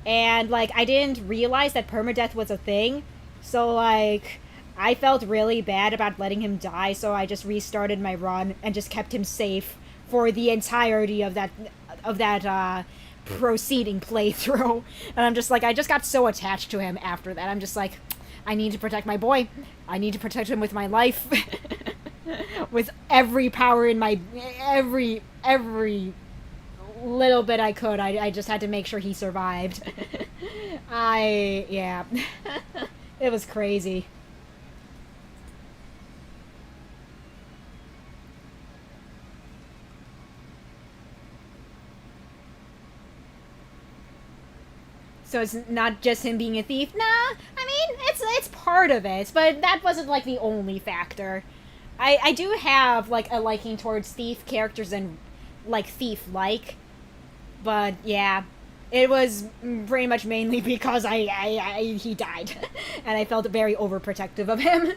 And, like, I didn't realize that permadeath was a thing. So, like, I felt really bad about letting him die, so I just restarted my run and just kept him safe for the entirety of that proceeding playthrough. And I'm just like, I just got so attached to him after that. I'm just like, I need to protect my boy. I need to protect him with my life. With every power in my... every little bit I could. I just had to make sure he survived. Yeah. It was crazy. So it's not just him being a thief? Nah, I mean, it's part of it, but that wasn't, like, the only factor. I do have, like, a liking towards thief characters and, like, thief-like. But, yeah, it was pretty much mainly because he died. And I felt very overprotective of him.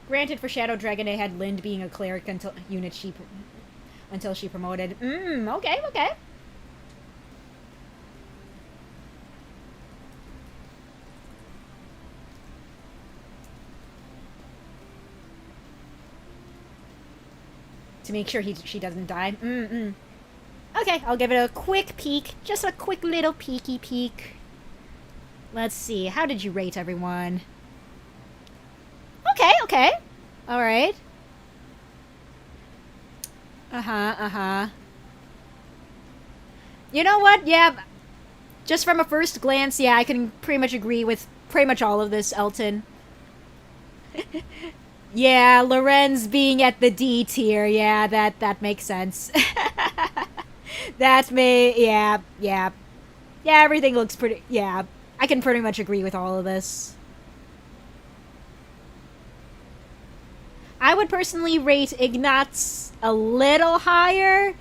Granted, for Shadow Dragon, I had Lind being a cleric until she promoted. Okay, okay. To make sure she doesn't die. Okay, I'll give it a quick peek. Just a quick little peeky peek. Let's see. How did you rate everyone? Okay, okay. Alright. You know what? Yeah. Just from a first glance, yeah, I can pretty much agree with pretty much all of this, Elton. Yeah, Lorenz being at the D tier, yeah, that makes sense. Yeah. Yeah, everything looks pretty, yeah. I can pretty much agree with all of this. I would personally rate Ignatz a little higher,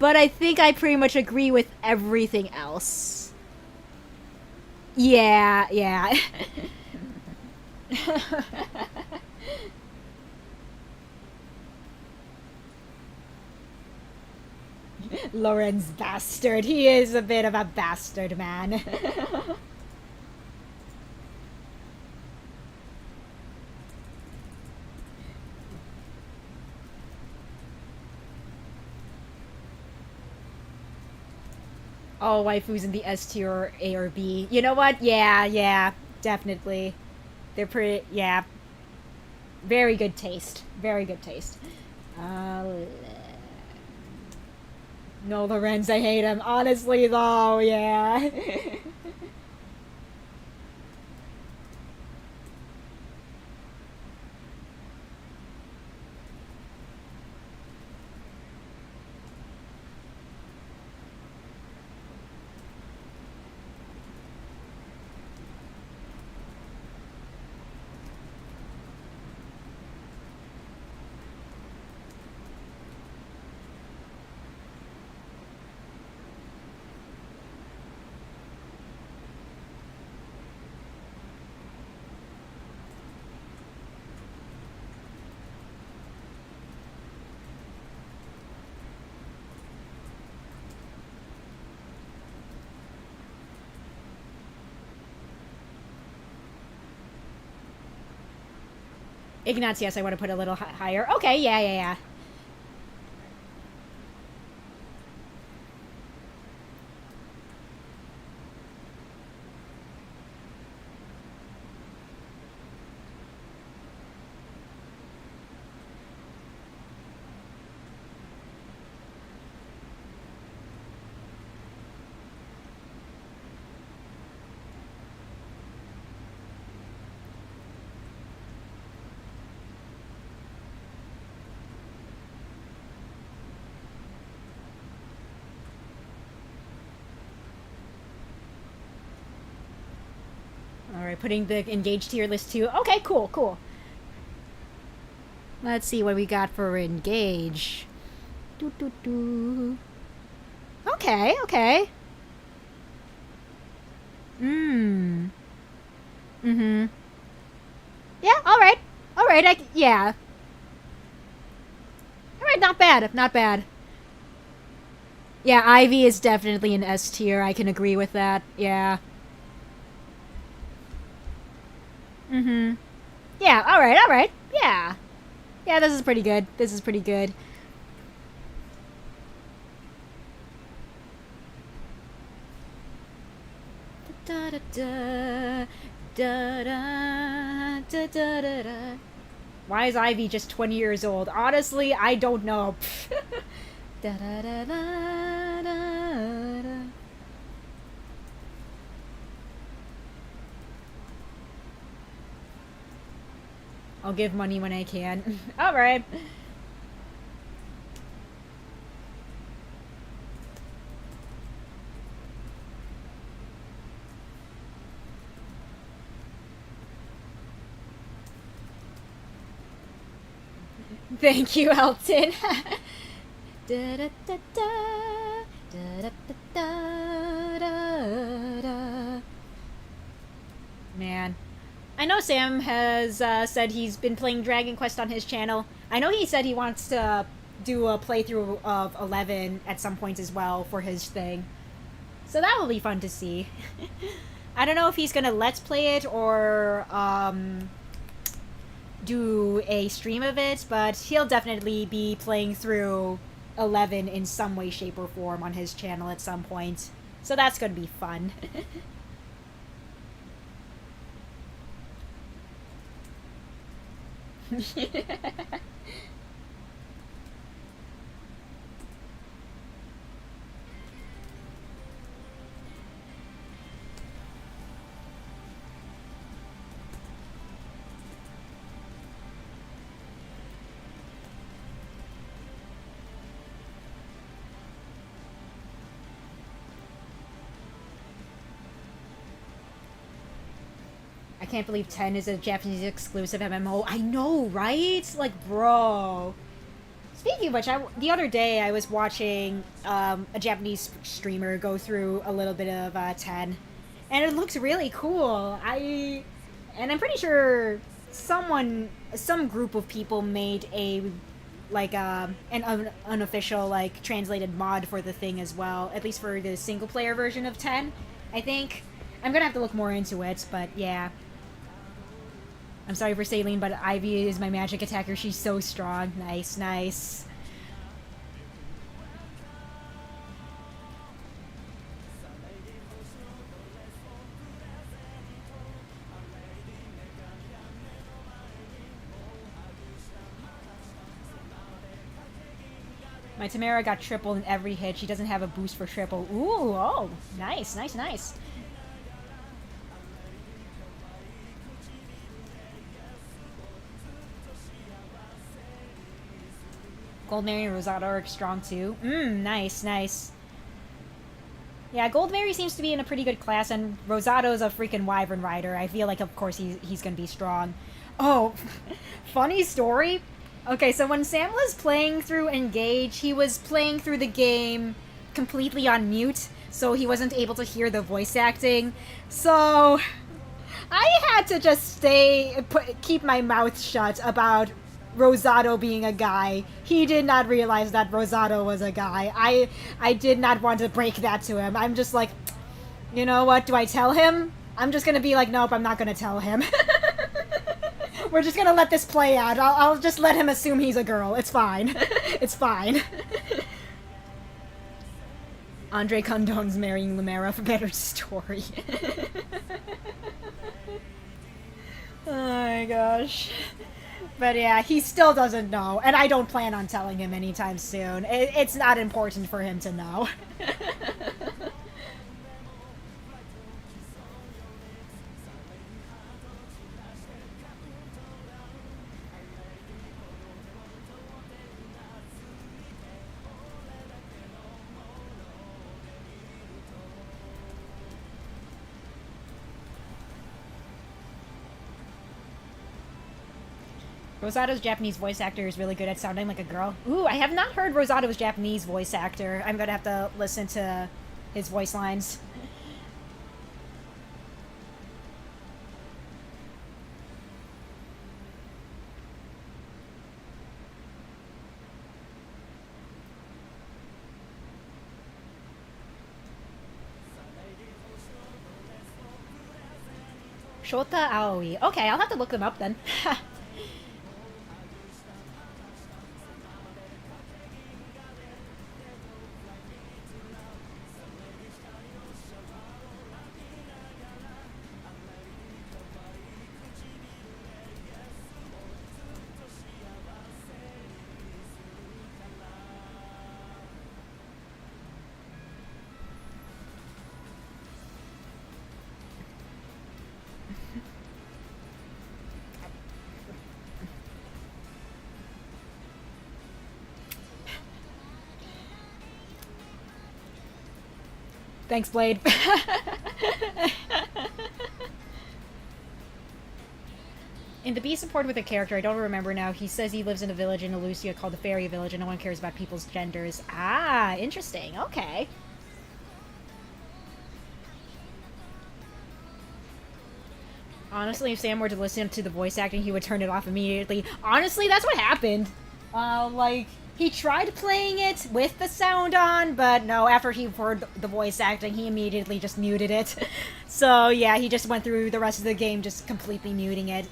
but I think I pretty much agree with everything else. Yeah. Lorenz bastard. He is a bit of a bastard, man. Oh, waifus in the S tier or A or B. You know what? Yeah, definitely. They're pretty, yeah. Very good taste. Very good taste. No, Lorenz, I hate him. Honestly, though, yeah. Ignatz, yes, I want to put a little higher. Okay, yeah. Alright, putting the engaged tier list too. Okay, cool. Let's see what we got for engage. Okay. Yeah, alright, yeah. Alright, not bad. Yeah, Ivy is definitely an S tier, I can agree with that, yeah. Yeah, alright. Yeah. Yeah, this is pretty good. This is pretty good. Da da da da da da da da da. Why is Ivy just 20 years old? Honestly, I don't know. Da da da da da da. I'll give money when I can. Alright. Thank you, Elton. Da da da da da da da da da. Man. I know Sam has said he's been playing Dragon Quest on his channel. I know he said he wants to do a playthrough of 11 at some point as well for his thing. So that will be fun to see. I don't know if he's gonna let's play it or do a stream of it, but he'll definitely be playing through 11 in some way, shape, or form on his channel at some point. So that's gonna be fun. I can't believe 10 is a Japanese exclusive MMO. I know, right? Like, bro. Speaking of which, the other day I was watching a Japanese streamer go through a little bit of 10, and it looks really cool. And I'm pretty sure some group of people made a an unofficial like translated mod for the thing as well, at least for the single player version of 10. I think I'm gonna have to look more into it, but yeah. I'm sorry for Saline, but Ivy is my magic attacker. She's so strong. Nice, nice. My Tamara got triple in every hit. She doesn't have a boost for triple. Ooh, oh, nice, nice, nice. Gold Mary and Rosado are strong too. Nice, nice. Yeah, Gold Mary seems to be in a pretty good class, and Rosado's a freaking Wyvern Rider. I feel like, of course, he's gonna be strong. Oh, funny story. Okay, so when Sam was playing through Engage, he was playing through the game completely on mute, so he wasn't able to hear the voice acting. So I had to just keep my mouth shut about Rosado being a guy. He did not realize that Rosado was a guy. I did not want to break that to him. I'm just like, you know what, do I tell him? I'm just gonna be like, nope, I'm not gonna tell him. We're just gonna let this play out. I'll just let him assume he's a girl. It's fine. It's fine. Andre condones marrying Lumera for better story. Oh my gosh. But yeah, he still doesn't know, and I don't plan on telling him anytime soon. It's not important for him to know. Rosado's Japanese voice actor is really good at sounding like a girl. Ooh, I have not heard Rosado's Japanese voice actor. I'm gonna have to listen to his voice lines. Shota Aoi. Okay, I'll have to look them up then. Thanks, Blade. In the Beast support with a character, I don't remember now, he says he lives in a village in Elucia called the Fairy Village and no one cares about people's genders. Ah, interesting. Okay. Honestly, if Sam were to listen to the voice acting, he would turn it off immediately. Honestly, that's what happened. Like, he tried playing it with the sound on, but no, after he heard the voice acting, he immediately just muted it. So, yeah, he just went through the rest of the game just completely muting it.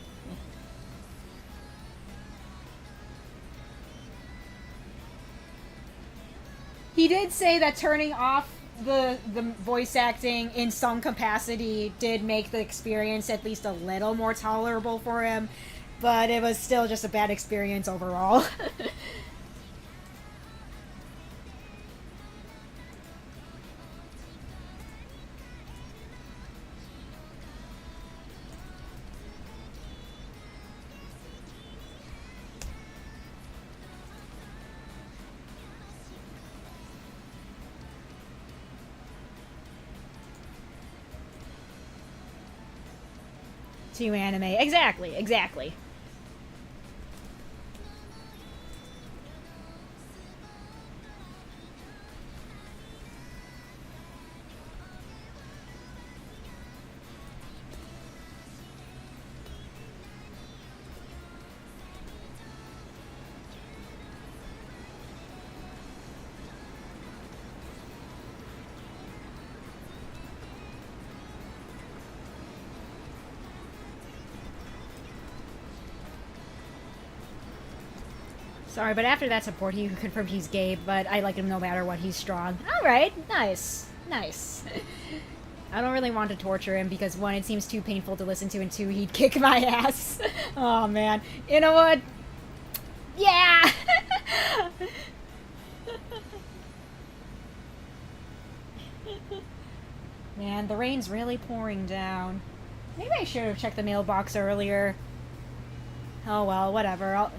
He did say that turning off the voice acting in some capacity did make the experience at least a little more tolerable for him, but it was still just a bad experience overall. To anime. Exactly. Sorry, but after that support, he confirmed he's gay, but I like him no matter what, he's strong. Alright, nice. I don't really want to torture him because, one, it seems too painful to listen to, and two, he'd kick my ass. Oh, man. You know what? Yeah! Man, the rain's really pouring down. Maybe I should have checked the mailbox earlier. Oh well, whatever. I'll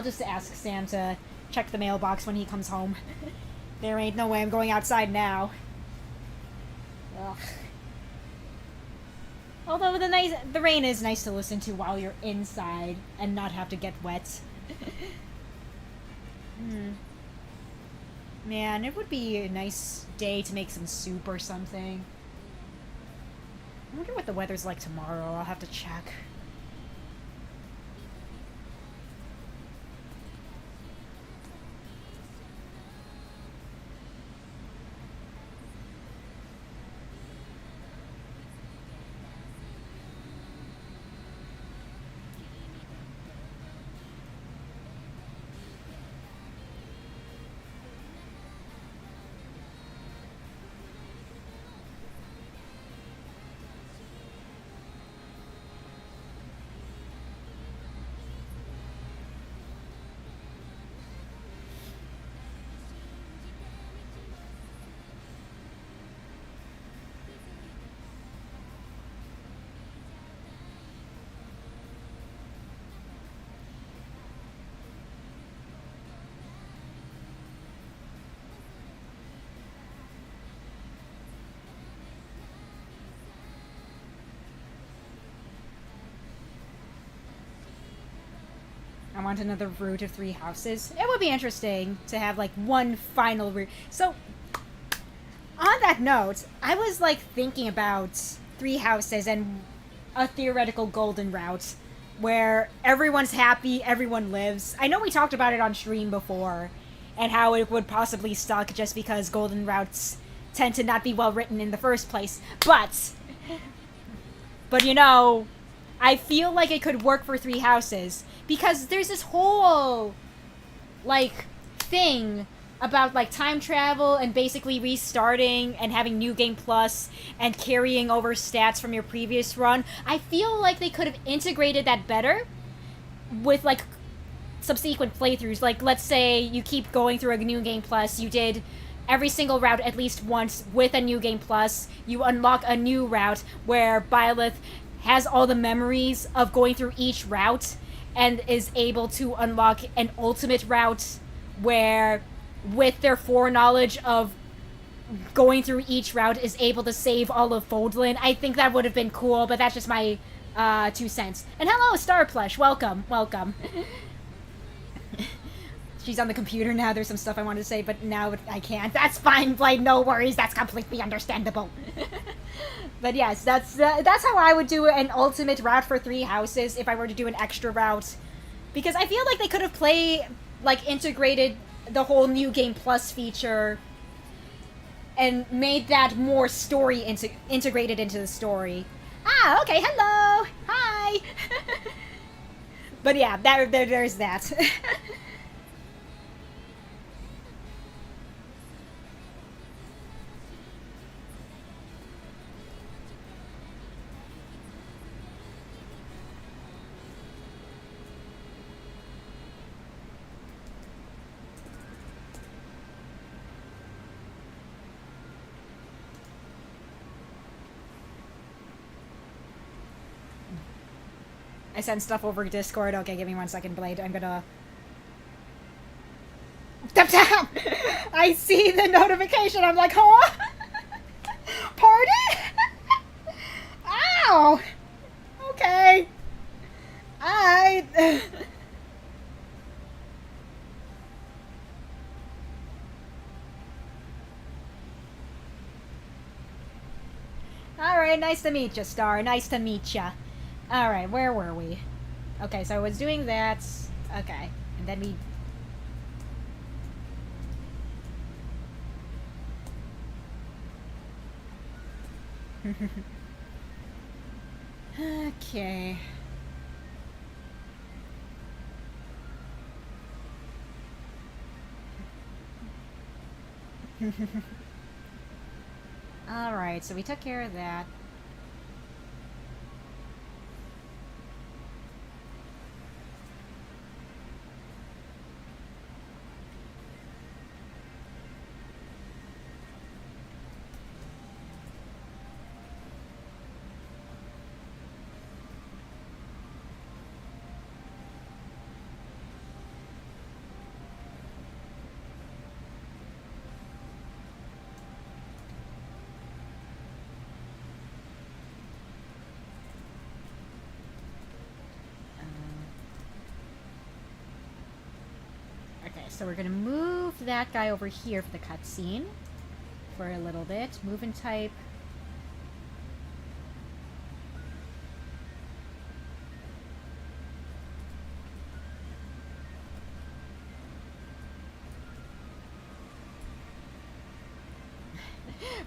just ask Sam to check the mailbox when he comes home. There ain't no way I'm going outside now. Ugh. Although the rain is nice to listen to while you're inside and not have to get wet. Man, it would be a nice day to make some soup or something. I wonder what the weather's like tomorrow. I'll have to check. I want another route of 3 houses. It would be interesting to have, like, one final route. So, on that note, I was, like, thinking about 3 houses and a theoretical golden route where everyone's happy, everyone lives. I know we talked about it on stream before and how it would possibly suck just because golden routes tend to not be well written in the first place. But you know, I feel like it could work for 3 houses. Because there's this whole, like, thing about, like, time travel and basically restarting and having New Game Plus and carrying over stats from your previous run. I feel like they could have integrated that better with, like, subsequent playthroughs. Like, let's say you keep going through a New Game Plus, you did every single route at least once with a New Game Plus, you unlock a new route where Byleth has all the memories of going through each route and is able to unlock an ultimate route where, with their foreknowledge of going through each route is able to save all of Foldland. I think that would have been cool, but that's just my 2 cents. And hello, Star Plush. Welcome. Welcome. She's on the computer now. There's some stuff I wanted to say, but now I can't. That's fine, Blade. No worries. That's completely understandable. But yes, that's how I would do an ultimate route for 3 houses if I were to do an extra route. Because I feel like they could have integrated the whole New Game Plus feature and made that more story integrated into the story. Ah, okay, hello! Hi! But yeah, there's that. I sent stuff over Discord. Okay, give me 1 second, Blade. I'm gonna... Tap! I see the notification. I'm like, huh? Pardon? Ow! Okay. Alright, nice to meet you, Star. Nice to meet ya. Alright, where were we? Okay, so I was doing that. Okay, and then we... Okay. Alright, so we took care of that. So we're gonna move that guy over here for the cutscene for a little bit. Move and type.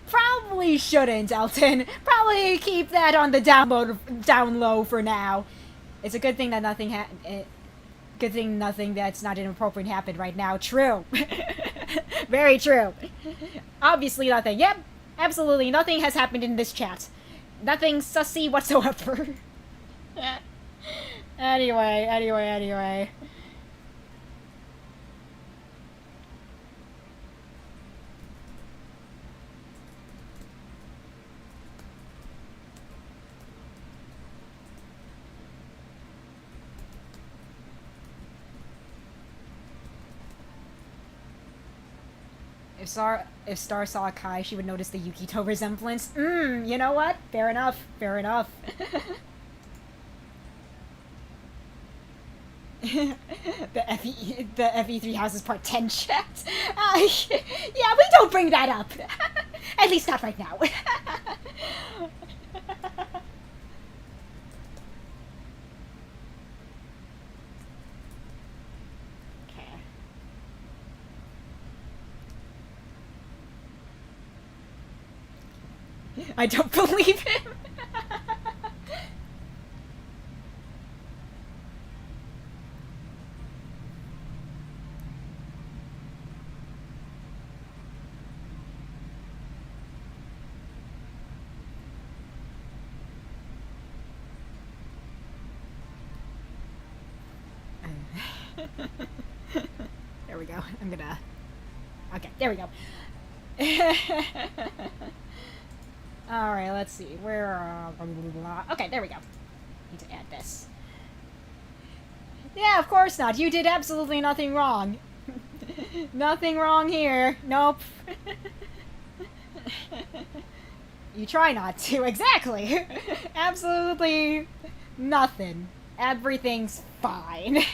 Probably shouldn't, Elton. Probably keep that on the down low for now. It's a good thing that good thing nothing that's not inappropriate happened right now. True. Very true. Obviously nothing. Yep. Absolutely nothing has happened in this chat. Nothing sussy whatsoever. Anyway. If Star saw Kai, she would notice the Yukito resemblance. You know what? Fair enough. The FE3 Houses Part 10 chat. Yeah, we don't bring that up. At least not right now. I don't believe him. There we go. I'm gonna... Okay, there we go. Alright, let's see. Where okay, there we go. Need to add this. Yeah, of course not. You did absolutely nothing wrong. Nothing wrong here. Nope. You try not to, exactly. Absolutely nothing. Everything's fine.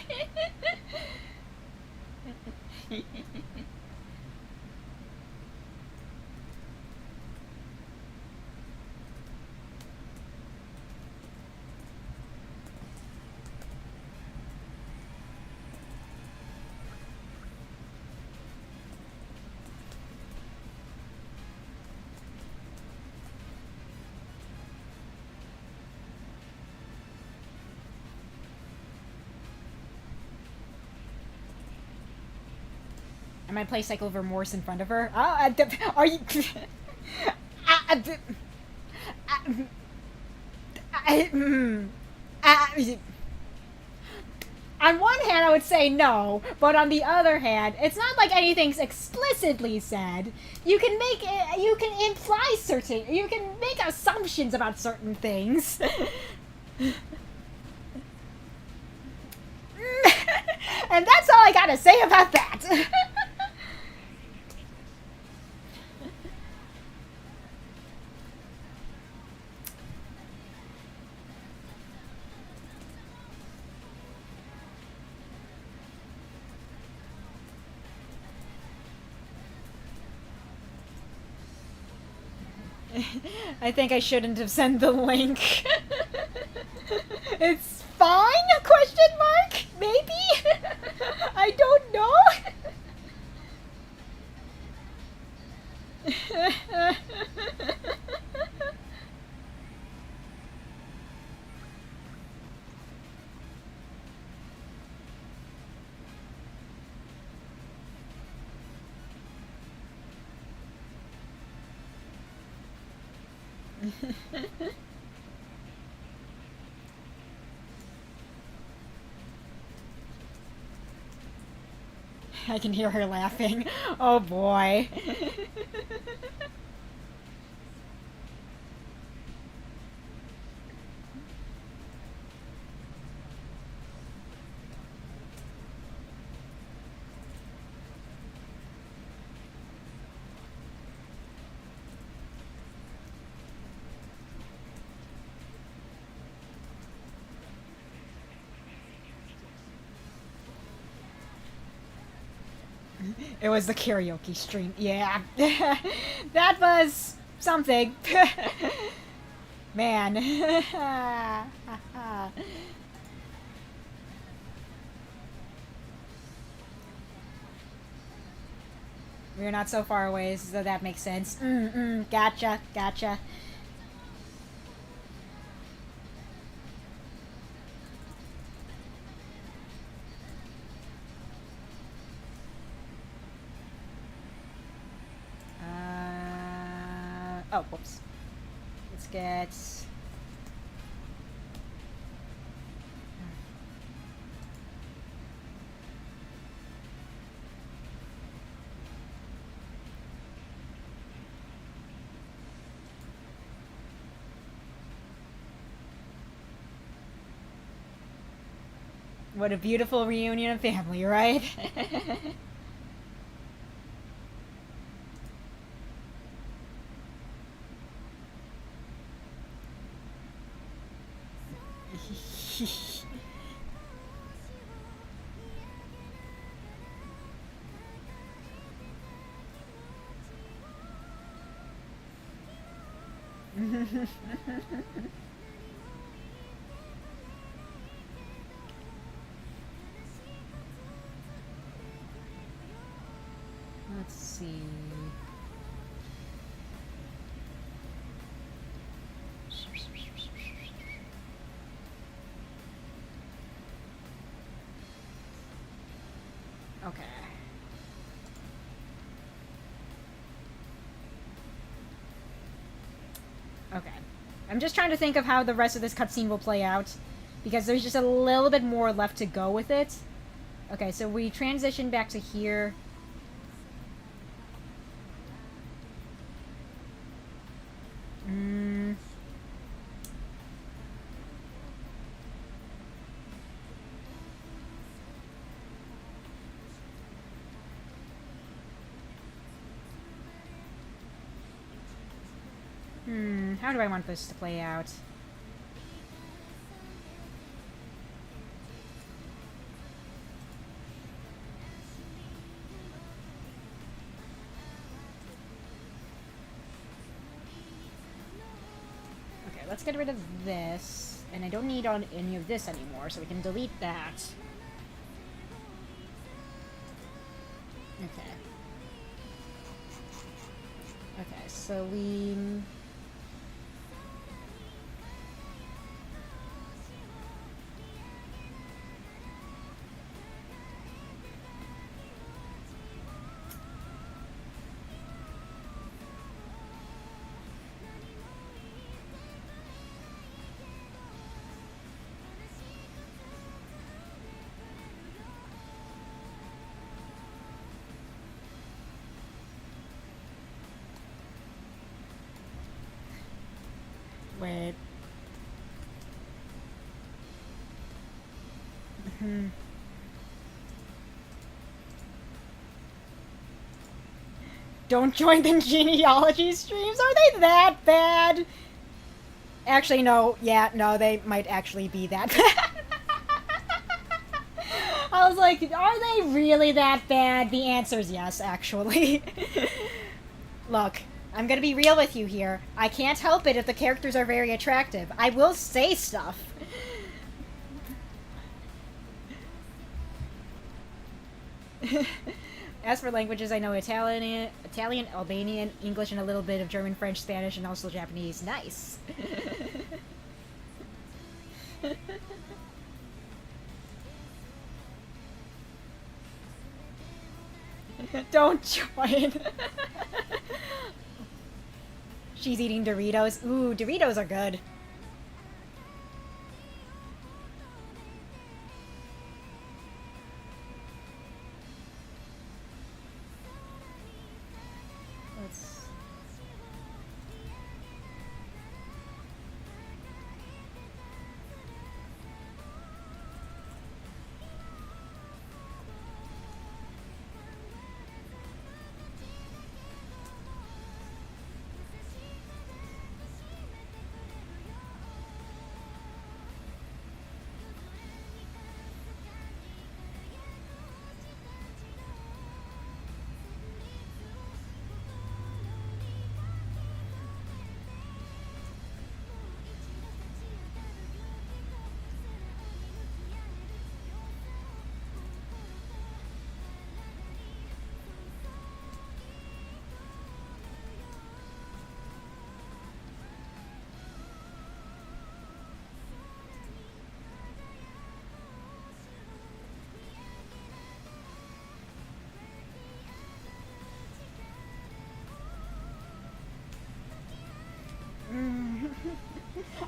I might play Cycle of Remorse in front of her. Are you... On one hand, I would say no, but on the other hand, it's not like anything's explicitly said. You can make it, you can imply certain, you can make assumptions about certain things. And that's all I gotta say about that. I think I shouldn't have sent the link. It's fine? Question mark? Maybe? I don't know. I can hear her laughing. Oh boy. It was the karaoke stream. Yeah. That was something. Man. We're not so far away, so that makes sense. Gotcha, gotcha. Oh, whoops. Let's get... What a beautiful reunion of family, right? Let's see. Okay. Okay. I'm just trying to think of how the rest of this cutscene will play out, because there's just a little bit more left to go with it. Okay, so we transition back to here. How do I want this to play out? Okay, let's get rid of this. And I don't need on any of this anymore, so we can delete that. Okay. Okay, so we... Wait. Don't join the genealogy streams? Are they that bad? Actually, no. Yeah, no, they might actually be that bad. I was like, are they really that bad? The answer is yes, actually. Look. I'm gonna be real with you here. I can't help it if the characters are very attractive. I will say stuff. As for languages, I know Italian, Albanian, English, and a little bit of German, French, Spanish, and also Japanese. Nice. Don't join. She's eating Doritos. Ooh, Doritos are good. Let's...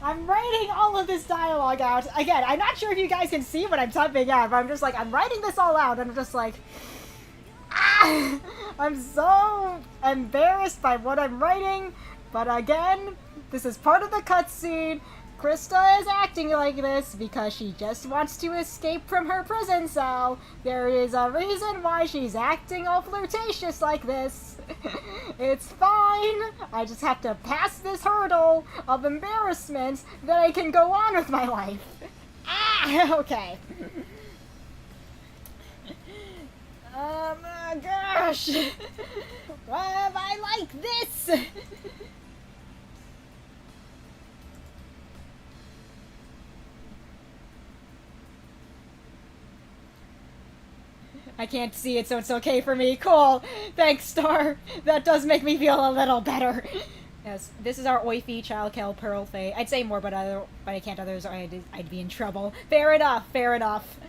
I'm writing all of this dialogue out. Again, I'm not sure if you guys can see what I'm typing out, but I'm just like, I'm writing this all out, and I'm just like, ah! I'm so embarrassed by what I'm writing, but again, this is part of the cutscene. Krista is acting like this because she just wants to escape from her prison cell. There is a reason why she's acting all flirtatious like this. It's fine. I just have to pass this hurdle of embarrassment, then I can go on with my life. Ah, okay. Oh my gosh. Why am I like this? I can't see it, so it's okay for me. Cool. Thanks, Star. That does make me feel a little better. Yes, this is our Oifi, Childkel, Pearl, Faye. I'd say more, but I can't others, or I'd be in trouble. Fair enough, fair enough.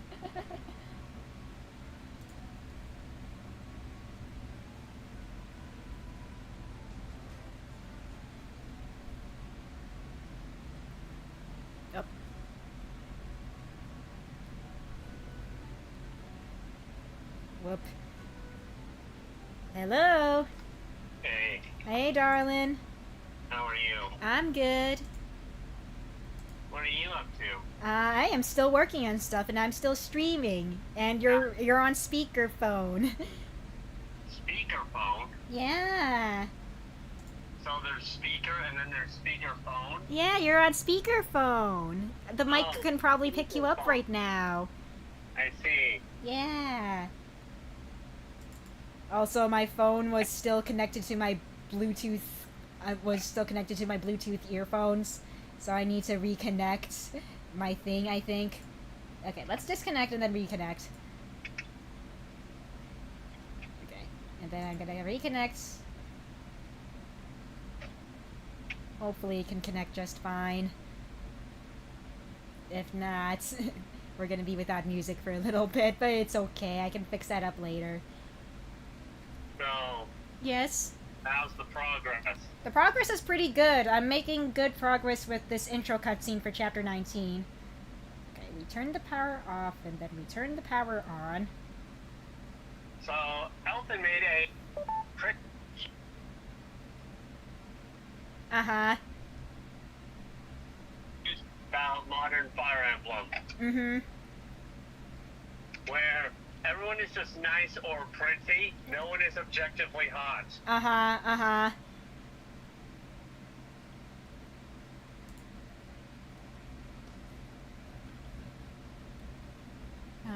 Yep. Whoop. Hello. Hey, Hey, darling. how are you? I'm good. What are you up to? I am still working on stuff, and I'm still streaming. And you're on speakerphone. Speakerphone? Yeah. So there's speaker and then there's speaker phone. Yeah, you're on speakerphone. The mic Oh, can probably pick you up speakerphone. right now. I see. Yeah. Also, my phone was still connected to my Bluetooth. I was still connected to my Bluetooth earphones, so I need to reconnect my thing, I think. Okay, let's disconnect and then reconnect. Okay, and then I'm gonna reconnect. Hopefully it can connect just fine. If not, we're gonna be without music for a little bit, but it's okay. I can fix that up later. So, Yes? how's the progress? The progress is pretty good. I'm making good progress with this intro cutscene for Chapter 19. Okay, we turned the power off, and then we turned the power on. So, Elton made a trick Uh-huh. about modern Fire Emblem, Mm-hmm. where everyone is just nice or pretty. No one is objectively hot. Uh-huh, uh-huh.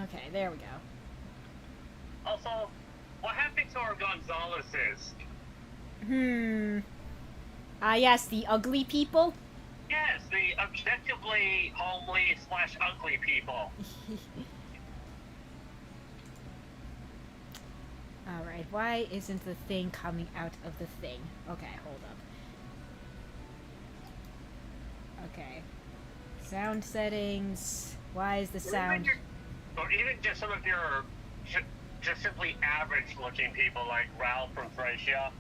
Okay, there we go. Also, what happened to our Gonzaleses? Yes, the ugly people. Yes, the objectively homely / ugly people. Alright, why isn't the thing coming out of the thing? Okay, hold up. Okay. Sound settings. Why is the sound... Or even just some of your just simply average looking people like Ralph from Thracia.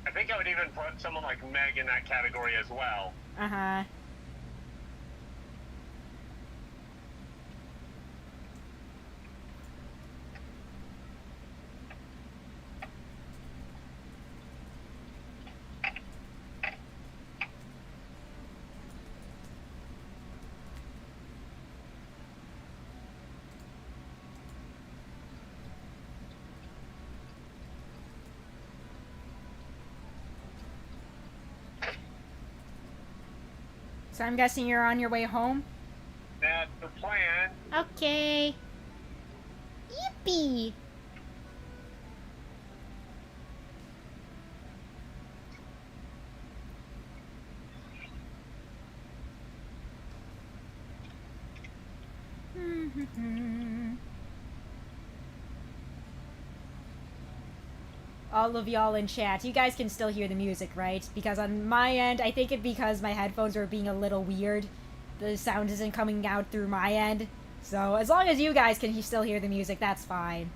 I think I would even put someone like Meg in that category as well. Uh-huh. So I'm guessing you're on your way home? That's the plan. Okay. Yippee! All of y'all in chat, you guys can still hear the music, right? Because on my end, I think it's because my headphones are being a little weird. The sound isn't coming out through my end. So as long as you guys can still hear the music, that's fine.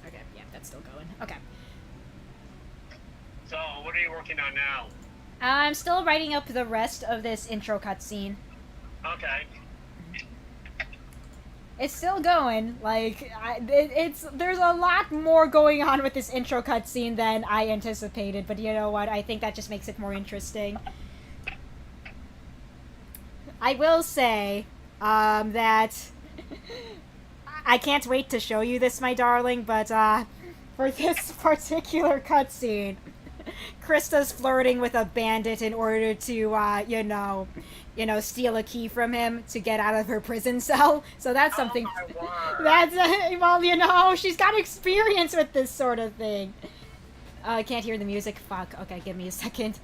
Okay, yeah, that's still going. Okay. So, what are you working on now? I'm still writing up the rest of this intro cutscene. Okay. It's still going. Like, there's a lot more going on with this intro cutscene than I anticipated, but you know what? I think that just makes it more interesting. I will say, that I can't wait to show you this, my darling, but, for this particular cutscene, Krista's flirting with a bandit in order to, steal a key from him to get out of her prison cell. So that's something. Oh my word. That's, she's got experience with this sort of thing. I can't hear the music. Fuck. Okay, give me a second.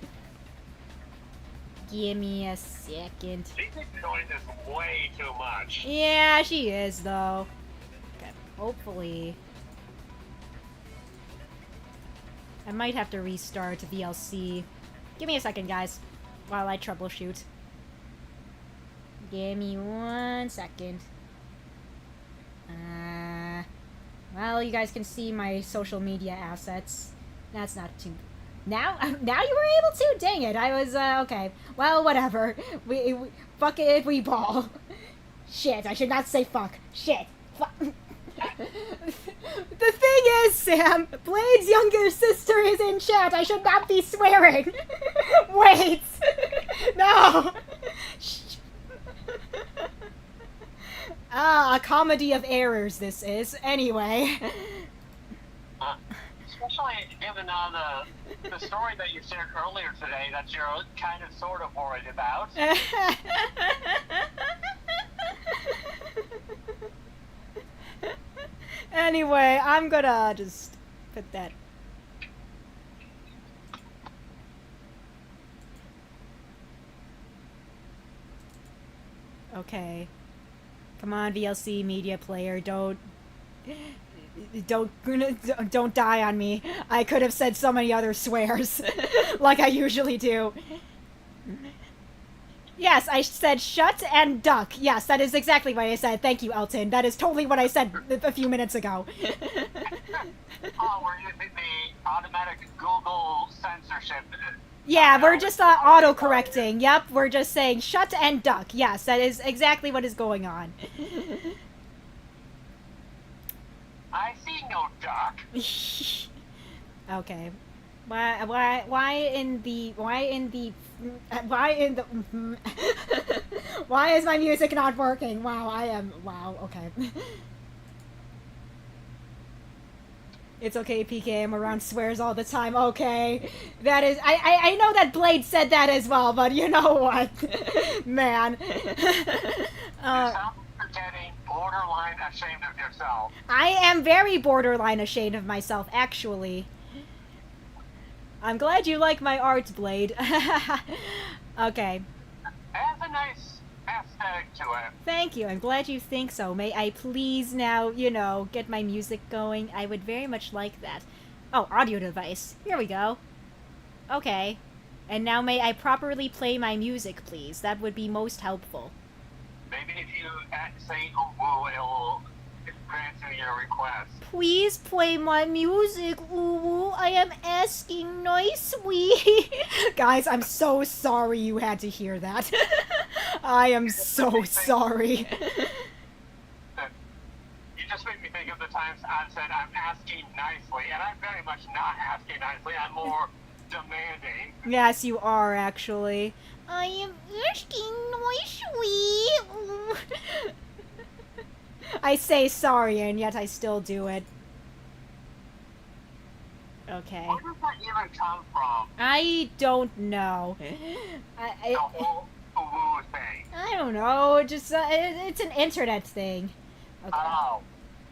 Give me a second. She's enjoying this way too much. Yeah, she is, though. Okay, hopefully. I might have to restart VLC. Give me a second, guys, while I troubleshoot. Give me 1 second. Well, you guys can see my social media assets. That's not too... Now you were able to? Dang it, I was, okay. Well, whatever. We fuck it if we ball. Shit, I should not say fuck. Shit. Fuck. The thing is, Sam, Blade's younger sister is in chat. I should not be swearing. Wait. No. Ah, a comedy of errors this is. Anyway. Especially given the story that you shared earlier today that you're kind of sort of worried about. Anyway, I'm gonna just put that. Okay. Come on, VLC media player, don't die on me. I could have said so many other swears, like I usually do. Yes, I said shut and duck. Yes, that is exactly what I said. Thank you, Elton. That is totally what I said a few minutes ago. Oh, we're using the automatic Google censorship. Yeah, we're just auto-correcting. Yep, we're just saying shut and duck. Yes, that is exactly what is going on. I see no duck. Okay. Why is my music not working? Wow, okay. It's okay, PK, I'm around swears all the time, okay. That is, I know that Blade said that as well, but you know what? Man. You're getting borderline ashamed of yourself. I am very borderline ashamed of myself, actually. I'm glad you like my art, Blade. Okay. It has a nice aesthetic to it. Thank you. I'm glad you think so. May I please now, you know, get my music going? I would very much like that. Oh, audio device. Here we go. Okay. And now may I properly play my music, please? That would be most helpful. Maybe if you say woo, it will grant you your request. Please play my music, Uwu. I am asking nicely. Guys, I'm so sorry you had to hear that. I am so sorry. You just made me think of the times I've said I'm asking nicely, and I'm very much not asking nicely. I'm more demanding. Yes, you are, actually. I am asking nicely. I say sorry, and yet I still do it. Okay. Where does that even come from? I don't know. The whole woo thing. I don't know. Just it's an internet thing. Okay. Oh.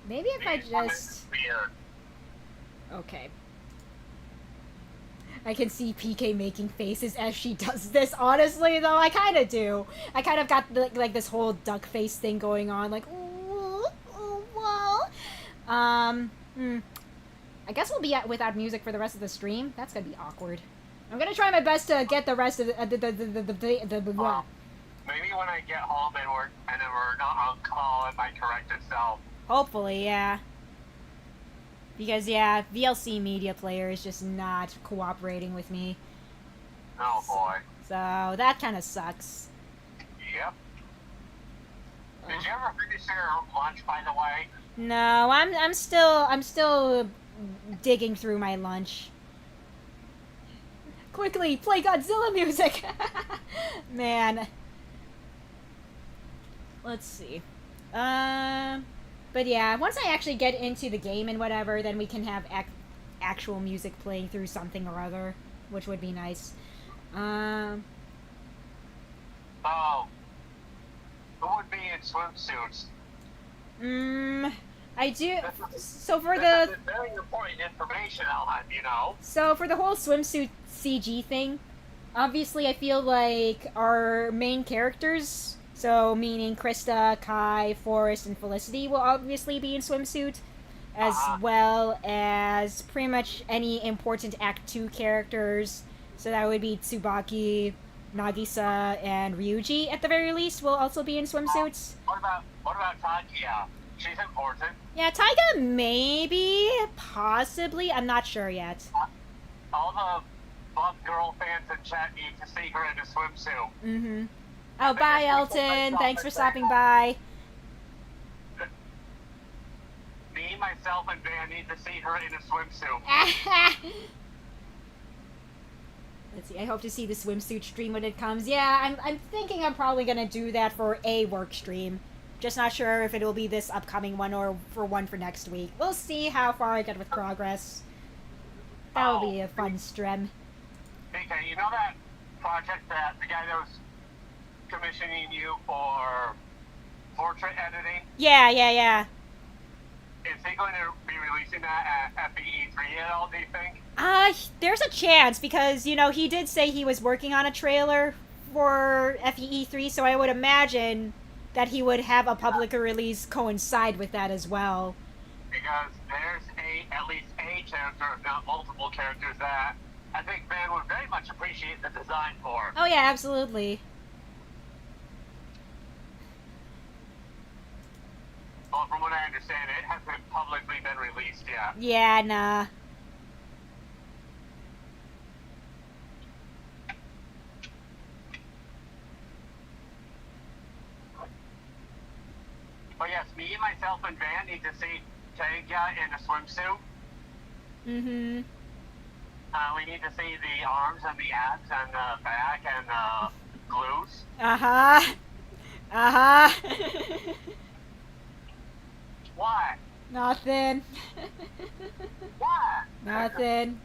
Maybe if I It's just. weird. Okay. I can see PK making faces as she does this. Honestly, though, I kind of do. I kind of got like this whole duck face thing going on, like. I guess we'll be without music for the rest of the stream. That's gonna be awkward. I'm gonna try my best to get the rest of the Well, maybe when I get home and then we're not on call at my corrected self. Hopefully, yeah. Because yeah, VLC media player is just not cooperating with me. Oh boy. So that kind of sucks. Yep. Did you ever finish your lunch, by the way? No, I'm still digging through my lunch. Quickly, play Godzilla music! Man. Let's see. But yeah, once I actually get into the game and whatever, then we can have actual music playing through something or other, which would be nice. Oh. Who would be in swimsuits? I do. So for This the. is very important information, I'll have you know. So for the whole swimsuit CG thing, obviously I feel like our main characters, so meaning Krista, Kai, Forrest, and Felicity, will obviously be in swimsuit, as well as pretty much any important Act 2 characters. So that would be Tsubaki, Nagisa, and Ryuji at the very least will also be in swimsuits. What about Takia? She's important. Yeah, Taiga maybe, possibly, I'm not sure yet. All the buff girl fans in chat need to see her in a swimsuit. Mm-hmm. Oh, bye, Elton. Thanks for stopping by. myself, and Van need to see her in a swimsuit. Let's see, I hope to see the swimsuit stream when it comes. Yeah, I'm thinking I'm probably gonna do that for a work stream. Just not sure if it'll be this upcoming one or for one for next week. We'll see how far I get with progress. That'll be a fun stream. Okay, you know that project that the guy that was commissioning you for portrait editing? Yeah, yeah, yeah. Is he going to be releasing that at FE3 at all, do you think? There's a chance because, you know, he did say he was working on a trailer for FEE3, so I would imagine that he would have a public release coincide with that as well. Because there's at least a character, if not multiple characters, that I think Van would very much appreciate the design for. Oh yeah, absolutely. Well, from what I understand, it hasn't publicly been released yet. Yeah, nah. But yes, me, myself, and Van need to see Tega in a swimsuit. Mm-hmm. We need to see the arms and the abs and the back and the glutes. Uh-huh. Uh-huh. Why? Nothing. Why? Nothing.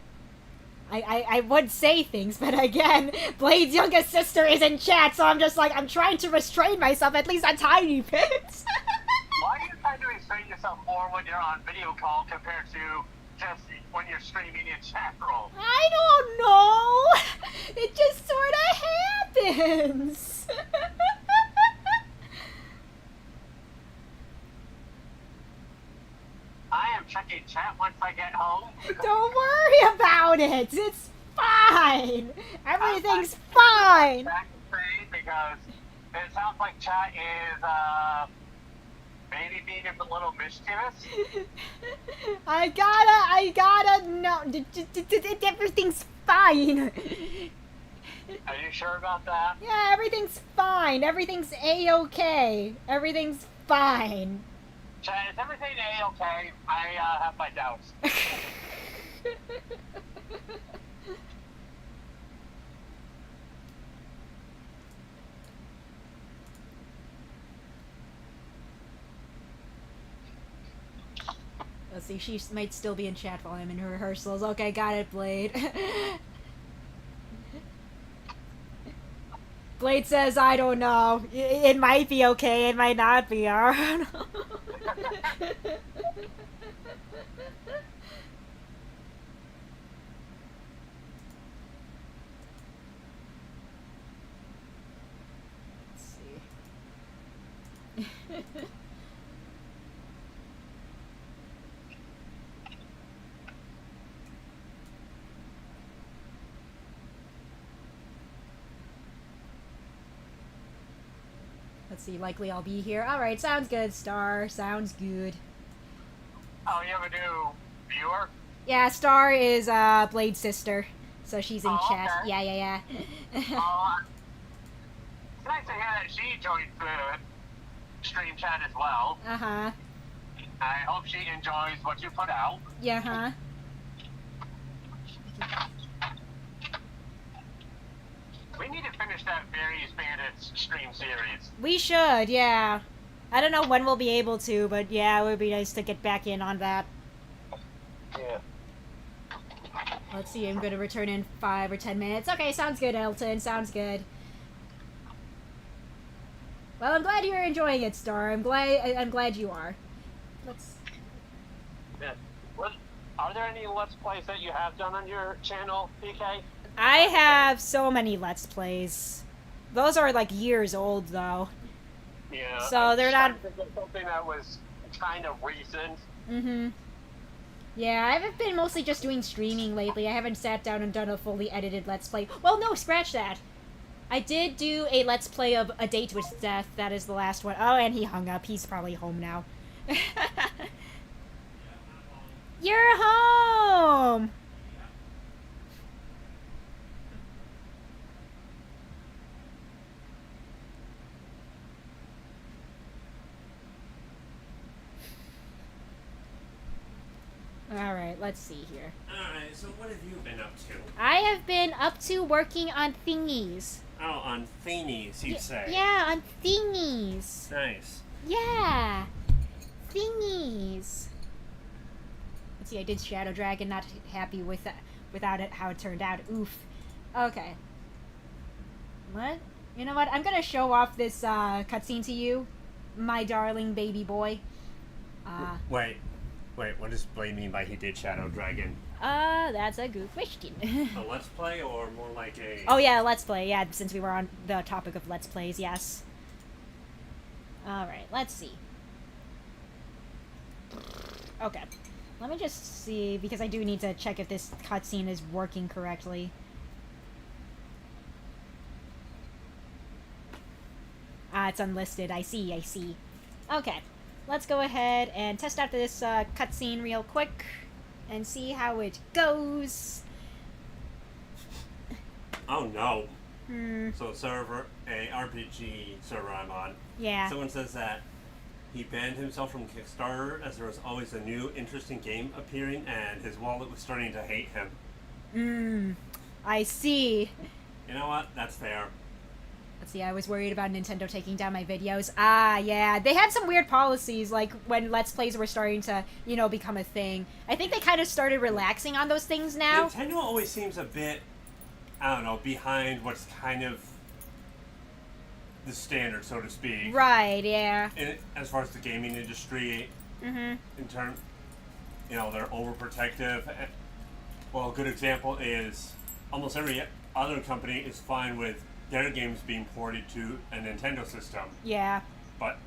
I would say things, but again, Blade's youngest sister is in chat, so I'm just like, I'm trying to restrain myself at least a tiny bit. Why are you trying to restrain yourself more when you're on video call compared to just when you're streaming in chat room? I don't know. It just sort of happens. I am checking chat once I get home. Don't worry about it. It's fine. Everything's fine. Back to say because it sounds like chat is maybe being a little mischievous. I gotta, no, everything's fine. Are you sure about that? Yeah, everything's fine. Everything's A-okay. Everything's fine. Chat, is everything A-okay? I have my doubts. Let's see, she might still be in chat while I'm in her rehearsals. Okay, got it, Blade. Blade says, I don't know. It might be okay, it might not be. I don't know. Let's see. Let's see, likely I'll be here. Alright, sounds good, Star. Sounds good. Oh, you have a new viewer? Yeah, Star is Blade's sister. So she's in chat. Okay. Yeah. It's nice to hear that she joined the stream chat as well. Uh-huh. I hope she enjoys what you put out. Yeah, huh? We need to finish that Various Bandits stream series. We should, yeah. I don't know when we'll be able to, but yeah, it would be nice to get back in on that. Yeah. Let's see, I'm gonna return in 5 or 10 minutes. Okay, sounds good, Elton. Sounds good. Well, I'm glad you're enjoying it, Star. I'm glad you are. Let's... Yeah. Are there any Let's Plays that you have done on your channel, PK? I have so many Let's Plays. Those are like years old, though. Yeah. So they're not... Something that was kind of recent. Mm-hmm. Yeah, I've been mostly just doing streaming lately. I haven't sat down and done a fully edited Let's Play. Well, no, scratch that. I did do a Let's Play of A Date with Death. That is the last one. Oh, and he hung up. He's probably home now. You're home! Alright, let's see here. Alright, so what have you been up to? I have been up to working on thingies. Oh, on thingies, you'd say. Yeah, on thingies. Nice. Yeah. Thingies. Let's see, I did Shadow Dragon, not happy with without it, how it turned out. Oof. Okay. What? You know what? I'm gonna show off this cutscene to you, my darling baby boy. Wait, what does Blade mean by he did Shadow Dragon? That's a good question. A Let's Play or more like a... Oh yeah, Let's Play, yeah, since we were on the topic of Let's Plays, yes. Alright, let's see. Okay. Let me just see, because I do need to check if this cutscene is working correctly. It's unlisted. I see. Okay. Let's go ahead and test out this cutscene real quick and see how it goes. Oh no. So a RPG server I'm on. Yeah. Someone says that he banned himself from Kickstarter as there was always a new interesting game appearing and his wallet was starting to hate him. I see. You know what? That's fair. Let's see, I was worried about Nintendo taking down my videos. Yeah. They had some weird policies, like when Let's Plays were starting to, become a thing. I think they kind of started relaxing on those things now. Nintendo always seems a bit, I don't know, behind what's kind of the standard, so to speak. Right, yeah. As far as the gaming industry, in terms, they're overprotective. Well, a good example is almost every other company is fine with their games being ported to a Nintendo system. Yeah. But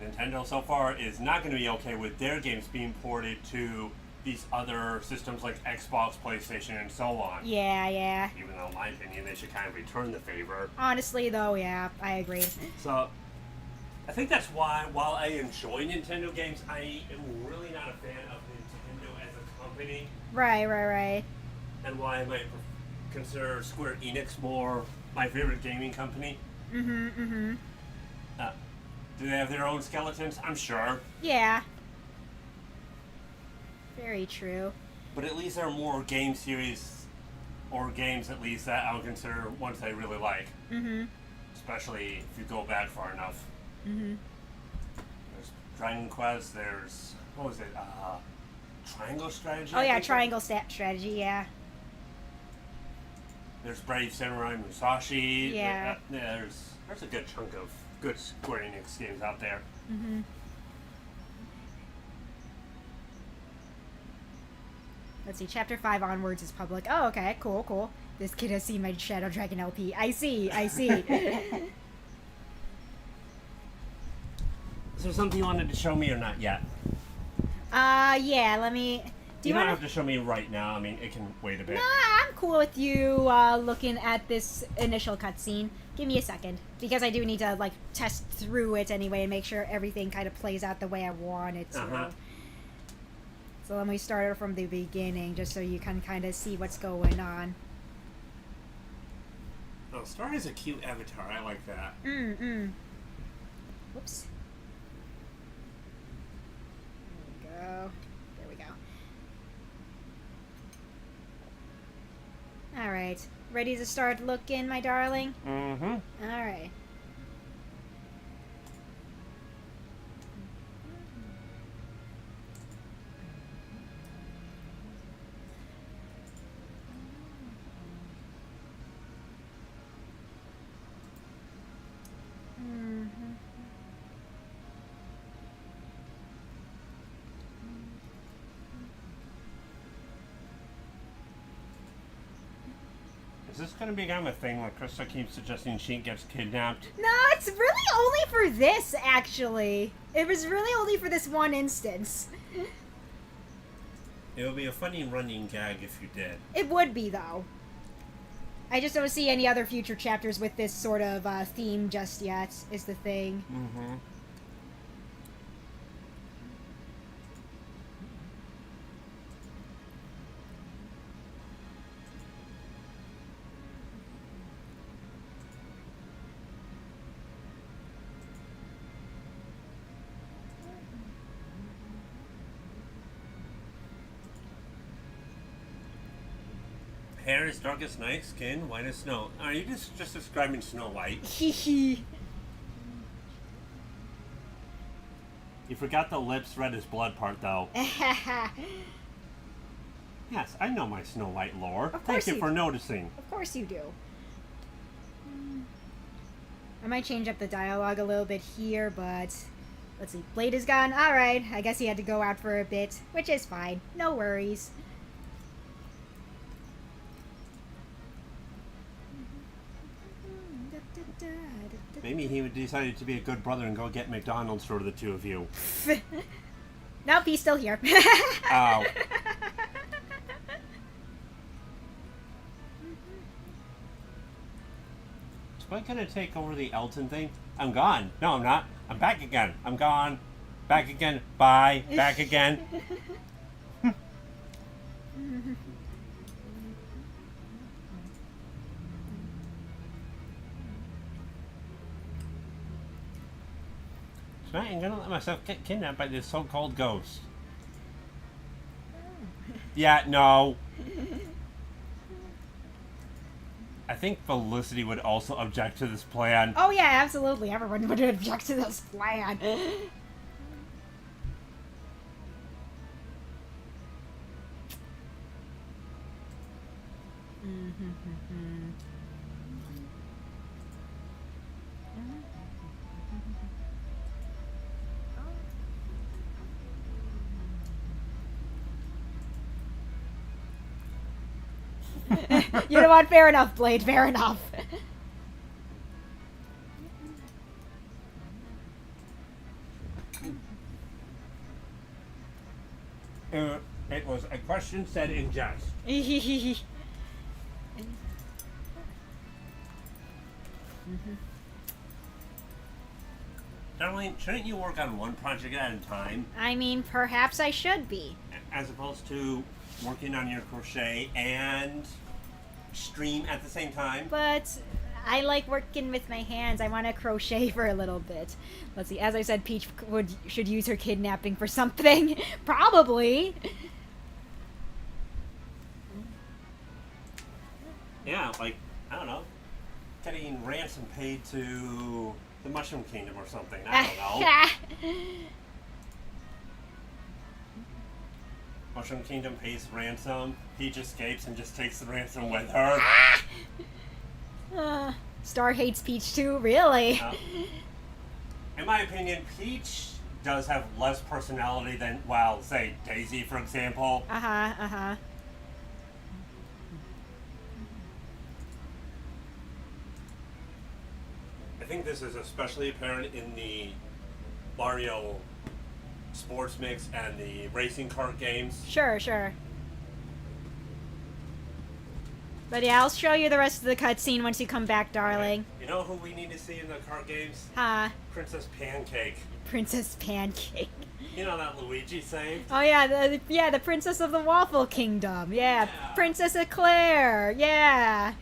Nintendo so far is not going to be okay with their games being ported to these other systems like Xbox, PlayStation, and so on. Yeah. Even though, in my opinion, they should kind of return the favor. Honestly, though, yeah, I agree. So, I think that's why, while I enjoy Nintendo games, I am really not a fan of Nintendo as a company. Right. And why I might consider Square Enix more my favorite gaming company. Do they have their own skeletons? I'm sure. Yeah. Very true. But at least there are more game series, or games at least, that I would consider ones I really like. Especially if you go back far enough. There's Dragon Quest, there's, what was it, Triangle Strategy? Oh yeah, Triangle Strategy, yeah. There's Brave Samurai Musashi. Yeah. There's a good chunk of good Square Enix games out there. Let's see, Chapter 5 onwards is public. Oh, okay, cool. This kid has seen my Shadow Dragon LP. I see. Is there something you wanted to show me or not yet? Yeah, let me... You don't have to show me right now. I mean, it can wait a bit. Nah, I'm cool with you looking at this initial cutscene. Give me a second, because I do need to, test through it anyway and make sure everything kind of plays out the way I want it to. So let me start from the beginning, just so you can kind of see what's going on. Oh, Star has a cute avatar. I like that. Whoops. There we go. Alright. Ready to start looking, my darling? Alright. Is this going to become a thing where Krista keeps suggesting she gets kidnapped? No, it's really only for this, actually. It was really only for this one instance. It would be a funny running gag if you did. It would be, though. I just don't see any other future chapters with this sort of theme just yet, is the thing. Hair is dark as night, skin white as snow. Are you just describing Snow White? Hee You forgot the lips red as blood part, though. Yes, I know my Snow White lore. Thank you for noticing. Of course you do. I might change up the dialogue a little bit here, but let's see. Blade is gone. Alright, I guess he had to go out for a bit, which is fine. No worries. Maybe he decided to be a good brother and go get McDonald's for the two of you. Nope, he's still here. Ow. Is Blake gonna take over the Elton thing? I'm gone. No, I'm not. I'm back again. I'm gone. Back again. Bye. Back again. So I ain't gonna let myself get kidnapped by this so-called ghost. Yeah, no. I think Felicity would also object to this plan. Oh yeah, absolutely. Everyone would object to this plan. You know what? Fair enough, Blade. Fair enough. It was a question said in jest. Darling, shouldn't you work on one project at a time? I mean, perhaps I should be. As opposed to working on your crochet and stream at the same time? But I like working with my hands. I want to crochet for a little bit. Let's see. As I said, Peach should use her kidnapping for something. Probably. Yeah, like, I don't know, getting ransom paid to the Mushroom Kingdom or something. I don't know. Mushroom Kingdom pays ransom. Peach escapes and just takes the ransom with her. Star hates Peach too, really. In my opinion, Peach does have less personality than, well, say, Daisy, for example. Uh-huh. I think this is especially apparent in the Mario Sports Mix and the racing kart games. Sure. But yeah, I'll show you the rest of the cutscene once you come back, darling. You know who we need to see in the kart games? Huh? Princess Pancake. Princess Pancake. You know that Luigi saved? Oh yeah, the Princess of the Waffle Kingdom. Yeah. Princess Eclair. Yeah.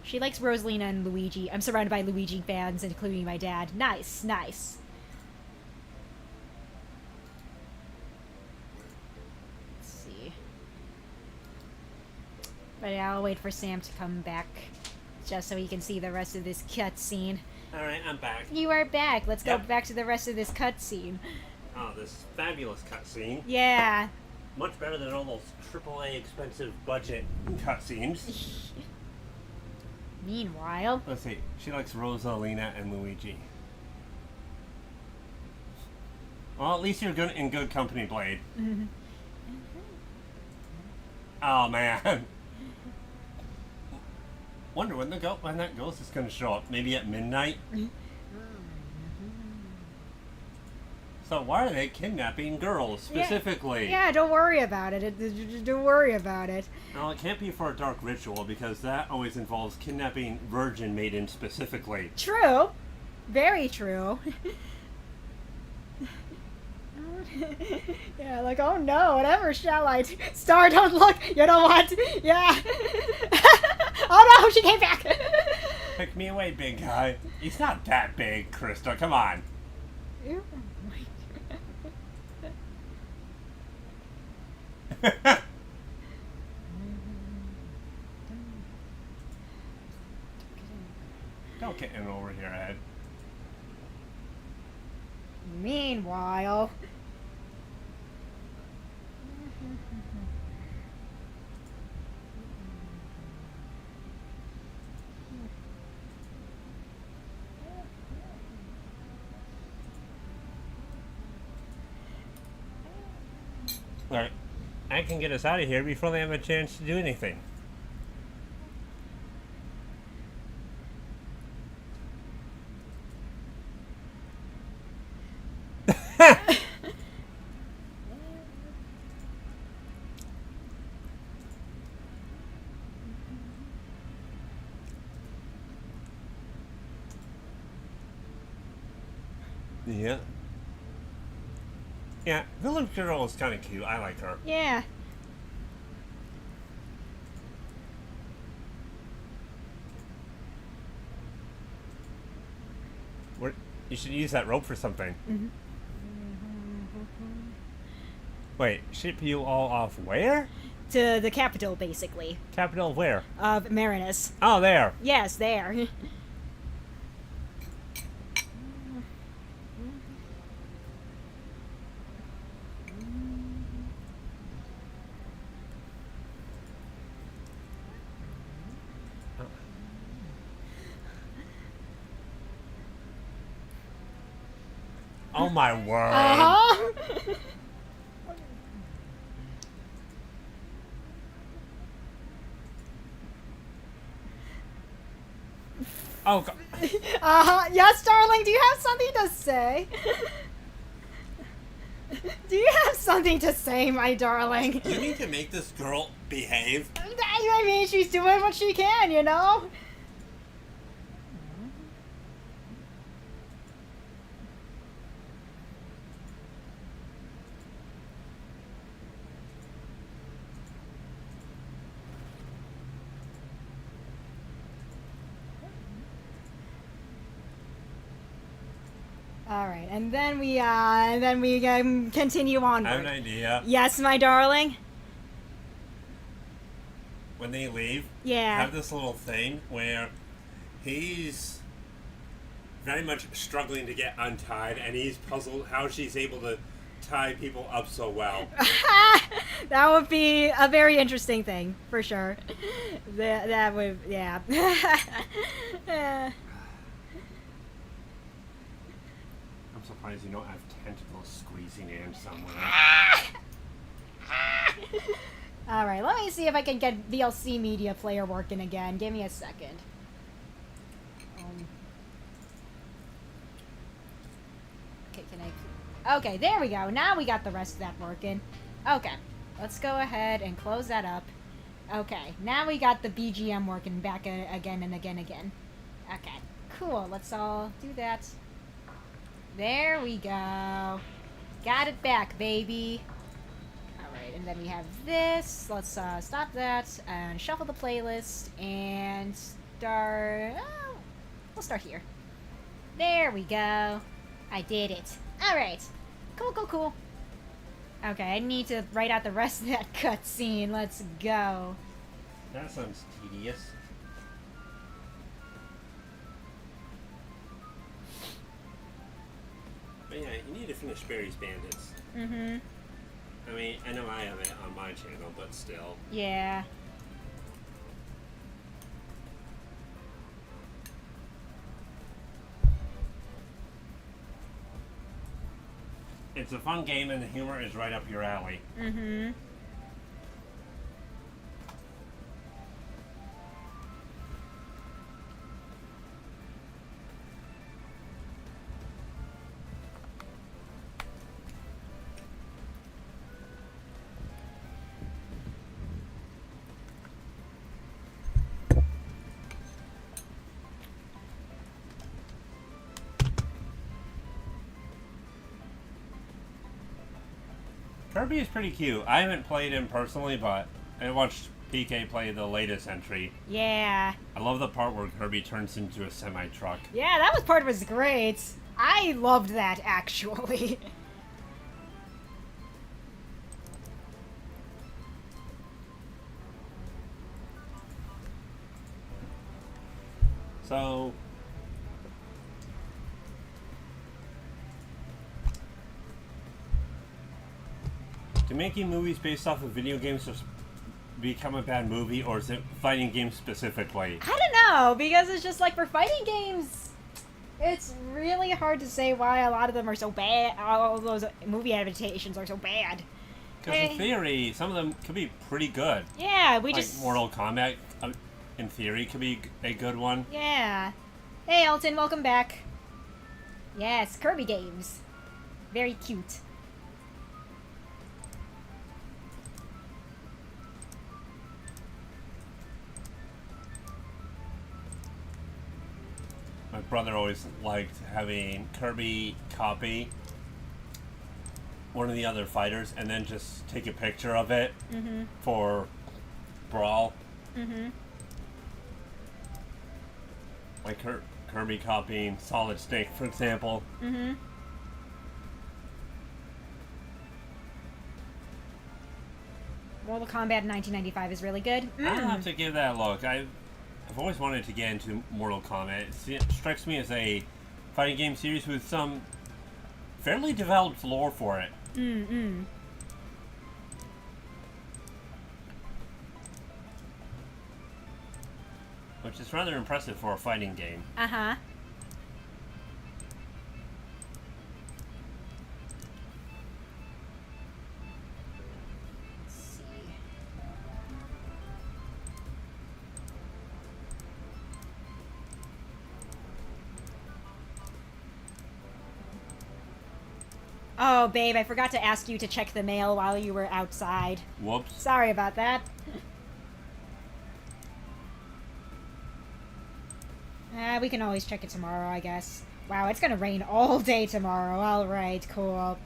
She likes Rosalina and Luigi. I'm surrounded by Luigi fans, including my dad. Nice. Let's see. But yeah, I'll wait for Sam to come back, just so he can see the rest of this cutscene. Alright, I'm back. You are back. Let's go back to the rest of this cutscene. Oh, this fabulous cutscene. Yeah. Much better than all those AAA expensive budget cutscenes. Meanwhile... Let's see. She likes Rosalina and Luigi. Well, at least you're good in good company, Blade. Oh, man. Wonder when that ghost is going to show up. Maybe at midnight? So why are they kidnapping girls, specifically? Yeah, don't worry about it. Don't worry about it. No, it can't be for a dark ritual, because that always involves kidnapping virgin maidens specifically. True. Very true. Yeah, like, oh no, whatever shall I do? Star, don't look! You know what? Yeah. Oh no, she came back! Pick me away, big guy. He's not that big, Krista, come on. Don't get in over here, Ed. Meanwhile... Alright, I can get us out of here before they have a chance to do anything. Yeah. Yeah, Village Girl is kind of cute. I like her. Yeah. You should use that rope for something. Mm-hmm. Wait, ship you all off where? To the capital, basically. Capital where? Of Marinus. Oh, there. Yes, there. Oh my word. Uh-huh. Oh, God. Uh-huh. Yes, darling, do you have something to say? Do you have something to say, my darling? You need to make this girl behave. I mean, she's doing what she can, you know? All right, and then we continue onward. I have an idea. Yes, my darling. When they leave, Yeah. have this little thing where he's very much struggling to get untied, and he's puzzled how she's able to tie people up so well. That would be a very interesting thing, for sure. That would, yeah. I'm surprised you don't have tentacles squeezing in somewhere. All right, let me see if I can get VLC Media Player working again. Give me a second. Okay, can I... Okay, there we go. Now we got the rest of that working. Okay, let's go ahead and close that up. Okay, now we got the BGM working back again and again. Okay, cool. Let's all do that. There we go. Got it back, baby. Alright, and then we have this. Let's stop that and shuffle the playlist and start... Oh, we'll start here. There we go. I did it. Alright. Cool. Okay, I need to write out the rest of that cutscene. Let's go. That sounds tedious. But yeah, you need to finish Barry's Bandits. Mm-hmm. I mean, I know I have it on my channel, but still. Yeah. It's a fun game and the humor is right up your alley. Mm-hmm. Kirby is pretty cute. I haven't played him personally, but I watched PK play the latest entry. Yeah. I love the part where Kirby turns into a semi-truck. Yeah, that was part was great. I loved that, actually. So... do making movies based off of video games just become a bad movie, or is it fighting games specifically? I don't know, because it's just like for fighting games, it's really hard to say why a lot of them are so bad. All those movie adaptations are so bad. Because in theory, some of them could be pretty good. Yeah, we like just... Mortal Kombat, in theory, could be a good one. Yeah. Hey, Elton, welcome back. Yes, Kirby games. Very cute. My brother always liked having Kirby copy one of the other fighters and then just take a picture of it for Brawl. Like Kirby copying Solid Snake, for example. Mortal Kombat 1995 is really good. I'll have to give that a look. I've always wanted to get into Mortal Kombat. It strikes me as a fighting game series with some fairly developed lore for it. Which is rather impressive for a fighting game. Uh-huh. Let's see. Oh, babe, I forgot to ask you to check the mail while you were outside. Whoops. Sorry about that. We can always check it tomorrow, I guess. Wow, it's gonna rain all day tomorrow. Alright, cool.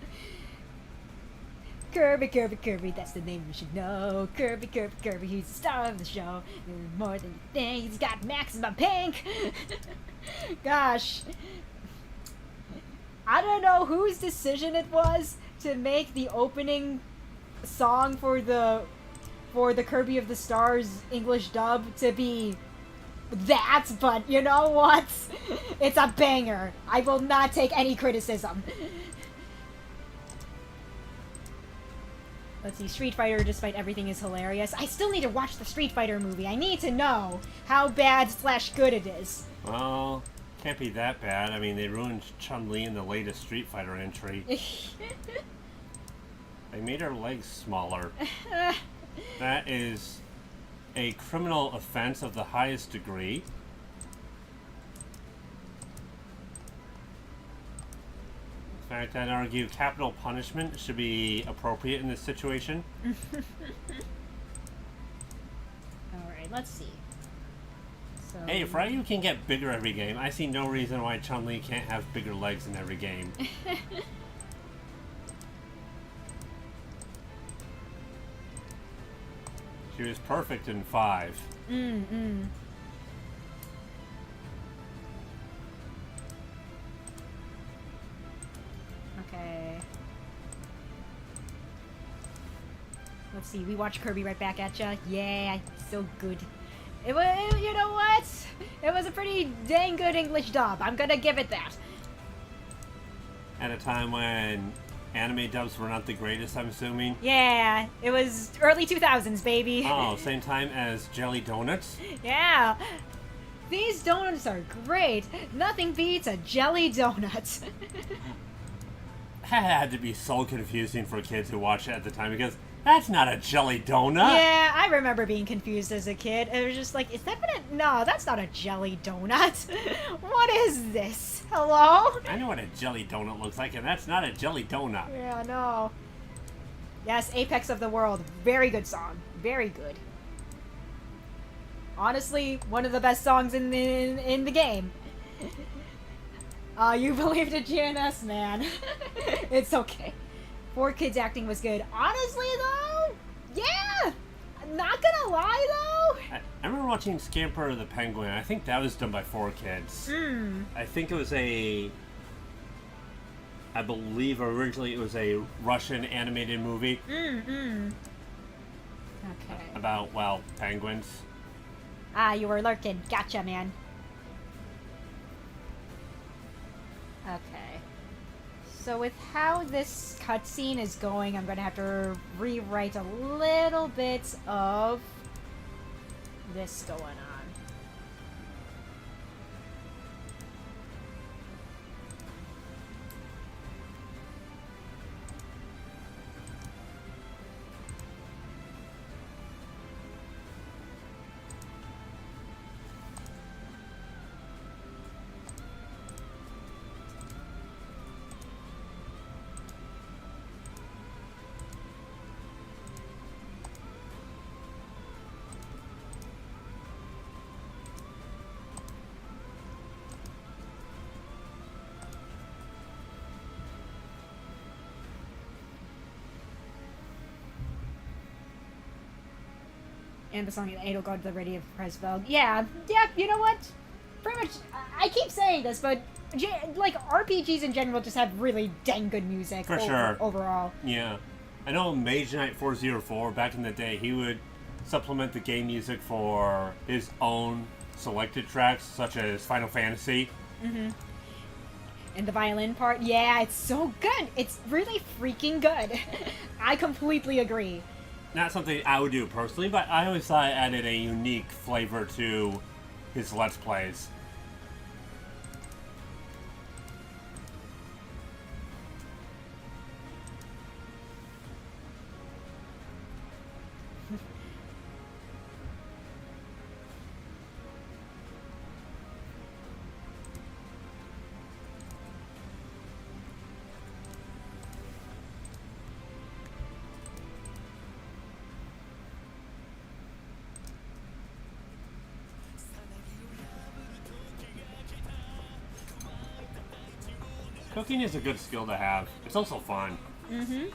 Kirby, Kirby, Kirby, that's the name you should know. Kirby, Kirby, Kirby, he's the star of the show. More than you think, he's got maximum pink. Gosh. I don't know whose decision it was to make the opening song for the Kirby of the Stars English dub to be that, but you know what? It's a banger. I will not take any criticism. Let's see, Street Fighter, despite everything, is hilarious. I still need to watch the Street Fighter movie. I need to know how bad/good it is. Well, can't be that bad. I mean, they ruined Chun-Li in the latest Street Fighter entry. They made her legs smaller. That is a criminal offense of the highest degree. In fact, I'd argue capital punishment should be appropriate in this situation. Alright, let's see. So, Hey, if Ryu can get bigger every game, I see no reason why Chun-Li can't have bigger legs in every game. She was perfect in 5. Okay. Let's see, we watch Kirby right back at ya. Yeah, so good. It was, you know what? It was a pretty dang good English dub. I'm gonna give it that. At a time when anime dubs were not the greatest, I'm assuming. Yeah, it was early 2000s, baby. Oh, same time as Jelly Donuts? Yeah. These donuts are great. Nothing beats a jelly donut. That had to be so confusing for kids who watched it at the time, because that's not a jelly donut. Yeah, I remember being confused as a kid. It was just like, is that what it... No, that's not a jelly donut. What is this? Hello? I know what a jelly donut looks like, and that's not a jelly donut. Yeah, no. Yes, Apex of the World. Very good song. Very good. Honestly, one of the best songs in the game. You believed in GNS, man. It's okay. 4Kids acting was good. Honestly, though, yeah! Not gonna lie, though. I remember watching Scamper the Penguin. I think that was done by 4Kids. I think it was I believe originally it was a Russian animated movie. Okay. About, well, penguins. Ah, you were lurking. Gotcha, man. So with how this cutscene is going, I'm gonna have to rewrite a little bit of this going on. And the song "It'll Go to the Radio Press Bell." Yeah, you know what? Pretty much, I keep saying this, but like RPGs in general just have really dang good music. For sure. Overall. Yeah. I know Mage Knight 404, back in the day, he would supplement the game music for his own selected tracks, such as Final Fantasy. Mm-hmm. And the violin part, yeah, it's so good. It's really freaking good. I completely agree. Not something I would do personally, but I always thought it added a unique flavor to his Let's Plays. Cooking is a good skill to have. It's also fun. Mm-hmm.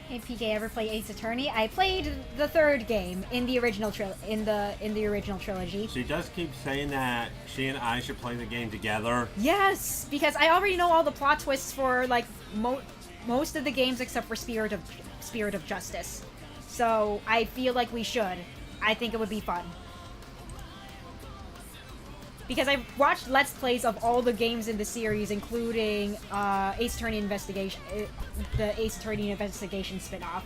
Hey PK, ever play Ace Attorney? I played the third game in the original original trilogy. She does keep saying that she and I should play the game together. Yes, because I already know all the plot twists for like most of the games except for Spirit of Justice. So I feel like we should. I think it would be fun. Because I've watched Let's Plays of all the games in the series, including Ace Attorney Investigation, the Ace Attorney Investigation spin-off.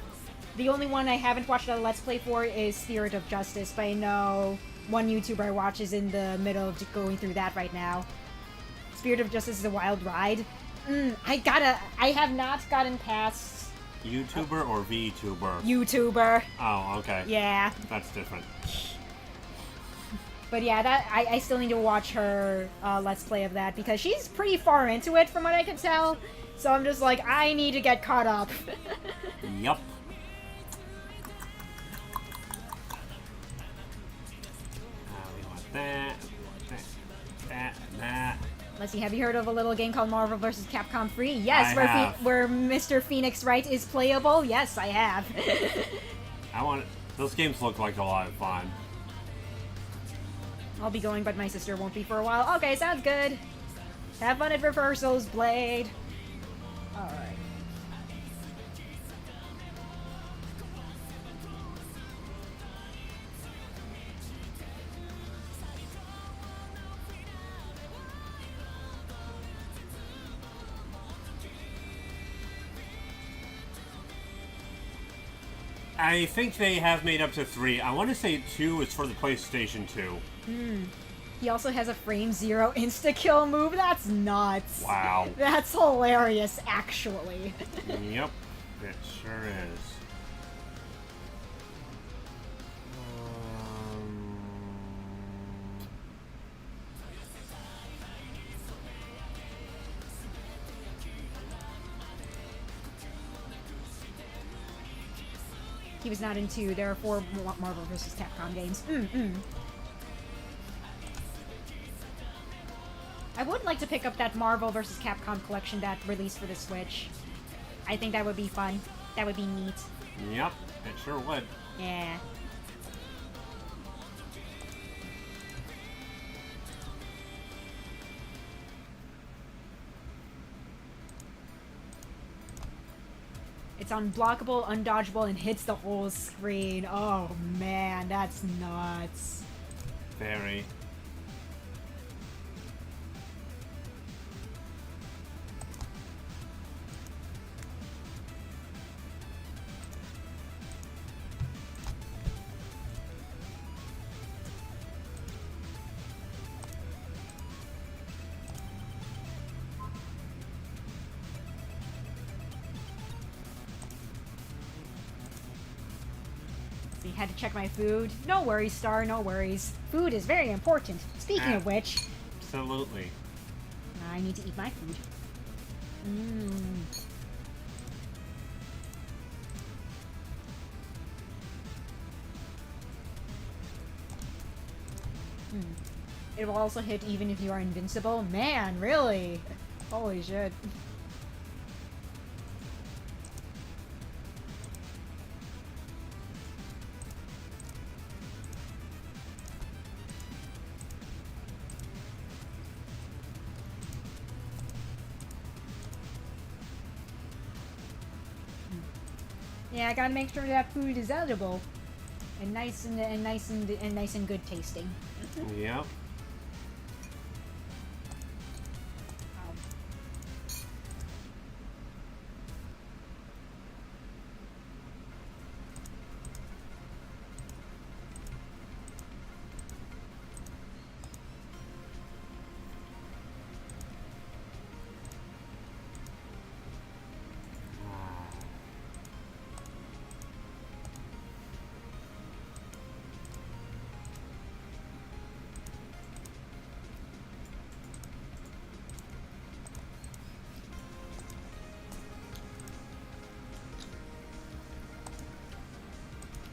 The only one I haven't watched a Let's Play for is Spirit of Justice, but I know one YouTuber I watch is in the middle of going through that right now. Spirit of Justice is a wild ride. I have not gotten past... YouTuber or VTuber? YouTuber. Oh, okay. Yeah. That's different. But yeah, that I still need to watch her Let's Play of that, because she's pretty far into it from what I can tell. So I'm just like, I need to get caught up. Yup. We want that, and that. Let's see, have you heard of a little game called Marvel vs. Capcom 3? Yes, I have. where Mr. Phoenix Wright is playable? Yes, I have. Those games look like a lot of fun. I'll be going, but my sister won't be for a while. Okay, sounds good. Have fun at reversals, Blade. Alright. I think they have made up to 3. I want to say 2 is for the PlayStation 2. He also has a frame zero insta-kill move. That's nuts. Wow. That's hilarious, actually. Yep, it sure is. he was not into. There are 4 Marvel vs. Capcom games. I would like to pick up that Marvel vs. Capcom collection that released for the Switch. I think that would be fun. That would be neat. Yep, it sure would. Yeah. It's unblockable, undodgeable, and hits the whole screen. Oh man, that's nuts. Very. Had to check my food. No worries, Star, no worries. Food is very important. Speaking of which... Absolutely. I need to eat my food. It will also hit even if you are invincible. Man, really? Holy shit. Yeah, I gotta make sure that food is edible and nice and good tasting. Yep.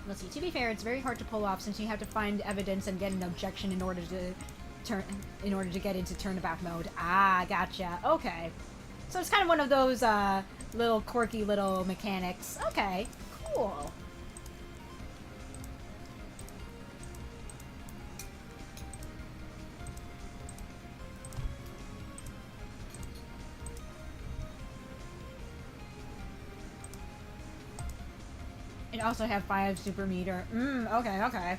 Let's see. To be fair, it's very hard to pull off since you have to find evidence and get an objection in order to get into turnabout mode. Ah, gotcha. Okay. So it's kind of one of those little quirky little mechanics. Okay, cool. It also have 5 super meter. Okay, okay.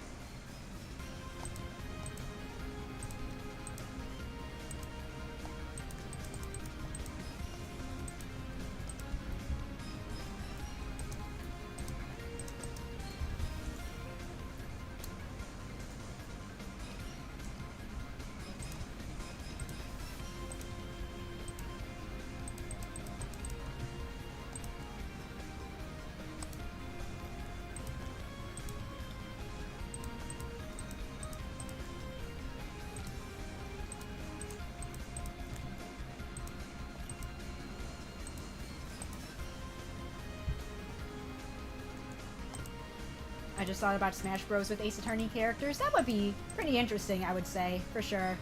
I just thought about Smash Bros. With Ace Attorney characters. That would be pretty interesting, I would say, for sure.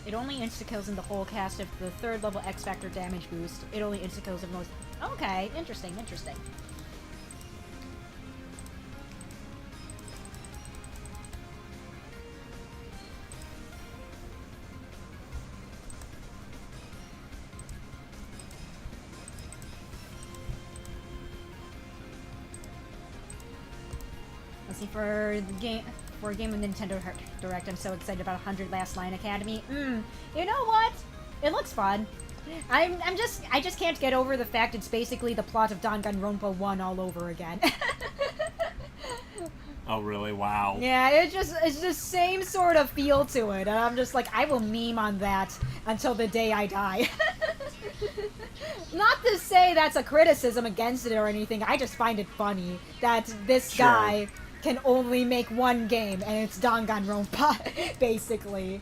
It only insta-kills in the whole cast of the 3rd level X Factor damage boost. It only insta-kills in most... Okay, interesting, interesting. Let's see, for the game... For a game of Nintendo Direct, I'm so excited about 100 Last Line Academy. You know what? It looks fun. I just can't get over the fact it's basically the plot of Danganronpa 1 all over again. Oh, really? Wow. Yeah, it's the same sort of feel to it, and I'm just like, I will meme on that until the day I die. Not to say that's a criticism against it or anything, I just find it funny that this Sure. guy can only make one game, and it's Danganronpa, basically.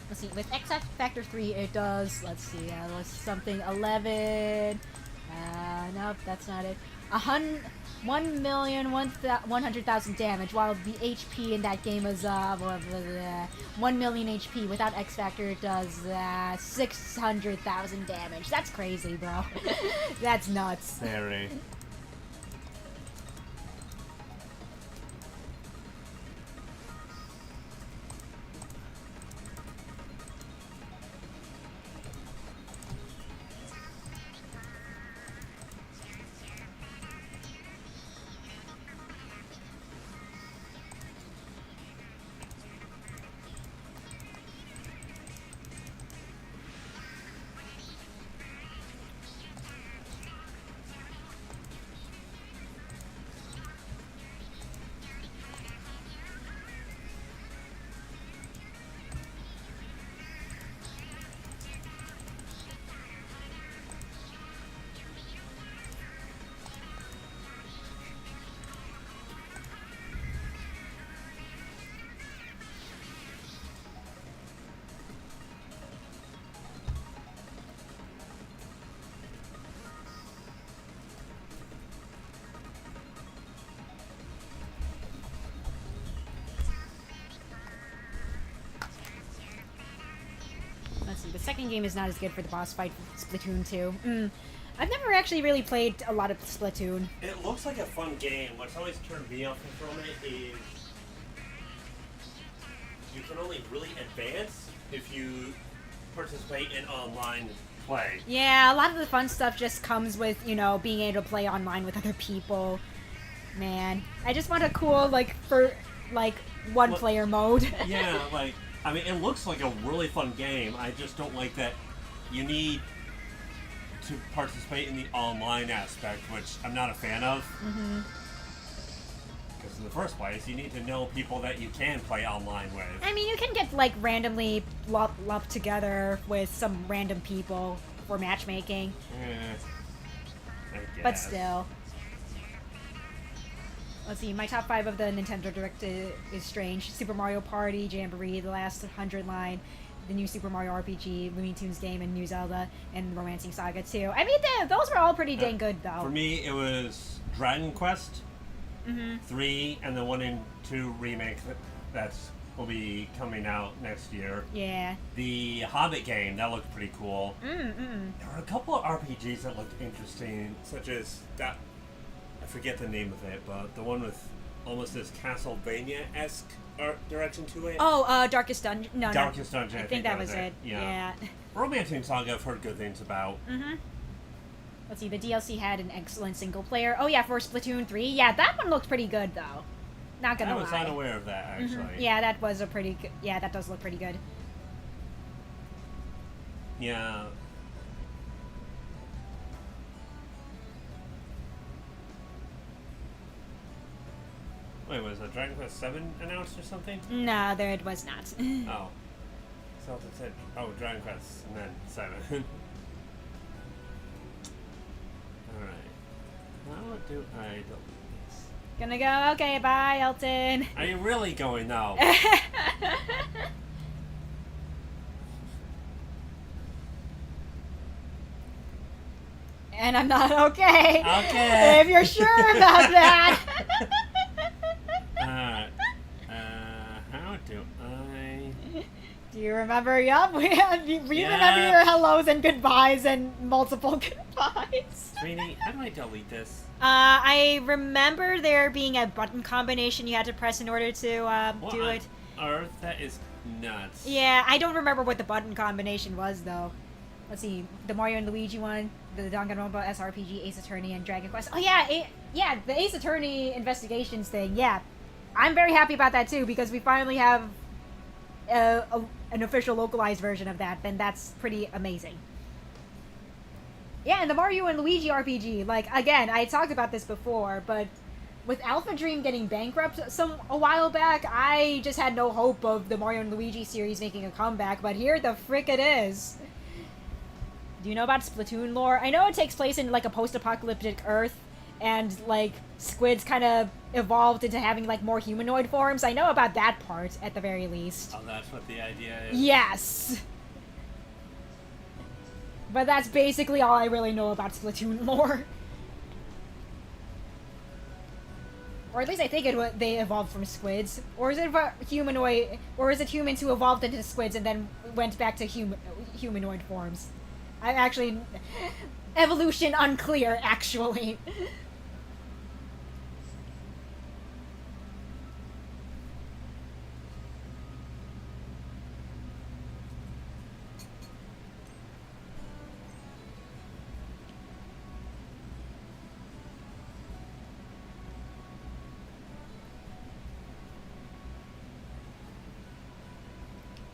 Let's see, with X Factor 3, it does, let's see, let's something, 11, nope, that's not it, 1,100,000 damage, while the HP in that game is, 1 million HP. Without X Factor, it does, 600,000 damage. That's crazy, bro. That's nuts. Very. Let's see, the second game is not as good for the boss fight Splatoon 2. I've never actually really played a lot of Splatoon. It looks like a fun game. What's always turned me off from it is you can only really advance if you participate in online play. Yeah, a lot of the fun stuff just comes with, you know, being able to play online with other people. Man, I just want a cool, like, one-player mode. Yeah, like, I mean, it looks like a really fun game. I just don't like that you need to participate in the online aspect, which I'm not a fan of. Because in the first place, you need to know people that you can play online with. I mean, you can get, like, randomly lumped together with some random people for matchmaking. I guess. But still. Let's see, my top 5 of the Nintendo Direct is strange. Super Mario Party, Jamboree, The Last 100 Line, the new Super Mario RPG, Looney Tunes game, and New Zelda, and Romancing Saga 2. I mean, those were all pretty dang good, though. For me, it was Dragon Quest 3 and the 1 and 2 remake that's will be coming out next year. Yeah. The Hobbit game, that looked pretty cool. There were a couple of RPGs that looked interesting, such as that. I forget the name of it, but the one with almost this Castlevania-esque art direction to it. Oh, Darkest Dungeon. No, Darkest Dungeon. I think that was it. Yeah. Romancing Saga, I've heard good things about. Let's see, the DLC had an excellent single player. Oh yeah, for Splatoon 3. Yeah, that one looked pretty good, though. Not gonna lie. I was unaware of that, actually. Yeah, that was a pretty good... Yeah, that does look pretty good. Yeah. Wait, was a Dragon Quest 7 announced or something? No, there it was not. Oh. So it said, Dragon Quest, and then 7. Alright. How do I delete this? Gonna go. Okay, bye, Elton. Are you really going now? And I'm not okay. Okay. If you're sure about that. How do I... Do you remember? Yup. Do you remember your hellos and goodbyes and multiple goodbyes? Sweetie, how do I delete this? I remember there being a button combination you had to press in order to What do on it. Earth, that is nuts. Yeah, I don't remember what the button combination was though. Let's see, the Mario and Luigi one, the Danganronpa SRPG, Ace Attorney, and Dragon Quest. Oh yeah, yeah, the Ace Attorney investigations thing. Yeah, I'm very happy about that too because we finally have an official localized version of that. Then that's pretty amazing. Yeah, and the Mario and Luigi RPG. Like again, I talked about this before, but with Alpha Dream getting bankrupt a while back, I just had no hope of the Mario and Luigi series making a comeback. But here the frick it is. Do you know about Splatoon lore? I know it takes place in like a post-apocalyptic Earth, and like squids kind of evolved into having like more humanoid forms. I know about that part at the very least. Oh, that's what the idea is. Yes. But that's basically all I really know about Splatoon lore. Or at least I think they evolved from squids. Or is it humanoid? Or is it humans who evolved into squids and then went back to humanoid forms? I actually... Evolution unclear, actually.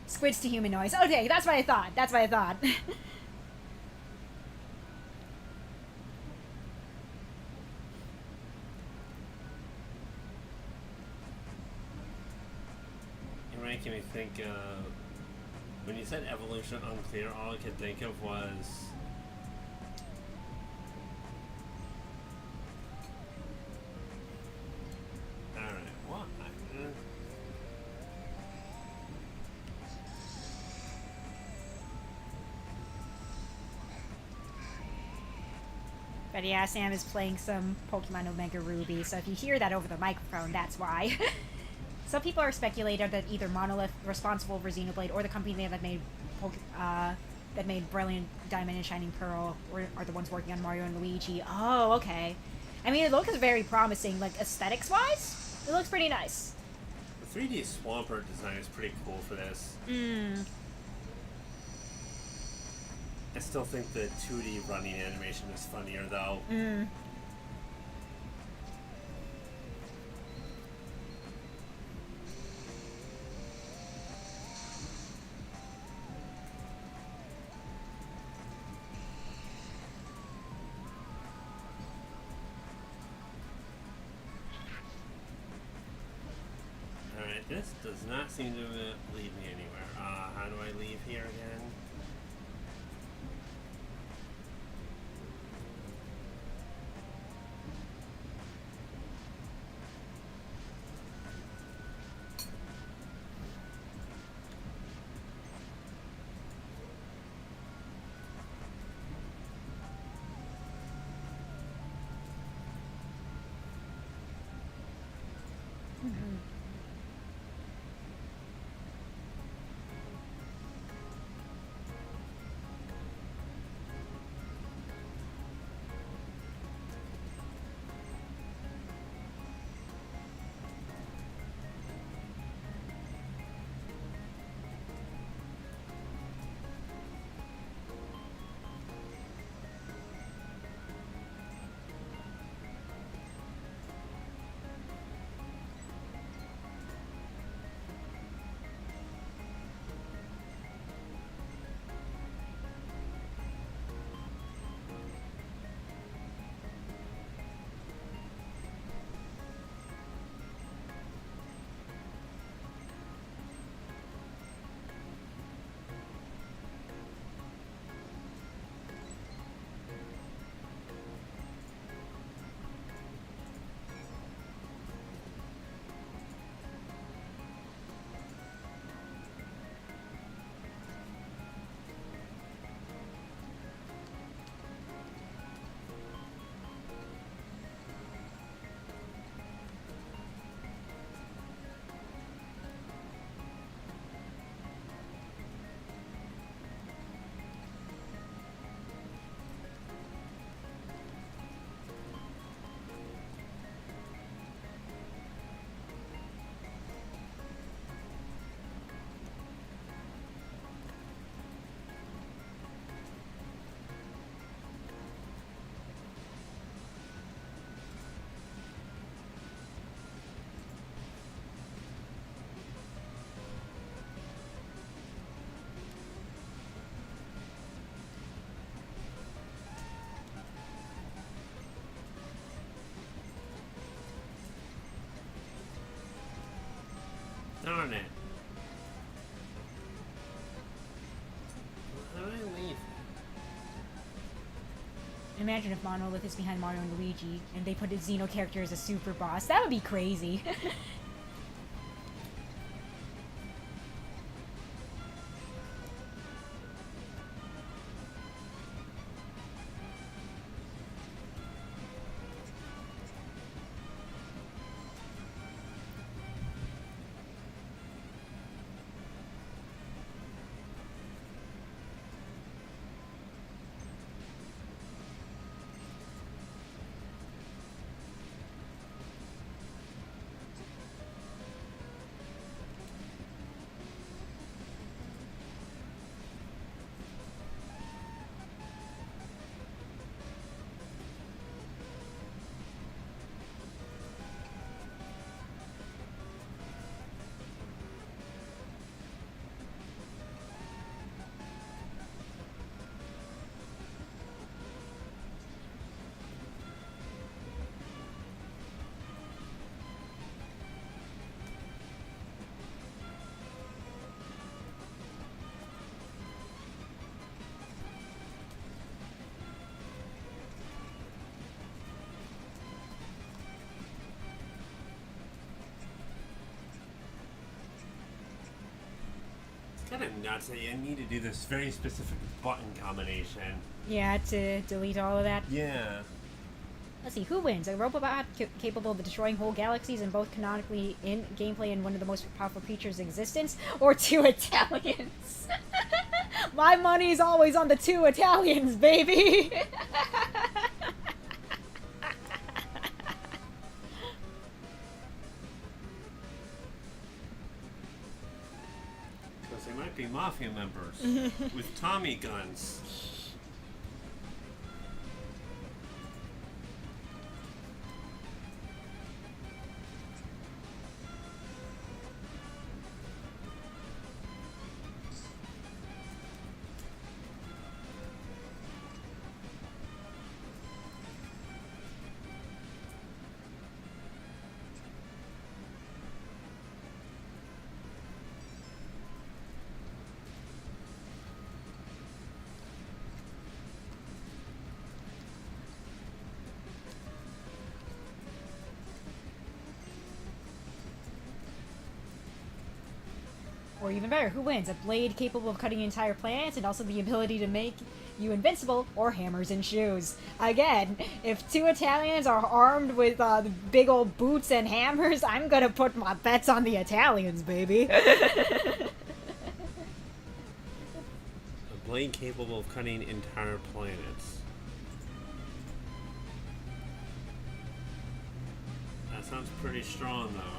Squids to humanoids. Okay, that's what I thought. That's what I thought. You're making me think, when you said evolution unclear, all I could think of was... Alright, what? But yeah, Sam is playing some Pokemon Omega Ruby, so if you hear that over the microphone, that's why. Some people are speculating that either Monolith, responsible for Xenoblade, or the company that made Brilliant Diamond and Shining Pearl are the ones working on Mario and Luigi. Oh, okay. I mean, it looks very promising, like, aesthetics-wise. It looks pretty nice. The 3D Swampert design is pretty cool for this. I still think the 2D running animation is funnier, though. Alright, this does not seem to lead me anywhere. How do I leave here again? Darn it. How do I leave? Imagine if Monolith is behind Mario and Luigi, and they put a Xeno character as a super boss. That would be crazy. Kind of nuts that you need to do this very specific button combination. Yeah, to delete all of that. Yeah. Let's see, who wins? A robot capable of destroying whole galaxies and both canonically in gameplay and one of the most powerful creatures in existence? Or two Italians? My money's always on the two Italians, baby! Because they might be mafia members with Tommy guns. Or even better, who wins? A blade capable of cutting entire planets and also the ability to make you invincible, or hammers and shoes. Again, if two Italians are armed with big old boots and hammers, I'm gonna put my bets on the Italians, baby. A blade capable of cutting entire planets. That sounds pretty strong, though.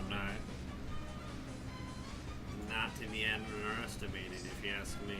Not to be underestimated, if you ask me.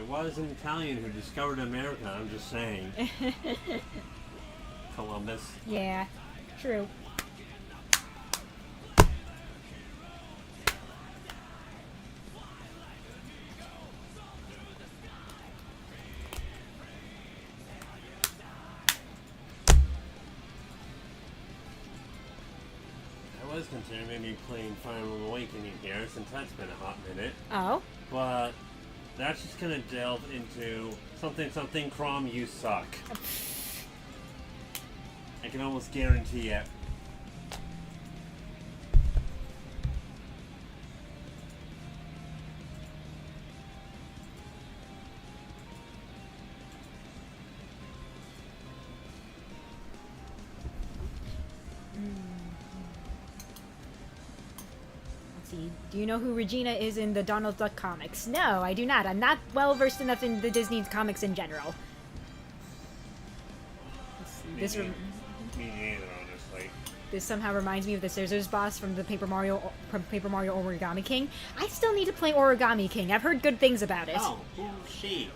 It was an Italian who discovered America, I'm just saying. Columbus. Yeah, true. I was considering maybe playing Fire Emblem Awakening here, since that's been a hot minute. Oh? But that's just gonna delve into something Crom, you suck. I can almost guarantee it. Let's see. Do you know who Regina is in the Donald Duck comics? No, I do not. I'm not well versed enough in the Disney comics in general. This Me neither, honestly. This somehow reminds me of the Scissors boss from the Paper Mario Origami King. I still need to play Origami King. I've heard good things about it. Oh, who's she?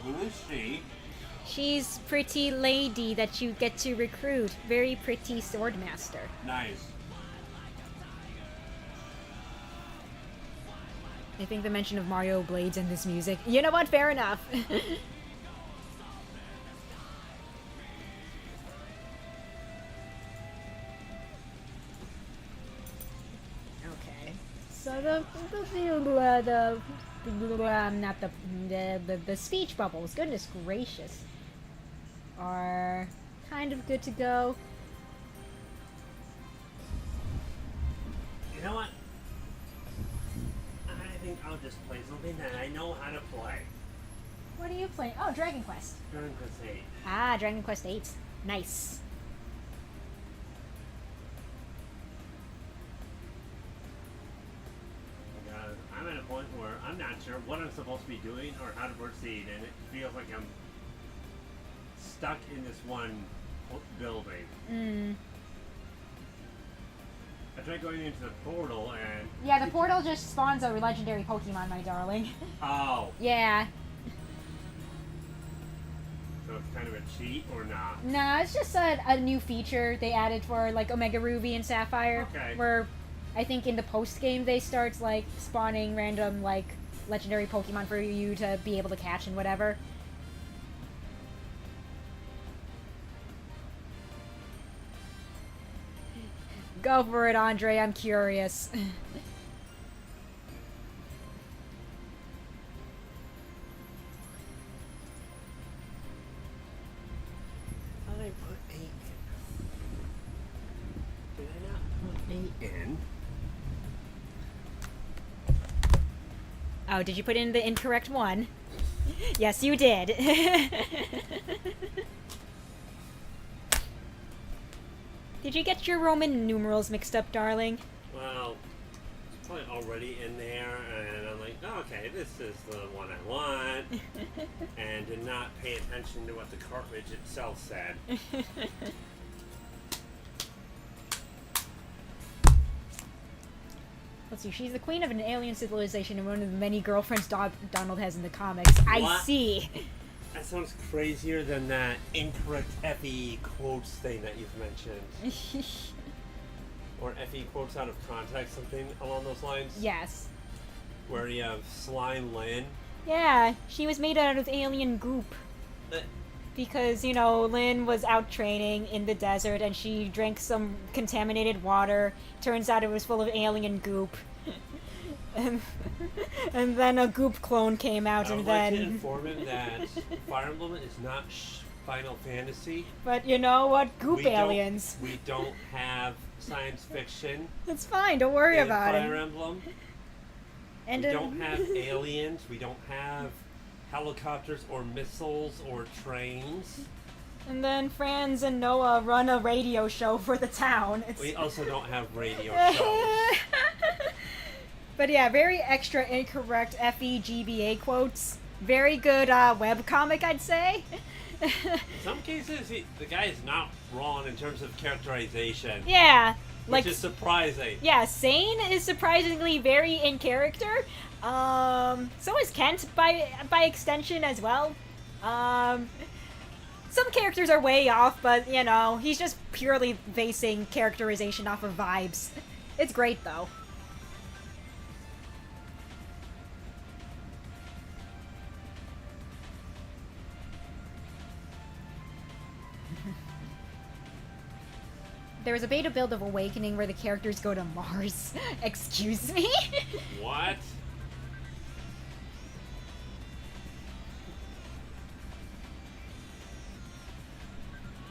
Who is she? She's pretty lady that you get to recruit. Very pretty swordmaster. Nice. I think the mention of Mario Blades in this music. You know what? Fair enough. Okay. So the speech bubbles, goodness gracious, are kind of good to go. You know what? I think I'll just play something that I know how to play. What are you playing? Oh, Dragon Quest. Dragon Quest 8. Ah, Dragon Quest 8. Nice. Because I'm at a point where I'm not sure what I'm supposed to be doing or how to proceed, and it feels like I'm stuck in this one building. I tried going into the portal and... Yeah, the portal just spawns a legendary Pokemon, my darling. Oh. Yeah. So it's kind of a cheat or not? No, it's just a new feature they added for like Omega Ruby and Sapphire. Okay. Where I think in the post game they start like spawning random like legendary Pokemon for you to be able to catch and whatever. Go for it, Andre. I'm curious. I put 8 in. Did I not put 8 in? Oh, did you put in the incorrect one? Yes, you did. Did you get your Roman numerals mixed up, darling? Well, it's probably already in there, and I'm like, oh, okay, this is the one I want, and did not pay attention to what the cartridge itself said. Let's see, she's the queen of an alien civilization and one of the many girlfriends Donald has in the comics. What? I see. That sounds crazier than that incorrect FE quotes thing that you've mentioned. Or FE quotes out of context, something along those lines. Yes. Where you have Slime Lynn. Yeah, she was made out of alien goop. Because, you know, Lynn was out training in the desert and she drank some contaminated water. Turns out it was full of alien goop. and then a goop clone came out, I and would then... like to inform him that Fire Emblem is not Final Fantasy. But you know what? Goop aliens. We don't have science fiction. It's fine, don't worry in about Fire it. Emblem. And We don't have aliens. We don't have helicopters or missiles or trains. And then Franz and Noah run a radio show for the town. We also don't have radio shows. But yeah, very extra incorrect FEGBA quotes. Very good webcomic, I'd say. In some cases, the guy is not wrong in terms of characterization. Yeah. Which is surprising. Yeah, Sane is surprisingly very in character. So is Kent by extension as well. Some characters are way off, but you know, he's just purely basing characterization off of vibes. It's great though. There was a beta build of Awakening where the characters go to Mars. Excuse me? What?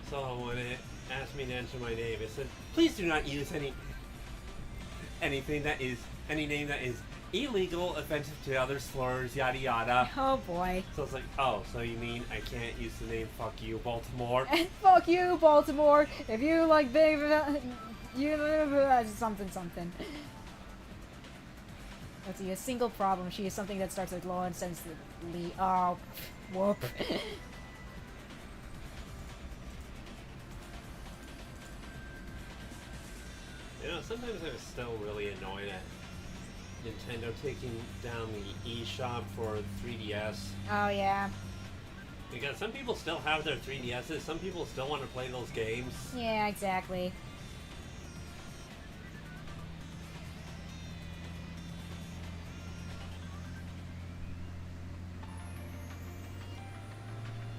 So when it asked me to enter my name, it said, please do not use any name that is illegal, offensive to others, slurs, yada yada. Oh boy. So it's like, oh, so you mean I can't use the name fuck you, Baltimore? Fuck you, Baltimore. If you like big, you something. Let's see, a single problem. She is something that starts with low and sensibly. Oh, whoop. You know, sometimes I'm still really annoyed at Nintendo taking down the eShop for 3DS. Oh, yeah. Because some people still have their 3DSs, some people still want to play those games. Yeah, exactly.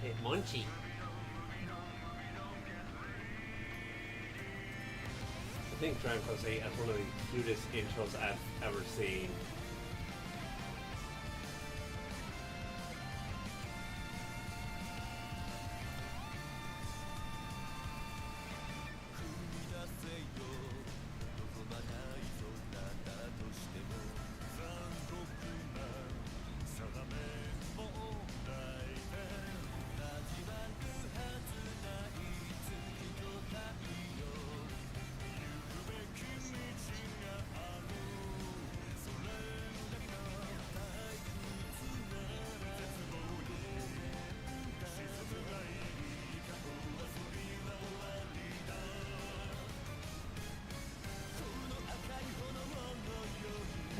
Hey, Munchie. I think Dragon Quest VIII has one of the cutest intros I've ever seen.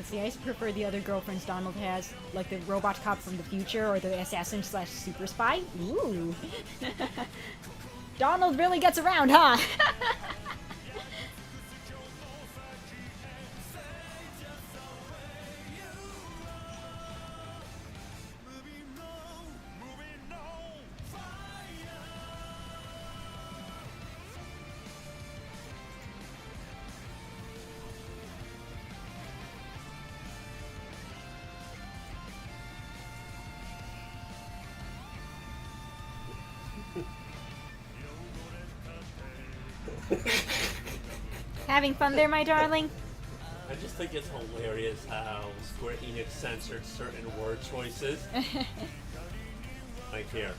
See, I prefer the other girlfriends Donald has, like the robot cop from the future or the assassin slash super spy. Ooh. Donald really gets around, huh? Having fun there, my darling? I just think it's hilarious how Square Enix censored certain word choices. Like here.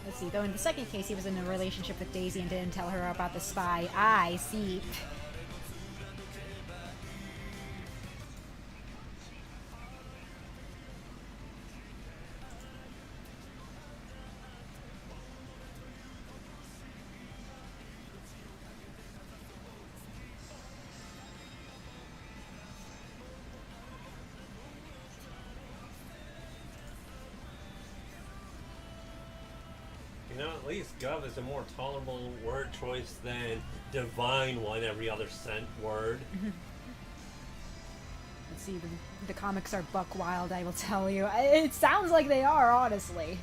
Let's see, though in the second case he was in a relationship with Daisy and didn't tell her about the spy. I see. You know, at least Gov is a more tolerable word choice than Divine One, every other cent word. Let's see, the comics are buck wild, I will tell you. It sounds like they are, honestly.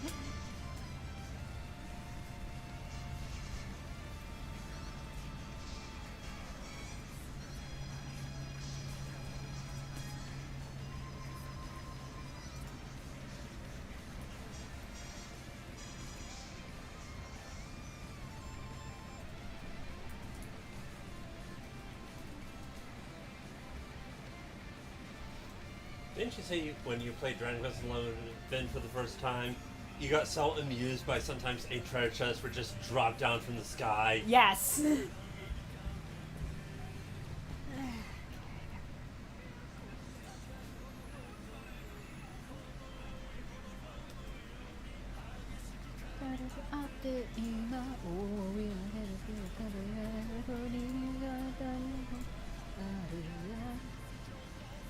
Didn't you say when you played Dragon Quest XI for the first time, you got so amused by sometimes a treasure chest would just drop down from the sky? Yes!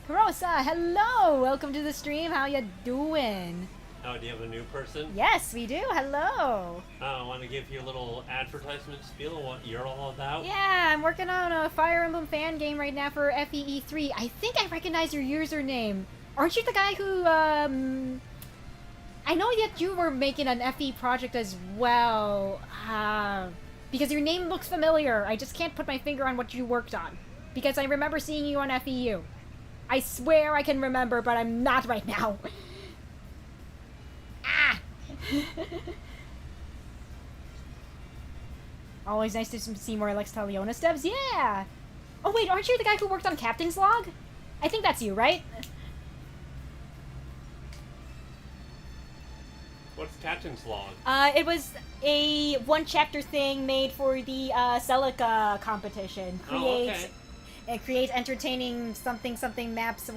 Kurosa, hello! Welcome to the stream. How you doing? Oh, do you have a new person? Yes, we do. Hello. I want to give you a little advertisement spiel on what you're all about. Yeah, I'm working on a Fire Emblem fan game right now for FEE3. I think I recognize your username. Aren't you the guy who, I know that you were making an FE project as well. Because your name looks familiar. I just can't put my finger on what you worked on. Because I remember seeing you on FEU. I swear I can remember, but I'm not right now. Ah! Always nice to see more Lex Talionis devs. Yeah! Oh wait, aren't you the guy who worked on Captain's Log? I think that's you, right? What's Captain's Log? It was a one-chapter thing made for the Celica competition. Create entertaining something maps,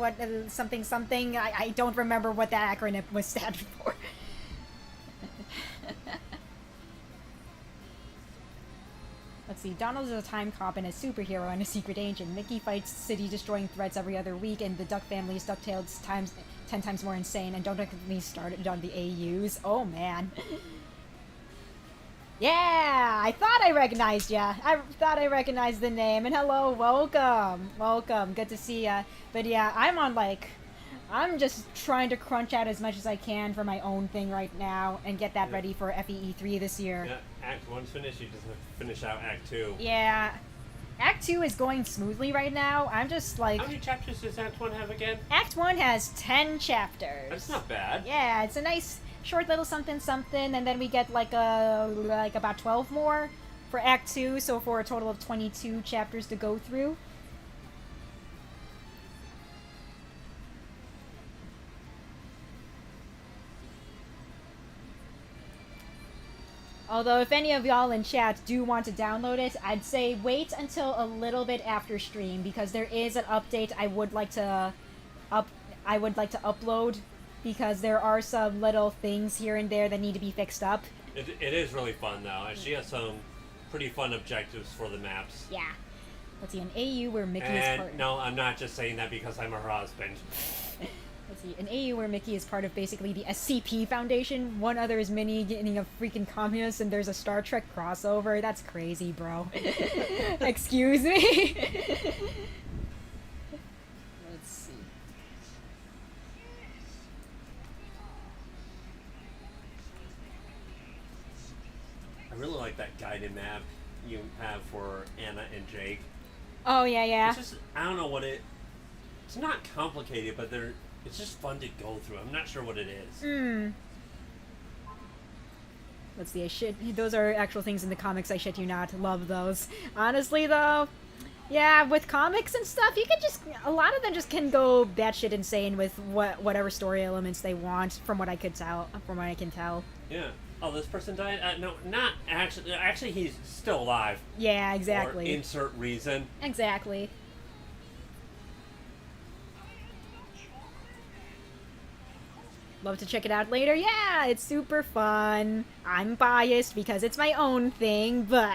something. I don't remember what that acronym was stand for. Let's see. Donald is a time cop and a superhero and a secret agent. Mickey fights city-destroying threats every other week, and the Duck family is DuckTales 10 times more insane. And don't get me started on the AUs. Oh man. Yeah, I thought I recognized ya. I thought I recognized the name. And hello, welcome. Welcome. Good to see ya. But yeah, I'm just trying to crunch out as much as I can for my own thing right now and get that ready for FEE3 this year. Yeah, Act 1's finished, you just have to finish out Act 2. Yeah. Act 2 is going smoothly right now. I'm just like... How many chapters does Act 1 have again? Act 1 has 10 chapters. That's not bad. Yeah, it's a nice short little something, and then we get like about 12 more for Act 2, so for a total of 22 chapters to go through. Although if any of y'all in chat do want to download it, I'd say wait until a little bit after stream, because there is an update I would like to upload, because there are some little things here and there that need to be fixed up. It is really fun though, and she has some pretty fun objectives for the maps. Yeah. Let's see, an AU where Mickey and is part... no, I'm not just saying that because I'm her husband. Let's see, an AU where Mickey is part of basically the SCP Foundation. One other is Minnie getting a freaking communist, and there's a Star Trek crossover. That's crazy, bro. Excuse me? Let's see. I really like that guided map you have for Anna and Jake. Oh, yeah. It's just, I don't know what it's not complicated, but it's just fun to go through. I'm not sure what it is. Let's see, those are actual things in the comics I shit you not. Love those. Honestly, though, yeah, with comics and stuff, you can a lot of them just can go batshit insane with whatever story elements they want, from what I can tell. Yeah. Oh, this person died? No, not actually. Actually, he's still alive. Yeah, exactly. Or insert reason. Exactly. Love to check it out later. Yeah, it's super fun. I'm biased because it's my own thing, but...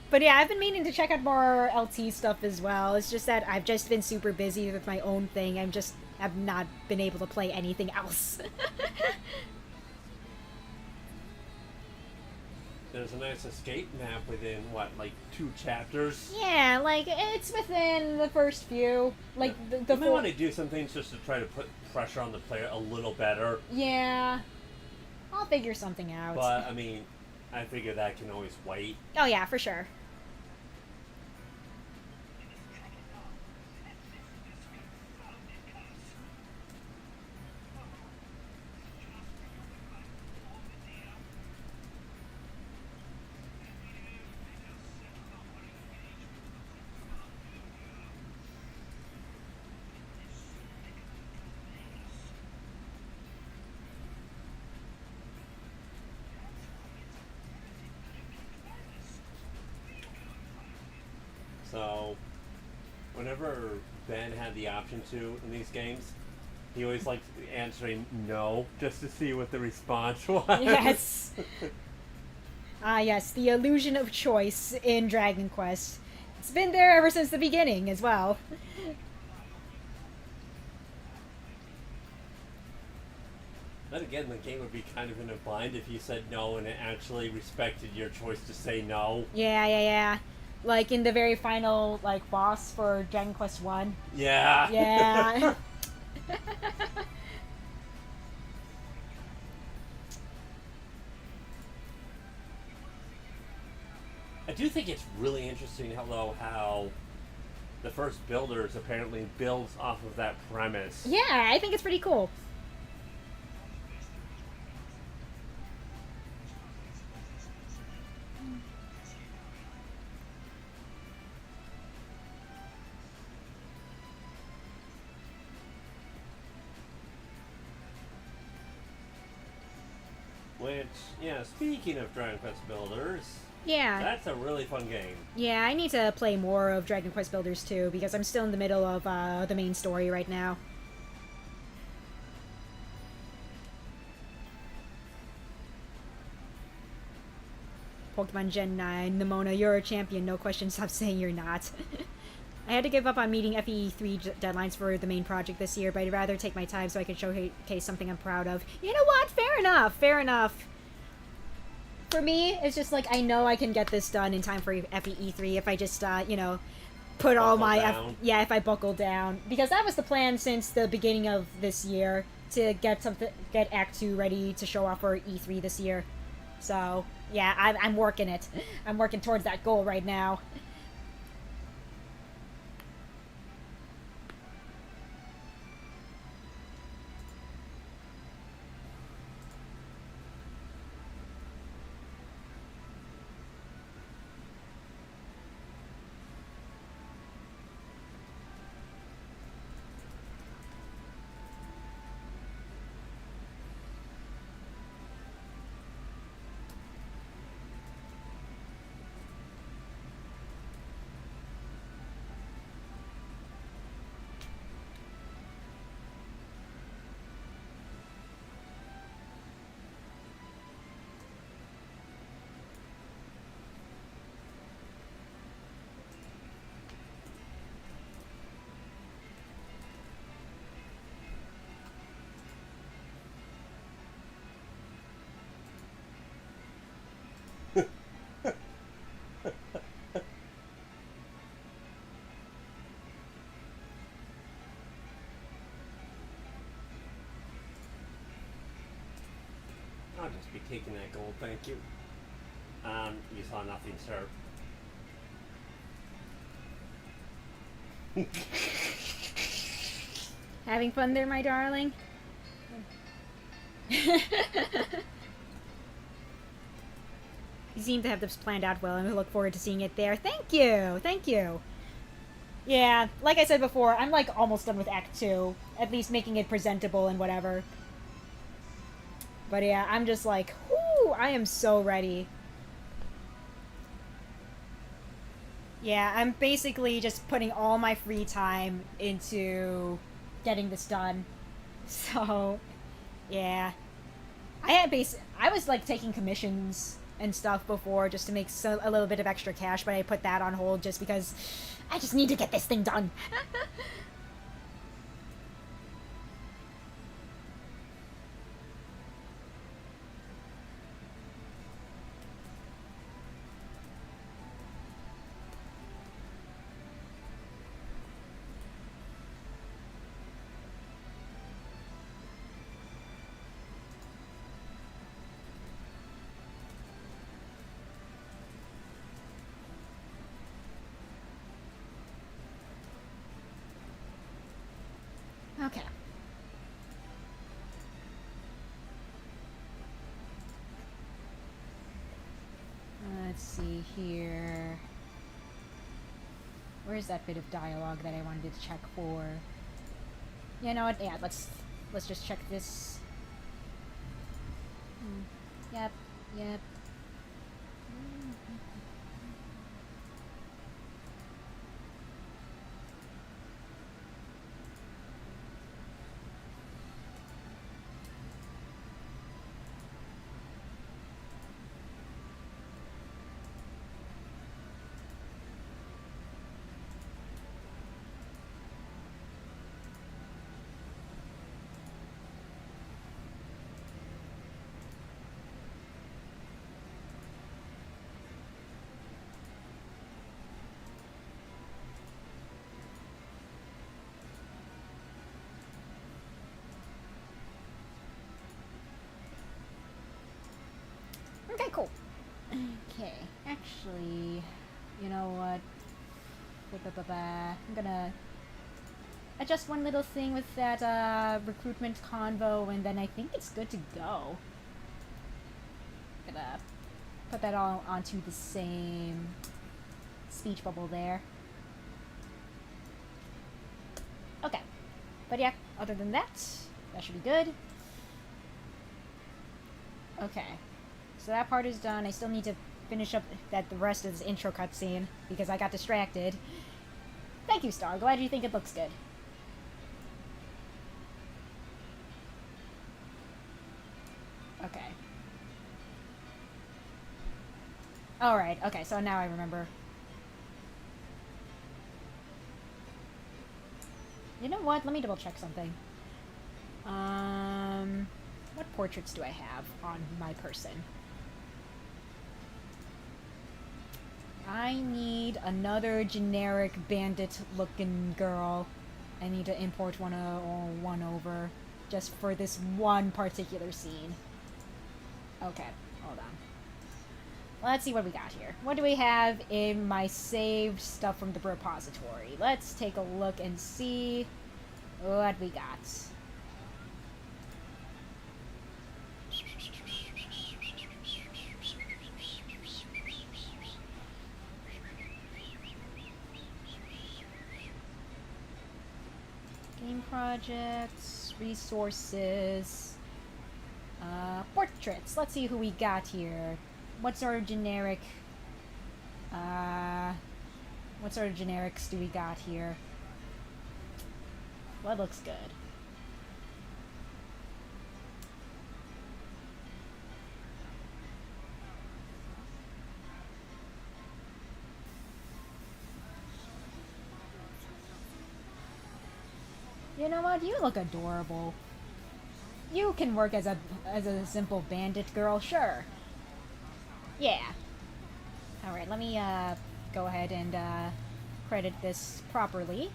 But yeah, I've been meaning to check out more LT stuff as well. It's just that I've just been super busy with my own thing. Have not been able to play anything else. There's a nice escape map within, what, like 2 chapters? Yeah, like, it's within the first few. Like, the You might want to do some things just to try to put pressure on the player a little better. Yeah. I'll figure something out. But, I mean, I figure that can always wait. Oh yeah, for sure. So, whenever Ben had the option to in these games, he always liked answering no, just to see what the response was. Yes. Ah, yes, the illusion of choice in Dragon Quest. It's been there ever since the beginning as well. Then again, the game would be kind of in a bind if you said no and it actually respected your choice to say no. Yeah. Like in the very final like boss for Dragon Quest 1. Yeah. Yeah. I do think it's really interesting how the first builders apparently builds off of that premise. Yeah, I think it's pretty cool. Which, yeah, speaking of Dragon Quest builders, Yeah. that's a really fun game. Yeah, I need to play more of Dragon Quest Builders too, because I'm still in the middle of the main story right now. Pokemon Gen 9, Nimona, you're a champion, no question, stop saying you're not. I had to give up on meeting FE3 deadlines for the main project this year, but I'd rather take my time so I can showcase something I'm proud of. You know what? Fair enough. For me, it's just like, I know I can get this done in time for FE3 if I just, put all my... if I buckle down. Because that was the plan since the beginning of this year, to get Act 2 ready to show off for E3 this year. So, yeah, I'm working it. I'm working towards that goal right now. I'll just be taking that gold, thank you. You saw nothing, sir. Having fun there, my darling? You seem to have this planned out well, and we look forward to seeing it there. Thank you. Yeah, like I said before, I'm like almost done with Act 2. At least making it presentable and whatever. But yeah, I'm just like, whoo, I am so ready. Yeah, I'm basically just putting all my free time into getting this done. So, yeah. I was like taking commissions and stuff before just to make a little bit of extra cash, but I put that on hold just because I just need to get this thing done. Okay. Let's see here. Where's that bit of dialogue that I wanted to check for? You know what? Yeah, let's just check this. Yep. Okay, cool. Okay, actually, you know what? I'm gonna adjust one little thing with that recruitment convo, and then I think it's good to go. Gonna put that all onto the same speech bubble there. Okay, but yeah, other than that should be good. Okay, so that part is done. I still need to finish up the rest of this intro cutscene because I got distracted. Thank you, Star. Glad you think it looks good. Okay. Alright, okay, so now I remember. You know what? Let me double check something. What portraits do I have on my person? I need another generic bandit-looking girl. I need to import one over just for this one particular scene. Okay, hold on. Let's see what we got here. What do we have in my saved stuff from the repository? Let's take a look and see what we got. Game projects, resources, portraits. Let's see who we got here. What sort of generics do we got here? What looks good? You know what? You look adorable. You can work as a simple bandit girl, sure. Yeah. Alright, let me go ahead and credit this properly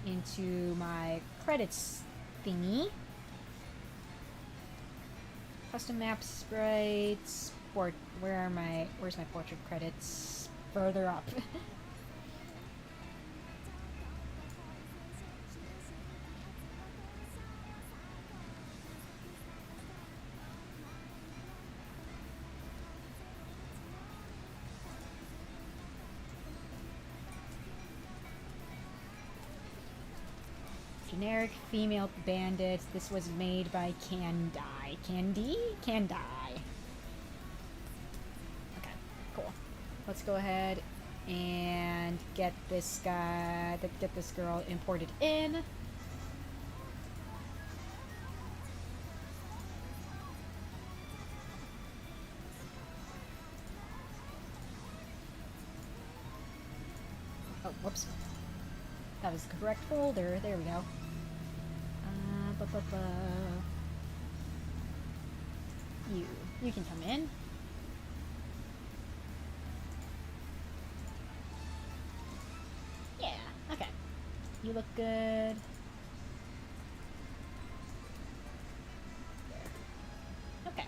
into my credits thingy. Custom map sprites. Where's my portrait credits? Further up. Generic female bandit. This was made by Candy? Okay, cool. Let's go ahead and get this girl imported in. Oh, whoops. That was the correct folder. There we go. You can come in. Yeah, okay. You look good. There. Okay.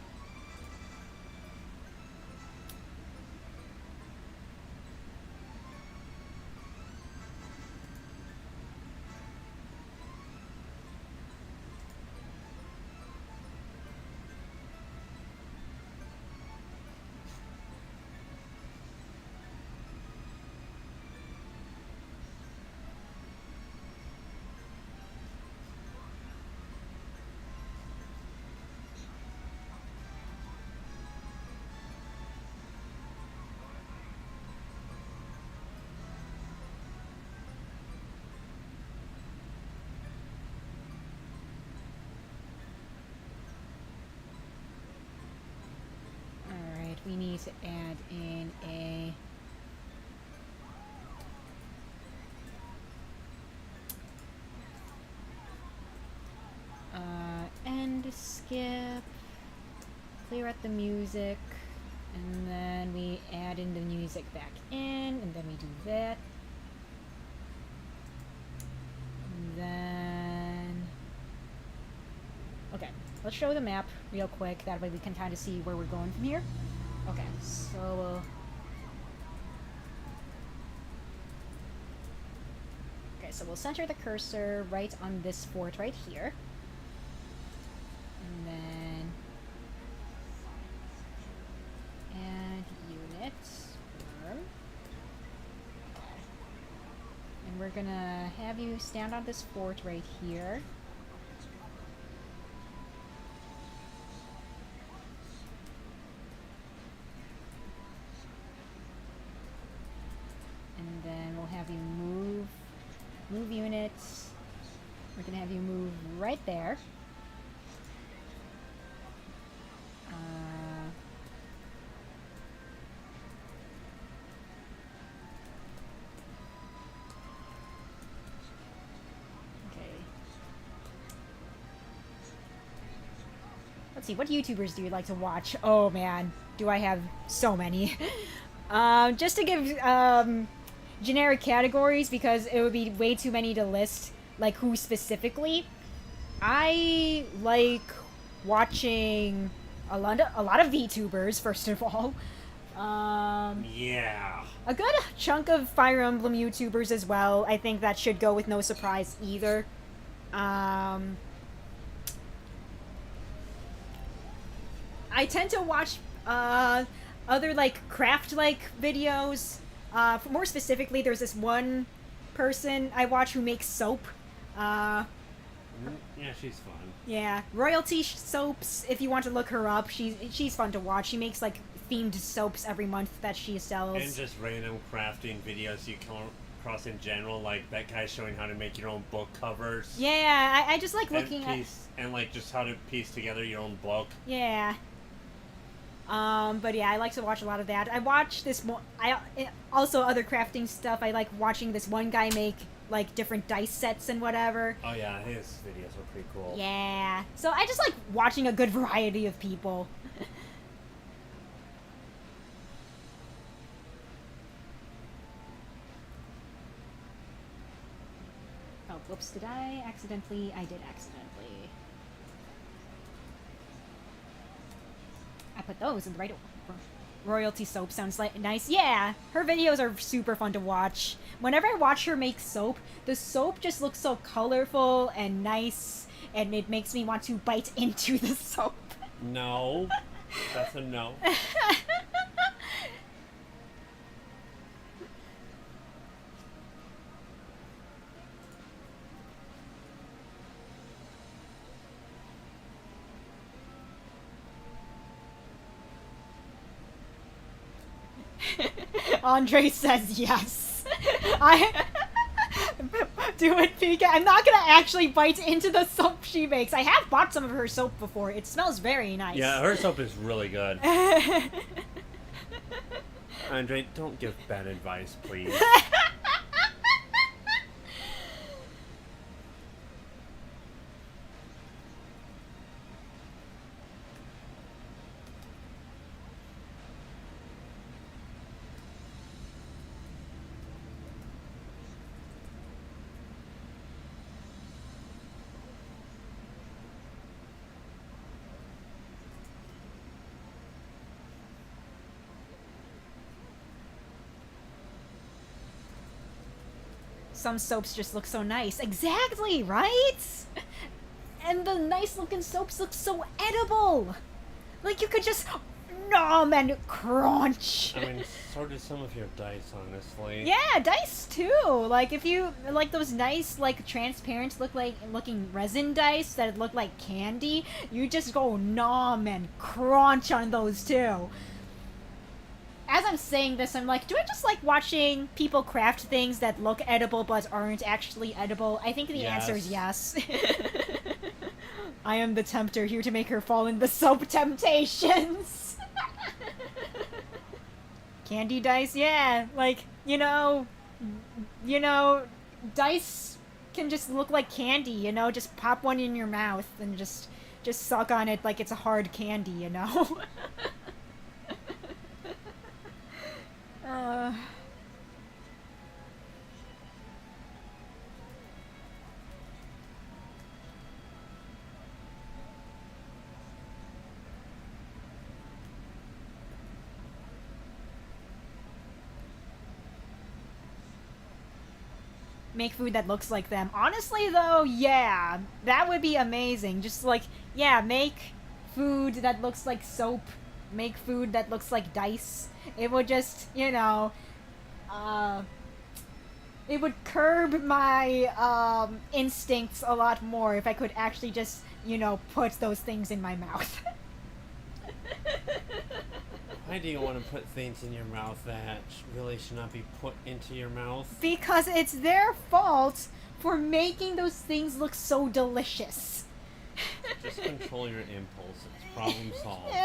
We need to add in a end skip, clear out the music, and then we add in the music back in, and then we do that. And then okay, let's show the map real quick, that way we can kind of see where we're going from here. Okay, so okay, so we'll center the cursor right on this fort right here. And then add unit firm. And we're gonna have you stand on this fort right here. And then we'll have you move units. We're gonna have you move right there. Okay. Let's see, what YouTubers do you like to watch? Oh man, do I have so many. Just to give generic categories, because it would be way too many to list, like who specifically. I like watching a lot of VTubers, first of all. Yeah. A good chunk of Fire Emblem YouTubers as well. I think that should go with no surprise either. I tend to watch other like craft-like videos. More specifically, there's this one person I watch who makes soap. Yeah, she's fun. Yeah, Royalty Soaps. If you want to look her up, she's fun to watch. She makes like themed soaps every month that she sells. And just random crafting videos you come across in general, like that guy showing how to make your own book covers. Yeah, I just like looking at and like just how to piece together your own book. Yeah. But yeah, I like to watch a lot of that. I watch this also other crafting stuff. I like watching this one guy make like different dice sets and whatever. Oh yeah, his videos are pretty cool. Yeah. So I just like watching a good variety of people. Oh, whoops, did I accidentally? I did accidentally. I put those in the right order. Royalty Soap sounds like nice. Yeah, her videos are super fun to watch. Whenever I watch her make soap, the soap just looks so colorful and nice, and it makes me want to bite into the soap. No. That's a no. Andre says yes. I do it, Pika. I'm not gonna actually bite into the soap she makes. I have bought some of her soap before. It smells very nice. Yeah, her soap is really good. Andre, don't give bad advice, please. Some soaps just look so nice. Exactly, right? And the nice looking soaps look so edible. Like you could just nom and crunch. I mean, so do some of your dice, honestly. Yeah, dice too. Like if you like those nice, like transparent looking resin dice that look like candy, you just go nom and crunch on those too. As I'm saying this, I'm like, do I just like watching people craft things that look edible but aren't actually edible? I think the answer is yes. I am the tempter, here to make her fall in the soap temptations. Candy dice, yeah. Like, you know, dice can just look like candy, you know? Just pop one in your mouth and just suck on it like it's a hard candy, you know? make food that looks like them. Honestly, though, yeah, that would be amazing. Just like, yeah, make food that looks like soap, make food that looks like dice. It would just, you know, it would curb my instincts a lot more if I could actually just, you know, put those things in my mouth. Why do you want to put things in your mouth that really should not be put into your mouth? Because it's their fault for making those things look so delicious. Just control your impulse. It's problem solved.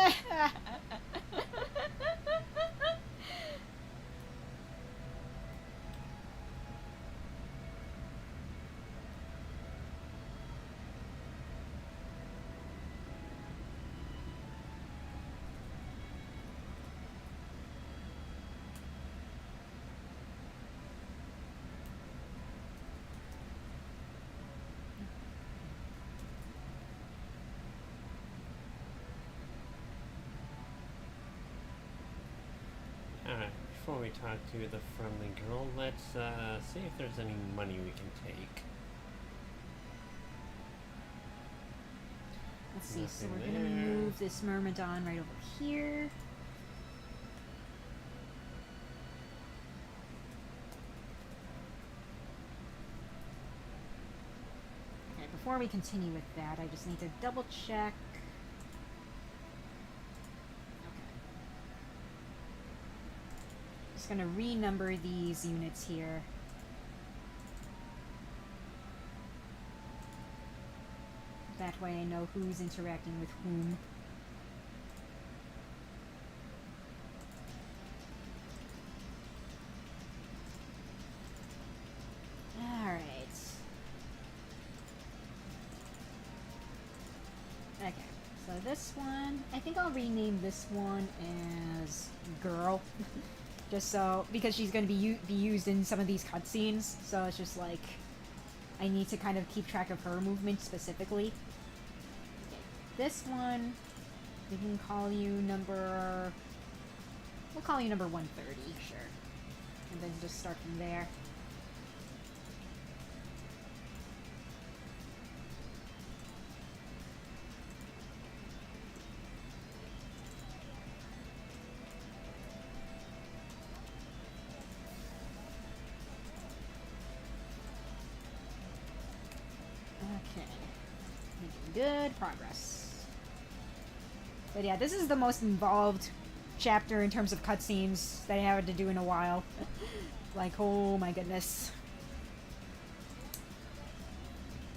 Alright, before we talk to the friendly girl, let's see if there's any money we can take. Let's see, so we're Nothing gonna there. move this Myrmidon right over here. Okay, before we continue with that, I just need to double check. Okay. Just gonna renumber these units here. That way I know who's interacting with whom. Alright. Okay, so this one, I think I'll rename this one as Girl. Just so, because she's going to be used in some of these cutscenes, so it's just like, I need to kind of keep track of her movement specifically. Okay, this one, we can call you number... We'll call you number 130, sure. And then just start from there. Okay. Making good progress. But yeah, this is the most involved chapter in terms of cutscenes that I had to do in a while. Like, oh my goodness.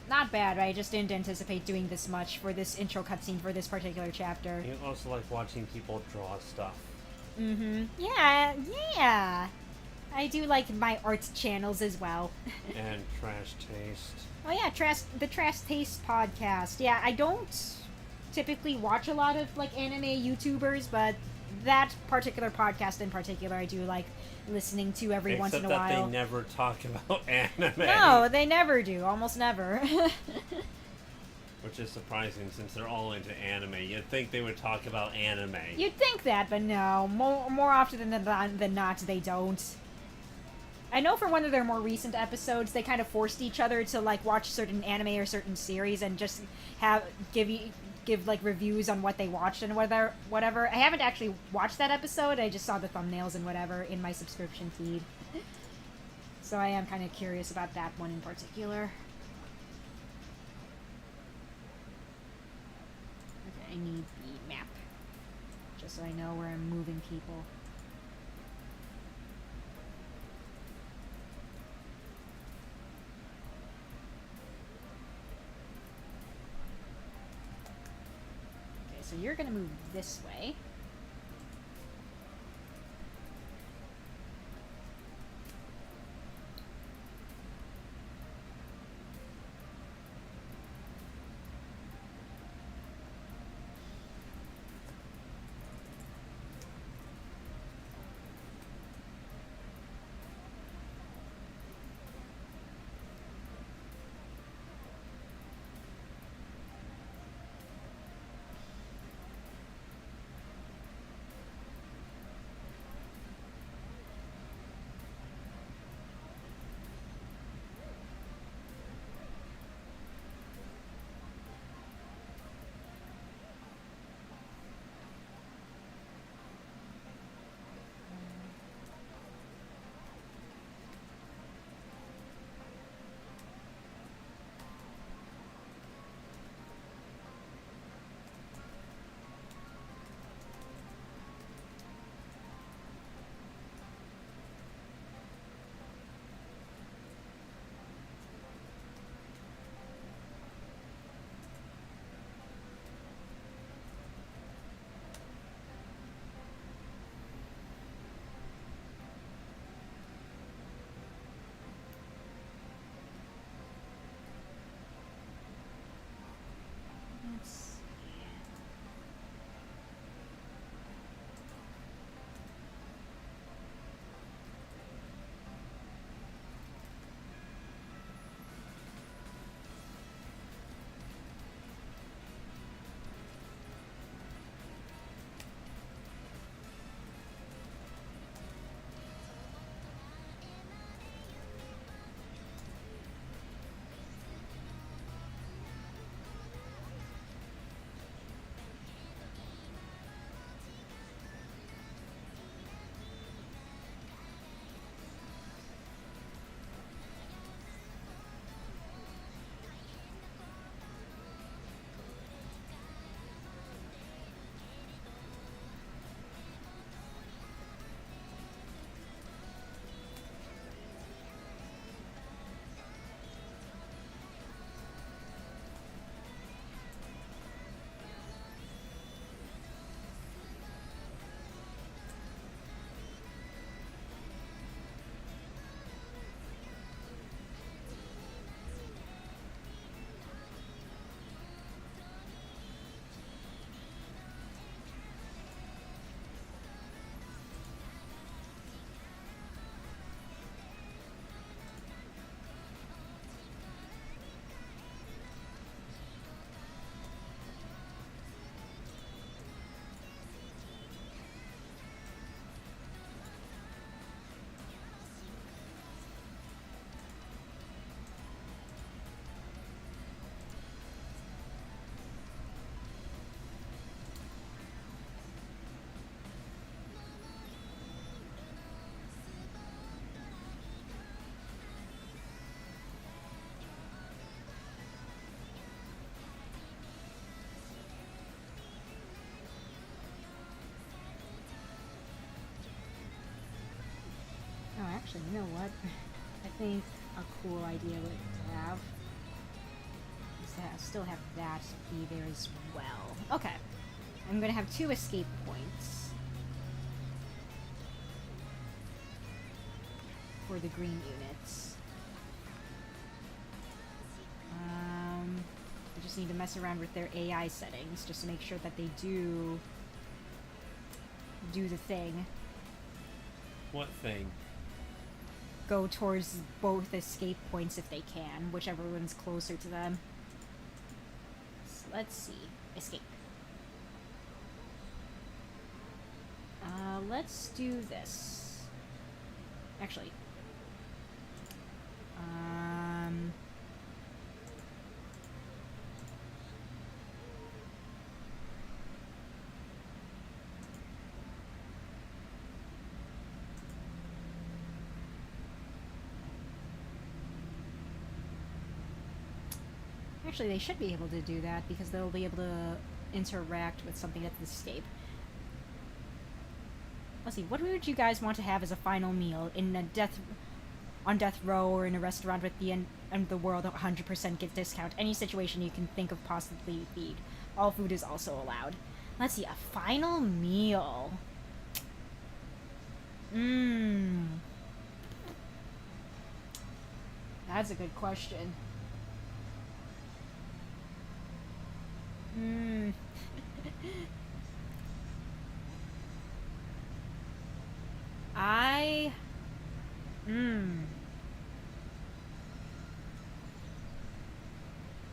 Not bad, right? I just didn't anticipate doing this much for this intro cutscene for this particular chapter. You also like watching people draw stuff. Mm-hmm. Yeah, yeah. I do like my art channels as well. And trash taste. Oh yeah, the Trash Taste podcast. Yeah, I don't typically watch a lot of like anime YouTubers, but that particular podcast in particular I do like listening to every once in a while. Except that they never talk about anime. No, they never do. Almost never. Which is surprising since they're all into anime. You'd think they would talk about anime. You'd think that, but no. More often than not, they don't. I know for one of their more recent episodes, they kind of forced each other to like watch certain anime or certain series and just give like reviews on what they watched and whatever. I haven't actually watched that episode. I just saw the thumbnails and whatever in my subscription feed. So I am kind of curious about that one in particular. Okay, I need the map just so I know where I'm moving people. So you're going to move this way. Actually, you know what? I think a cool idea would have is to still have that be there as well. Okay. I'm gonna have 2 escape points for the green units. I just need to mess around with their AI settings just to make sure that they do the thing. What thing? Go towards both escape points if they can, whichever one's closer to them. So let's see. Escape. Let's do this. Actually. Actually, they should be able to do that because they'll be able to interact with something at the escape. Let's see, what would you guys want to have as a final meal in a on death row or in a restaurant with the end of the world 100% gift discount? Any situation you can think of possibly feed. All food is also allowed. Let's see, a final meal. That's a good question.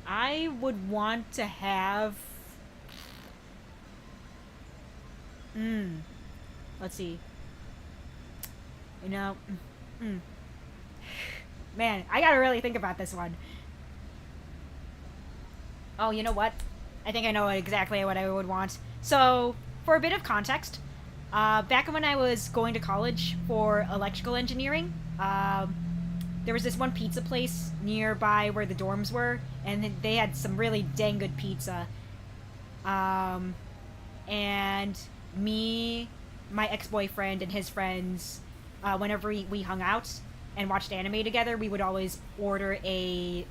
I would want to have... Let's see. You know... Man, I gotta really think about this one. Oh, you know what? I think I know exactly what I would want. So, for a bit of context, back when I was going to college for electrical engineering, there was this one pizza place nearby where the dorms were, and they had some really dang good pizza. And me, my ex-boyfriend, and his friends, whenever we hung out and watched anime together, we would always order a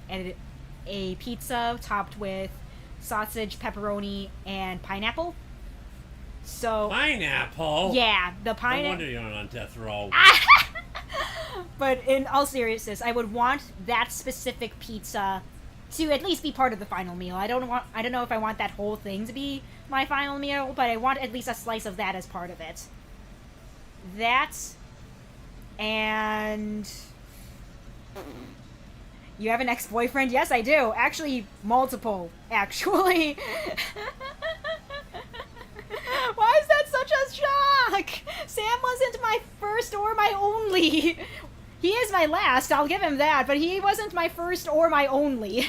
pizza topped with sausage, pepperoni, and pineapple. So pineapple? Yeah, the pineapple. No wonder you're on death row. But in all seriousness, I would want that specific pizza to at least be part of the final meal. I don't know if I want that whole thing to be my final meal, but I want at least a slice of that as part of it. That, and... You have an ex-boyfriend? Yes, I do. Actually, multiple. Actually. Why is that such a shock? Sam wasn't my first or my only. He is my last, I'll give him that, but he wasn't my first or my only.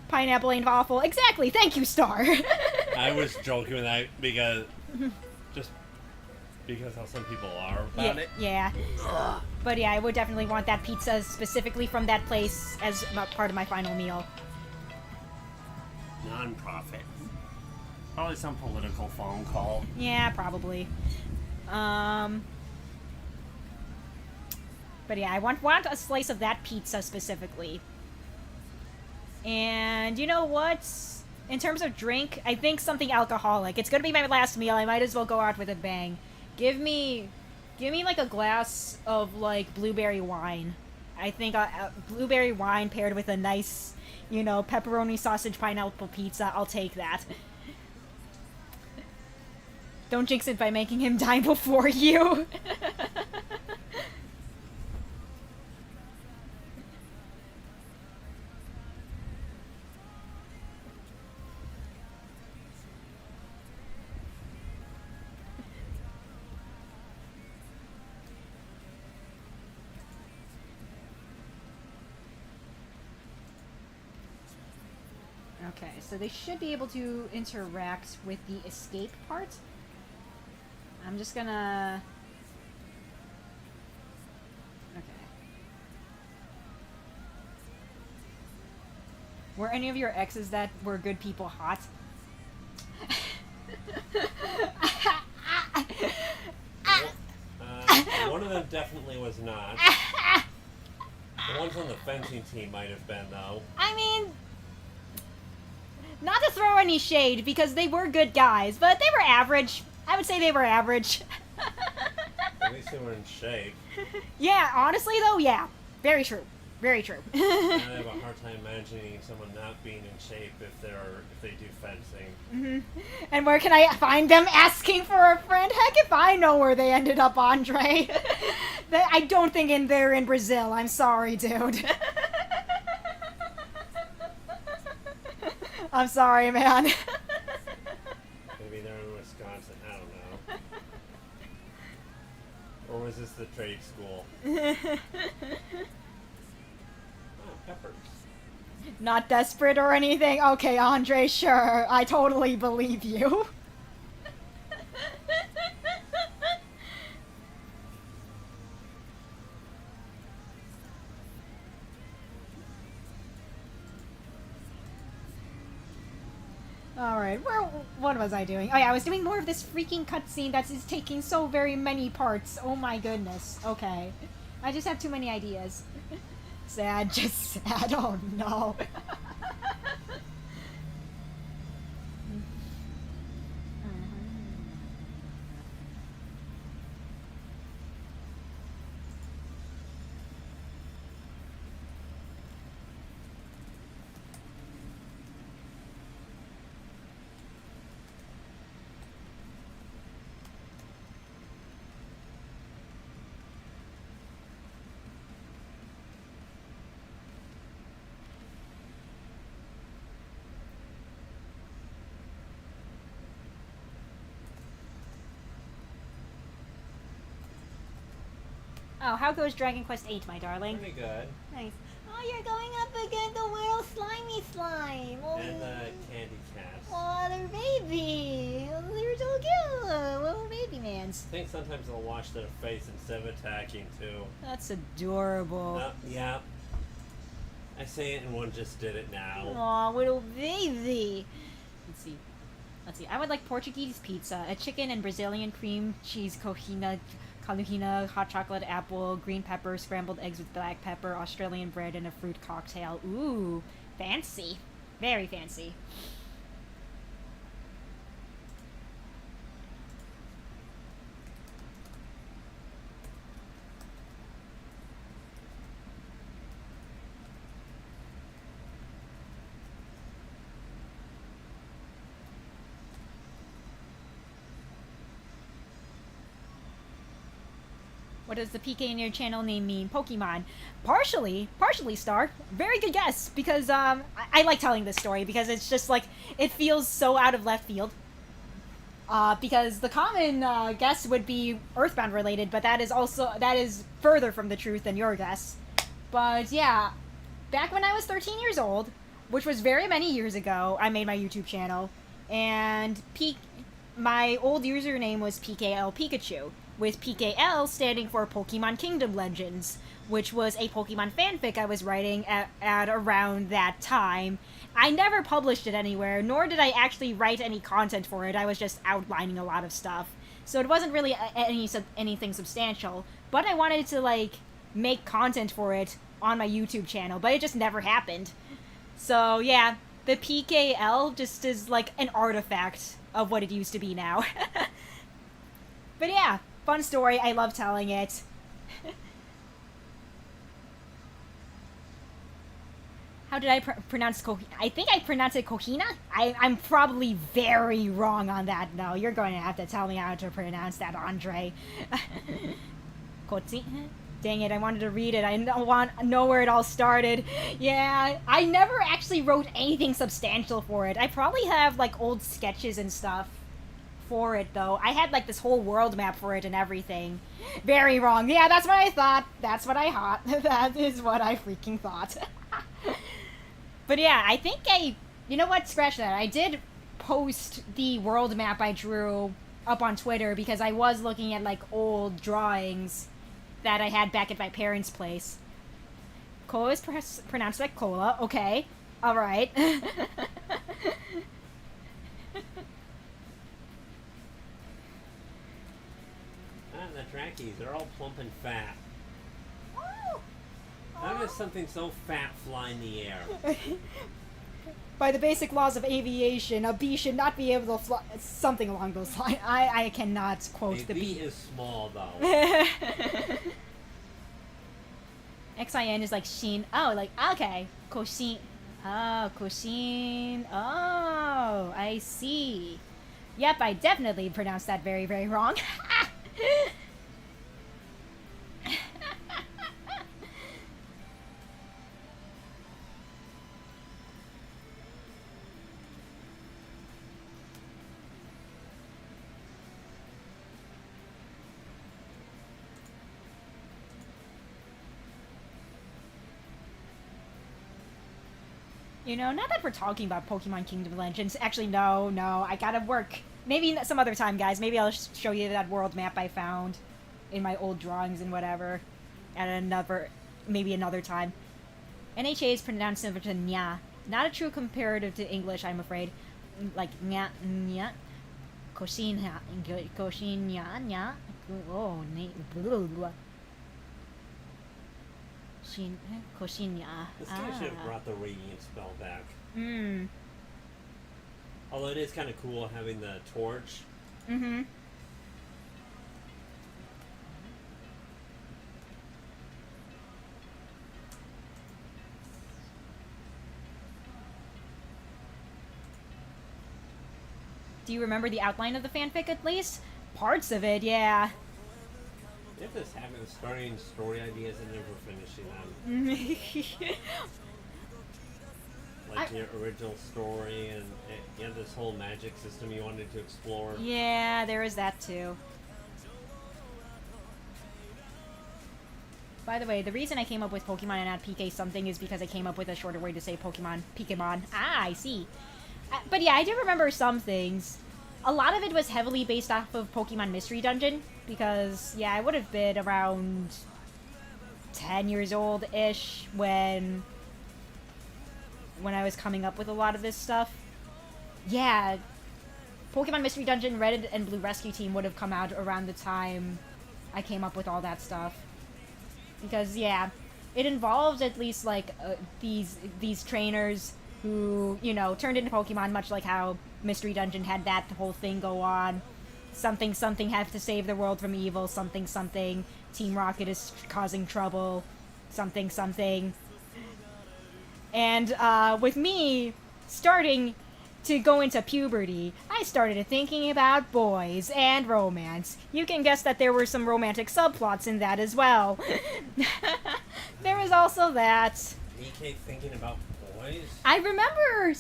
Pineapple ain't awful. Exactly, thank you, Star. I was joking with that because... just because how some people are about it. Yeah. But yeah, I would definitely want that pizza specifically from that place as part of my final meal. Non-profit. Probably some political phone call. Yeah, probably. But yeah, I want a slice of that pizza specifically. And you know what? In terms of drink, I think something alcoholic. It's gonna be my last meal. I might as well go out with a bang. Give me like a glass of like blueberry wine. I think blueberry wine paired with a nice, you know, pepperoni, sausage, pineapple pizza. I'll take that. Don't jinx it by making him die before you. Okay, so they should be able to interact with the escape part. I'm just gonna... Okay. Were any of your exes that were good people hot? One of of them definitely was not. The ones on the fencing team might have been, though. I mean, not to throw any shade, because they were good guys, but they were average. I would say they were average. At least they were in shape. Yeah, honestly though, yeah. Very true. Very true. I have a hard time imagining someone not being in shape if they do fencing. And where can I find them asking for a friend? Heck if I know where they ended up, Andre. I don't think they're in Brazil. I'm sorry, dude. I'm sorry, man. Maybe they're in Wisconsin. I don't know. Or was this the trade school? Oh, peppers. Not desperate or anything? Okay, Andre, sure. I totally believe you. Alright, what was I doing? Oh yeah, I was doing more of this freaking cutscene that is taking so very many parts. Oh my goodness. Okay. I just have too many ideas. Sad, just sad. Oh no. Oh, how goes Dragon Quest VIII, my darling? Pretty good. Nice. Oh, you're going up against the little slimy slime. Oh, And the candy cats. oh, they're baby. They're so cute. Little baby mans. I think sometimes they'll wash their face instead of attacking, too. That's adorable. Yeah. I say it and one just did it now. Aw, little baby. Let's see. I would like Portuguese pizza, a chicken and Brazilian cream cheese Kaluhina, hot chocolate, apple, green pepper, scrambled eggs with black pepper, Australian bread, and a fruit cocktail. Ooh, fancy. Very fancy. What does the PK in your channel name mean? Pokemon. Partially, Star. Very good guess, because I like telling this story, because it's just like, it feels so out of left field. Because the common guess would be Earthbound related, but that is further from the truth than your guess. But yeah, back when I was 13 years old, which was very many years ago, I made my YouTube channel, and my old username was PKL Pikachu, with PKL standing for Pokemon Kingdom Legends, which was a Pokemon fanfic I was writing at around that time. I never published it anywhere, nor did I actually write any content for it. I was just outlining a lot of stuff. So it wasn't really anything substantial, but I wanted to, like, make content for it on my YouTube channel, but it just never happened. So yeah, the PKL just is like an artifact of what it used to be now. But yeah, fun story. I love telling it. How did I pronounce I think I pronounced it Kohina? I'm probably very wrong on that. No, you're going to have to tell me how to pronounce that, Andre. Kotsi? Dang it, I wanted to read it. I know where it all started. Yeah, I never actually wrote anything substantial for it. I probably have, like, old sketches and stuff for it, though. I had, like, this whole world map for it and everything. Very wrong. Yeah, that's what I thought. That's what I thought. That is what I freaking thought. But yeah, I think you know what, scratch that. I did post the world map I drew up on Twitter because I was looking at, like, old drawings that I had back at my parents' place. Cola is pronounced like cola. Okay. Alright. And the trackies. They're all plump and fat. How does something so fat fly in the air? By the basic laws of aviation, a bee should not be able to fly. Something along those lines. I cannot quote the bee. A bee is small, though. XIN is like Shin. Oh, like, okay. Koshin. Oh, Koshin. Oh, I see. Yep, I definitely pronounced that very, very wrong. You know, not that we're talking about Pokemon Kingdom Legends. Actually, no, I gotta work. Maybe some other time, guys. Maybe I'll show you that world map I found in my old drawings and whatever. Maybe another time. NHA is pronounced similar to nya. Not a true comparative to English, I'm afraid. Like, nya, nya. Koshin, nya, nya. Oh, blah, blah. Koshinya. This guy should have brought the radiant spell back. Hmm. Although it is kind of cool having the torch. Mm-hmm. Do you remember the outline of the fanfic at least? Parts of it, yeah. They have this habit of starting story ideas and never finishing them. Like your original story, and you had this whole magic system you wanted to explore. Yeah, there is that too. By the way, the reason I came up with Pokemon and not PK something is because I came up with a shorter way to say Pokemon. Pikemon. Ah, I see. But yeah, I do remember some things. A lot of it was heavily based off of Pokemon Mystery Dungeon, because, yeah, I would have been around 10 years old-ish when I was coming up with a lot of this stuff. Yeah, Pokemon Mystery Dungeon, Red and Blue Rescue Team would have come out around the time I came up with all that stuff. Because, yeah, it involved at least, like, these trainers who, you know, turned into Pokemon, much like how Mystery Dungeon had that whole thing go on. Something have to save the world from evil, something Team Rocket is causing trouble, something. And with me starting to go into puberty, I started thinking about boys and romance. You can guess that there were some romantic subplots in that as well. There was also that. EK thinking about boys? I remember...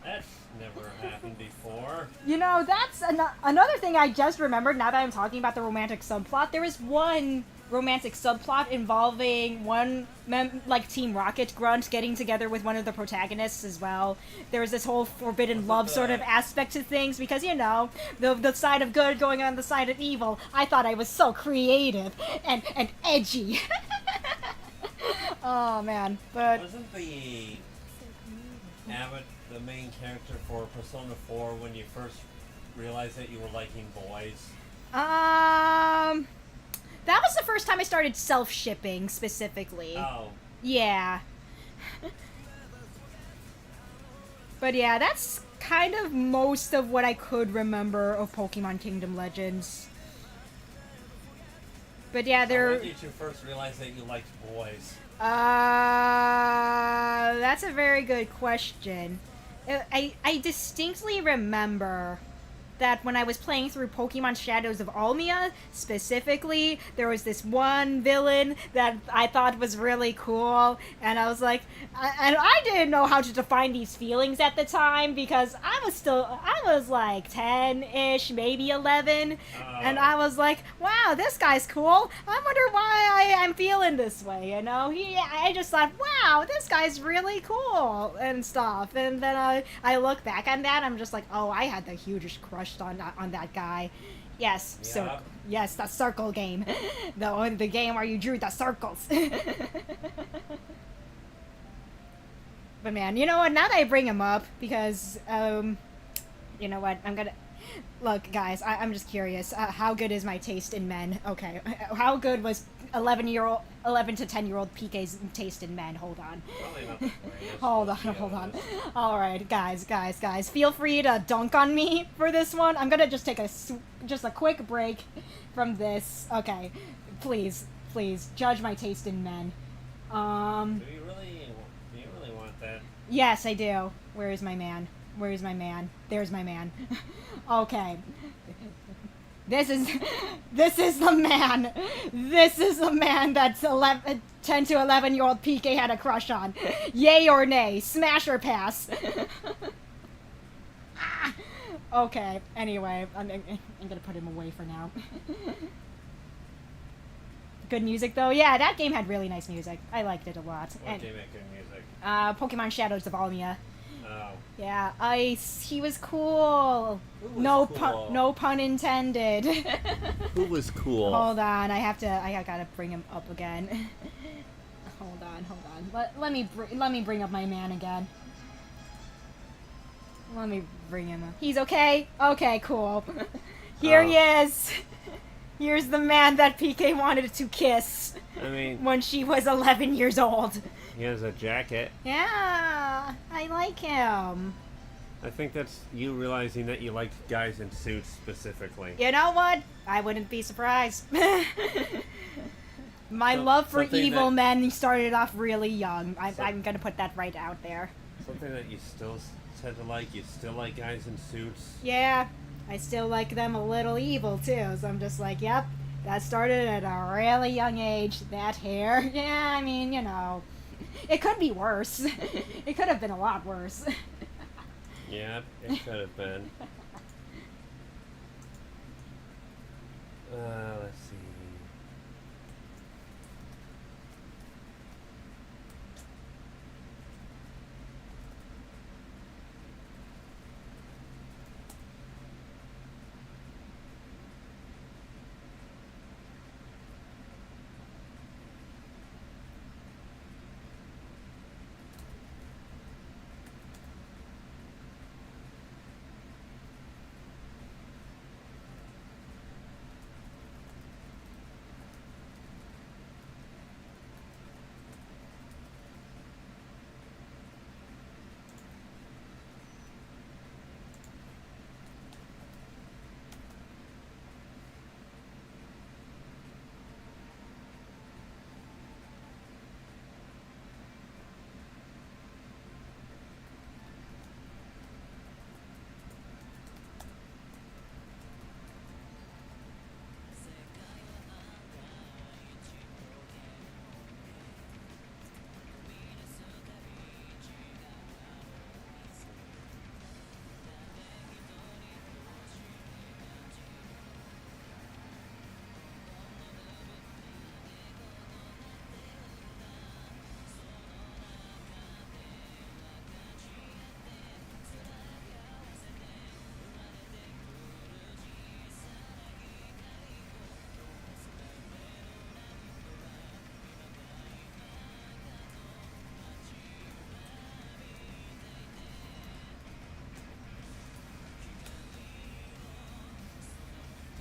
That's never happened before. You know, that's another thing I just remembered now that I'm talking about the romantic subplot. There was one romantic subplot involving like Team Rocket grunt getting together with one of the protagonists as well. There was this whole forbidden love sort of aspect to things because, you know, the side of good going on the side of evil. I thought I was so creative and edgy. Oh man, but wasn't the Abbott the main character for Persona 4 when you first realized that you were liking boys? That was the first time I started self-shipping, specifically. Oh. Yeah. But yeah, that's kind of most of what I could remember of Pokemon Kingdom Legends. But yeah, When did you first realize that you liked boys? That's a very good question. I distinctly remember that when I was playing through Pokemon Shadows of Almia, specifically, there was this one villain that I thought was really cool, and I was like, and I didn't know how to define these feelings at the time, because I was like 10-ish, maybe 11, and I was like, wow, this guy's cool, I wonder why I'm feeling this way, you know? I just thought, wow, this guy's really cool, and stuff, and then I look back on that, I'm just like, oh, I had the hugest crush on that guy. Yes, yeah. so yes, the circle game. the game where you drew the circles. But man, you know what? Now that I bring him up, because you know what, I'm gonna. Look, guys, I'm just curious. How good is my taste in men? Okay, how good was 11 to 10-year-old PK's taste in men? Hold on. Probably not the greatest. Hold on. All right, guys. Feel free to dunk on me for this one. I'm gonna just take just a quick break from this. Okay, please, judge my taste in men. Do you really want that? Yes, I do. Where is my man? There's my man. Okay. This is the man. This is the man that's 10 to 11-year-old PK had a crush on. Yay or nay? Smash or pass? Okay. Anyway, I'm gonna put him away for now. Good music though. Yeah, that game had really nice music. I liked it a lot. What game had good music? Pokemon Shadows of Almia. Oh. Yeah, Ice. He was cool. No pun intended. Who was cool? Hold on, I gotta bring him up again. Hold on. Let me bring up my man again. Let me bring him up. He's okay? Okay, cool. Here he is. Here's the man that PK wanted to kiss. I mean, when she was 11 years old. He has a jacket. Yeah, I like him. I think that's you realizing that you like guys in suits specifically. You know what? I wouldn't be surprised. My love for evil men started off really young. I'm gonna put that right out there. Something that you still tend to like. You still like guys in suits. Yeah, I still like them a little evil too. So I'm just like, yep, that started at a really young age. That hair. Yeah, I mean, you know. It could be worse. It could have been a lot worse. Yeah, it could have been. Let's see.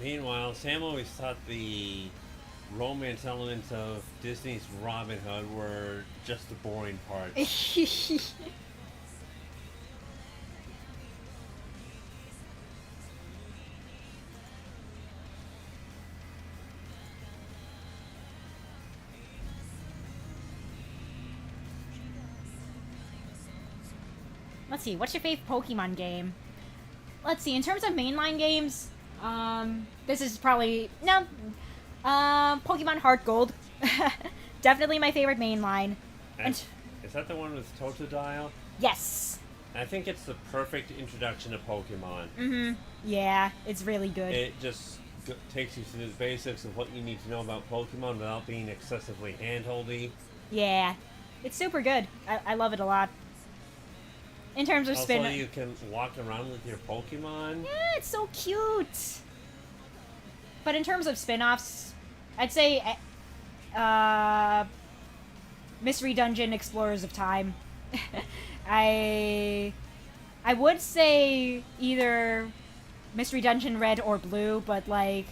Meanwhile, Sam always thought the romance elements of Disney's Robin Hood were just the boring parts. Let's see, what's your favorite Pokemon game? Let's see, in terms of mainline games, this is probably, no, Pokemon Heart Gold. Definitely my favorite mainline. Is that the one with Totodile? Yes. I think it's the perfect introduction to Pokemon. Mm-hmm. Yeah, it's really good. It just takes you through the basics of what you need to know about Pokemon without being excessively handholdy. Yeah, it's super good. I love it a lot. In terms of also, you can walk around with your Pokemon. Yeah, it's so cute. But in terms of spin-offs, I'd say Mystery Dungeon Explorers of Time. I would say either Mystery Dungeon Red or Blue, but like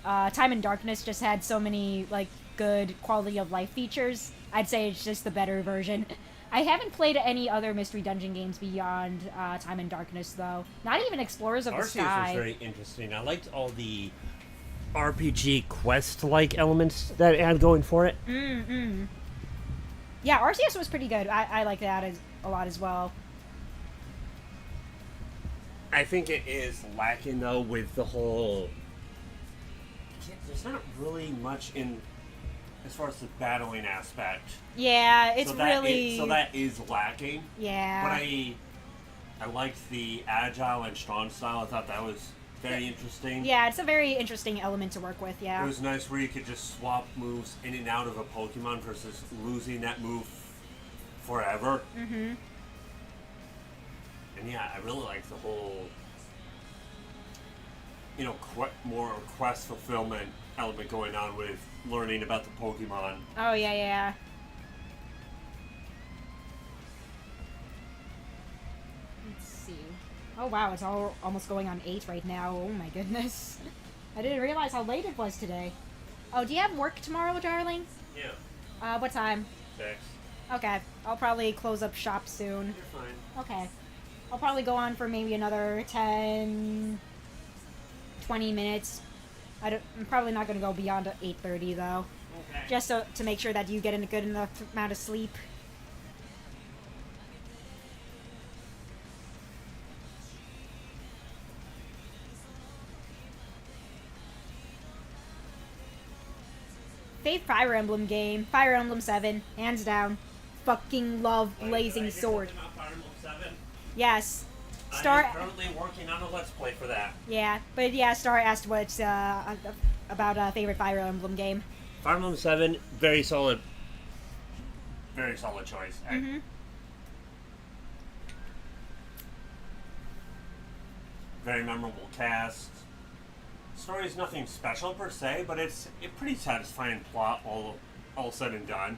Time and Darkness just had so many like good quality of life features. I'd say it's just the better version. I haven't played any other Mystery Dungeon games beyond Time and Darkness, though. Not even Explorers of the Arceus Sky. was very interesting. I liked all the RPG quest-like elements that it had going for it. Yeah, Arceus was pretty good. I like that a lot as well. I think it is lacking, though, with the whole... There's not really much in... as far as the battling aspect. Yeah, it's so that really... so that is lacking. Yeah. But I liked the agile and strong style. I thought that was very interesting. Yeah, it's a very interesting element to work with, yeah. It was nice where you could just swap moves in and out of a Pokemon versus losing that move forever. Mm-hmm. And yeah, I really liked the whole, more quest fulfillment element going on with learning about the Pokemon. Oh, yeah. Let's see. Oh, wow, it's almost going on 8 right now. Oh, my goodness. I didn't realize how late it was today. Oh, do you have work tomorrow, darling? Yeah. What time? 6. Okay, I'll probably close up shop soon. You're fine. Okay. I'll probably go on for maybe another 10, 20 minutes. I'm probably not going to go beyond 8:30, though. Okay. Just to make sure that you get a good enough amount of sleep. Favorite Fire Emblem game, Fire Emblem 7, hands down. Fucking love Blazing Sword. Yes. Star. I'm currently working on a Let's Play for that. Yeah, but yeah, Star asked what's about a favorite Fire Emblem game. Fire Emblem 7, very solid. Very solid choice. Mm-hmm. Very memorable cast. Story is nothing special per se, but it's a pretty satisfying plot all said and done.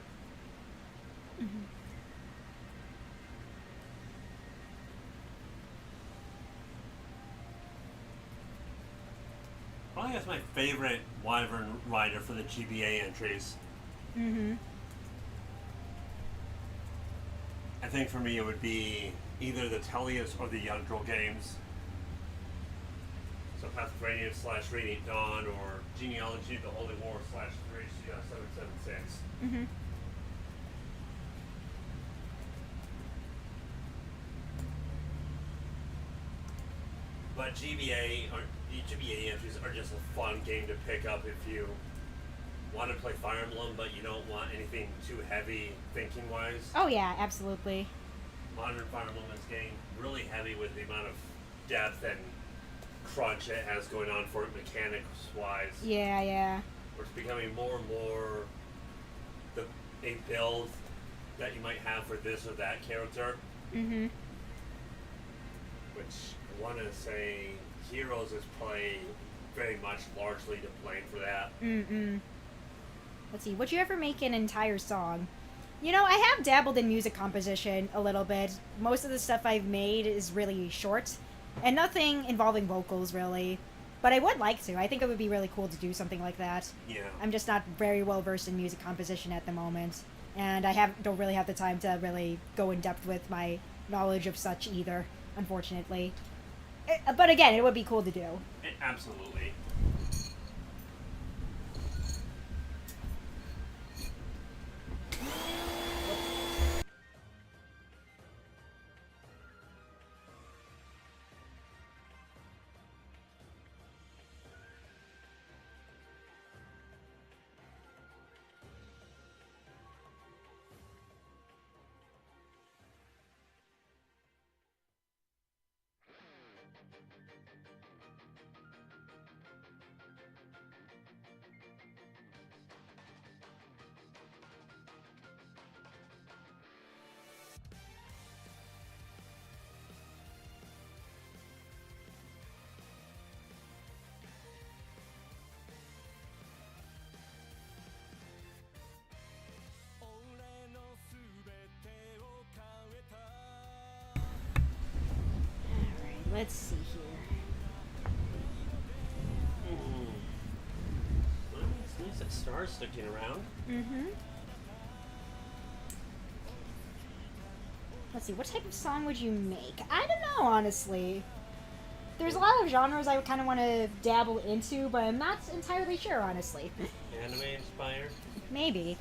Mm-hmm. Probably that's my favorite Wyvern rider for the GBA entries. Mm-hmm. I think for me it would be either the Tellius or the Yggdrasil games. So Path of Radiance / Radiant Dawn or Genealogy of the Holy War / 776. Mm-hmm. But GBA entries are just a fun game to pick up if you want to play Fire Emblem, but you don't want anything too heavy thinking-wise. Oh yeah, absolutely. Modern Fire Emblem is getting really heavy with the amount of depth and crunch it has going on for it mechanics-wise. Yeah. Where it's becoming more and more a build that you might have for this or that character. Mm-hmm. Which I want to say Heroes is probably very much largely to blame for that. Let's see, would you ever make an entire song? You know, I have dabbled in music composition a little bit. Most of the stuff I've made is really short, and nothing involving vocals, really. But I would like to. I think it would be really cool to do something like that. Yeah. I'm just not very well versed in music composition at the moment, and I don't really have the time to really go in depth with my knowledge of such either, unfortunately. But again, it would be cool to do. Absolutely. Let's see here. stars sticking around. Mm-hmm. Let's see, what type of song would you make? I don't know, honestly. There's a lot of genres I kind of want to dabble into, but I'm not entirely sure, honestly. Anime inspired? Maybe.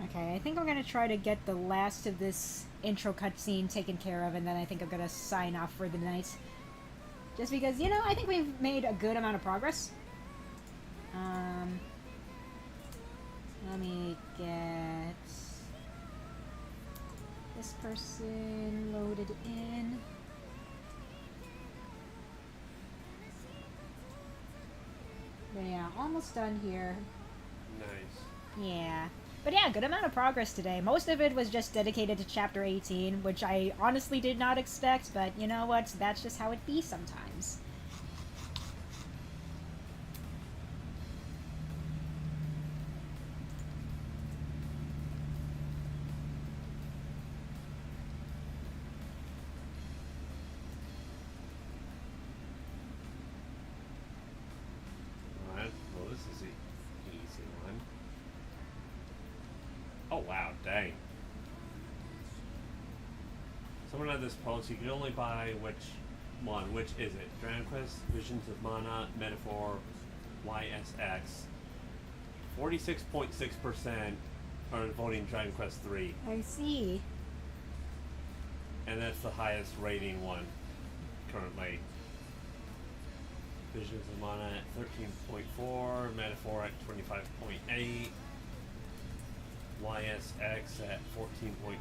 Okay, I think I'm gonna try to get the last of this intro cutscene taken care of, and then I think I'm gonna sign off for the night. Just because, you know, I think we've made a good amount of progress. Let me get this person loaded in. But yeah, almost done here. Nice. Yeah. But yeah, good amount of progress today. Most of it was just dedicated to Chapter 18, which I honestly did not expect, but you know what? That's just how it be sometimes. Alright, well this is an easy one. Oh wow, dang. Someone had this post, you can only buy which one. Which is it? Dragon Quest, Visions of Mana, Metaphor, YSX. 46.6% are voting Dragon Quest 3. I see. And that's the highest rating one currently. Visions of Mana at 13.4, Metaphor at 25.8, YSX at 14.2.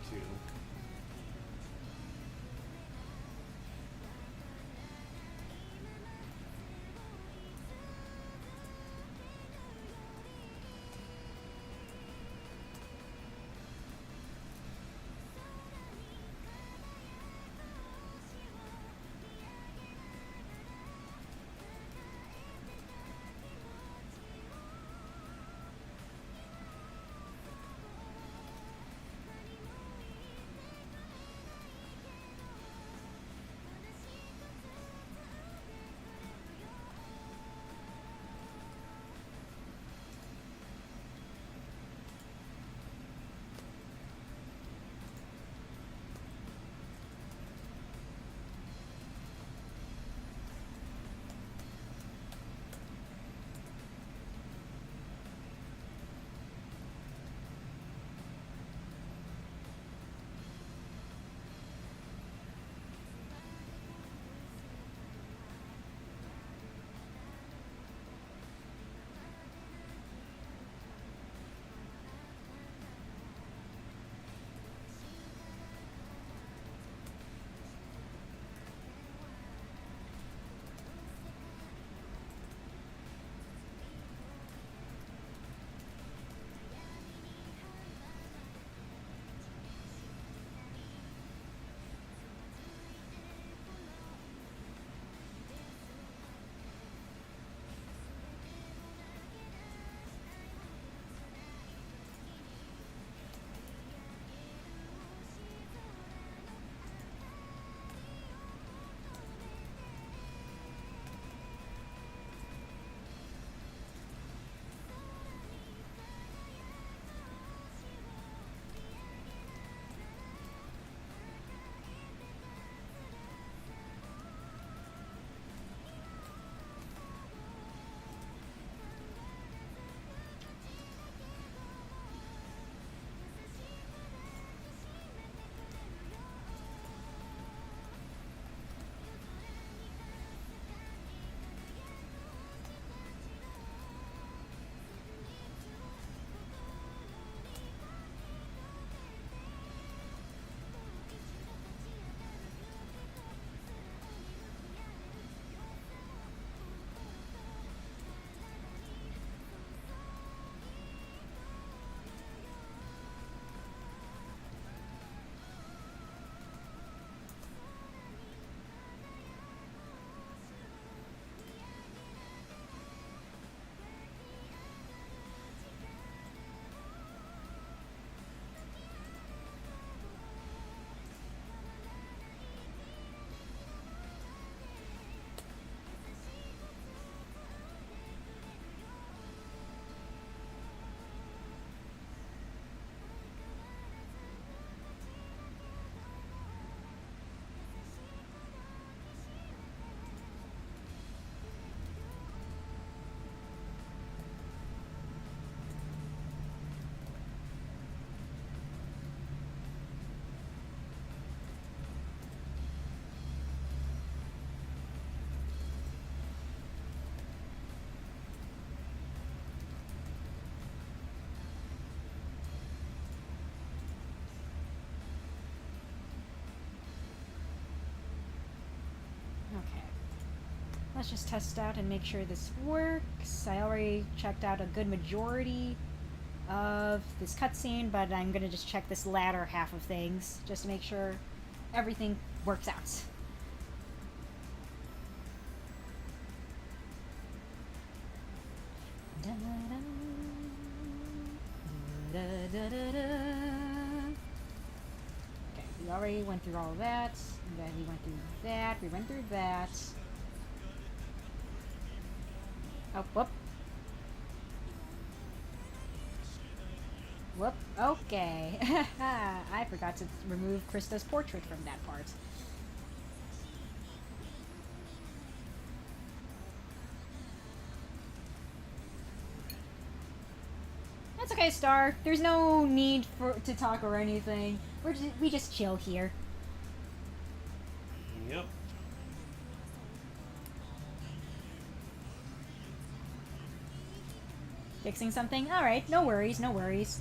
let's just test out and make sure this works. I already checked out a good majority of this cutscene, but I'm gonna just check this latter half of things just to make sure everything works out. Okay, we already went through all of that, and then we went through that, we went through that. Oh, whoop. Whoop, okay. I forgot to remove Krista's portrait from that part. That's okay, Star. There's no need to talk or anything. We just chill here. Yep. Fixing something? Alright, no worries, no worries.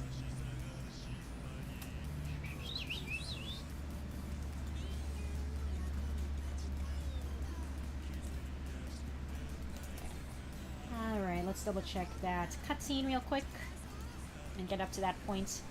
Alright, let's double check that cutscene real quick and get up to that point.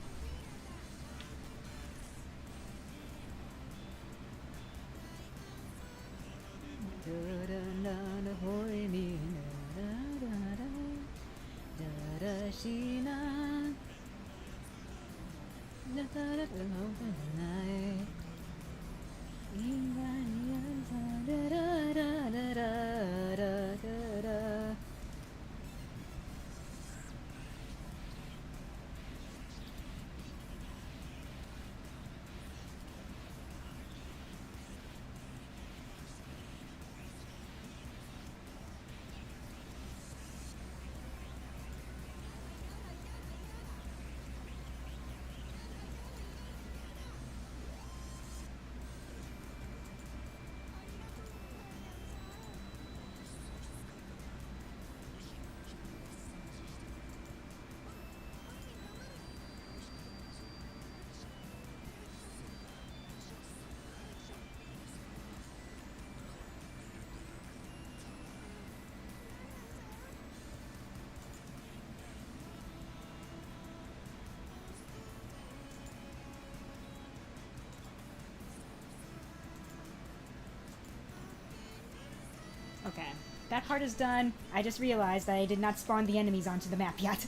Okay, that part is done. I just realized that I did not spawn the enemies onto the map yet.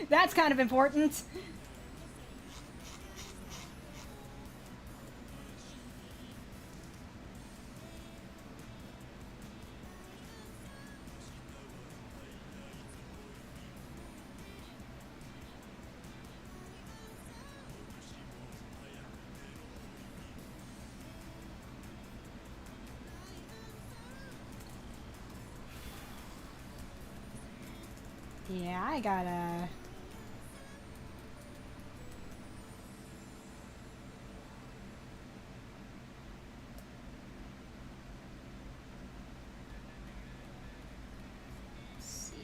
That's kind of important. Yeah, I gotta... Let's see.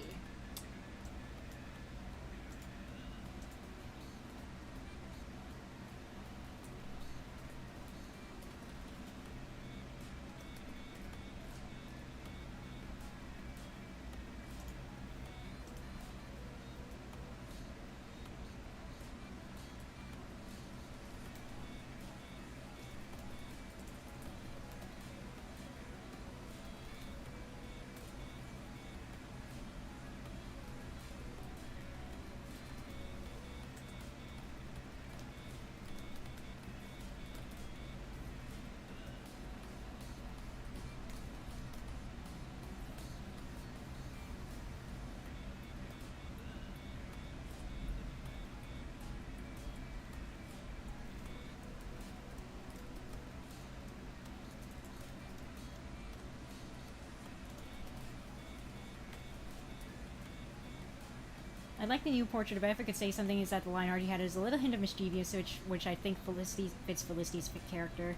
I like the new portrait, but if I could say something is that the line art he had is a little hint of mischievous, which I think Felicity fits Felicity's character,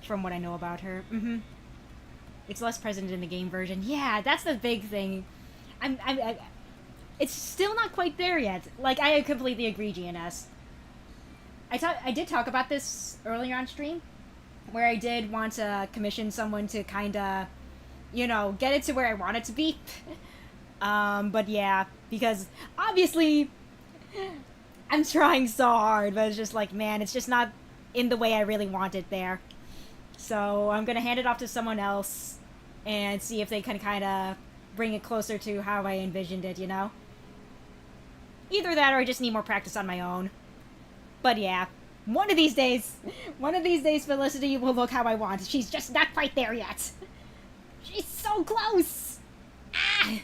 from what I know about her. It's less present in the game version. Yeah, that's the big thing. It's still not quite there yet. Like, I completely agree, GNS. I did talk about this earlier on stream, where I did want to commission someone to kind of, you know, get it to where I want it to be. But yeah, because obviously I'm trying so hard, but it's just like, man, it's just not in the way I really want it there. So I'm gonna hand it off to someone else and see if they can kind of bring it closer to how I envisioned it, you know? Either that or I just need more practice on my own. But yeah, one of these days, Felicity will look how I want. She's just not quite there yet. She's so close! Ah!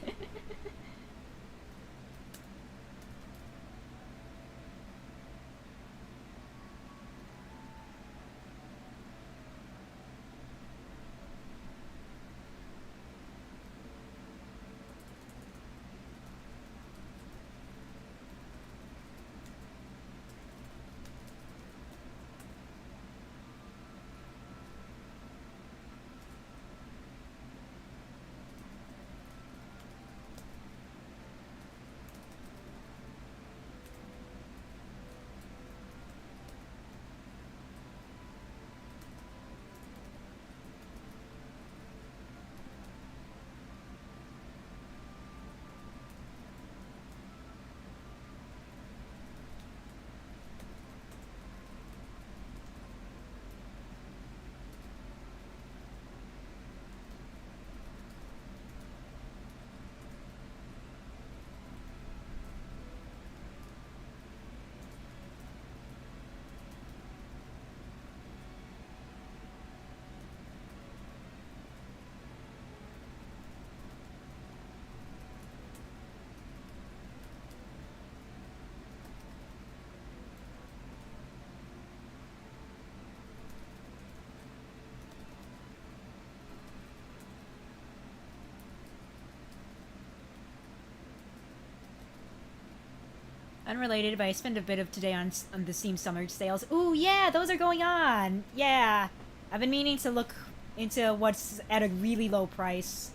Unrelated, but I spent a bit of today on the Steam Summer sales. Ooh, yeah, those are going on. Yeah, I've been meaning to look into what's at a really low price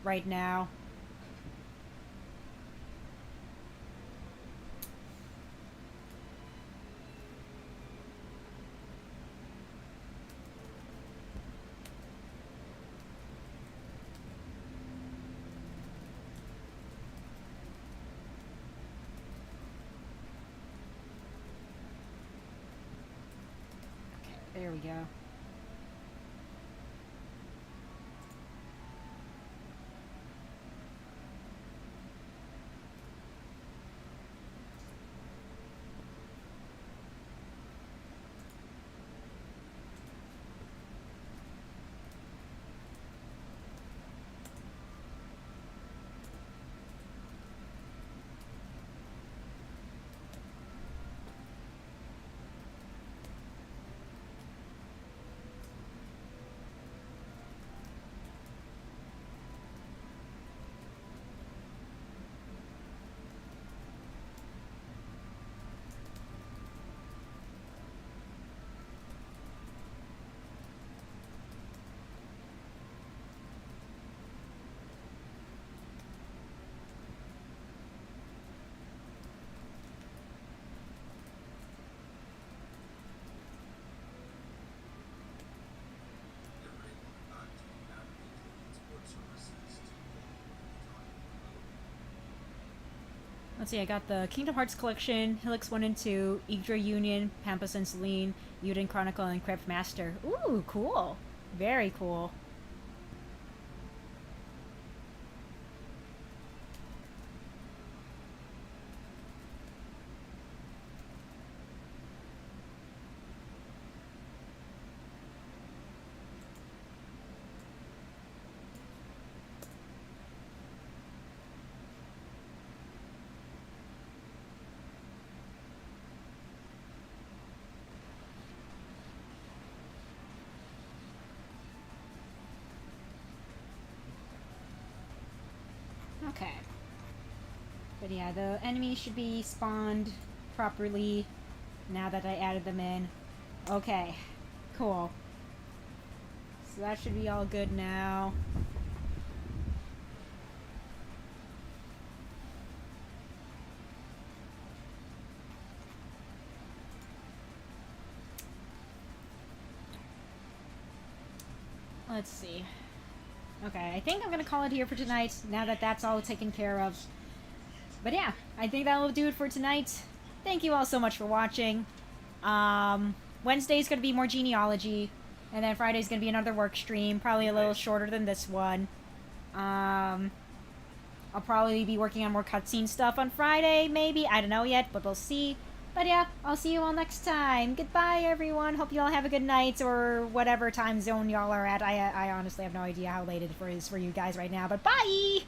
right now. There we go. Let's see, I got the Kingdom Hearts Collection, Helix 1 and 2, Yggdra Union, Pampas and Celine, Yuden Chronicle, and Crypt Master. Ooh, cool. Very cool. Okay. But yeah, the enemies should be spawned properly now that I added them in. Okay. Cool. So that should be all good now. Let's see. Okay, I think I'm gonna call it here for tonight, now that that's all taken care of. But yeah, I think that will do it for tonight. Thank you all so much for watching. Wednesday's gonna be more genealogy, and then Friday's gonna be another work stream, probably a little shorter than this one. I'll probably be working on more cutscene stuff on Friday, maybe. I don't know yet, but we'll see. But yeah, I'll see you all next time. Goodbye, everyone. Hope you all have a good night, or whatever time zone y'all are at. I honestly have no idea how late it is for you guys right now, but bye!